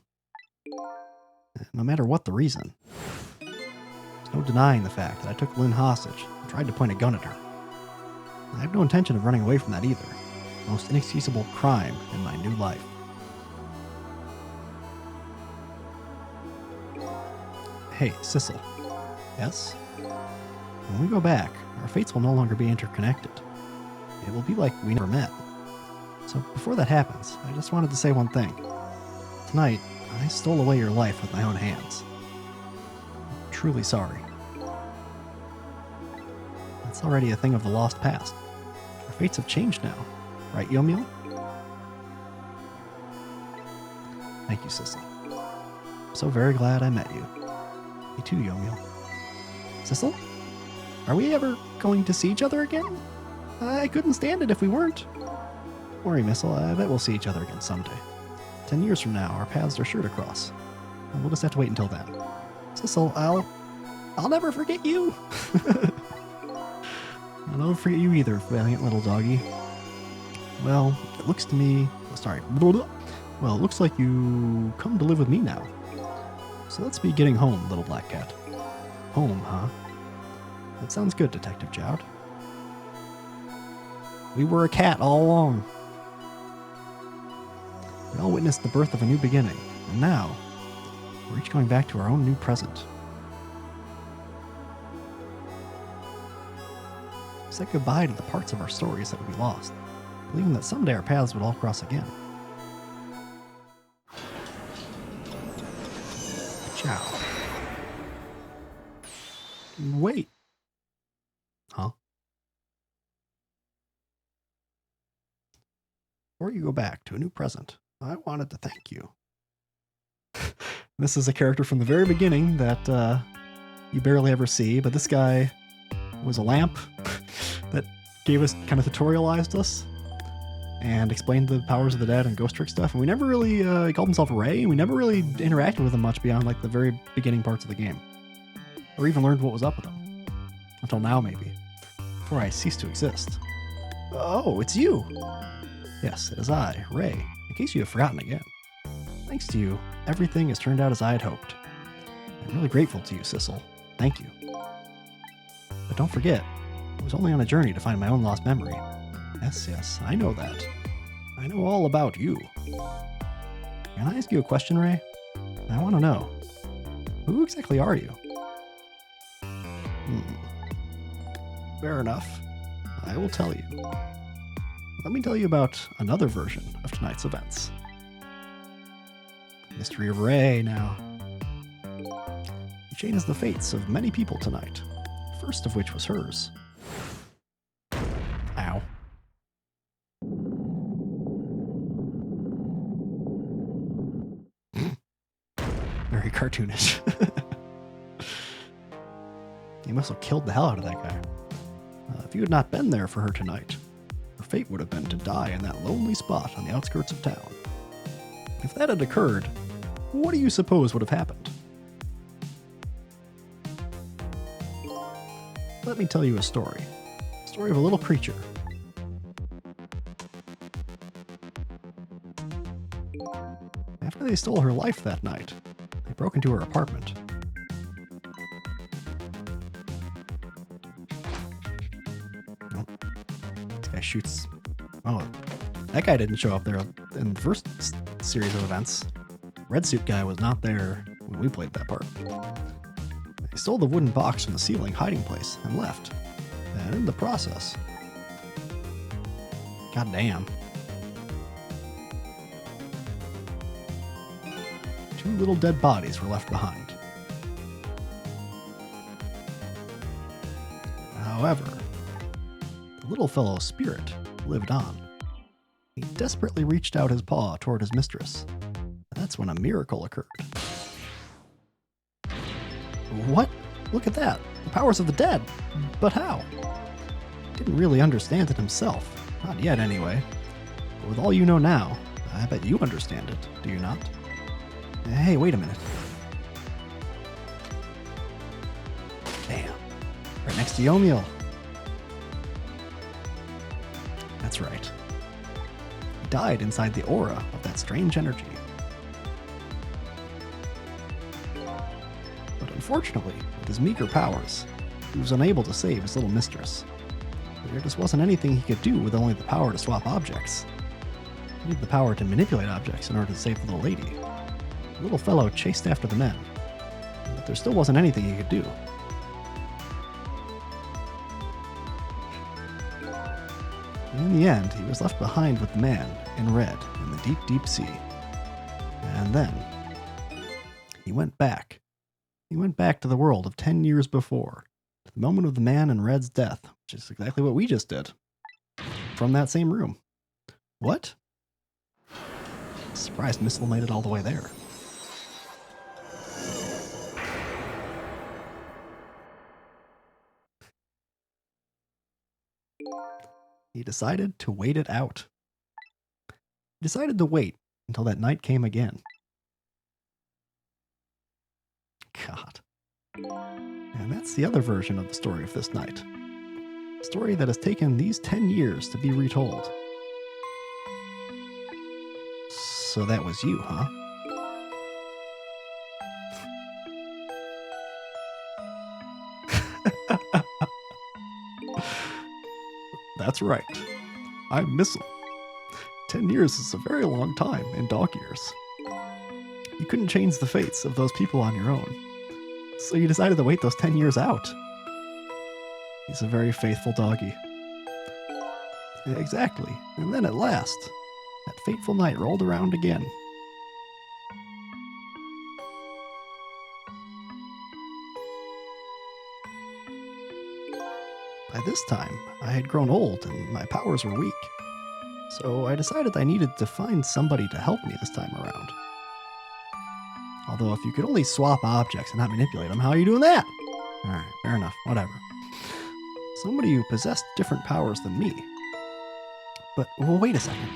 No matter what the reason. There's no denying the fact that I took Lynn hostage and tried to point a gun at her. I have no intention of running away from that either. The most inexcusable crime in my new life. Hey, Sissel. Yes? When we go back, our fates will no longer be interconnected. It will be like we never met. So before that happens, I just wanted to say one thing. Tonight, I stole away your life with my own hands. I'm truly sorry. That's already a thing of the lost past. Our fates have changed now. Right, Yomiel? Thank you, Sissel. I'm so very glad I met you. Me too, Yomiel. Sissel? Are we ever going to see each other again? I couldn't stand it if we weren't. Don't worry, Missile. I bet we'll see each other again someday. 10 years from now, our paths are sure to cross. And we'll just have to wait until then. Sissel, I'll never forget you. I'll never forget you either, valiant little doggy. Well, it looks to me... Sorry. Well, it looks like you come to live with me now. So let's be getting home, little black cat. Home, huh? That sounds good, Detective Jowd. We were a cat all along. We all witnessed the birth of a new beginning, and now We're each going back to our own new present. We said goodbye to the parts of our stories that would be lost, believing that someday our paths would all cross again. Ciao. Wait. Huh? Before you go back to a new present, I wanted to thank you. This is a character from the very beginning that you barely ever see, but this guy was a lamp that gave us, kind of tutorialized us and explained the powers of the dead and ghost trick stuff. And we never really, he called himself Ray, and we never really interacted with him much beyond like the very beginning parts of the game. Or even learned what was up with him. Until now, maybe. Before I ceased to exist. Oh, it's you! Yes, it is I, Ray, in case you have forgotten again. Thanks to you, everything has turned out as I had hoped. I'm really grateful to you, Sissel. Thank you. But don't forget, I was only on a journey to find my own lost memory. Yes, I know that. I know all about you. Can I ask you a question, Ray? I want to know. Who exactly are you? Fair enough. I will tell you. Let me tell you about another version of tonight's events. Mystery of Ray now. He changes the fates of many people tonight, first of which was hers. Ow. Very cartoonish. He must have killed the hell out of that guy. If you had not been there for her tonight, her fate would have been to die in that lonely spot on the outskirts of town. If that had occurred, what do you suppose would have happened? Let me tell you a story. A story of a little creature. After they stole her life that night, they broke into her apartment. This guy shoots... Oh, that guy didn't show up there in the first series of events. Red suit guy was not there when we played that part. They stole the wooden box from the ceiling hiding place and left. And in the process... God damn. 2 little dead bodies were left behind. However, the little fellow's spirit lived on. He desperately reached out his paw toward his mistress. That's when a miracle occurred. What? Look at that. The powers of the dead. But how? Didn't really understand it himself. Not yet, anyway. But with all you know now, I bet you understand it, do you not? Hey, wait a minute. Damn. Right next to Yomiel. That's right. He died inside the aura of that strange energy. But unfortunately, with his meager powers, he was unable to save his little mistress. There just wasn't anything he could do with only the power to swap objects. He needed the power to manipulate objects in order to save the little lady. The little fellow chased after the men, but there still wasn't anything he could do. In the end, he was left behind with the man in red in the deep, deep sea. And then he went back. He went back to the world of 10 years before, to the moment of the man in red's death, which is exactly what we just did. From that same room. What? Surprised Missile made it all the way there. He decided to wait it out. He decided to wait until that night came again. God. And that's the other version of the story of this night. A story that has taken these 10 years to be retold. So that was you, huh? That's right. I'm Missile. 10 years is a very long time in dog years. You couldn't change the fates of those people on your own. So you decided to wait those 10 years out. He's a very faithful doggy. Exactly. And then at last, that fateful night rolled around again. By this time, I had grown old and my powers were weak. So I decided I needed to find somebody to help me this time around. Although if you could only swap objects and not manipulate them, how are you doing that? Alright, fair enough, whatever. Somebody who possessed different powers than me. But, well, wait a second.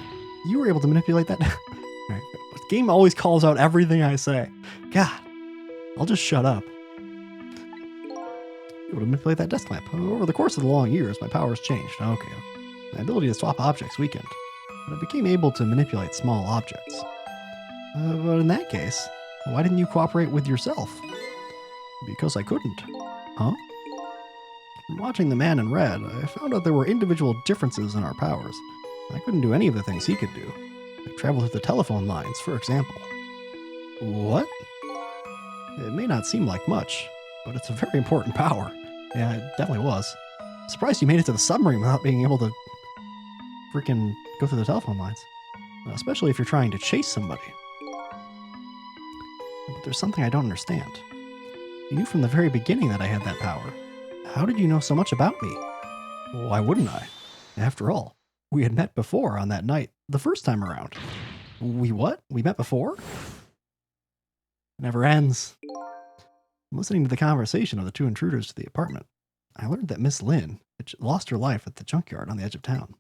You were able to manipulate that? Alright, the game always calls out everything I say. God, I'll just shut up. Able to manipulate that desk lamp. Over the course of the long years, my powers changed. Okay. My ability to swap objects weakened, but I became able to manipulate small objects. But in that case, why didn't you cooperate with yourself? Because I couldn't. Huh? From watching The Man in Red, I found out there were individual differences in our powers. I couldn't do any of the things he could do. Like travel through the telephone lines, for example. What? It may not seem like much, but it's a very important power. Yeah, it definitely was. I'm surprised you made it to the submarine without being able to freaking go through the telephone lines. Especially if you're trying to chase somebody. But there's something I don't understand. You knew from the very beginning that I had that power. How did you know so much about me? Why wouldn't I? After all, we had met before on that night, the first time around. We what? We met before? Never ends. Listening to the conversation of the two intruders to the apartment, I learned that Miss Lynn had lost her life at the junkyard on the edge of town.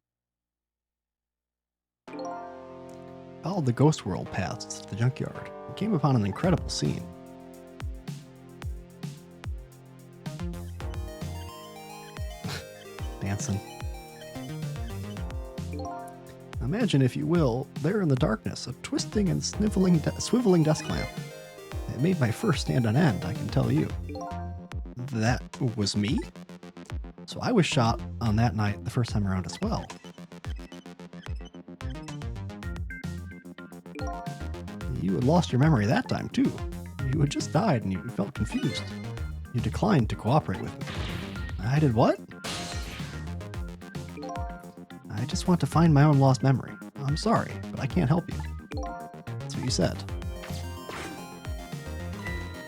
I followed the ghost world paths to the junkyard and came upon an incredible scene. Dancing. Imagine, if you will, there in the darkness, a twisting and swiveling desk lamp. It made my first stand on end, I can tell you. That was me? So I was shot on that night the first time around as well. You had lost your memory that time too. You had just died and you felt confused. You declined to cooperate with me. I did what? I just want to find my own lost memory. I'm sorry, but I can't help you. That's what you said.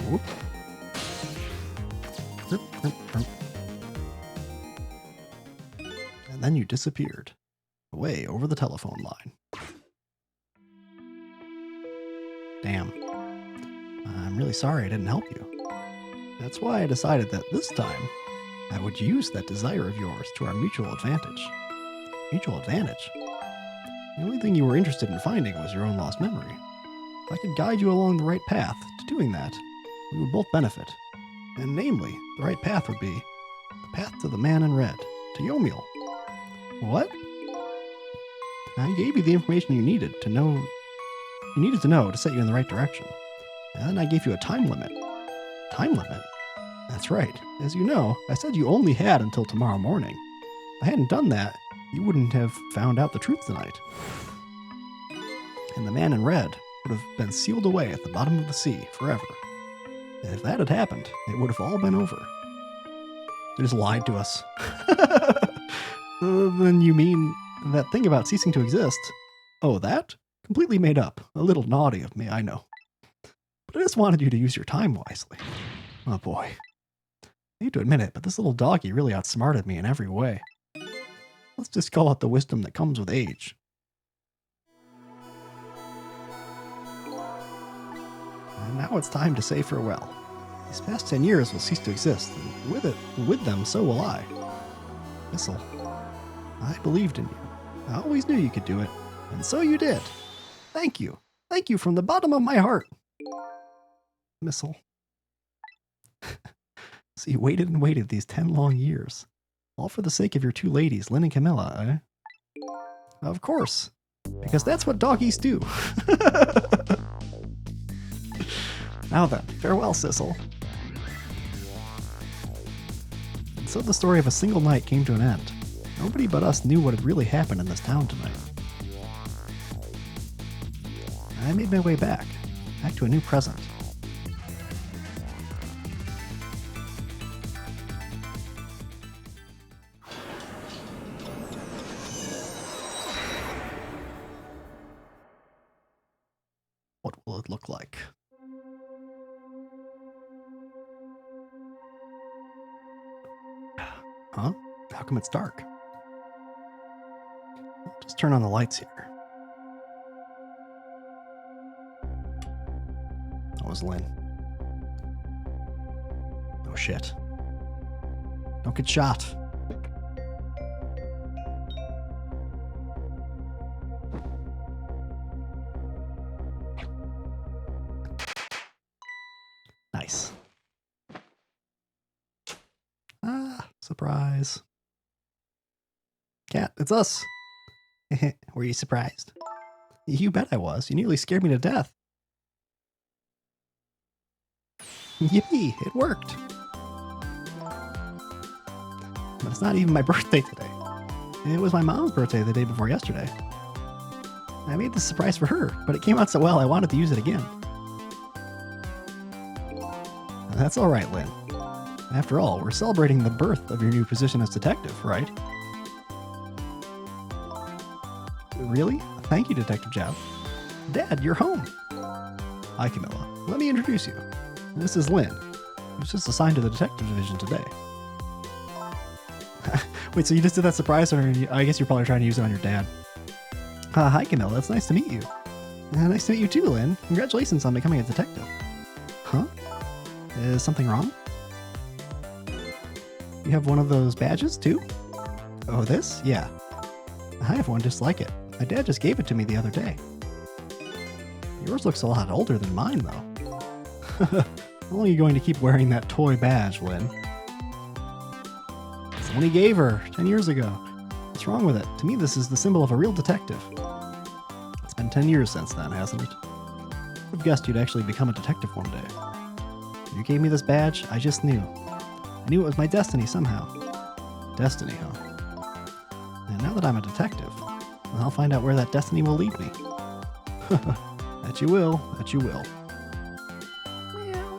Whoop. And then you disappeared, away over the telephone line. Damn. I'm really sorry I didn't help you. That's why I decided that this time, I would use that desire of yours to our mutual advantage. Mutual advantage? The only thing you were interested in finding was your own lost memory. If I could guide you along the right path to doing that, we would both benefit. And namely, the right path would be the path to the Man in Red, to Yomiel. What? I gave you the information you needed to know to set you in the right direction. And then I gave you a time limit. Time limit? That's right. As you know, I said you only had until tomorrow morning. If I hadn't done that, you wouldn't have found out the truth tonight. And the Man in Red would have been sealed away at the bottom of the sea forever. And if that had happened, it would have all been over. They just lied to us. Then you mean that thing about ceasing to exist? Oh, that? Completely made up. A little naughty of me, I know. But I just wanted you to use your time wisely. Oh boy. I hate to admit it, but this little doggy really outsmarted me in every way. Let's just call it the wisdom that comes with age. And now it's time to say farewell. These past 10 years will cease to exist, and with them, so will I. Missile, I believed in you. I always knew you could do it, and so you did. Thank you. Thank you from the bottom of my heart. Missile. So you waited and waited these 10 long years. All for the sake of your two ladies, Lynn and Camilla, eh? Of course. Because that's what doggies do. Now then, farewell, Sissel. And so the story of a single night came to an end. Nobody but us knew what had really happened in this town tonight. I made my way back. Back to a new present. What will it look like? Huh? How come it's dark? Just turn on the lights here. That was Lynn. Oh shit. Don't get shot. Nice. Ah, surprise. Cat, it's us. Were you surprised? You bet I was. You nearly scared me to death. Yippee, it worked. But it's not even my birthday today. It was my mom's birthday the day before yesterday. I made this surprise for her, but it came out so well I wanted to use it again. That's all right, Lynn. After all, we're celebrating the birth of your new position as detective, right? Really? Thank you, Detective Jab. Dad, you're home. Hi, Camilla. Let me introduce you. This is Lynn, who's just assigned to the detective division today. Wait, so you just did that surprise on her? I guess you're probably trying to use it on your dad. Hi, Camilla. It's nice to meet you. Nice to meet you too, Lynn. Congratulations on becoming a detective. Huh? Is something wrong? You have one of those badges too? Oh, this? Yeah. I have one just like it. My dad just gave it to me the other day. Yours looks a lot older than mine, though. How long are you going to keep wearing that toy badge, Lynn? It's the one he gave her 10 years ago. What's wrong with it? To me, this is the symbol of a real detective. It's been 10 years since then, hasn't it? I've guessed you'd actually become a detective one day. When you gave me this badge, I just knew. I knew it was my destiny somehow. Destiny, huh? And now that I'm a detective, I'll find out where that destiny will lead me. That you will, that you will. Meow.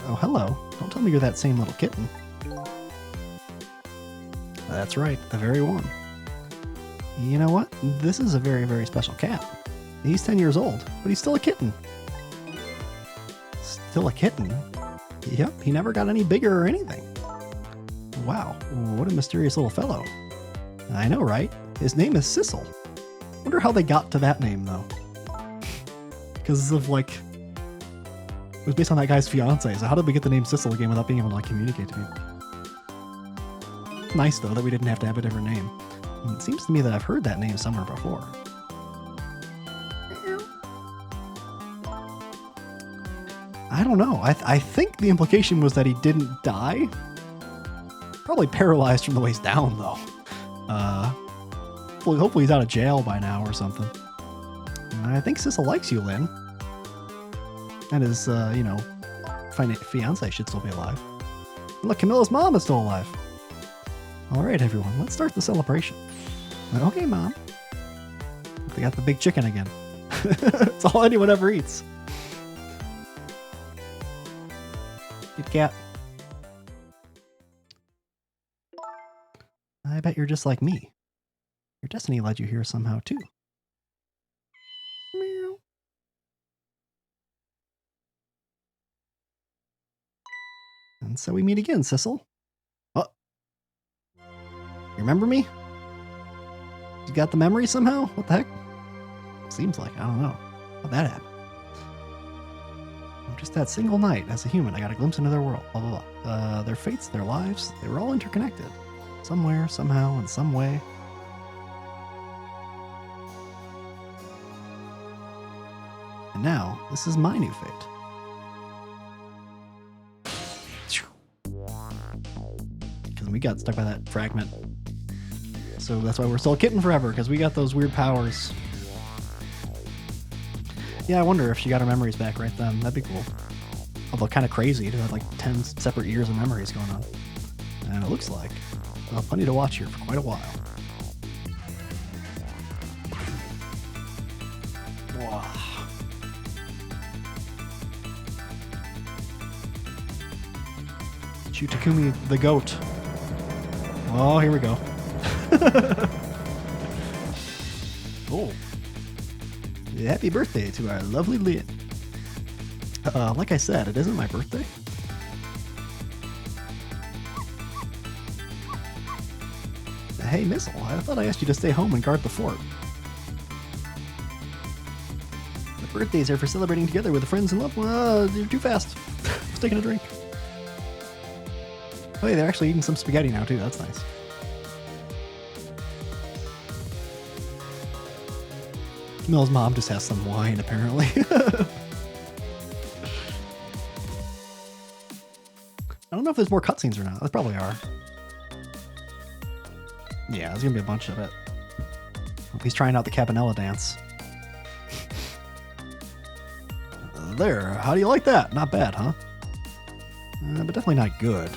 Oh, hello. Don't tell me you're that same little kitten. That's right, the very one. You know what? This is a very, very special cat. He's 10 years old, but he's still a kitten. Still a kitten? Yep, he never got any bigger or anything. Wow, what a mysterious little fellow. I know, right? His name is Sissel. Wonder how they got to that name, though. Because of, like... It was based on that guy's fiance, so how did we get the name Sissel again without being able to, like, communicate to me? Nice, though, that we didn't have to have a different name. It seems to me that I've heard that name somewhere before. I don't know. I think the implication was that he didn't die. Probably paralyzed from the waist down, though. Hopefully he's out of jail by now or something. I think Sissel likes you, Lynn. And his, fiance should still be alive. Look, Camilla's mom is still alive. All right, everyone, let's start the celebration. Okay, Mom. They got the big chicken again. It's all anyone ever eats. Kit Kat. I bet you're just like me. Your destiny led you here somehow, too. Meow. And so we meet again, Sissel. Oh. You remember me? You got the memory somehow? What the heck? Seems like, I don't know. How'd that happen? Just that single night, as a human, I got a glimpse into their world, blah, blah, blah. Their fates, their lives, they were all interconnected. Somewhere, somehow, in some way. And now, this is my new fate. Because we got stuck by that fragment. So that's why we're still a kitten forever, because we got those weird powers. Yeah, I wonder if she got her memories back right then. That'd be cool. Although kind of crazy to have like 10 separate years of memories going on. And it looks like we'll have plenty to watch here for quite a while. Wow. Shoot Takumi the goat. Oh, here we go. Oh. Happy birthday to our lovely Lynn. Like I said, it isn't my birthday. Hey, Missile, I thought I asked you to stay home and guard the fort. The birthdays are for celebrating together with friends and loved ones. You're too fast. I was taking a drink. Oh, hey, they're actually eating some spaghetti now, too. That's nice. Mill's mom just has some wine, apparently. I don't know if there's more cutscenes or not. There probably are. Yeah, there's gonna be a bunch of it. Hope he's trying out the Cabanela dance. There, how do you like that? Not bad, huh? But definitely not good.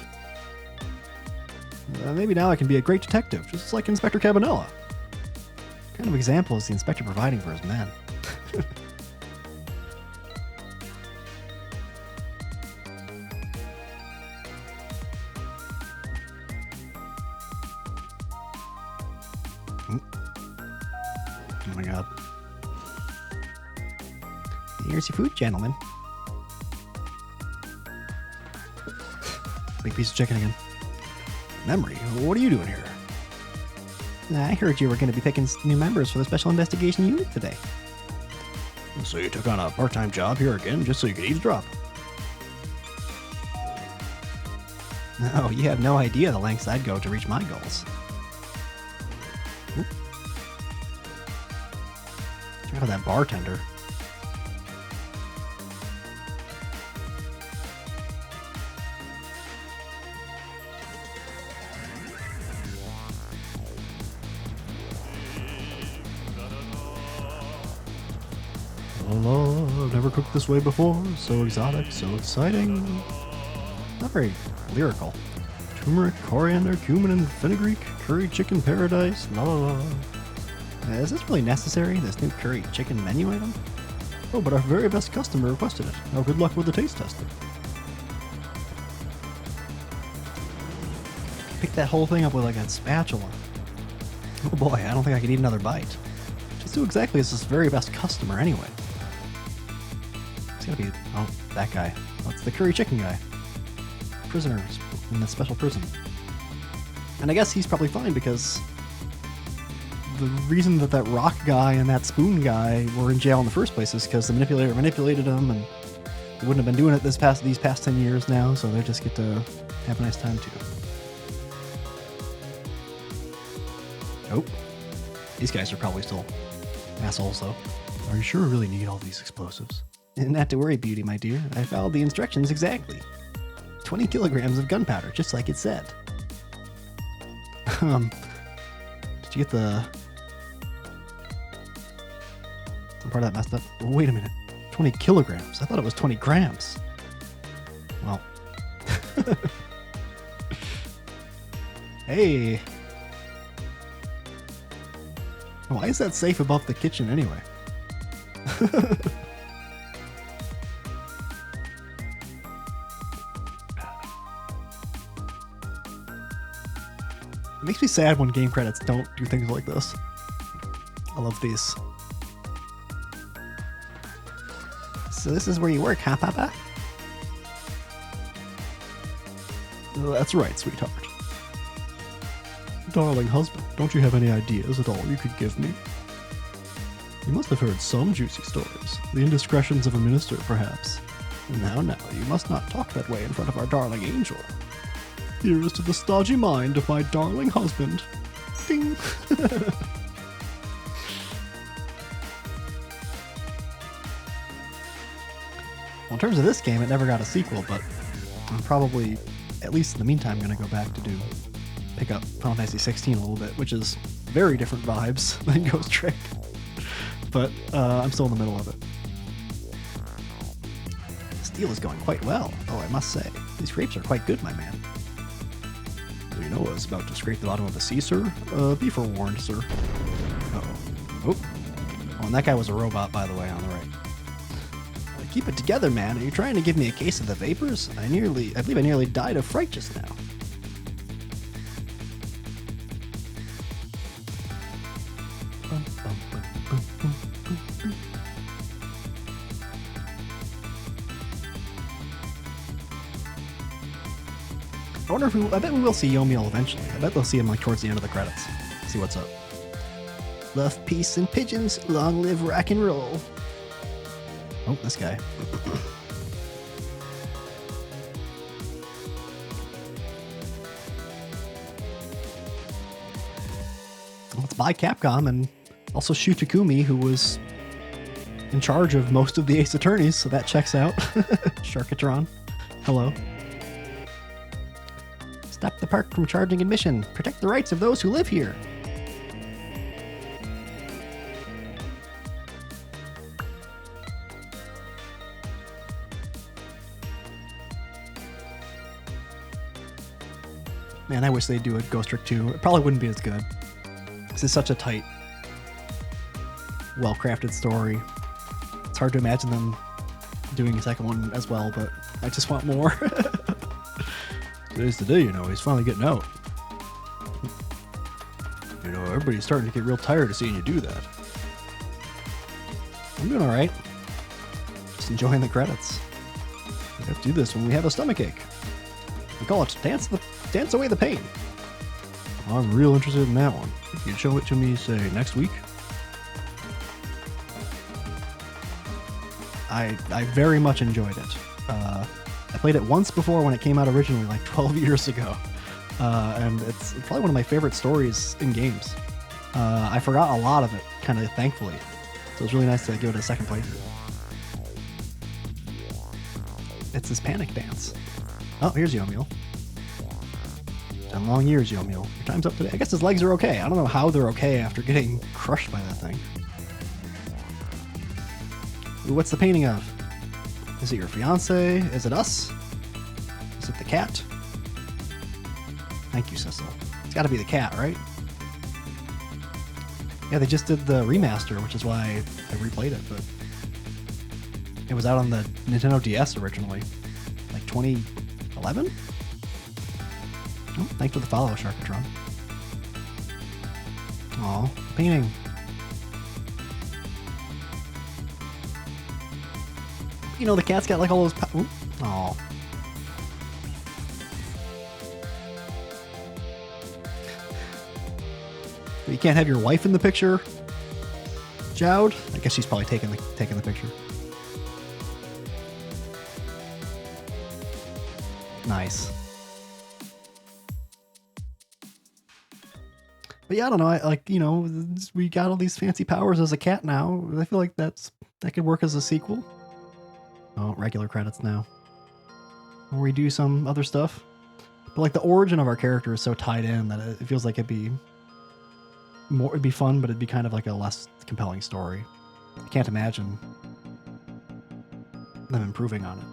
Maybe now I can be a great detective, just like Inspector Cabanela. What kind of example is the inspector providing for his men? Oh my god. Here's your food, gentlemen. Big piece of chicken again. Memory, what are you doing here? I heard you were going to be picking new members for the Special Investigation Unit today. So you took on a part-time job here again just so you could eavesdrop? No, you have no idea the lengths I'd go to reach my goals. Check out that bartender. Oh, I've never cooked this way before. So exotic, so exciting. Not very lyrical. Turmeric, coriander, cumin, and fenugreek. Curry chicken paradise. La la la. Is this really necessary, this new curry chicken menu item? Oh, but our very best customer requested it. Now good luck with the taste testing. Pick that whole thing up with like a spatula. Oh boy, I don't think I could eat another bite. Just who exactly is this very best customer anyway? It's gotta be, oh, that guy. Oh, it's the curry chicken guy. Prisoners in the special prison. And I guess he's probably fine because the reason that that rock guy and that spoon guy were in jail in the first place is because the manipulator manipulated them, and they wouldn't have been doing it these past 10 years now, so they just get to have a nice time too. Oh, these guys are probably still assholes though. Are you sure we really need all these explosives? Not to worry, Beauty, my dear. I followed the instructions exactly. 20 kilograms of gunpowder, just like it said. Did you get the... Some part of that messed up. Wait a minute. 20 kilograms. I thought it was 20 grams. Well. Hey. Why is that safe above the kitchen anyway? It makes me sad when game credits don't do things like this. I love these. So this is where you work, huh, Papa? That's right, sweetheart. Darling husband, don't you have any ideas at all you could give me? You must have heard some juicy stories. The indiscretions of a minister, perhaps. Now, you must not talk that way in front of our darling angel. Here is to the stodgy mind of my darling husband. Ding! Well, in terms of this game, it never got a sequel, but I'm probably, at least in the meantime, going to go back to pick up Final Fantasy 16 a little bit, which is very different vibes than Ghost Trick. But I'm still in the middle of it. Steel is going quite well, though I must say. These grapes are quite good, my man. You know I was about to scrape the bottom of the sea, sir? Be forewarned, sir. Uh-oh. Oh. Oh, and that guy was a robot, by the way, on the right. Keep it together, man. Are you trying to give me a case of the vapors? I believe I nearly died of fright just now. I wonder if I bet we will see Yomiel eventually. I bet they'll see him like towards the end of the credits. See what's up. Love, peace, and pigeons. Long live rock and roll. Oh, this guy. Well, it's by Capcom and also Shu Takumi, who was in charge of most of the Ace Attorneys, so that checks out. Sharkatron. Hello. Stop the park from charging admission. Protect the rights of those who live here. Man, I wish they'd do a Ghost Trick 2. It probably wouldn't be as good. This is such a tight, well-crafted story. It's hard to imagine them doing a second one as well, but I just want more. Today's the day, you know, he's finally getting out. You know, everybody's starting to get real tired of seeing you do that. I'm doing alright. Just enjoying the credits. We have to do this when we have a stomachache. We call it Dance Away the Pain. I'm real interested in that one. If you'd show it to me, say, next week. I very much enjoyed it. I played it once before when it came out originally, like 12 years ago. And it's probably one of my favorite stories in games. I forgot a lot of it, kind of thankfully. So it was really nice to give it a second playthrough. It's this panic dance. Oh, here's Yomiel. 10 long years, Yomiel. Your time's up today. I guess his legs are okay. I don't know how they're okay after getting crushed by that thing. Ooh, what's the painting of? Is it your fiance? Is it us? Is it the cat? Thank you, Cecil. It's got to be the cat, right? Yeah, they just did the remaster, which is why I replayed it, but it was out on the Nintendo DS originally, like 2011? Oh, thanks for the follow, Sharkatron. Aw, painting. You know, the cat's got like all those... Aw. You can't have your wife in the picture, Jowd? I guess she's probably taking the picture. Nice. But yeah, I don't know. We got all these fancy powers as a cat now. I feel like that could work as a sequel. Oh, regular credits now. Or we do some other stuff. But like the origin of our character is so tied in that it feels like it'd be fun, but it'd be kind of like a less compelling story. I can't imagine them improving on it.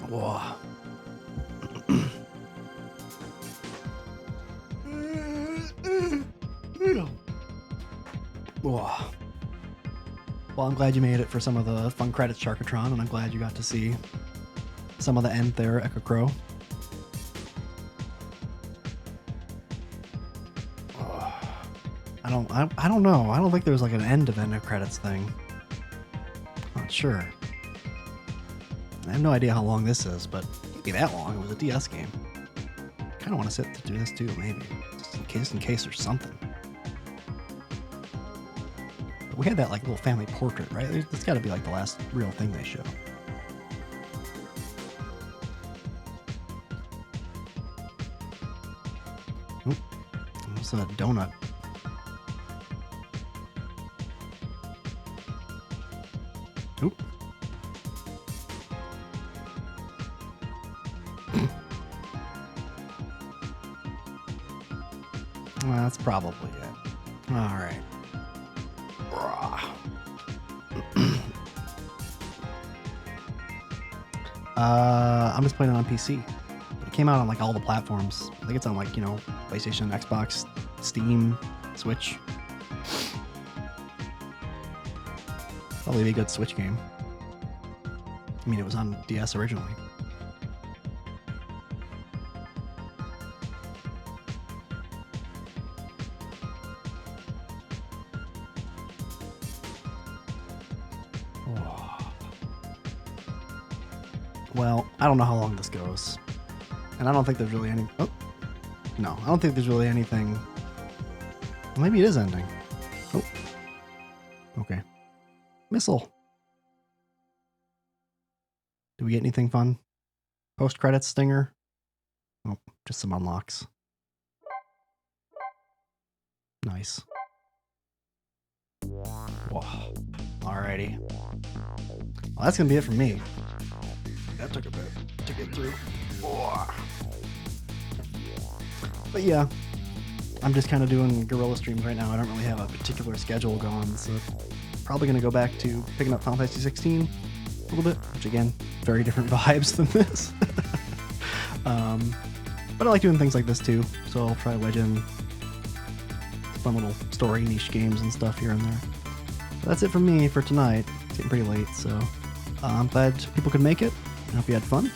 Whoa. Whoa. Well, I'm glad you made it for some of the fun credits, Sharkatron, and I'm glad you got to see some of the end there, Echo Crow. I don't know. I don't think there's like an end of end credits thing. Not sure. I have no idea how long this is, but it can't be that long. It was a DS game. Kind of want to sit to do this too, maybe, just in case there's something. But we had that like little family portrait, right? It's got to be like the last real thing they show. Oop, almost a donut. Oop. Well, that's probably it. All right. I'm just playing it on PC. But I came out on like all the platforms. I think it's on like, you know, PlayStation, Xbox, Steam, Switch. Probably be a good Switch game. I mean, it was on DS originally. Well, I don't know how long this goes. And I don't think there's really any... Oh. No, I don't think there's really anything... Well, maybe it is ending. Oh. Okay. Missile. Do we get anything fun? Post-credits stinger? Oh, just some unlocks. Nice. Whoa. Alrighty. Well, that's gonna be it for me. That took a bit to get through. Whoa. But yeah, I'm just kind of doing guerrilla streams right now. I don't really have a particular schedule going, so probably gonna go back to picking up Final Fantasy 16 a little bit, which again, very different vibes than this. But I like doing things like this too, so I'll try to wedge in fun little story niche games and stuff here and there. But that's it from me for tonight. It's getting pretty late, so I'm glad people could make it. I hope you had fun,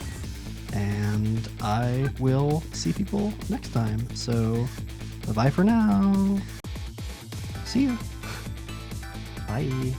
and I will see people next time. So bye for now. See you. Bye.